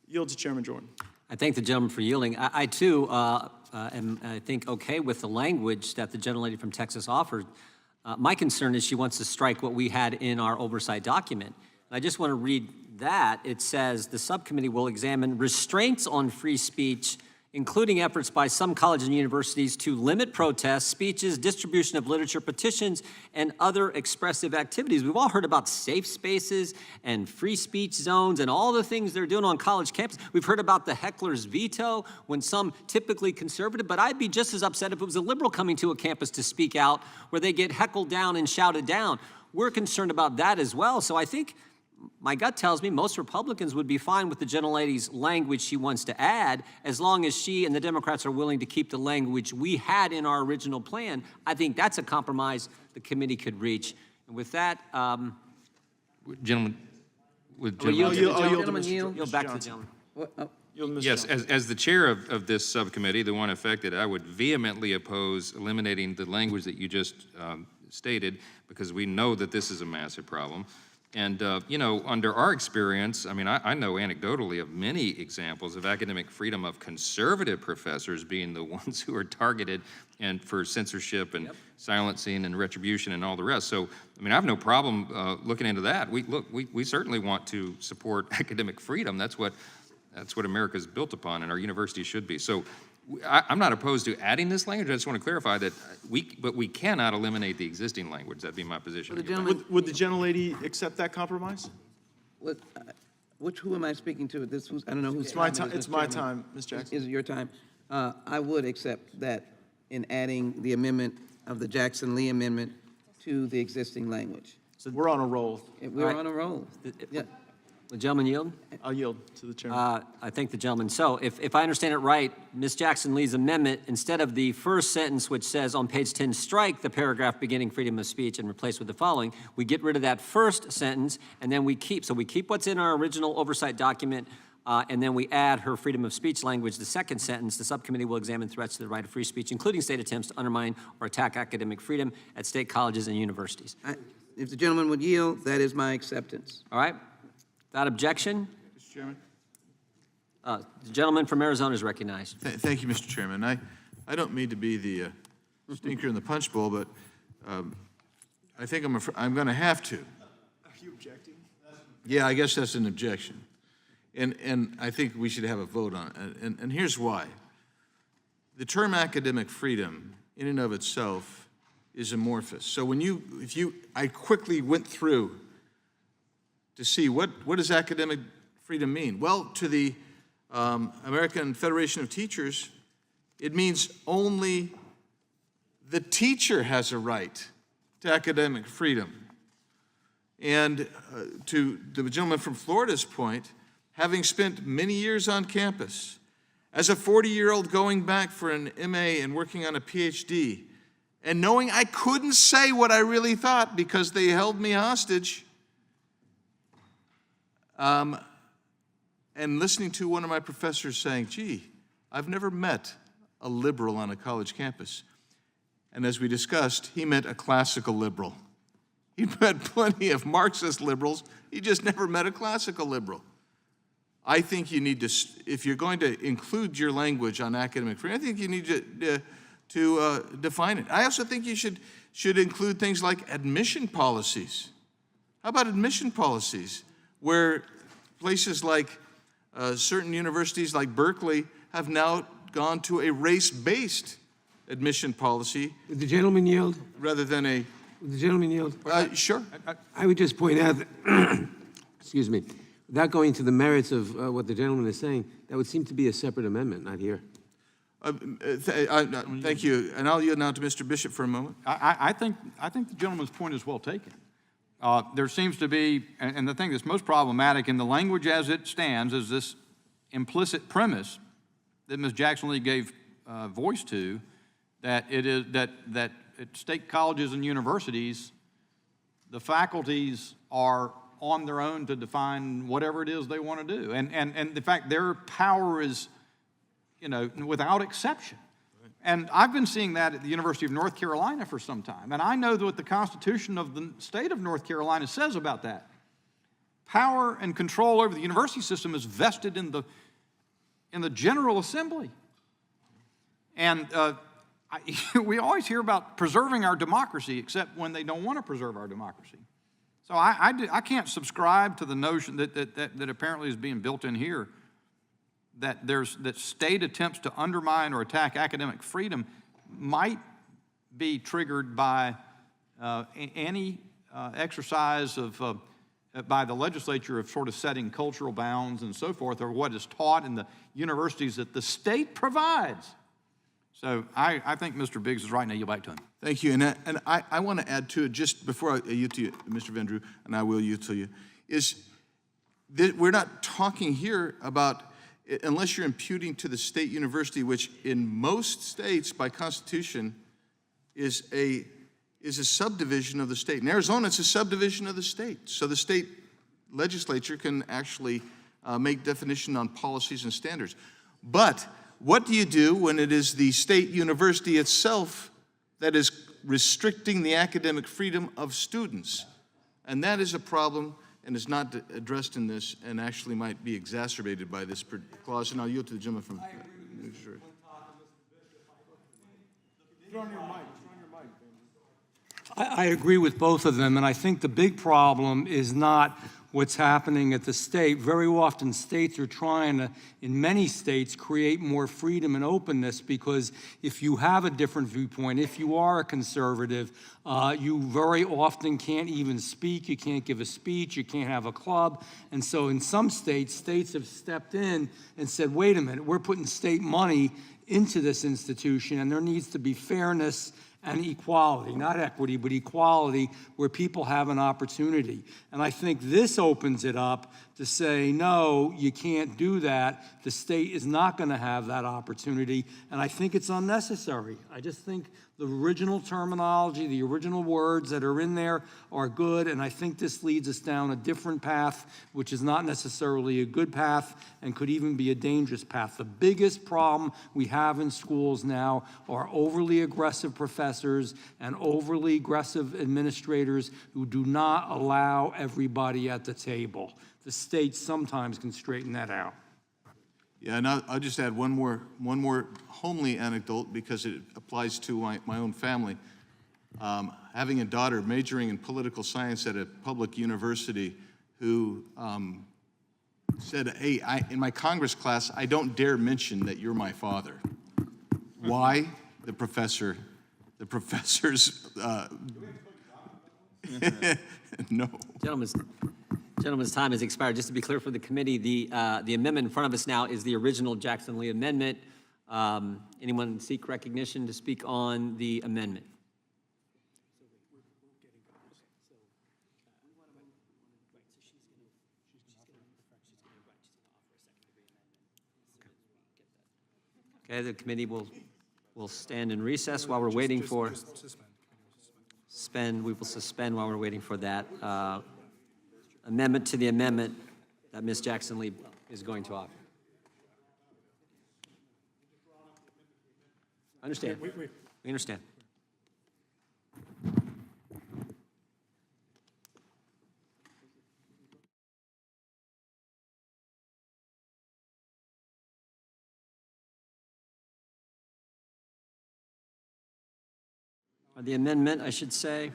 Yield to Chairman Jordan. I thank the gentleman for yielding. I too, am, I think, okay with the language that the gentlelady from Texas offered. My concern is she wants to strike what we had in our oversight document. And I just want to read that. It says, the subcommittee will examine restraints on free speech, including efforts by some colleges and universities to limit protests, speeches, distribution of literature, petitions, and other expressive activities. We've all heard about safe spaces and free speech zones and all the things they're doing on college campuses. We've heard about the heckler's veto when some typically conservative, but I'd be just as upset if it was a liberal coming to a campus to speak out where they get heckled down and shouted down. We're concerned about that as well. So I think my gut tells me most Republicans would be fine with the gentlelady's language she wants to add, as long as she and the Democrats are willing to keep the language we had in our original plan. I think that's a compromise the committee could reach. And with that, Gentlemen, yield back to the gentleman. Yes, as the chair of this subcommittee, the one affected, I would vehemently oppose eliminating the language that you just stated, because we know that this is a massive problem. And, you know, under our experience, I mean, I know anecdotally of many examples of academic freedom of conservative professors being the ones who are targeted and for censorship and silencing and retribution and all the rest. So, I mean, I have no problem looking into that. We certainly want to support academic freedom. That's what America's built upon, and our universities should be. So I'm not opposed to adding this language. I just want to clarify that we cannot eliminate the existing language. That'd be my position. Would the gentlelady accept that compromise? Who am I speaking to? I don't know who's. It's my time. It's my time, Ms. Jackson. Is it your time? I would accept that in adding the amendment of the Jackson Lee Amendment to the existing language. So we're on a roll. We're on a roll. Yeah. The gentleman yield? I'll yield to the chairman. I thank the gentleman. So if I understand it right, Ms. Jackson Lee's amendment, instead of the first sentence which says on page 10, strike the paragraph beginning freedom of speech and replace with the following, we get rid of that first sentence and then we keep what's in our original oversight document And then we add her freedom of speech language, the second sentence, the subcommittee will examine threats to the right of free speech, including state attempts to undermine or attack academic freedom at state colleges and universities. If the gentleman would yield, that is my acceptance. All right? Without objection, Mr. Chairman? the gentleman from Arizona is recognized. Thank you, Mr. Chairman. I don't mean to be the stinker in the punch bowl, but I think I'm going to have to. Are you objecting? Yeah, I guess that's an objection. And I think we should have a vote on it. And here's why. The term academic freedom, in and of itself, is amorphous. So I quickly went through to see what does academic freedom mean? Well, to the American Federation of Teachers, it means only the teacher has a right to academic freedom. And to the gentleman from Florida's point, having spent many years on campus, as a 40-year-old going back for an MA and working on a PhD, and knowing I couldn't say what I really thought because they held me hostage, and listening to one of my professors saying, gee, I've never met a liberal on a college campus. And as we discussed, he meant a classical liberal. He met plenty of Marxist liberals. He just never met a classical liberal. I think you need to, if you're going to include your language on academic freedom, I think you need to define it. I also think you should include things like admission policies. How about admission policies, where places like certain universities like Berkeley have now gone to a race-based admission policy. Would the gentleman yield? Rather than a... Would the gentleman yield? Sure. I would just point out that, excuse me, without going to the merits of what the gentleman is saying, that would seem to be a separate amendment, not here. Thank you. And I'll yield now to Mr. Bishop for a moment. I think the gentleman's point is well taken. There seems to be, and the thing that's most problematic in the language as it stands is this implicit premise that Ms. Jackson Lee gave voice to, that it is that at state colleges and universities, the faculties are on their own to define whatever it is they want to do. And in fact, their power is, without exception. And I've been seeing that at the University of North Carolina for some time. And I know what the Constitution of the state of North Carolina says about that. Power and control over the university system is vested in the General Assembly. And we always hear about preserving our democracy, except when they don't want to preserve our democracy. So I can't subscribe to the notion that apparently is being built in here, that state attempts to undermine or attack academic freedom might be triggered by any exercise by the legislature of sort of setting cultural bounds and so forth, or what is taught in the universities that the state provides. So I think Mr. Biggs is right, and I yield back to him. Thank you. And I want to add to it, just before I yield to you, Mr. Vendrew, and I will yield to you, is that we're not talking here about, unless you're imputing to the state university, which in most states by constitution is a subdivision of the state. In Arizona, it's a subdivision of the state. So the state legislature can actually make definition on policies and standards. But what do you do when it is the state university itself that is restricting the academic freedom of students? And that is a problem, and is not addressed in this, and actually might be exacerbated by this clause. And I'll yield to the gentleman from New Jersey. I agree with both of them, and I think the big problem is not what's happening at the state. Very often states are trying to, in many states, create more freedom and openness, because if you have a different viewpoint, if you are a conservative, you very often can't even speak, you can't give a speech, you can't have a club. And so in some states have stepped in and said, wait a minute, we're putting state money into this institution, and there needs to be fairness and equality, not equity, but equality, where people have an opportunity. And I think this opens it up to say, no, you can't do that. The state is not going to have that opportunity, and I think it's unnecessary. I just think The original terminology, the original words that are in there are good, and I think this leads us down a different path, which is not necessarily a good path and could even be a dangerous path. The biggest problem we have in schools now are overly aggressive professors and overly aggressive administrators who do not allow everybody at the table. The state sometimes can straighten that out. Yeah, and I'll just add one more homely anecdote because it applies to my own family. Having a daughter majoring in political science at a public university who said, hey, in my Congress class, I don't dare mention that you're my father. Why? The professor's, no. Gentleman's time has expired. Just to be clear for the committee, the amendment in front of us now is the original Jackson Lee amendment. Anyone seek recognition to speak on the amendment? Okay, the committee will stand in recess while we're waiting for we will suspend while we're waiting for that amendment to the amendment that Ms. Jackson Lee is going to offer. Understand. We understand. Or the amendment, I should say.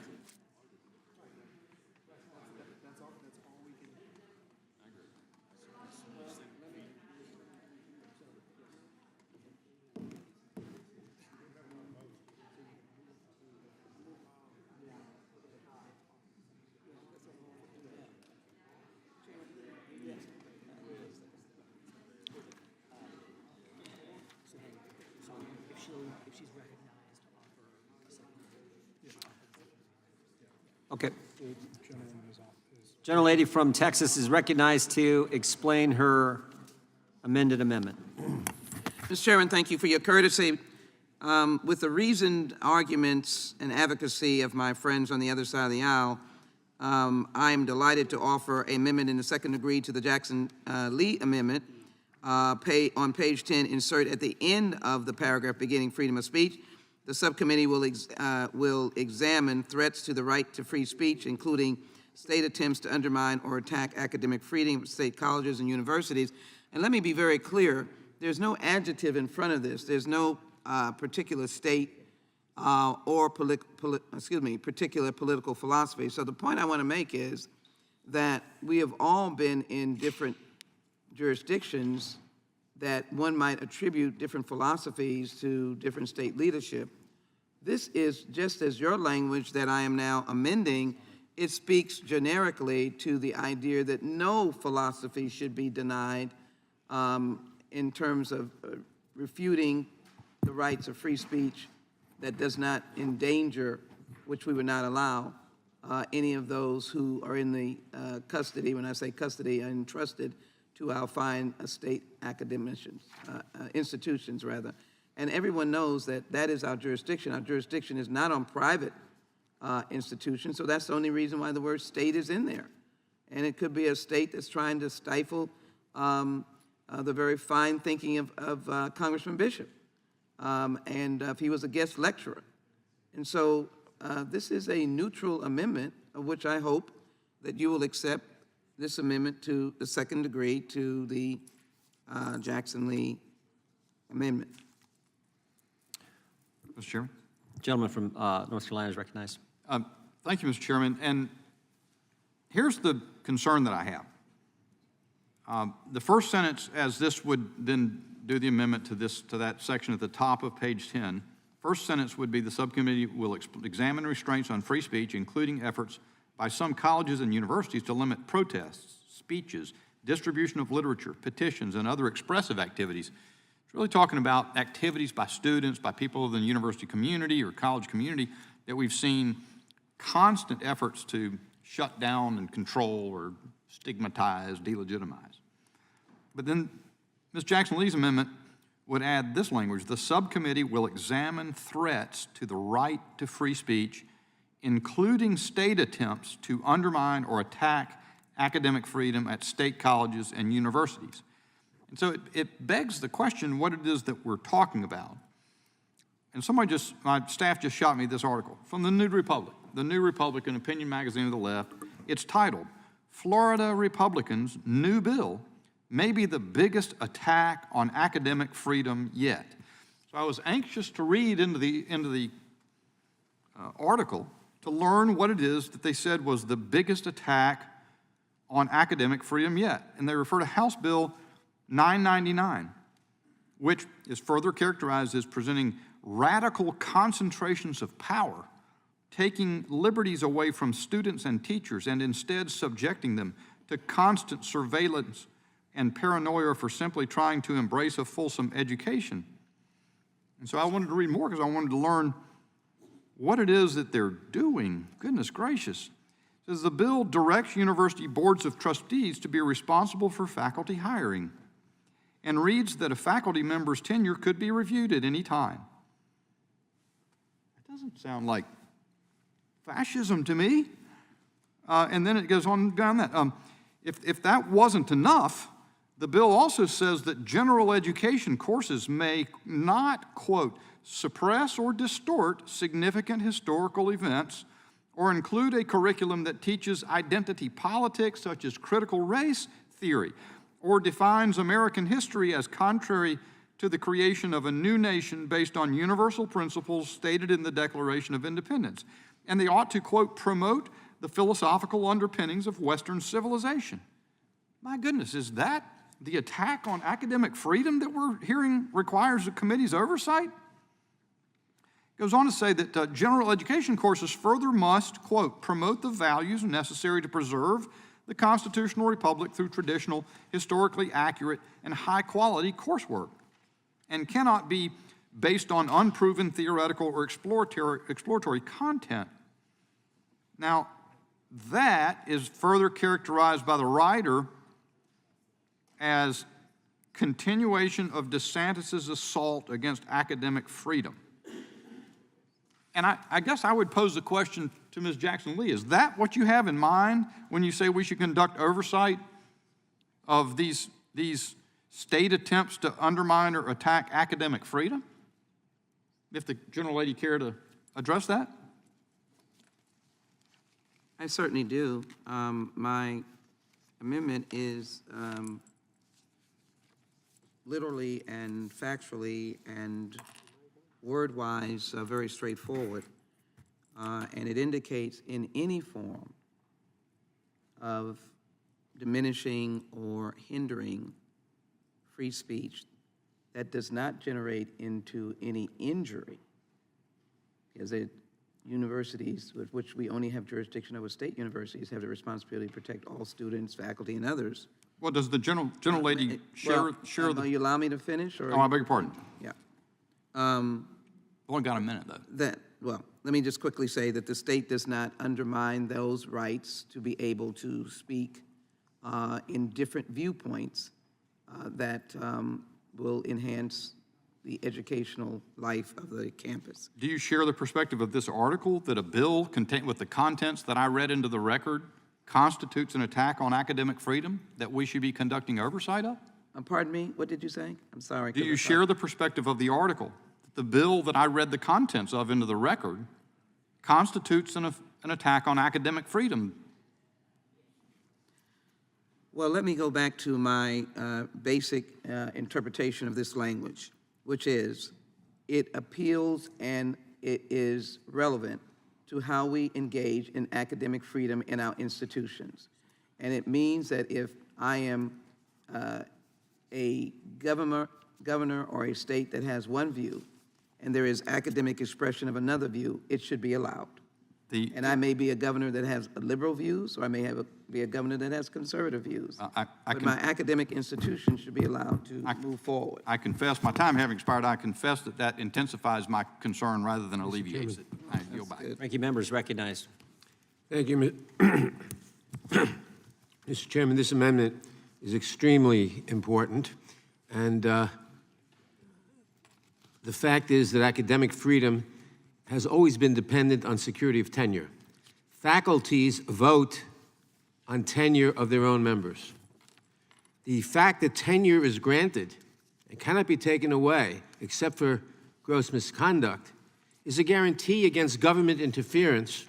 Okay. Gentlelady from Texas is recognized to explain her amended amendment. Mr. Chairman, thank you for your courtesy. With the reasoned arguments and advocacy of my friends on the other side of the aisle, I am delighted to offer an amendment in the second degree to the Jackson Lee amendment. On page 10, insert at the end of the paragraph beginning freedom of speech. The subcommittee will examine threats to the right to free speech, including state attempts to undermine or attack academic freedom of state colleges and universities. And let me be very clear, there's no adjective in front of this. There's no particular state or particular political philosophy. So the point I want to make is that we have all been in different jurisdictions that one might attribute different philosophies to different state leadership. This is just as your language that I am now amending, it speaks generically to the idea that no philosophy should be denied in terms of refuting the rights of free speech that does not endanger, which we would not allow, any of those who are in the custody, when I say custody, are entrusted to our fine state academicians, institutions rather. And everyone knows that that is our jurisdiction. Our jurisdiction is not on private institutions, so that's the only reason why the word state is in there. And it could be a state that's trying to stifle the very fine thinking of Congressman Bishop, and if he was a guest lecturer. And so this is a neutral amendment, of which I hope that you will accept this amendment to the second degree to the Jackson Lee amendment. Mr. Chairman? Gentleman from North Carolina is recognized. Thank you, Mr. Chairman. And here's the concern that I have. The first sentence, as this would then do the amendment to that section at the top of page 10, first sentence would be the subcommittee will examine restraints on free speech, including efforts by some colleges and universities to limit protests, speeches, distribution of literature, petitions, and other expressive activities. It's really talking about activities by students, by people in the university community or college community that we've seen constant efforts to shut down and control or stigmatize, delegitimize. But then Ms. Jackson Lee's amendment would add this language: the subcommittee will examine threats to the right to free speech, including state attempts to undermine or attack academic freedom at state colleges and universities. And so it begs the question what it is that we're talking about. And my staff just shot me this article from the New Republic, the New Republic, an opinion magazine of the left. It's titled, "Florida Republicans' New Bill May Be the Biggest Attack on Academic Freedom Yet." So I was anxious to read into the article to learn what it is that they said was the biggest attack on academic freedom yet. And they refer to House Bill 999, which is further characterized as presenting radical concentrations of power, taking liberties away from students and teachers and instead subjecting them to constant surveillance and paranoia for simply trying to embrace a fulsome education. And so I wanted to read more because I wanted to learn what it is that they're doing. Goodness gracious. It says the bill directs university boards of trustees to be responsible for faculty hiring and reads that a faculty member's tenure could be reviewed at any time. That doesn't sound like fascism to me. And then it goes on down that. If that wasn't enough, the bill also says that general education courses may not, quote, suppress or distort significant historical events or include a curriculum that teaches identity politics such as critical race theory or defines American history as contrary to the creation of a new nation based on universal principles stated in the Declaration of Independence. And they ought to, quote, promote the philosophical underpinnings of Western civilization. My goodness, is that the attack on academic freedom that we're hearing requires the committee's oversight? It goes on to say that general education courses further must, quote, promote the values necessary to preserve the constitutional republic through traditional, historically accurate, and high-quality coursework, and cannot be based on unproven theoretical or exploratory content. Now, that is further characterized by the writer as continuation of DeSantis' assault against academic freedom. And I guess I would pose the question to Ms. Jackson-Lee, is that what you have in mind when you say we should conduct oversight of these state attempts to undermine or attack academic freedom? If the General Lady care to address that? I certainly do. My amendment is literally and factually and word-wise very straightforward, and it indicates in any form of diminishing or hindering free speech that does not generate into any injury, because universities, with which we only have jurisdiction over state universities, have the responsibility to protect all students, faculty, and others. Well, does the General Lady share the... You allow me to finish? Or? Oh, I beg your pardon. Yeah. Only got a minute, though. Well, let me just quickly say that the state does not undermine those rights to be able to speak in different viewpoints that will enhance the educational life of the campus. Do you share the perspective of this article that a bill with the contents that I read into the record constitutes an attack on academic freedom that we should be conducting oversight of? Pardon me, what did you say? I'm sorry. Do you share the perspective of the article that the bill that I read the contents of into the record constitutes an attack on academic freedom? Well, let me go back to my basic interpretation of this language, which is it appeals and it is relevant to how we engage in academic freedom in our institutions. And it means that if I am a governor or a state that has one view and there is academic expression of another view, it should be allowed. And I may be a governor that has liberal views, or I may be a governor that has conservative views. But my academic institution should be allowed to move forward. I confess, my time having expired, I confess that intensifies my concern rather than alleviates it. I yield back. Ranking members recognized. Thank you, Mr. Chairman. This amendment is extremely important, and the fact is that academic freedom has always been dependent on security of tenure. Faculties vote on tenure of their own members. The fact that tenure is granted and cannot be taken away except for gross misconduct is a guarantee against government interference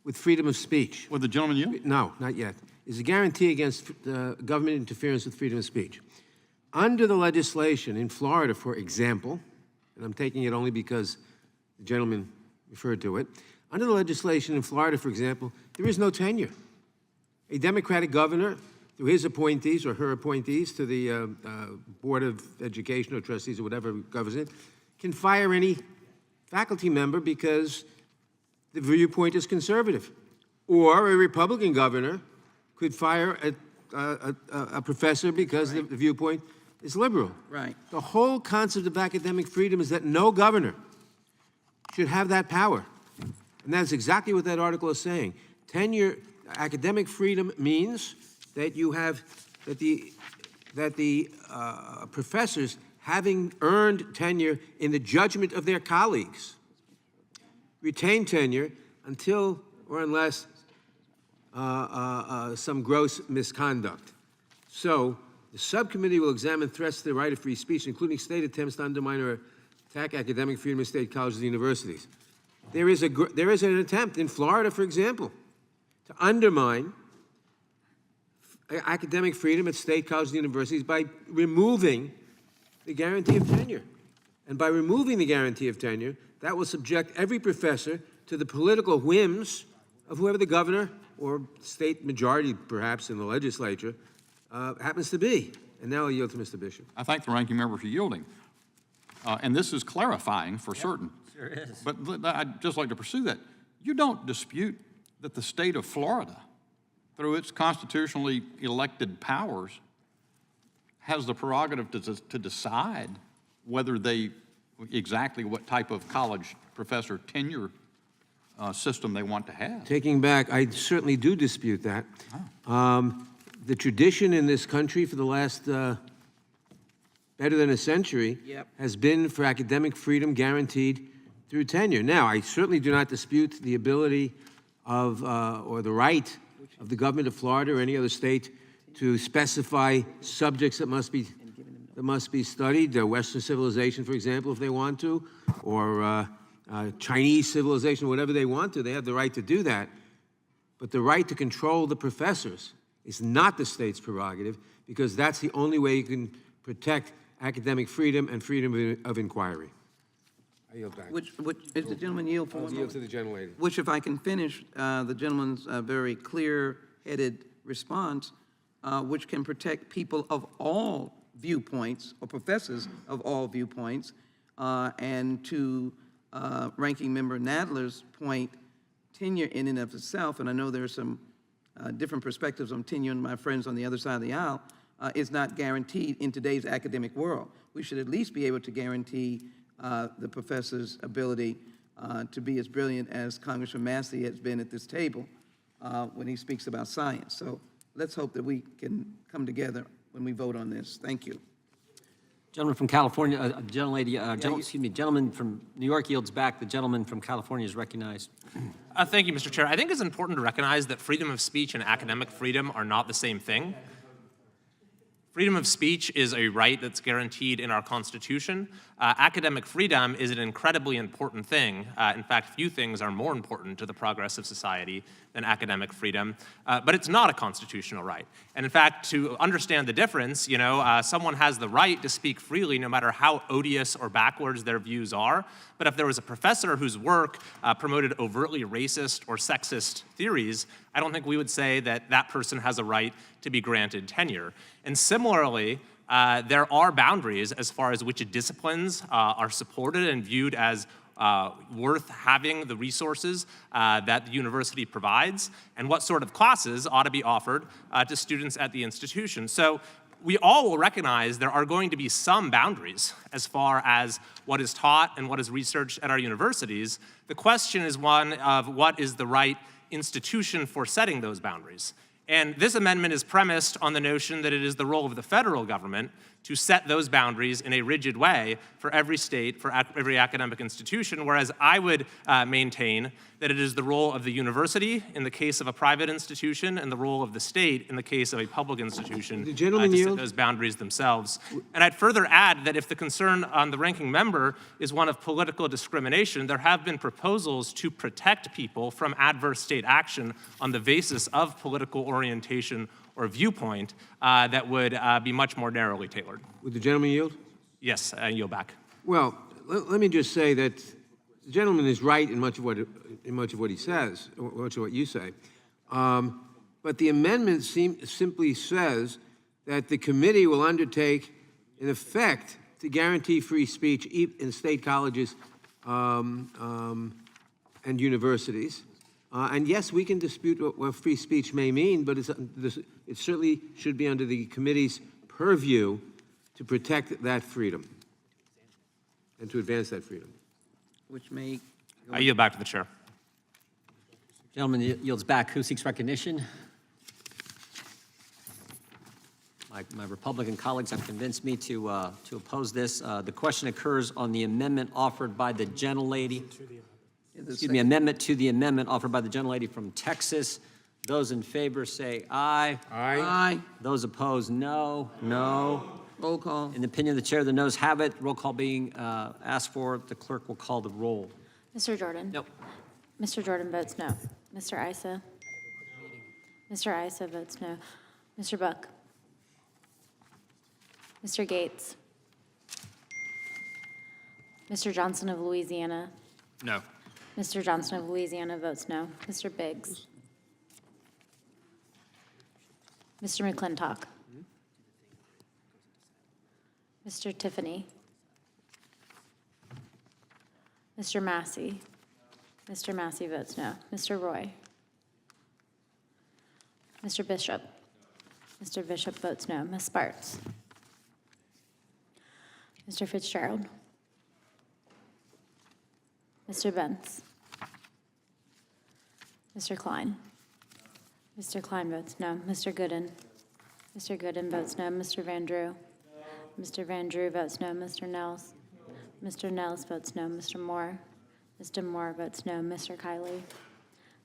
with freedom of speech. Will the gentleman yield? No, not yet. Is a guarantee against government interference with freedom of speech. Under the legislation in Florida, for example, and I'm taking it only because the gentleman referred to it, under the legislation in Florida, for example, there is no tenure. A Democratic governor, through his appointees or her appointees to the Board of Education or trustees or whatever governs it, can fire any faculty member because the viewpoint is conservative. Or a Republican governor could fire a professor because the viewpoint is liberal. Right. The whole concept of academic freedom is that no governor should have that power. And that's exactly what that article is saying. Tenure, academic freedom means that you have, that the professors, having earned tenure in the judgment of their colleagues, retain tenure until or unless some gross misconduct. So the subcommittee will examine threats to the right of free speech, including state attempts to undermine or attack academic freedom of state colleges and universities. There is an attempt in Florida, for example, to undermine academic freedom at state colleges and universities by removing the guarantee of tenure. And by removing the guarantee of tenure, that will subject every professor to the political whims of whoever the governor or state majority, perhaps, in the legislature happens to be. And now I'll yield to Mr. Bishop. I thank the ranking member for yielding. And this is clarifying for certain. Sure is. But I'd just like to pursue that. You don't dispute that the state of Florida, through its constitutionally elected powers, has the prerogative to decide whether exactly what type of college professor tenure system they want to have. Taking back, I certainly do dispute that. The tradition in this country for the last better than a century has been for academic freedom guaranteed through tenure. Now, I certainly do not dispute the ability of, or the right of the government of Florida or any other state to specify subjects that must be studied, Western civilization, for example, if they want to, or Chinese civilization, whatever they want to. They have the right to do that. But the right to control the professors is not the state's prerogative, because that's the only way you can protect academic freedom and freedom of inquiry. I yield back. Which is the gentleman yield for? I'll yield to the gentlelady. Which, if I can finish, the gentleman's very clear-headed response, which can protect people of all viewpoints, or professors of all viewpoints, and to Ranking Member Nadler's point, tenure in and of itself, and I know there are some different perspectives on tenure, and my friends on the other side of the aisle, is not guaranteed in today's academic world. We should at least be able to guarantee the professor's ability to be as brilliant as Congressman Massey has been at this table when he speaks about science. So let's hope that we can come together when we vote on this. Thank you. Gentleman from California, gentleman from New York yields back. The gentleman from California is recognized. Thank you, Mr. Chair. I think it's important to recognize that freedom of speech and academic freedom are not the same thing. Freedom of speech is a right that's guaranteed in our Constitution. Academic freedom is an incredibly important thing. In fact, few things are more important to the progress of society than academic freedom, but it's not a constitutional right. And in fact, to understand the difference, someone has the right to speak freely no matter how odious or backwards their views are. But if there was a professor whose work promoted overtly racist or sexist theories, I don't think we would say that that person has a right to be granted tenure. And similarly, there are boundaries as far as which disciplines are supported and viewed as worth having the resources that the university provides, and what sort of classes ought to be offered to students at the institution. So we all will recognize there are going to be some boundaries as far as what is taught and what is researched at our universities. The question is one of what is the right institution for setting those boundaries. And this amendment is premised on the notion that it is the role of the federal government to set those boundaries in a rigid way for every state, for every academic institution, whereas I would maintain that it is the role of the university in the case of a private institution and the role of the state in the case of a public institution The gentleman to set yield? those boundaries themselves. And I'd further add that if the concern on the ranking member is one of political discrimination, there have been proposals to protect people from adverse state action on the basis of political orientation or viewpoint that would be much more narrowly tailored. Would the gentleman yield? Yes, I yield back. Well, let me just say that the gentleman is right in much of what he says, much of what you say. But the amendment simply says that the committee will undertake, in effect, to guarantee free speech in state colleges and universities. And yes, we can dispute what free speech may mean, but it certainly should be under the committee's purview to protect that freedom and to advance that freedom. Which may. I yield back to the chair. Gentleman yields back. Who seeks recognition? My Republican colleagues have convinced me to oppose this. The question occurs on the amendment offered by the gentlelady. Excuse me, amendment to the amendment offered by the gentlelady from Texas. Those in favor say aye. Aye. Aye. Those opposed, no. No. Roll call. In the opinion of the chair, the noes have it. Roll call being asked for. The clerk will call the roll. Mr. Jordan? Nope. Mr. Jordan votes no. Mr. Issa? Mr. Issa votes no. Mr. Buck? Mr. Gates? Mr. Johnson of Louisiana? No. Mr. Johnson of Louisiana votes no. Mr. Biggs? Mr. McClintock? Mr. Tiffany? Mr. Massey? Mr. Massey votes no. Mr. Roy? Mr. Bishop? Mr. Bishop votes no. Ms. Sparks? Mr. Fitzgerald? Mr. Benz? Mr. Klein? Mr. Klein votes no. Mr. Gooden? Mr. Gooden votes no. Mr. Van Drew? Mr. Van Drew votes no. Mr. Nels? Mr. Nels votes no. Mr. Moore? Mr. Moore votes no. Mr. Kiley?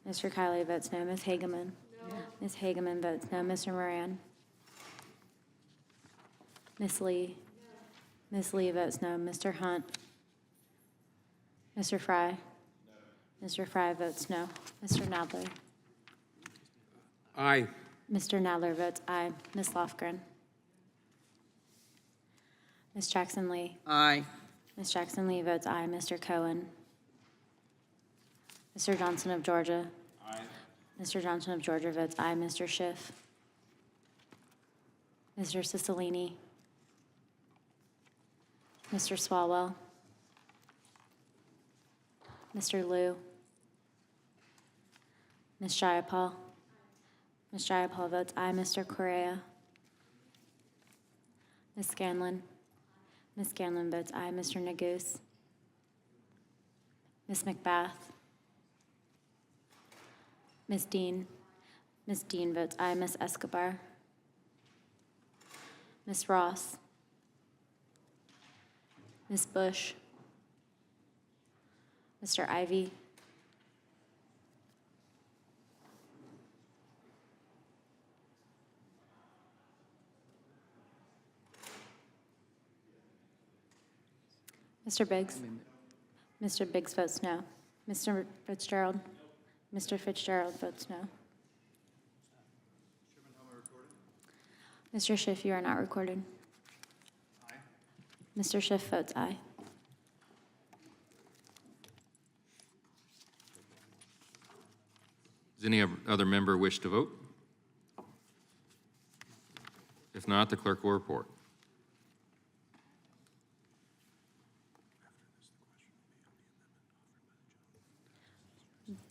Mr. Kiley votes no. Ms. Hageman? Ms. Hageman votes no. Mr. Moran? Ms. Lee? Ms. Lee votes no. Mr. Hunt? Mr. Fry? Mr. Fry votes no. Mr. Nadler? Aye. Mr. Nadler votes aye. Ms. Lofgren? Ms. Jackson Lee? Aye. Ms. Jackson Lee votes aye. Mr. Cohen? Mr. Johnson of Georgia? Aye. Mr. Johnson of Georgia votes aye. Mr. Schiff? Mr. Cicilline? Mr. Swalwell? Mr. Liu? Ms. Jayapal? Ms. Jayapal votes aye. Mr. Correa? Ms. Scanlon? Ms. Scanlon votes aye. Mr. Neguse? Ms. McBath? Ms. Dean? Ms. Dean votes aye. Ms. Escobar? Ms. Ross? Ms. Bush? Mr. Ivy? Mr. Biggs? Mr. Biggs votes no. Mr. Fitzgerald? Mr. Fitzgerald votes no. Mr. Schiff, you are not recorded. Mr. Schiff votes aye. Does any other member wish to vote? If not, the clerk will report.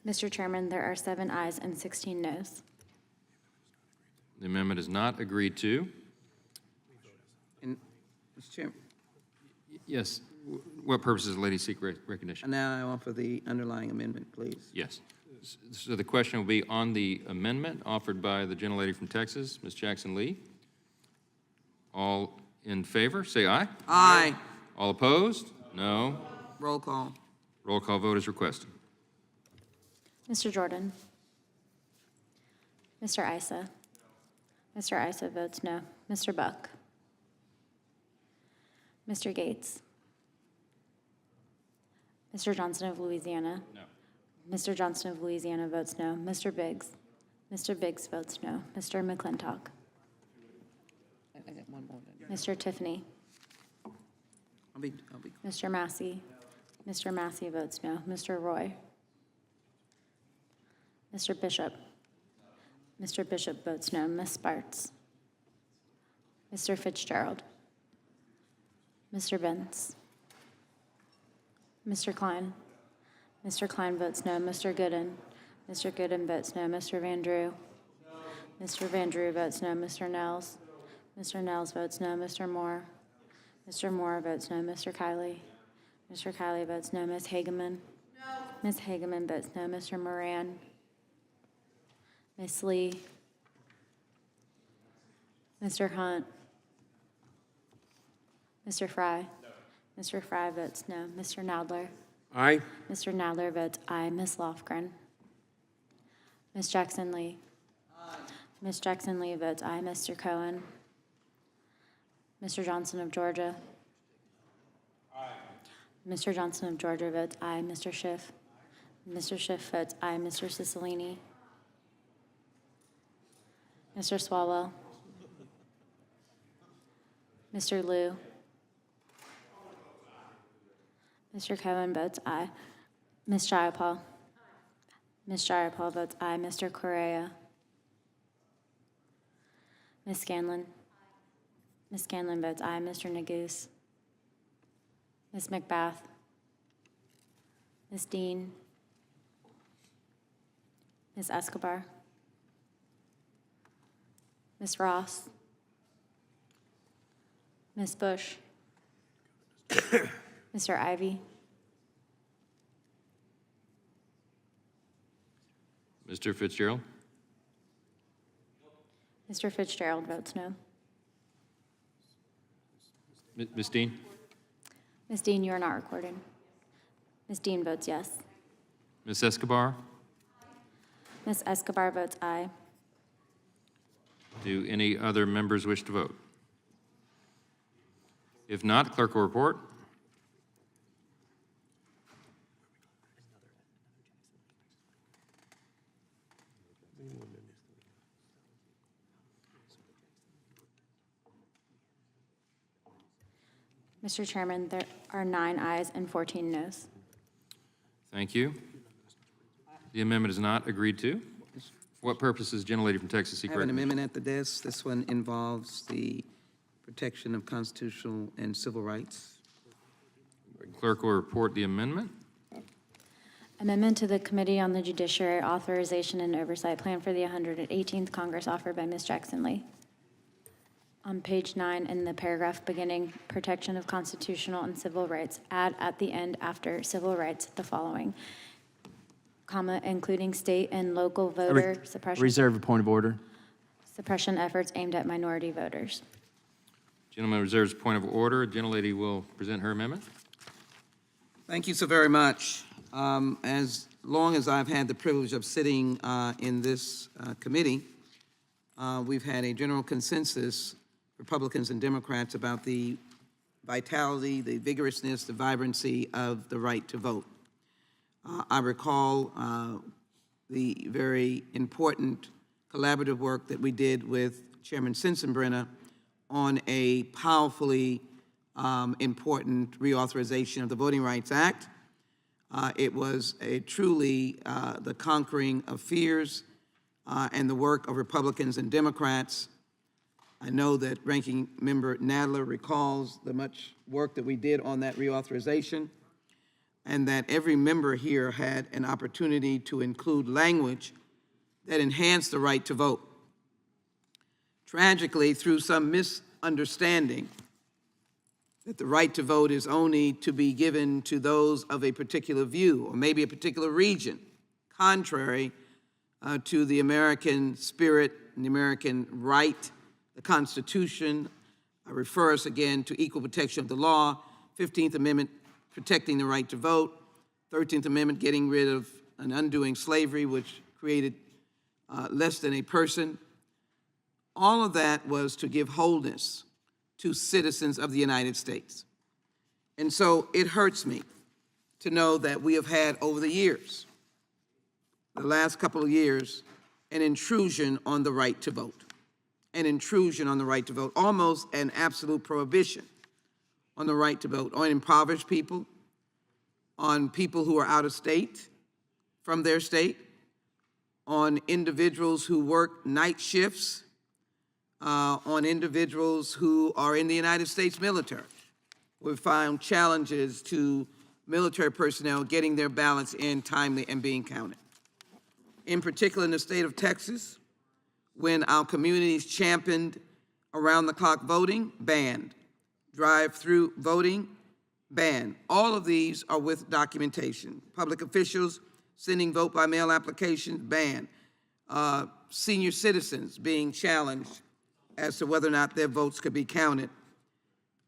Mr. Chairman, there are 7 ayes and 16 noes. The amendment is not agreed to. And, Mr. Chairman, Yes. What purpose does the lady seek recognition? now I offer the underlying amendment, please. Yes. So the question will be on the amendment offered by the gentlelady from Texas, Ms. Jackson Lee. All in favor, say aye. Aye. All opposed? No. Roll call. Roll call vote is requested. Mr. Jordan. Mr. Issa. Mr. Issa votes no. Mr. Buck. Mr. Gates. Mr. Johnson of Louisiana. No. Mr. Johnson of Louisiana votes no. Mr. Biggs. Mr. Biggs votes no. Mr. McClintock. I got one more. Mr. Tiffany. I'll be. Mr. Massey. Mr. Massey votes no. Mr. Roy. Mr. Bishop. Mr. Bishop votes no. Ms. Sparts. Mr. Fitzgerald. Mr. Benz. Mr. Klein. Mr. Klein votes no. Mr. Gooden. Mr. Gooden votes no. Mr. Van Drew. Mr. Van Drew votes no. Mr. Nels. Mr. Nels votes no. Mr. Moore. Mr. Moore votes no. Mr. Kiley. Mr. Kiley votes no. Ms. Hageman. Ms. Hageman votes no. Mr. Moran. Ms. Lee. Mr. Hunt. Mr. Fry. Mr. Fry votes no. Mr. Nadler. Aye. Mr. Nadler votes aye. Ms. Lofgren. Ms. Jackson Lee. Ms. Jackson Lee votes aye. Mr. Cohen. Mr. Johnson of Georgia. Mr. Johnson of Georgia votes aye. Mr. Schiff. Mr. Schiff votes aye. Mr. Cicilline. Mr. Swalwell. Mr. Liu. Mr. Cohen votes aye. Ms. Jayapal. Ms. Jayapal votes aye. Mr. Correa. Ms. Scanlon. Ms. Scanlon votes aye. Mr. Neguse. Ms. McBath. Ms. Dean. Ms. Escobar. Ms. Ross. Ms. Bush. Mr. Ivy. Mr. Fitzgerald? Mr. Fitzgerald votes no. Ms. Dean? Ms. Dean, you are not recorded. Ms. Dean votes yes. Ms. Escobar? Ms. Escobar votes aye. Do any other members wish to vote? If not, clerk will report. Mr. Chairman, there are 9 ayes and 14 noes. Thank you. The amendment is not agreed to. For what purposes, gentlelady from Texas seek I have an recognition? amendment at the desk. This one involves the protection of constitutional and civil rights. Clerk will report the amendment. Amendment to the Committee on the Judiciary Authorization and Oversight Plan for the 118th Congress offered by Ms. Jackson Lee. On page 9, in the paragraph beginning, protection of constitutional and civil rights, add at the end after civil rights the following, comma, including state and local voter suppression. Reserve a point of order. Suppression efforts aimed at minority voters. Gentleman reserves point of order. Gentlelady will present her amendment. Thank you so very much. As long as I've had the privilege of sitting in this committee, we've had a general consensus, Republicans and Democrats, about the vitality, the vigorousness, the vibrancy of the right to vote. I recall the very important collaborative work that we did with Chairman Sensenbrenner on a powerfully important reauthorization of the Voting Rights Act. It was truly the conquering of fears and the work of Republicans and Democrats. I know that Ranking Member Nadler recalls the much work that we did on that reauthorization, and that every member here had an opportunity to include language that enhanced the right to vote. Tragically, through some misunderstanding that the right to vote is only to be given to those of a particular view or maybe a particular region, contrary to the American spirit and the American right, the Constitution, I refer us again to equal protection of the law, 15th Amendment, protecting the right to vote, 13th Amendment, getting rid of and undoing slavery, which created less than a person. All of that was to give wholeness to citizens of the United States. And so it hurts me to know that we have had over the years, the last couple of years, an intrusion on the right to vote. An intrusion on the right to vote, almost an absolute prohibition on the right to vote, on impoverished people, on people who are out of state, from their state, on individuals who work night shifts, on individuals who are in the United States military. We've found challenges to military personnel getting their ballots in timely and being counted. In particular, in the state of Texas, when our communities championed around-the-clock voting, banned. Drive-through voting, banned. All of these are with documentation. Public officials sending vote-by-mail applications, banned. Senior citizens being challenged as to whether or not their votes could be counted.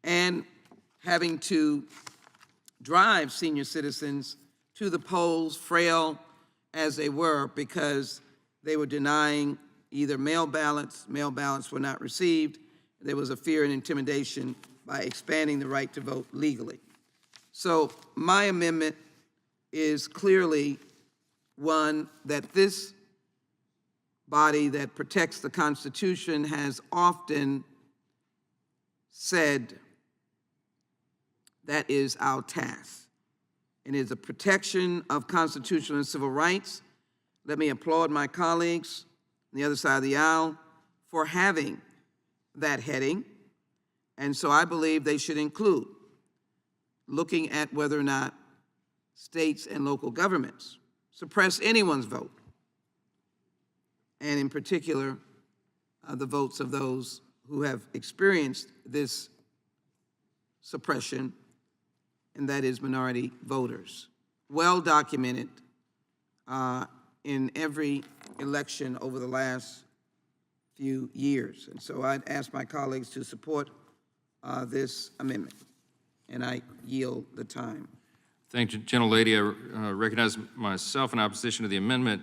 And having to drive senior citizens to the polls, frail as they were, because they were denying either mail ballots were not received. There was a fear and intimidation by expanding the right to vote legally. So my amendment is clearly one that this body that protects the Constitution has often said that is our task. It is a protection of constitutional and civil rights. Let me applaud my colleagues on the other side of the aisle for having that heading. And so I believe they should include looking at whether or not states and local governments suppress anyone's vote, and in particular, the votes of those who have experienced this suppression, and that is minority voters. Well documented in every election over the last few years. And so I'd ask my colleagues to support this amendment, and I yield the time. Thank you, gentlelady. I recognize myself in opposition to the amendment.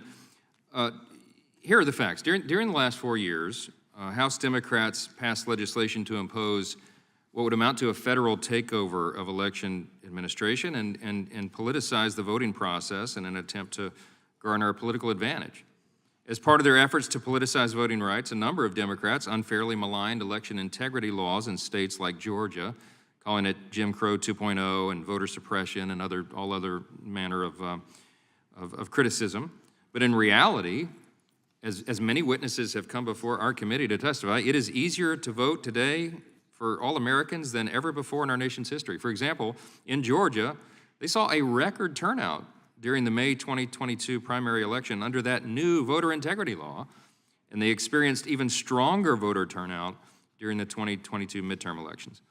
Here are the facts. During the last 4 years, House Democrats passed legislation to impose what would amount to a federal takeover of election administration and politicize the voting process in an attempt to garner a political advantage. As part of their efforts to politicize voting rights, a number of Democrats unfairly maligned election integrity laws in states like Georgia, calling it Jim Crow 2.0 and voter suppression and all other manner of criticism. But in reality, as many witnesses have come before our committee to testify, it is easier to vote today for all Americans than ever before in our nation's history. For example, in Georgia, they saw a record turnout during the May 2022 primary election under that new voter integrity law, and they experienced even stronger voter turnout during the 2022 midterm elections.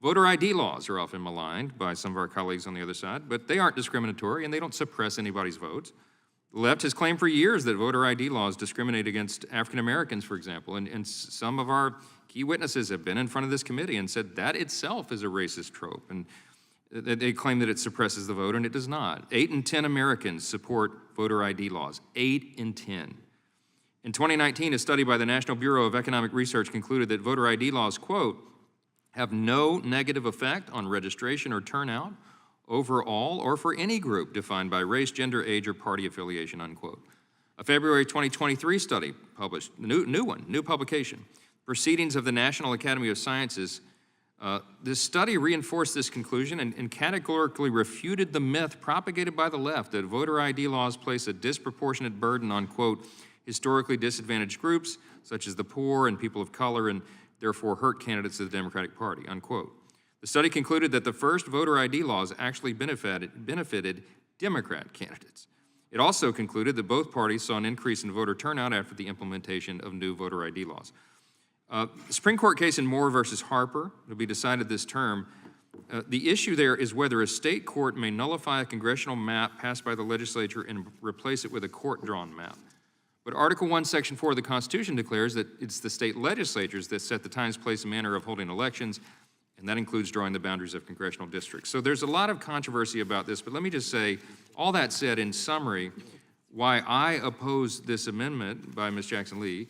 Voter ID laws are often maligned by some of our colleagues on the other side, but they aren't discriminatory and they don't suppress anybody's votes. The left has claimed for years that voter ID laws discriminate against African Americans, for example, and some of our key witnesses have been in front of this committee and said that itself is a racist trope, and they claim that it suppresses the vote, and it does not. 8 in 10 Americans support voter ID laws, 8 in 10. In 2019, a study by the National Bureau of Economic Research concluded that voter ID laws, quote, have no negative effect on registration or turnout overall or for any group defined by race, gender, age, or party affiliation, unquote. A February 2023 study published, new publication, Proceedings of the National Academy of Sciences. This study reinforced this conclusion and categorically refuted the myth propagated by the left that voter ID laws place a disproportionate burden on, quote, historically disadvantaged groups, such as the poor and people of color, and therefore hurt candidates of the Democratic Party, unquote. The study concluded that the first voter ID laws actually benefited Democrat candidates. It also concluded that both parties saw an increase in voter turnout after the implementation of new voter ID laws. The Supreme Court case in Moore versus Harper will be decided this term. The issue there is whether a state court may nullify a congressional map passed by the legislature and replace it with a court-drawn map. But Article 1, Section 4 of the Constitution declares that it's the state legislatures that set the times, place, and manner of holding elections, and that includes drawing the boundaries of congressional districts. So there's a lot of controversy about this, but let me just say, all that said, in summary, why I oppose this amendment by Ms. Jackson-Lee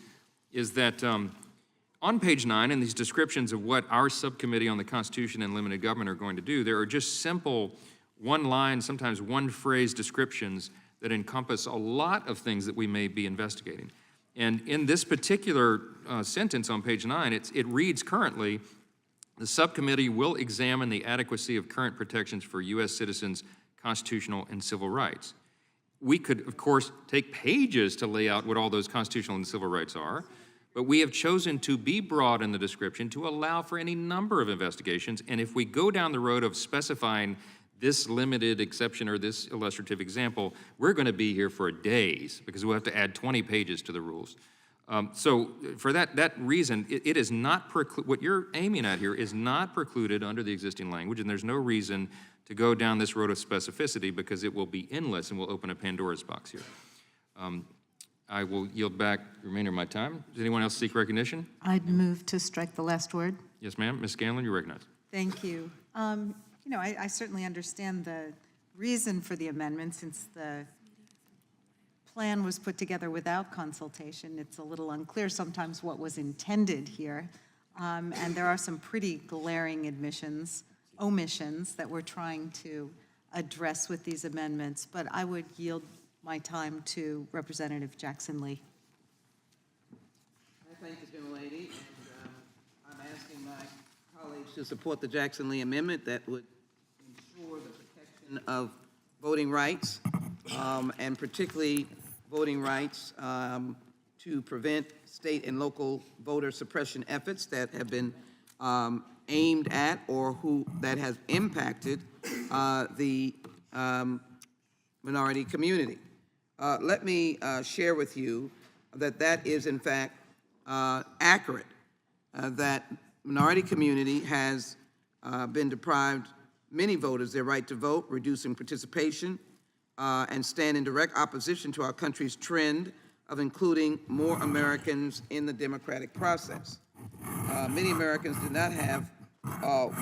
is that on page 9, in these descriptions of what our subcommittee on the Constitution and limited government are going to do, there are just simple one-line, sometimes one-phrase descriptions that encompass a lot of things that we may be investigating. And in this particular sentence on page 9, it reads currently, the subcommittee will examine the adequacy of current protections for U.S. citizens' constitutional and civil rights. We could, of course, take pages to lay out what all those constitutional and civil rights are, but we have chosen to be broad in the description to allow for any number of investigations. And if we go down the road of specifying this limited exception or this illustrative example, we're going to be here for days because we'll have to add 20 pages to the rules. So for that reason, it is not what you're aiming at here is not precluded under the existing language, and there's no reason to go down this road of specificity because it will be endless and will open a Pandora's box here. I will yield back the remainder of my time. Does anyone else seek recognition? I'd move to strike the last word. Yes, ma'am. Ms. Scanlon, you're recognized. Thank you. You know, I certainly understand the reason for the amendment since the plan was put together without consultation. It's a little unclear sometimes what was intended here. And there are some pretty glaring omissions that we're trying to address with these amendments. But I would yield my time to Representative Jackson-Lee. I thank the gentlelady, and I'm asking my colleagues to support the Jackson-Lee amendment that would ensure the protection of voting rights, and particularly voting rights to prevent state and local voter suppression efforts that have been aimed at or that has impacted the minority community. Let me share with you that is in fact accurate, that minority community has been deprived many voters their right to vote, reducing participation, and stand in direct opposition to our country's trend of including more Americans in the democratic process. Many Americans do not have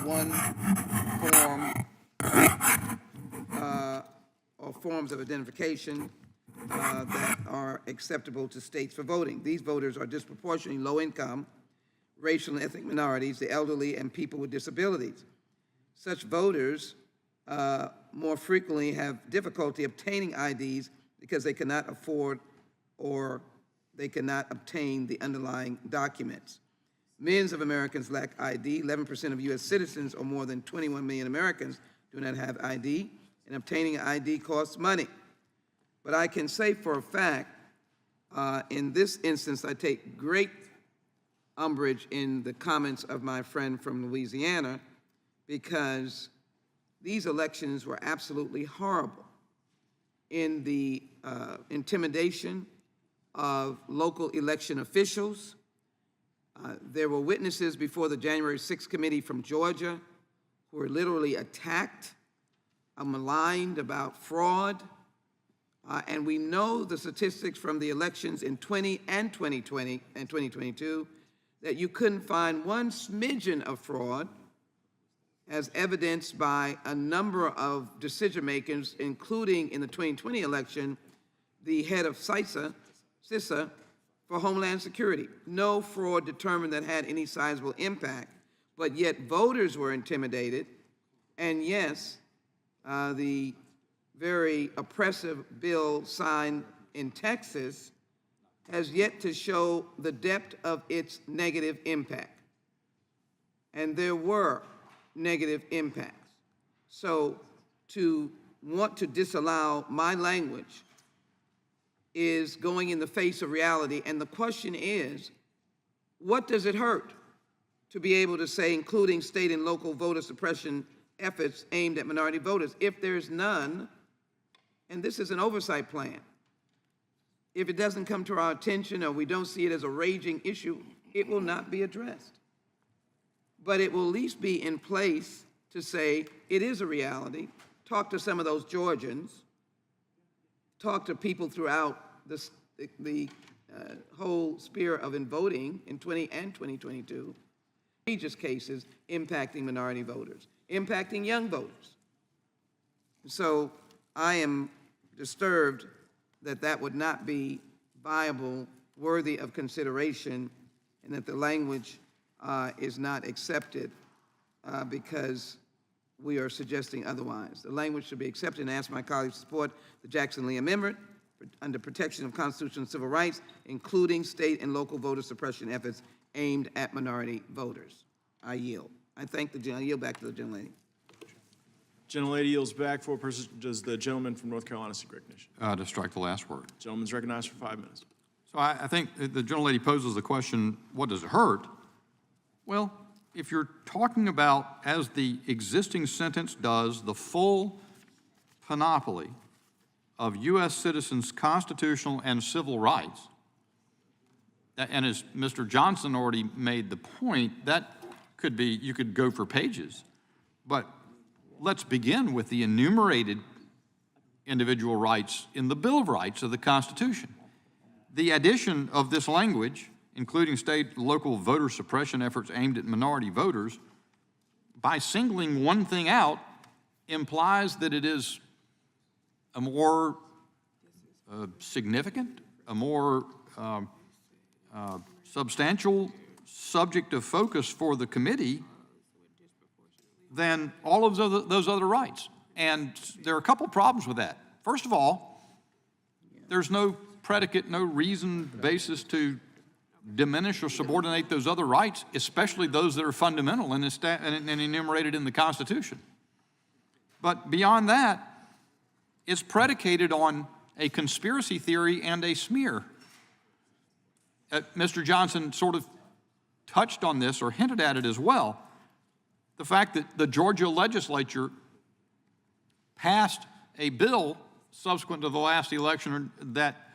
one form or forms of identification that are acceptable to states for voting. These voters are disproportionately low income, racial and ethnic minorities, the elderly, and people with disabilities. Such voters more frequently have difficulty obtaining IDs because they cannot afford or they cannot obtain the underlying documents. Millions of Americans lack ID. 11% of U.S. citizens, or more than 21 million Americans, do not have ID, and obtaining an ID costs money. But I can say for a fact, in this instance, I take great umbrage in the comments of my friend from Louisiana, because these elections were absolutely horrible in the intimidation of local election officials. There were witnesses before the January 6th committee from Georgia who were literally attacked, maligned about fraud. And we know the statistics from the elections in 2020 and 2022 that you couldn't find one smidgen of fraud, as evidenced by a number of decision makers, including in the 2020 election, the head of CISA for Homeland Security. No fraud determined that had any sizable impact, but yet voters were intimidated. And yes, the very oppressive bill signed in Texas has yet to show the depth of its negative impact. And there were negative impacts. So to want to disallow my language is going in the face of reality. And the question is, what does it hurt to be able to say including state and local voter suppression efforts aimed at minority voters? If there's none, and this is an oversight plan, if it doesn't come to our attention or we don't see it as a raging issue, it will not be addressed. But it will at least be in place to say it is a reality. Talk to some of those Georgians. Talk to people throughout the whole sphere of in voting in 2022, egregious cases impacting minority voters, impacting young voters. So I am disturbed that that would not be viable, worthy of consideration, and that the language is not accepted because we are suggesting otherwise. The language should be accepted, and I ask my colleagues to support the Jackson-Lee Amendment under protection of constitutional and civil rights, including state and local voter suppression efforts aimed at minority voters. I yield. I yield back to the gentlelady. Gentlelady yields back. For purposes, does the gentleman from North Carolina seek recognition? To strike the last word. Gentleman's recognized for 5 minutes. So I think the gentlelady poses the question, what does it hurt? Well, if you're talking about, as the existing sentence does, the full panoply of U.S. citizens' constitutional and civil rights, and as Mr. Johnson already made the point, that could be, you could go for pages, but let's begin with the enumerated individual rights in the Bill of Rights of the Constitution. The addition of this language, including state and local voter suppression efforts aimed at minority voters, by singling one thing out, implies that it is a more significant, a more substantial subject of focus for the committee than all of those other rights. And there are a couple problems with that. First of all, there's no predicate, no reason, basis to diminish or subordinate those other rights, especially those that are fundamental and enumerated in the Constitution. But beyond that, it's predicated on a conspiracy theory and a smear. Mr. Johnson sort of touched on this or hinted at it as well. The fact that the Georgia legislature passed a bill subsequent to the last election that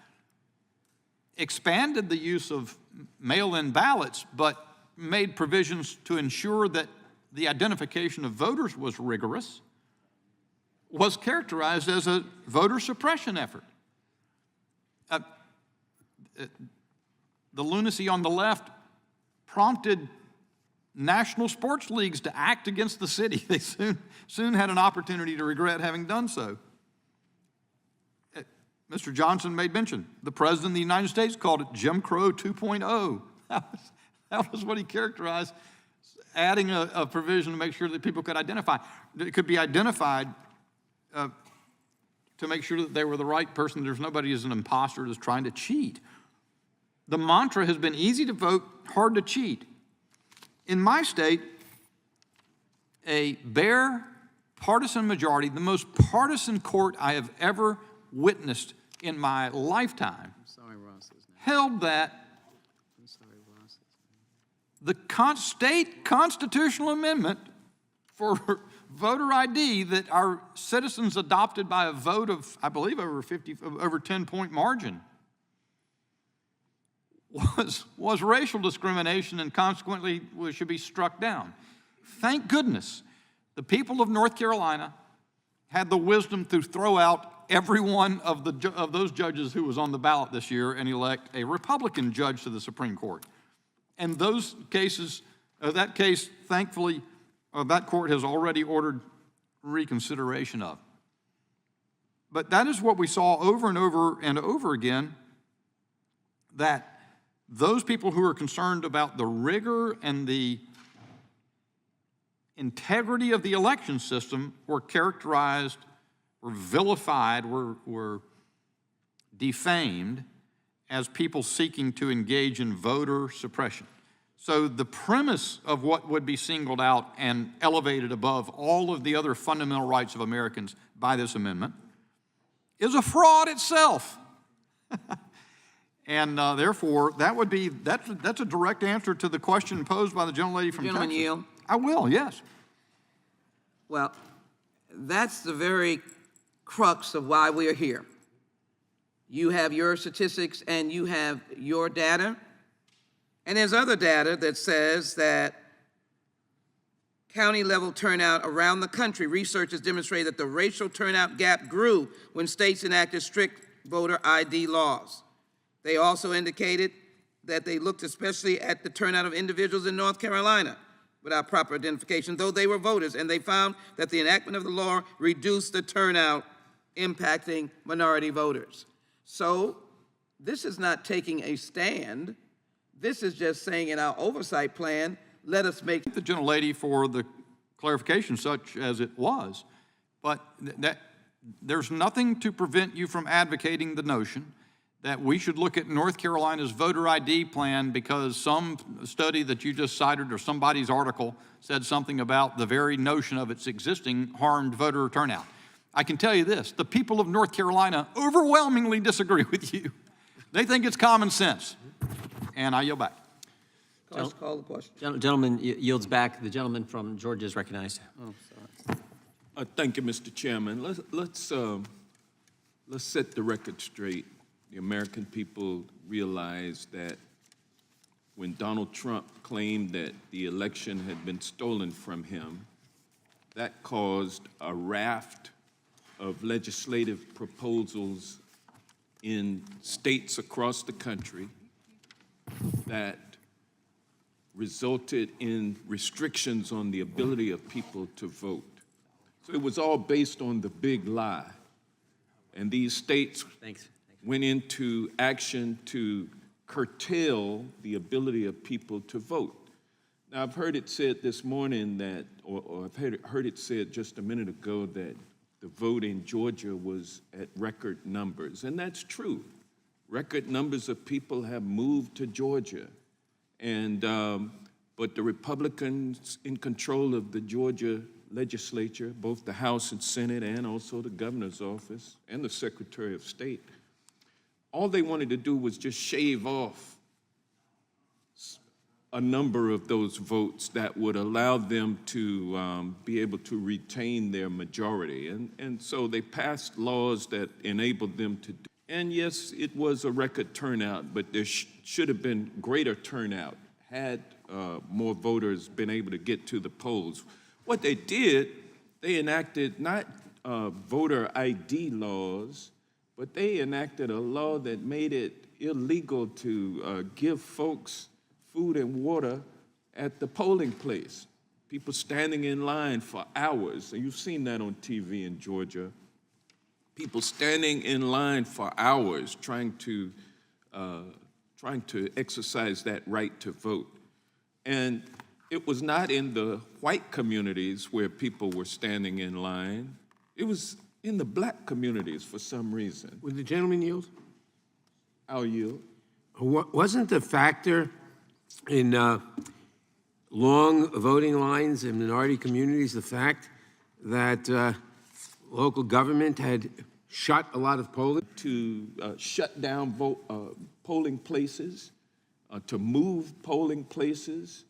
expanded the use of mail-in ballots, but made provisions to ensure that the identification of voters was rigorous, was characterized as a voter suppression effort. The lunacy on the left prompted national sports leagues to act against the city. They soon had an opportunity to regret having done so. Mr. Johnson made mention. The President of the United States called it Jim Crow 2.0. That was what he characterized, adding a provision to make sure that people could identify. It could be identified to make sure that they were the right person. There's nobody who's an imposter that's trying to cheat. The mantra has been easy to vote, hard to cheat. In my state, a bare partisan majority, the most partisan court I have ever witnessed in my lifetime, held that the state constitutional amendment for voter ID that our citizens adopted by a vote of, I believe, over 10-point margin was racial discrimination and consequently should be struck down. Thank goodness the people of North Carolina had the wisdom to throw out every one of those judges who was on the ballot this year and elect a Republican judge to the Supreme Court. And those cases, that case, thankfully, that court has already ordered reconsideration of. But that is what we saw over and over and over again, that those people who are concerned about the rigor and the integrity of the election system were characterized, were vilified, were defamed as people seeking to engage in voter suppression. So the premise of what would be singled out and elevated above all of the other fundamental rights of Americans by this amendment is a fraud itself. And therefore, that's a direct answer to the question posed by the gentlelady from Texas. Yield. I will, yes. Well, that's the very crux of why we are here. You have your statistics and you have your data. And there's other data that says that county level turnout around the country, research has demonstrated that the racial turnout gap grew when states enacted strict voter ID laws. They also indicated that they looked especially at the turnout of individuals in North Carolina without proper identification, though they were voters, and they found that the enactment of the law reduced the turnout, impacting minority voters. So this is not taking a stand. This is just saying in our oversight plan, let us make The gentlelady for the clarification such as it was, but there's nothing to prevent you from advocating the notion that we should look at North Carolina's voter ID plan because some study that you just cited or somebody's article said something about the very notion of its existing harmed voter turnout. I can tell you this, the people of North Carolina overwhelmingly disagree with you. They think it's common sense. And I yield back. Call the question. Gentleman yields back. The gentleman from Georgia is recognized. Oh, sorry. Thank you, Mr. Chairman. Let's set the record straight. The American people realize that when Donald Trump claimed that the election had been stolen from him, that caused a raft of legislative proposals in states across the country that resulted in restrictions on the ability of people to vote. So it was all based on the big lie. And these states went into action to curtail the ability of people to vote. Now, I've heard it said this morning that, or I've heard it said just a minute ago that the vote in Georgia was at record numbers, and that's true. Record numbers of people have moved to Georgia, and but the Republicans in control of the Georgia legislature, both the House and Senate, and also the governor's office and the Secretary of State, all they wanted to do was just shave off a number of those votes that would allow them to be able to retain their majority. And so they passed laws that enabled them to do. And yes, it was a record turnout, but there should have been greater turnout had more voters been able to get to the polls. What they did, they enacted not voter ID laws, but they enacted a law that made it illegal to give folks food and water at the polling place. People standing in line for hours, and you've seen that on TV in Georgia. People standing in line for hours trying to exercise that right to vote. And it was not in the white communities where people were standing in line. It was in the black communities for some reason. Would the gentleman yield? I'll yield. Wasn't the factor in long voting lines in minority communities the fact that local government had shut a lot of polling? To shut down polling places, to move polling places,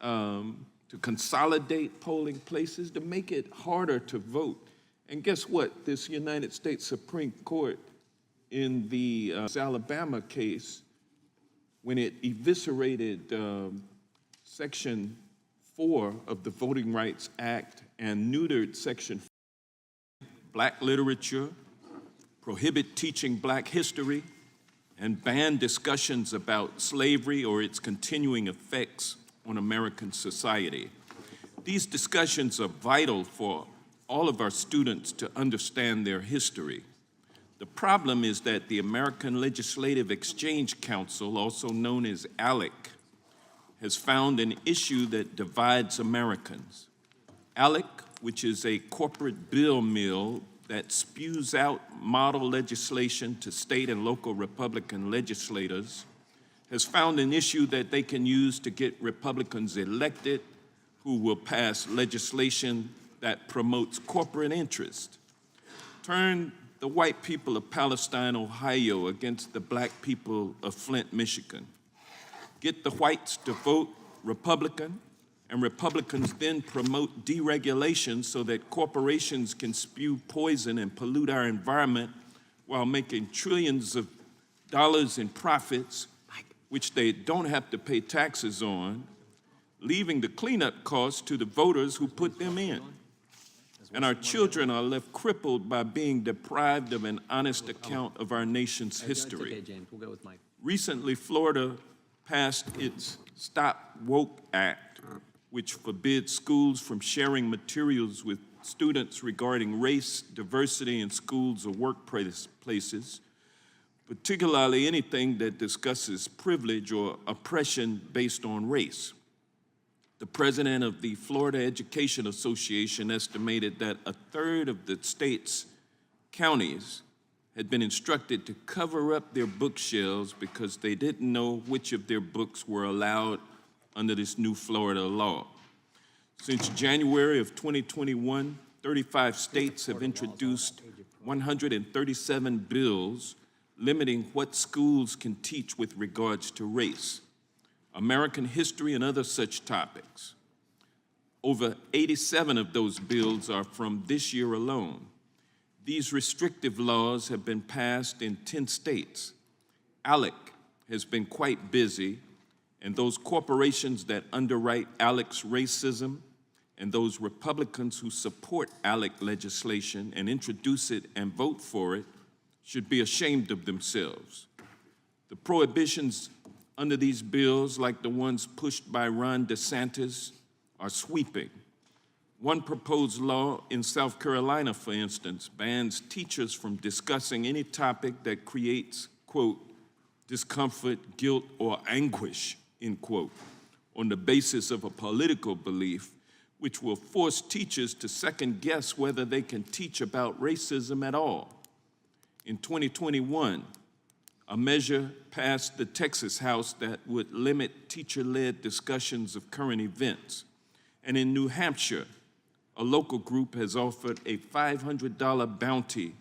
to consolidate polling places, to make it harder to vote. And guess what? This United States Supreme Court in the Alabama case, when it eviscerated Section 4 of the Voting Rights Act and neutered Section 4, black literature, prohibit teaching black history, and ban discussions about slavery or its continuing effects on American society. These discussions are vital for all of our students to understand their history. The problem is that the American Legislative Exchange Council, also known as ALEC, has found an issue that divides Americans. ALEC, which is a corporate bill mill that spews out model legislation to state and local Republican legislators, has found an issue that they can use to get Republicans elected who will pass legislation that promotes corporate interest. Turn the white people of Palestine, Ohio against the black people of Flint, Michigan. Get the whites to vote Republican, and Republicans then promote deregulation so that corporations can spew poison and pollute our environment while making trillions of dollars in profits, which they don't have to pay taxes on, leaving the cleanup costs to the voters who put them in. And our children are left crippled by being deprived of an honest account of our nation's history. Okay, James, we'll go with Mike. Recently, Florida passed its Stop Woke Act, which forbids schools from sharing materials with students regarding race, diversity in schools or workplaces, particularly anything that discusses privilege or oppression based on race. The president of the Florida Education Association estimated that a third of the state's counties had been instructed to cover up their bookshelves because they didn't know which of their books were allowed under this new Florida law. Since January of 2021, 35 states have introduced 137 bills limiting what schools can teach with regards to race, American history, and other such topics. Over 87 of those bills are from this year alone. These restrictive laws have been passed in 10 states. ALEC has been quite busy, and those corporations that underwrite ALEC's racism and those Republicans who support ALEC legislation and introduce it and vote for it should be ashamed of themselves. The prohibitions under these bills, like the ones pushed by Ron DeSantis, are sweeping. One proposed law in South Carolina, for instance, bans teachers from discussing any topic that creates, quote, discomfort, guilt, or anguish, end quote, on the basis of a political belief, which will force teachers to second guess whether they can teach about racism at all. In 2021, a measure passed the Texas House that would limit teacher-led discussions of current events. And in New Hampshire, a local group has offered a $500 bounty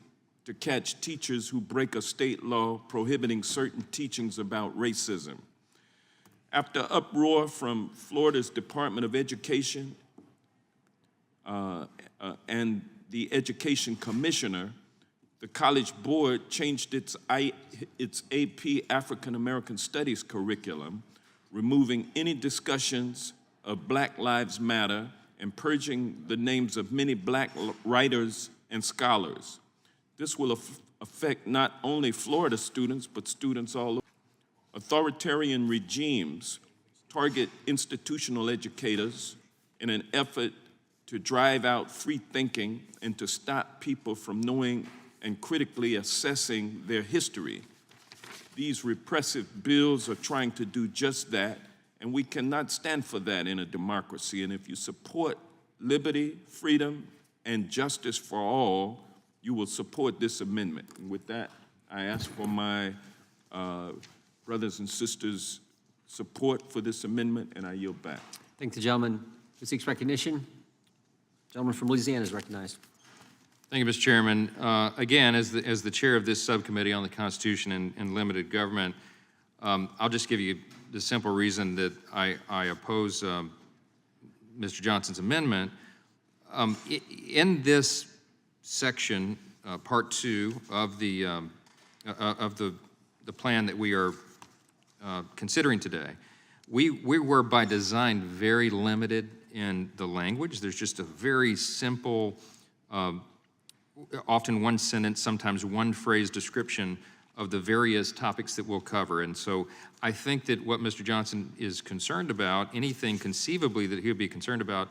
to catch teachers who break a state law prohibiting certain teachings about racism. After uproar from Florida's Department of Education and the Education Commissioner, the College Board changed its AP African American Studies curriculum, removing any discussions of Black Lives Matter and purging the names of many Black writers and scholars. This will affect not only Florida students, but students all over. Authoritarian regimes target institutional educators in an effort to drive out free thinking and to stop people from knowing and critically assessing their history. These repressive bills are trying to do just that, and we cannot stand for that in a democracy. And if you support liberty, freedom, and justice for all, you will support this amendment. And with that, I ask for my brothers and sisters' support for this amendment, and I yield back. Thank the gentleman who seeks recognition. Gentleman from Louisiana is recognized. Thank you, Mr. Chairman. Again, as the chair of this subcommittee on the Constitution and limited government, I'll just give you the simple reason that I oppose Mr. Johnson's amendment. In this section, Part 2 of the plan that we are considering today, we were by design very limited in the language. There's just a very simple, often one sentence, sometimes one phrase description of the various topics that we'll cover. And so I think that what Mr. Johnson is concerned about, anything conceivably that he would be concerned about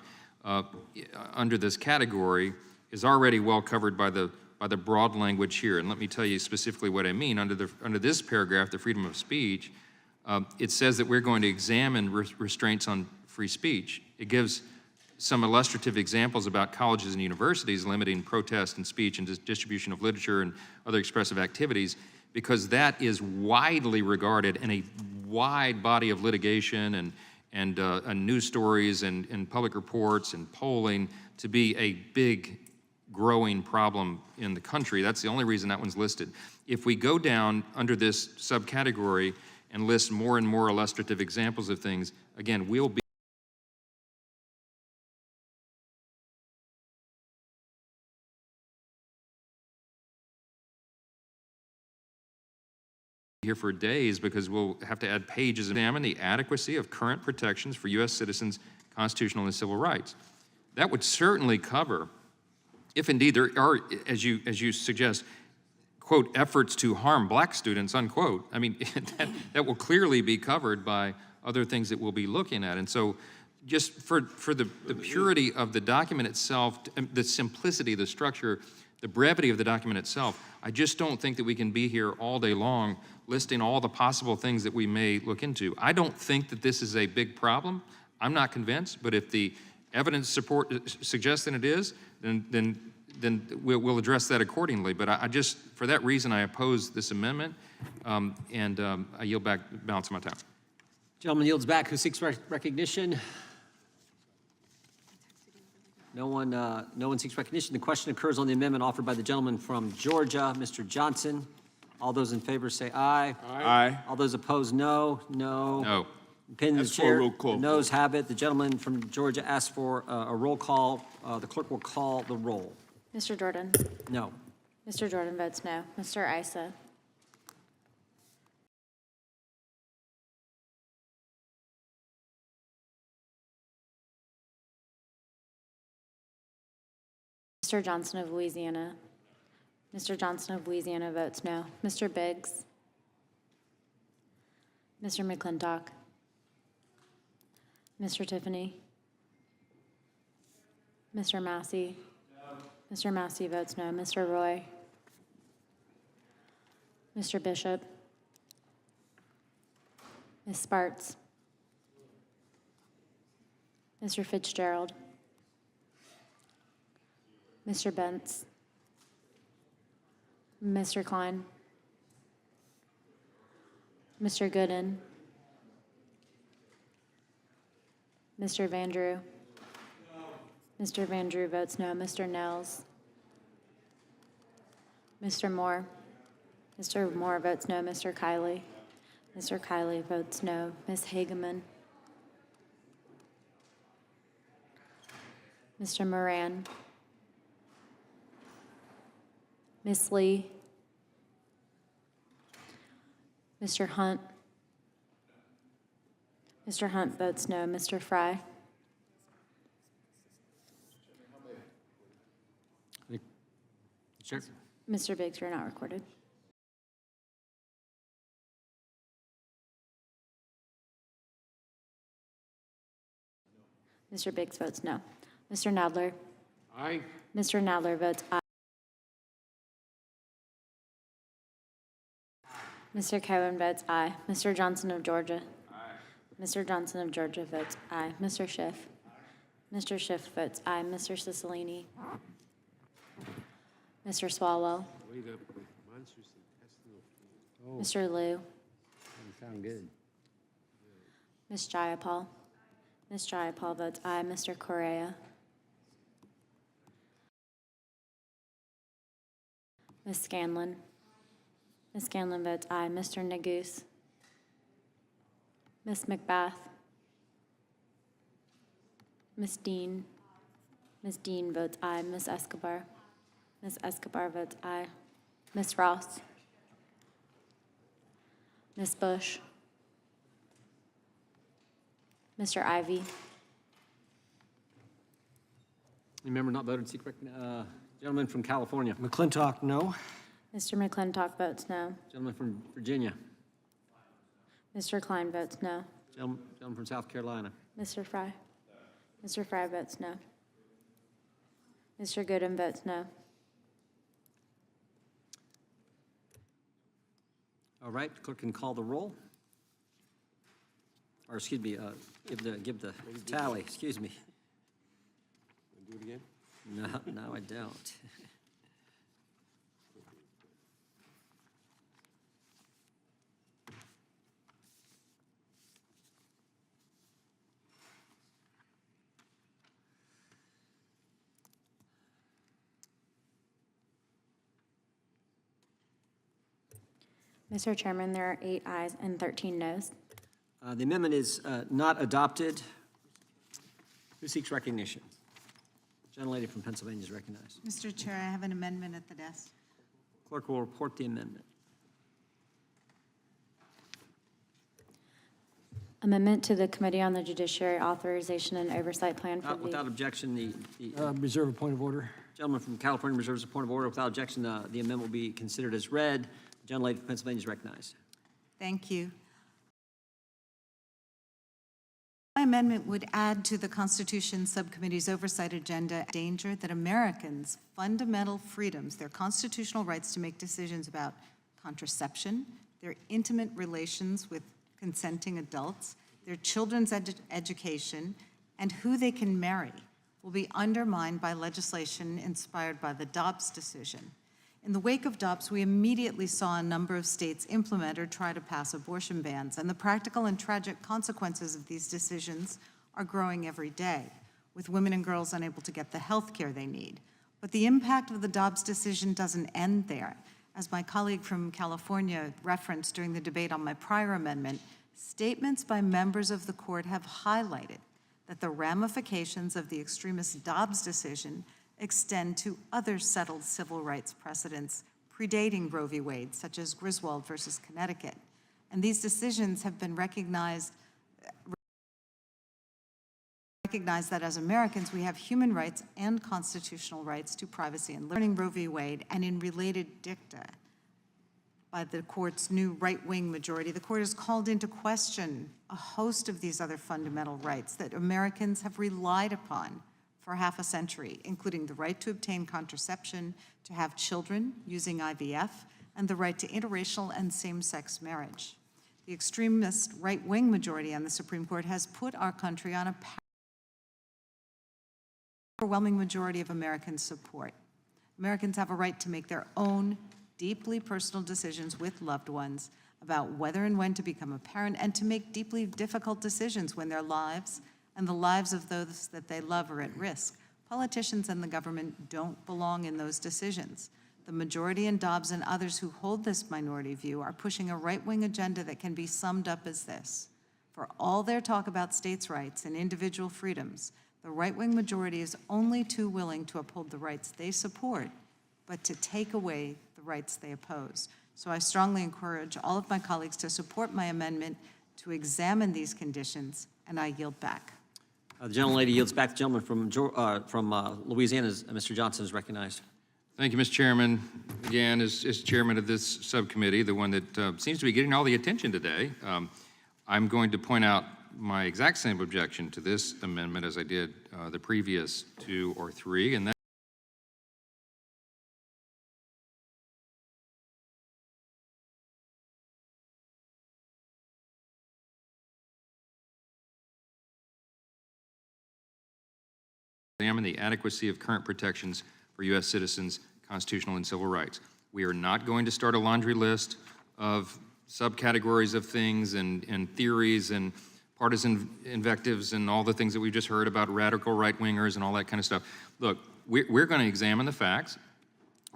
under this category, is already well covered by the broad language here. And let me tell you specifically what I mean. Under this paragraph, the freedom of speech, it says that we're going to examine restraints on free speech. It gives some illustrative examples about colleges and universities limiting protest and speech and distribution of literature and other expressive activities, because that is widely regarded in a wide body of litigation and news stories and public reports and polling to be a big growing problem in the country. That's the only reason that one's listed. If we go down under this subcategory and list more and more illustrative examples of things, again, we'll be here for days, because we'll have to add pages and examine the adequacy of current protections for U.S. citizens' constitutional and civil rights. That would certainly cover, if indeed there are, as you suggest, quote, efforts to harm black students, unquote. I mean, that will clearly be covered by other things that we'll be looking at. And so just for the purity of the document itself, the simplicity, the structure, the brevity of the document itself, I just don't think that we can be here all day long listing all the possible things that we may look into. I don't think that this is a big problem. I'm not convinced, but if the evidence suggests that it is, then we'll address that accordingly. But I just, for that reason, I oppose this amendment, and I yield back the balance of my time. Gentleman yields back. Who seeks recognition? No one seeks recognition. The question occurs on the amendment offered by the gentleman from Georgia, Mr. Johnson. All those in favor say aye. Aye. All those opposed, no. No. No. Opinion of Ask the for a chair. roll call The noes have it. The gentleman from Georgia asked for a roll call. The clerk will call the roll. Mr. Jordan? No. Mr. Jordan votes no. Mr. Issa? Mr. Johnson of Louisiana? Mr. Johnson of Louisiana votes no. Mr. Biggs? Mr. McClintock? Mr. Tiffany? Mr. Massey? No. Mr. Massey votes no. Mr. Roy? Mr. Bishop? Ms. Sparts? Mr. Fitzgerald? Mr. Bentz? Mr. Klein? Mr. Gooden? Mr. Vandrew? Mr. Vandrew votes no. Mr. Nels? Mr. Moore? Mr. Moore votes no. Mr. Kiley? Mr. Kiley votes no. Ms. Hageman? Mr. Moran? Ms. Lee? Mr. Hunt? Mr. Hunt votes no. Mr. Fry? Sure. Mr. Biggs, you're not recorded. Mr. Biggs votes no. Mr. Nadler? Aye. Mr. Nadler votes aye. Mr. Cohen votes aye. Mr. Johnson of Georgia? Aye. Mr. Johnson of Georgia votes aye. Mr. Schiff? Aye. Mr. Schiff votes aye. Mr. Cicilline? Mr. Swalwell? Mr. Liu? Sound good. Ms. Jayapal? Ms. Jayapal votes aye. Mr. Correa? Ms. Scanlon? Ms. Scanlon votes aye. Mr. Neguse? Ms. McBath? Ms. Dean? Ms. Dean votes aye. Ms. Escobar? Ms. Escobar votes aye. Ms. Ross? Ms. Bush? Mr. Ivy? Any member not voted seek recognition? Gentleman from California. McClintock, no. Mr. McClintock votes no. Gentleman from Virginia. Mr. Klein votes no. Gentleman from South Carolina. Mr. Fry? Mr. Fry votes no. Mr. Gooden votes no. All right, clerk can call the roll. Or excuse me, give the tally, excuse me. Do it again? No, I don't. Mr. Chairman, there are 8 ayes and 13 noes. The amendment is not adopted. Who seeks recognition? Gentlelady from Pennsylvania is recognized. Mr. Chair, I have an amendment at the desk. Clerk will report the amendment. Amendment to the Committee on the Judiciary Authorization and Oversight Plan for Without objection, the Reserve a point of order. Gentleman from California reserves a point of order. Without objection, the amendment will be considered as read. The gentlelady from Pennsylvania is recognized. Thank you. My amendment would add to the Constitution Subcommittee's oversight agenda danger that Americans' fundamental freedoms, their constitutional rights to make decisions about contraception, their intimate relations with consenting adults, their children's education, and who they can marry, will be undermined by legislation inspired by the Dobbs decision. In the wake of Dobbs, we immediately saw a number of states implement or try to pass abortion bans, and the practical and tragic consequences of these decisions are growing every day, with women and girls unable to get the health care they need. But the impact of the Dobbs decision doesn't end there. As my colleague from California referenced during the debate on my prior amendment, statements by members of the court have highlighted that the ramifications of the extremist Dobbs decision extend to other settled civil rights precedents predating Roe v. Wade, such as Griswold versus Connecticut. And these decisions have been recognized that as Americans, we have human rights and constitutional rights to privacy and learning Roe v. Wade, and in related dicta by the court's new right-wing majority, the court has called into question a host of these other fundamental rights that Americans have relied upon for half a century, including the right to obtain contraception, to have children using IVF, and the right to interracial and same-sex marriage. The extremist right-wing majority on the Supreme Court has put our country on a overwhelming majority of Americans support. Americans have a right to make their own deeply personal decisions with loved ones about whether and when to become a parent, and to make deeply difficult decisions when their lives and the lives of those that they love are at risk. Politicians and the government don't belong in those decisions. The majority in Dobbs and others who hold this minority view are pushing a right-wing agenda that can be summed up as this: for all their talk about states' rights and individual freedoms, the right-wing majority is only too willing to uphold the rights they support, but to take away the rights they oppose. So I strongly encourage all of my colleagues to support my amendment to examine these conditions, and I yield back. The gentlelady yields back. The gentleman from Louisiana, Mr. Johnson, is recognized. Thank you, Mr. Chairman. Again, as chairman of this subcommittee, the one that seems to be getting all the attention today, I'm going to point out my exact same objection to this amendment as I did the previous 2 or 3, and that examine the adequacy of current protections for U.S. citizens' constitutional and civil rights. We are not going to start a laundry list of subcategories of things and theories and partisan invectives and all the things that we've just heard about radical right-wingers and all that kind of stuff. Look, we're going to examine the facts.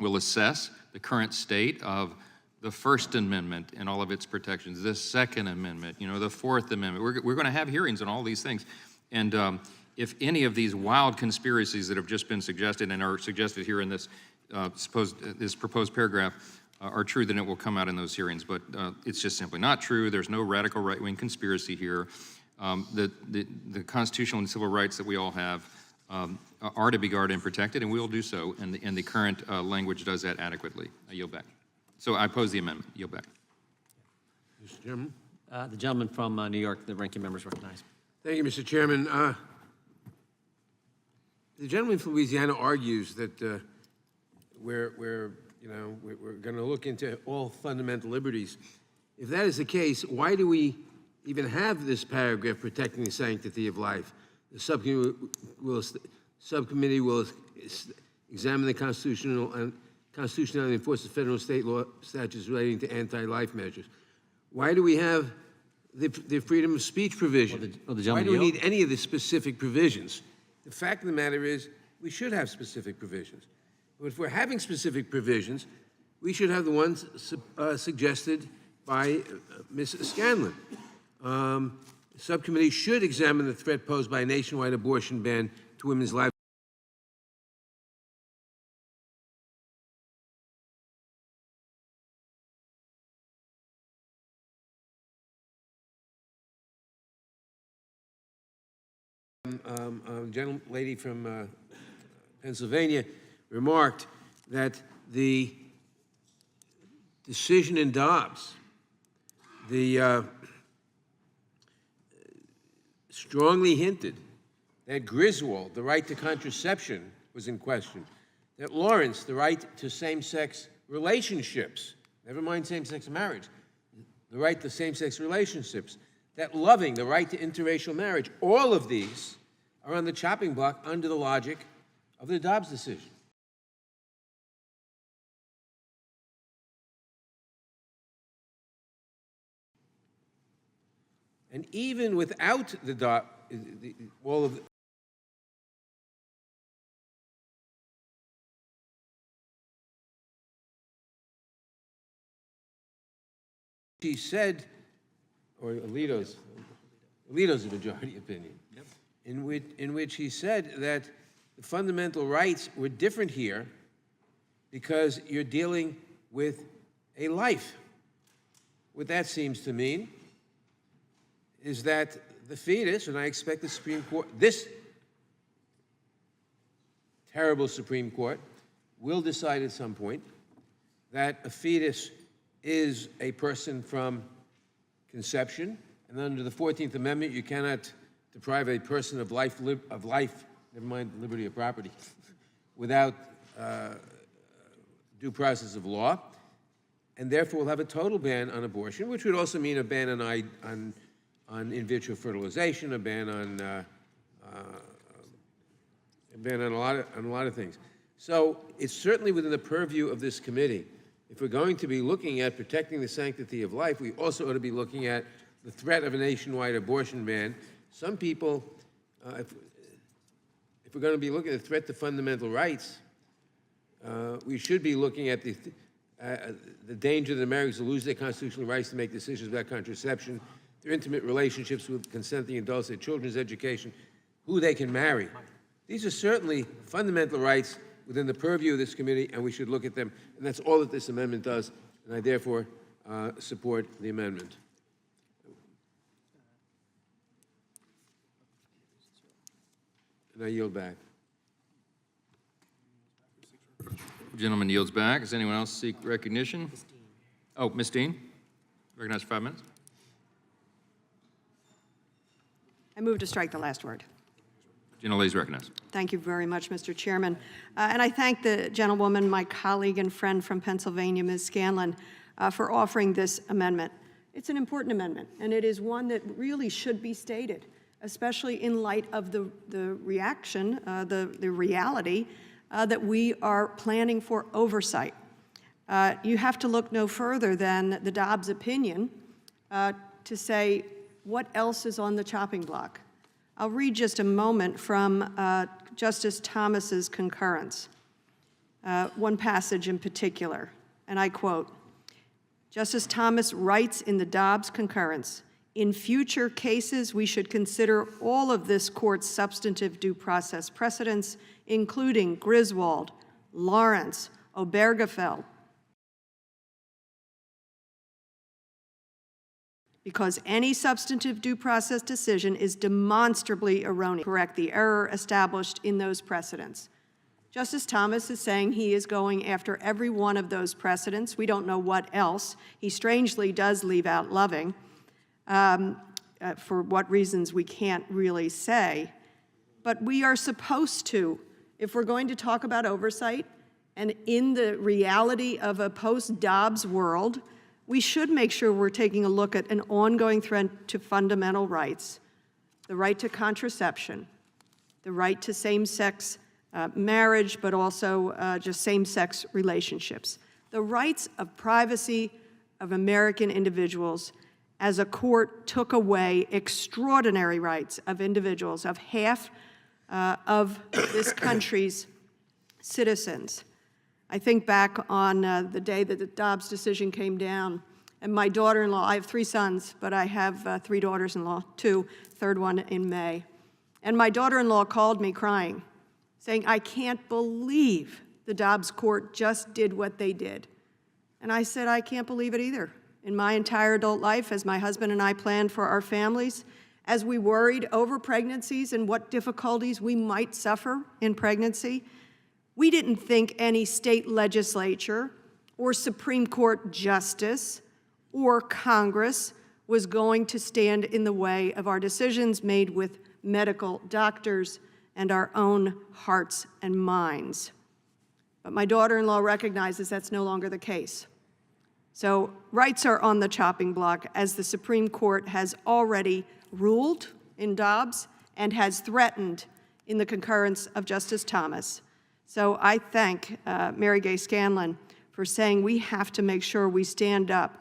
We'll assess the current state of the First Amendment and all of its protections, the Second Amendment, the Fourth Amendment. We're going to have hearings on all these things. And if any of these wild conspiracies that have just been suggested and are suggested here in this proposed paragraph are true, then it will come out in those hearings. But it's just simply not true. There's no radical right-wing conspiracy here. The constitutional and civil rights that we all have are to be guarded and protected, and we will do so, and the current language does that adequately. I yield back. So I oppose the amendment. Yield back. Mr. Chairman. The gentleman from New York, the ranking member, is recognized. Thank you, Mr. Chairman. The gentleman from Louisiana argues that we're going to look into all fundamental liberties. If that is the case, why do we even have this paragraph protecting the sanctity of life? The subcommittee will examine the constitutionality and enforce the federal and state law statutes relating to anti-life measures. Why do we have the freedom of speech provision? Why do we need any of the specific provisions? The fact of the matter is, we should have specific provisions. But if we're having specific provisions, we should have the ones suggested by Ms. Scanlon. The subcommittee should examine the threat posed by a nationwide abortion ban to women's lives. Gentlelady from Pennsylvania remarked that the decision in Dobbs, strongly hinted that Griswold, the right to contraception, was in question, that Lawrence, the right to same-sex relationships, never mind same-sex marriage, the right to same-sex relationships, that Loving, the right to interracial marriage, all of these are on the chopping block under the logic of the Dobbs decision. And even without all of he said, or Alito's majority opinion, in which he said that the fundamental rights were different here because you're dealing with a life. What that seems to mean is that the fetus, and I expect the Supreme Court, this terrible Supreme Court, will decide at some point that a fetus is a person from conception, and under the 14th Amendment, you cannot deprive a person of life, never mind liberty of property, without due process of law, and therefore we'll have a total ban on abortion, which would also mean a ban on in vitro fertilization, a ban on a lot of things. So it's certainly within the purview of this committee. If we're going to be looking at protecting the sanctity of life, we also ought to be looking at the threat of a nationwide abortion ban. Some people, if we're going to be looking at the threat to fundamental rights, we should be looking at the danger that Americans will lose their constitutional rights to make decisions about contraception, their intimate relationships with consenting adults, their children's education, who they can marry. These are certainly fundamental rights within the purview of this committee, and we should look at them. And that's all that this amendment does, and I therefore support the amendment. And I yield back. The gentleman yields back. Does anyone else seek recognition? Oh, Ms. Dean, recognized for 5 minutes. I move to strike the last word. Gentlelady is recognized. Thank you very much, Mr. Chairman. And I thank the gentlewoman, my colleague and friend from Pennsylvania, Ms. Scanlon, for offering this amendment. It's an important amendment, and it is one that really should be stated, especially in light of the reaction, the reality that we are planning for oversight. You have to look no further than the Dobbs opinion to say what else is on the chopping block. I'll read just a moment from Justice Thomas's concurrence, one passage in particular, and I quote, Justice Thomas writes in the Dobbs concurrence, in future cases, we should consider all of this court's substantive due process precedents, including Griswold, Lawrence, Obergefell, because any substantive due process decision is demonstrably erroneous. Correct the error established in those precedents. Justice Thomas is saying he is going after every one of those precedents. We don't know what else. He strangely does leave out Loving. For what reasons we can't really say. But we are supposed to, if we're going to talk about oversight, and in the reality of a post-Dobbs world, we should make sure we're taking a look at an ongoing threat to fundamental rights, the right to contraception, the right to same-sex marriage, but also just same-sex relationships, the rights of privacy of American individuals as a court took away extraordinary rights of individuals, of half of this country's citizens. I think back on the day that the Dobbs decision came down, and my daughter-in-law, I have 3 sons, but I have 3 daughters-in-law, 2, third one in May. And my daughter-in-law called me crying, saying, I can't believe the Dobbs court just did what they did. And I said, I can't believe it either. In my entire adult life, as my husband and I planned for our families, as we worried over pregnancies and what difficulties we might suffer in pregnancy, We didn't think any state legislature or Supreme Court justice or Congress was going to stand in the way of our decisions made with medical doctors and our own hearts and minds. But my daughter-in-law recognizes that's no longer the case. So rights are on the chopping block, as the Supreme Court has already ruled in Dobbs and has threatened in the concurrence of Justice Thomas. So I thank Mary Gay Scanlon for saying we have to make sure we stand up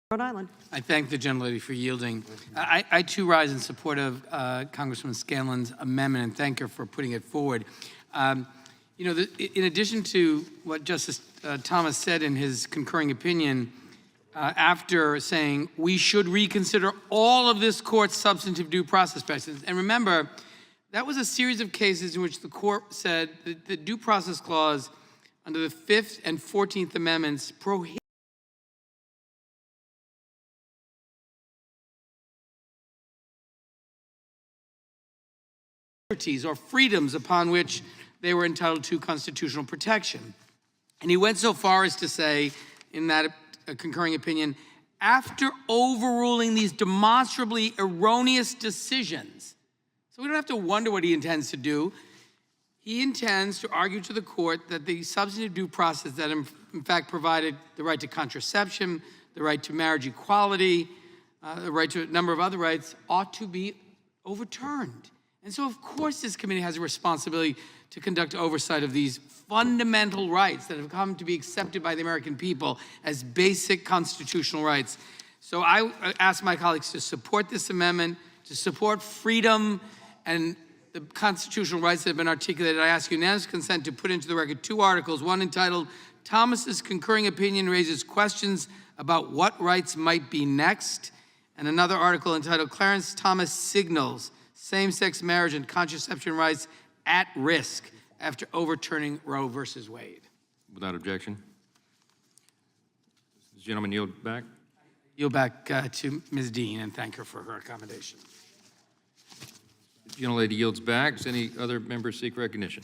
Rhode Island. I thank the gentlelady for yielding. I too rise in support of Congresswoman Scanlon's amendment and thank her for putting it forward. You know, in addition to what Justice Thomas said in his concurring opinion, after saying we should reconsider all of this court's substantive due process precedents, and remember, that was a series of cases in which the court said that the due process clause under the 5th and 14th Amendments prohibits or freedoms upon which they were entitled to constitutional protection. And he went so far as to say, in that concurring opinion, after overruling these demonstrably erroneous decisions, so we don't have to wonder what he intends to do, he intends to argue to the court that the substantive due process that in fact provided the right to contraception, the right to marriage equality, the right to a number of other rights ought to be overturned. And so, of course, this committee has a responsibility to conduct oversight of these fundamental rights that have come to be accepted by the American people as basic constitutional rights. So I ask my colleagues to support this amendment, to support freedom and the constitutional rights that have been articulated. I ask unanimous consent to put into the record 2 articles, one entitled, Thomas's concurring opinion raises questions about what rights might be next, and another article entitled, Clarence Thomas signals same-sex marriage and contraception rights at risk after overturning Roe versus Wade. Without objection. Does the gentleman yield back? Yield back to Ms. Dean and thank her for her accommodation. The gentlelady yields back. Does any other member seek recognition?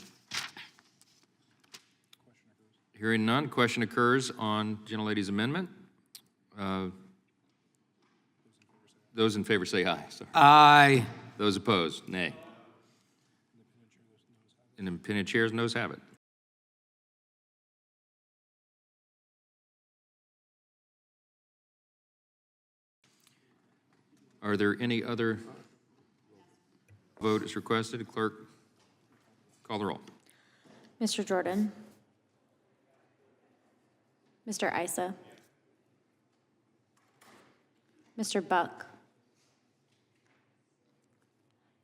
Hearing none, question occurs on gentlelady's amendment. Those in favor say aye. Sorry. Aye. Those opposed, nay. Independent chairs, noes have it. Are there any other vote is requested? Clerk, call the roll. Mr. Jordan. Mr. Issa. Mr. Buck.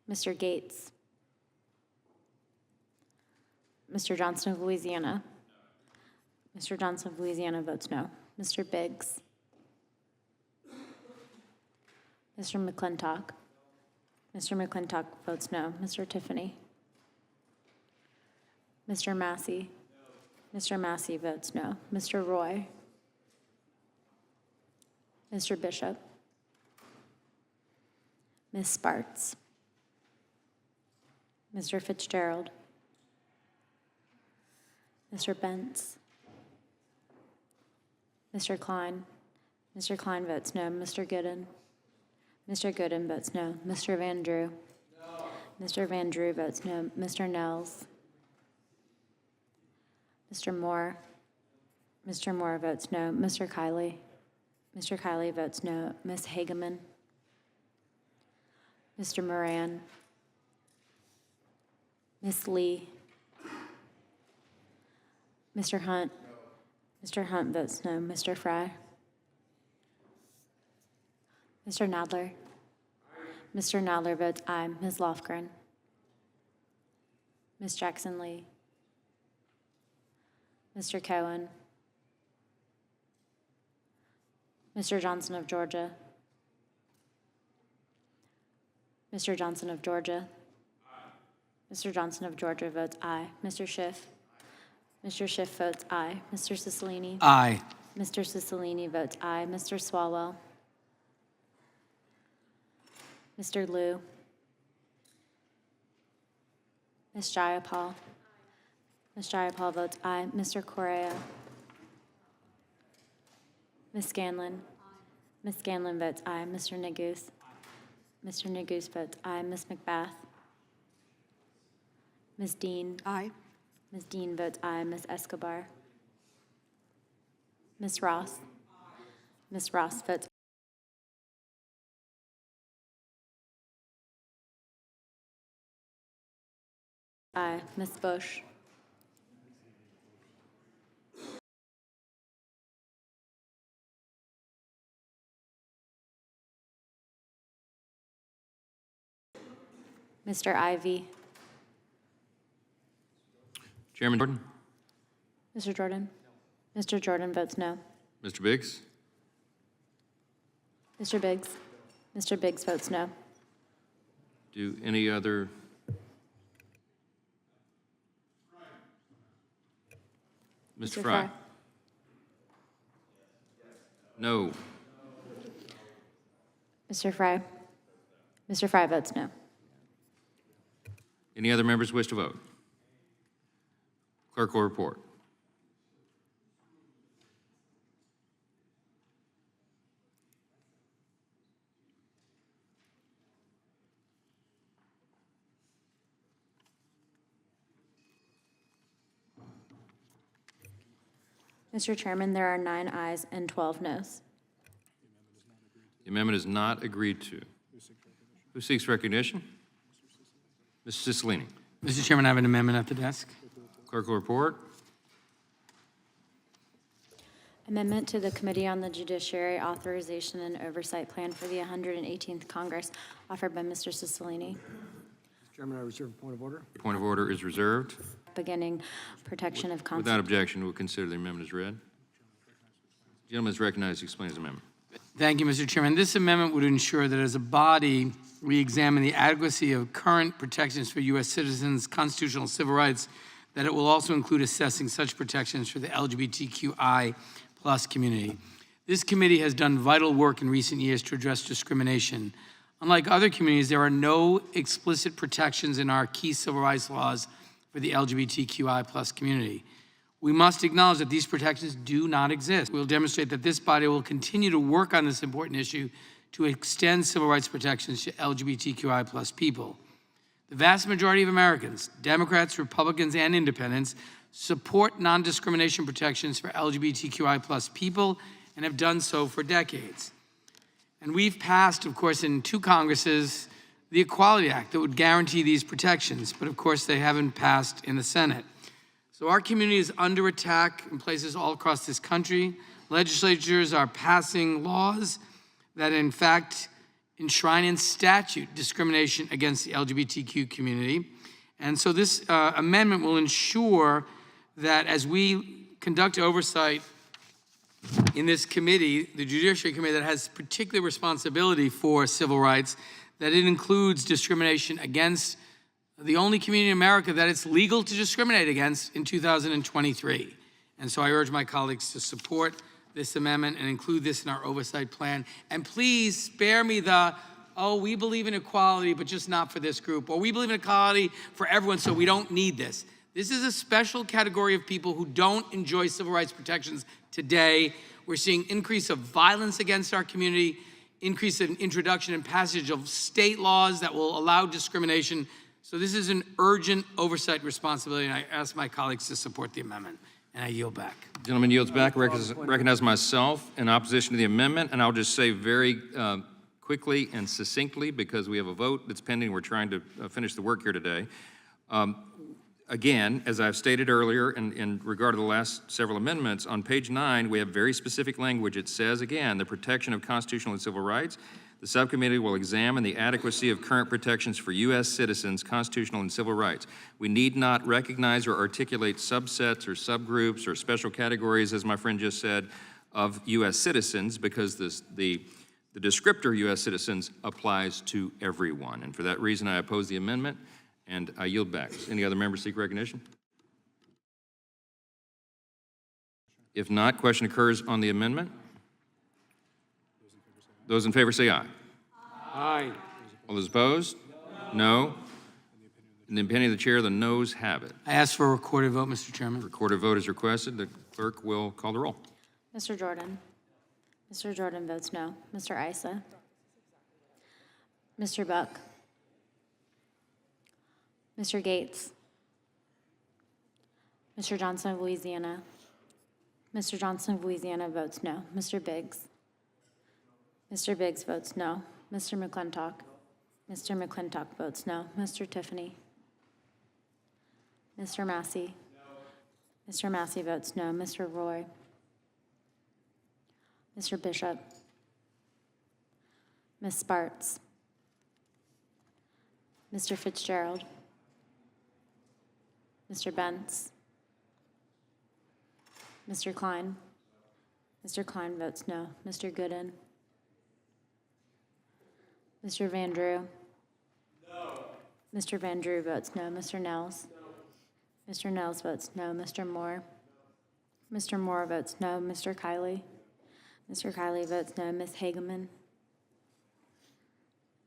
Mr. Gates. Mr. Johnson of Louisiana. Mr. Johnson of Louisiana votes no. Mr. Biggs. Mr. McClintock. Mr. McClintock votes no. Mr. Tiffany. Mr. Massey. Mr. Massey votes no. Mr. Roy. Mr. Bishop. Ms. Sparts. Mr. Fitzgerald. Mr. Bentz. Mr. Klein. Mr. Klein votes no. Mr. Gooden. Mr. Gooden votes no. Mr. Van Drew. No. Mr. Van Drew votes no. Mr. Nels. Mr. Moore. Mr. Moore votes no. Mr. Kiley. Mr. Kiley votes no. Ms. Hageman. Mr. Moran. Ms. Lee. Mr. Hunt. Mr. Hunt votes no. Mr. Fry. Mr. Nadler. Mr. Nadler votes aye. Ms. Lofgren. Ms. Jackson Lee. Mr. Cohen. Mr. Johnson of Georgia. Mr. Johnson of Georgia. Mr. Johnson of Georgia votes aye. Mr. Schiff. Mr. Schiff votes aye. Mr. Cicilline. Aye. Mr. Cicilline votes aye. Mr. Swalwell. Mr. Liu. Ms. Jayapal. Ms. Jayapal votes aye. Mr. Correa. Ms. Scanlon. Ms. Scanlon votes aye. Mr. Neguse. Mr. Neguse votes aye. Ms. McBath. Ms. Dean. Aye. Ms. Dean votes aye. Ms. Escobar. Ms. Ross. Ms. Ross votes aye. Ms. Bush. Mr. Ivy. Chairman Jordan? Mr. Jordan. Mr. Jordan votes no. Mr. Biggs? Mr. Biggs. Mr. Biggs votes no. Do any other? Mr. Fry? No. Mr. Fry. Mr. Fry votes no. Any other members wish to vote? Clerk will report. Mr. Chairman, there are 9 ayes and 12 noes. The amendment is not agreed to. Who seeks recognition? Mr. Cicilline. Mr. Chairman, I have an amendment at the desk. Clerk will report. Amendment to the Committee on the Judiciary, Authorization, and Oversight Plan for the 118th Congress, offered by Mr. Cicilline. Mr. Chairman, I reserve a point of order. Point of order is reserved. Beginning protection of constitutional. Without objection, we'll consider the amendment as read. The gentleman is recognized to explain his amendment. Thank you, Mr. Chairman. This amendment would ensure that as a body, we examine the adequacy of current protections for U.S. citizens' constitutional civil rights, that it will also include assessing such protections for the LGBTQI+ community. This committee has done vital work in recent years to address discrimination. Unlike other communities, there are no explicit protections in our key civil rights laws for the LGBTQI+ community. We must acknowledge that these protections do not exist. We'll demonstrate that this body will continue to work on this important issue to extend civil rights protections to LGBTQI+ people. The vast majority of Americans, Democrats, Republicans, and independents, support non-discrimination protections for LGBTQI+ people and have done so for decades. And we've passed, of course, in 2 Congresses, the Equality Act that would guarantee these protections, but of course they haven't passed in the Senate. So our community is under attack in places all across this country. Legislatures are passing laws that in fact enshrine in statute discrimination against the LGBTQ community. And so this amendment will ensure that as we conduct oversight in this committee, the Judiciary Committee that has particular responsibility for civil rights, that it includes discrimination against the only community in America that it's legal to discriminate against in 2023. And so I urge my colleagues to support this amendment and include this in our oversight plan. And please spare me the, oh, we believe in equality, but just not for this group, or we believe in equality for everyone, so we don't need this. This is a special category of people who don't enjoy civil rights protections today. We're seeing increase of violence against our community, increase in introduction and passage of state laws that will allow discrimination. So this is an urgent oversight responsibility, and I ask my colleagues to support the amendment, and I yield back. Gentleman yields back. Recognize myself in opposition to the amendment, and I'll just say very quickly and succinctly, because we have a vote that's pending. We're trying to finish the work here today. Again, as I've stated earlier, in regard to the last several amendments, on page 9, we have very specific language. It says, again, the protection of constitutional and civil rights. The subcommittee will examine the adequacy of current protections for U.S. citizens' constitutional and civil rights. We need not recognize or articulate subsets or subgroups or special categories, as my friend just said, of U.S. citizens, because the descriptor U.S. citizens applies to everyone. And for that reason, I oppose the amendment, and I yield back. Any other members seek recognition? If not, question occurs on the amendment. Those in favor say aye. Aye. All those opposed? No. In the opinion of the chair, the noes have it. I ask for a recorded vote, Mr. Chairman. Recorded vote is requested. The clerk will call the roll. Mr. Jordan. Mr. Jordan votes no. Mr. Issa. Mr. Buck. Mr. Gates. Mr. Johnson of Louisiana. Mr. Johnson of Louisiana votes no. Mr. Biggs. Mr. Biggs votes no. Mr. McClintock. Mr. McClintock votes no. Mr. Tiffany. Mr. Massey. Mr. Massey votes no. Mr. Roy. Mr. Bishop. Ms. Spartz. Mr. Fitzgerald. Mr. Bentz. Mr. Klein. Mr. Klein votes no. Mr. Gooden. Mr. Van Drew. No. Mr. Van Drew votes no. Mr. Nels. No. Mr. Nels votes no. Mr. Moore. No. Mr. Moore votes no. Mr. Kiley. Mr. Kiley votes no. Ms. Hageman.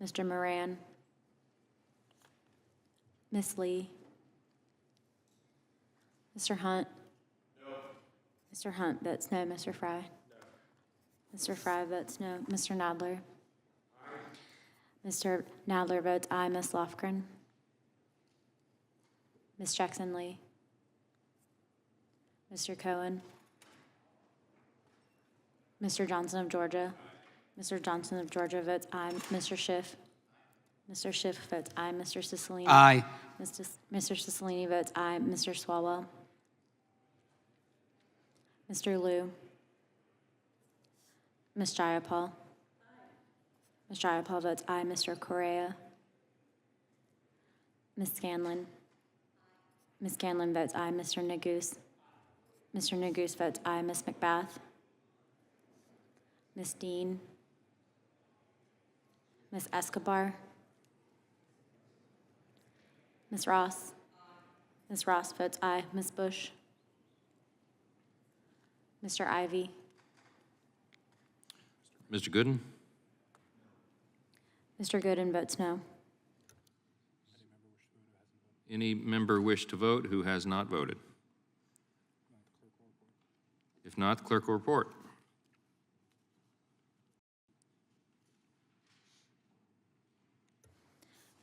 Mr. Moran. Ms. Lee. Mr. Hunt. No. Mr. Hunt votes no. Mr. Fry. No. Mr. Fry votes no. Mr. Nadler. Aye. Mr. Nadler votes aye. Ms. Lofgren. Ms. Jackson Lee. Mr. Cohen. Mr. Johnson of Georgia. Aye. Mr. Johnson of Georgia votes aye. Mr. Schiff. Mr. Schiff votes aye. Mr. Cicilline. Aye. Mr. Cicilline votes aye. Mr. Swalwell. Mr. Liu. Ms. Jayapal. Ms. Jayapal votes aye. Mr. Correa. Ms. Scanlon. Ms. Scanlon votes aye. Mr. Neguse. Mr. Neguse votes aye. Ms. McBath. Ms. Dean. Ms. Escobar. Ms. Ross. Ms. Ross votes aye. Ms. Bush. Mr. Ivy. Mr. Gooden? Mr. Gooden votes no. Any member wish to vote who has not voted? If not, the clerk will report.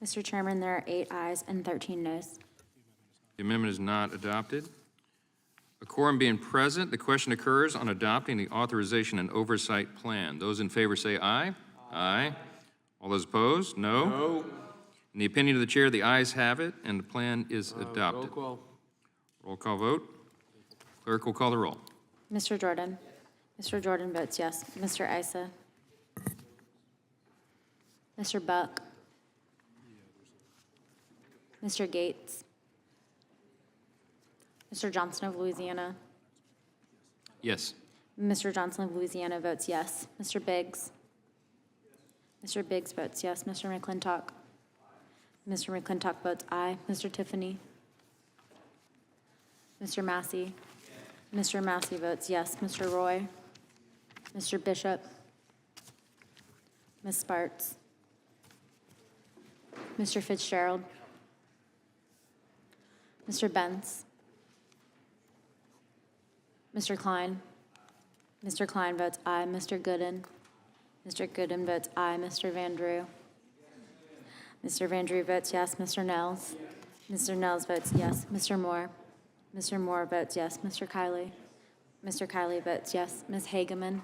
Mr. Chairman, there are 8 ayes and 13 noes. The amendment is not adopted. A quorum being present, the question occurs on adopting the authorization and oversight plan. Those in favor say aye. Aye. All those opposed? No. No. In the opinion of the chair, the ayes have it, and the plan is adopted. Roll call. Roll call vote. Clerk will call the roll. Mr. Jordan. Mr. Jordan votes yes. Mr. Issa. Mr. Buck. Mr. Gates. Mr. Johnson of Louisiana. Yes. Mr. Johnson of Louisiana votes yes. Mr. Biggs. Mr. Biggs votes yes. Mr. McClintock. Mr. McClintock votes aye. Mr. Tiffany. Mr. Massey. Mr. Massey votes yes. Mr. Roy. Mr. Bishop. Ms. Spartz. Mr. Fitzgerald. Mr. Bentz. Mr. Klein. Mr. Klein votes aye. Mr. Gooden. Mr. Gooden votes aye. Mr. Van Drew. Mr. Van Drew votes yes. Mr. Nels. Mr. Nels votes yes. Mr. Moore. Mr. Moore votes yes. Mr. Kiley. Mr. Kiley votes yes. Ms. Hageman.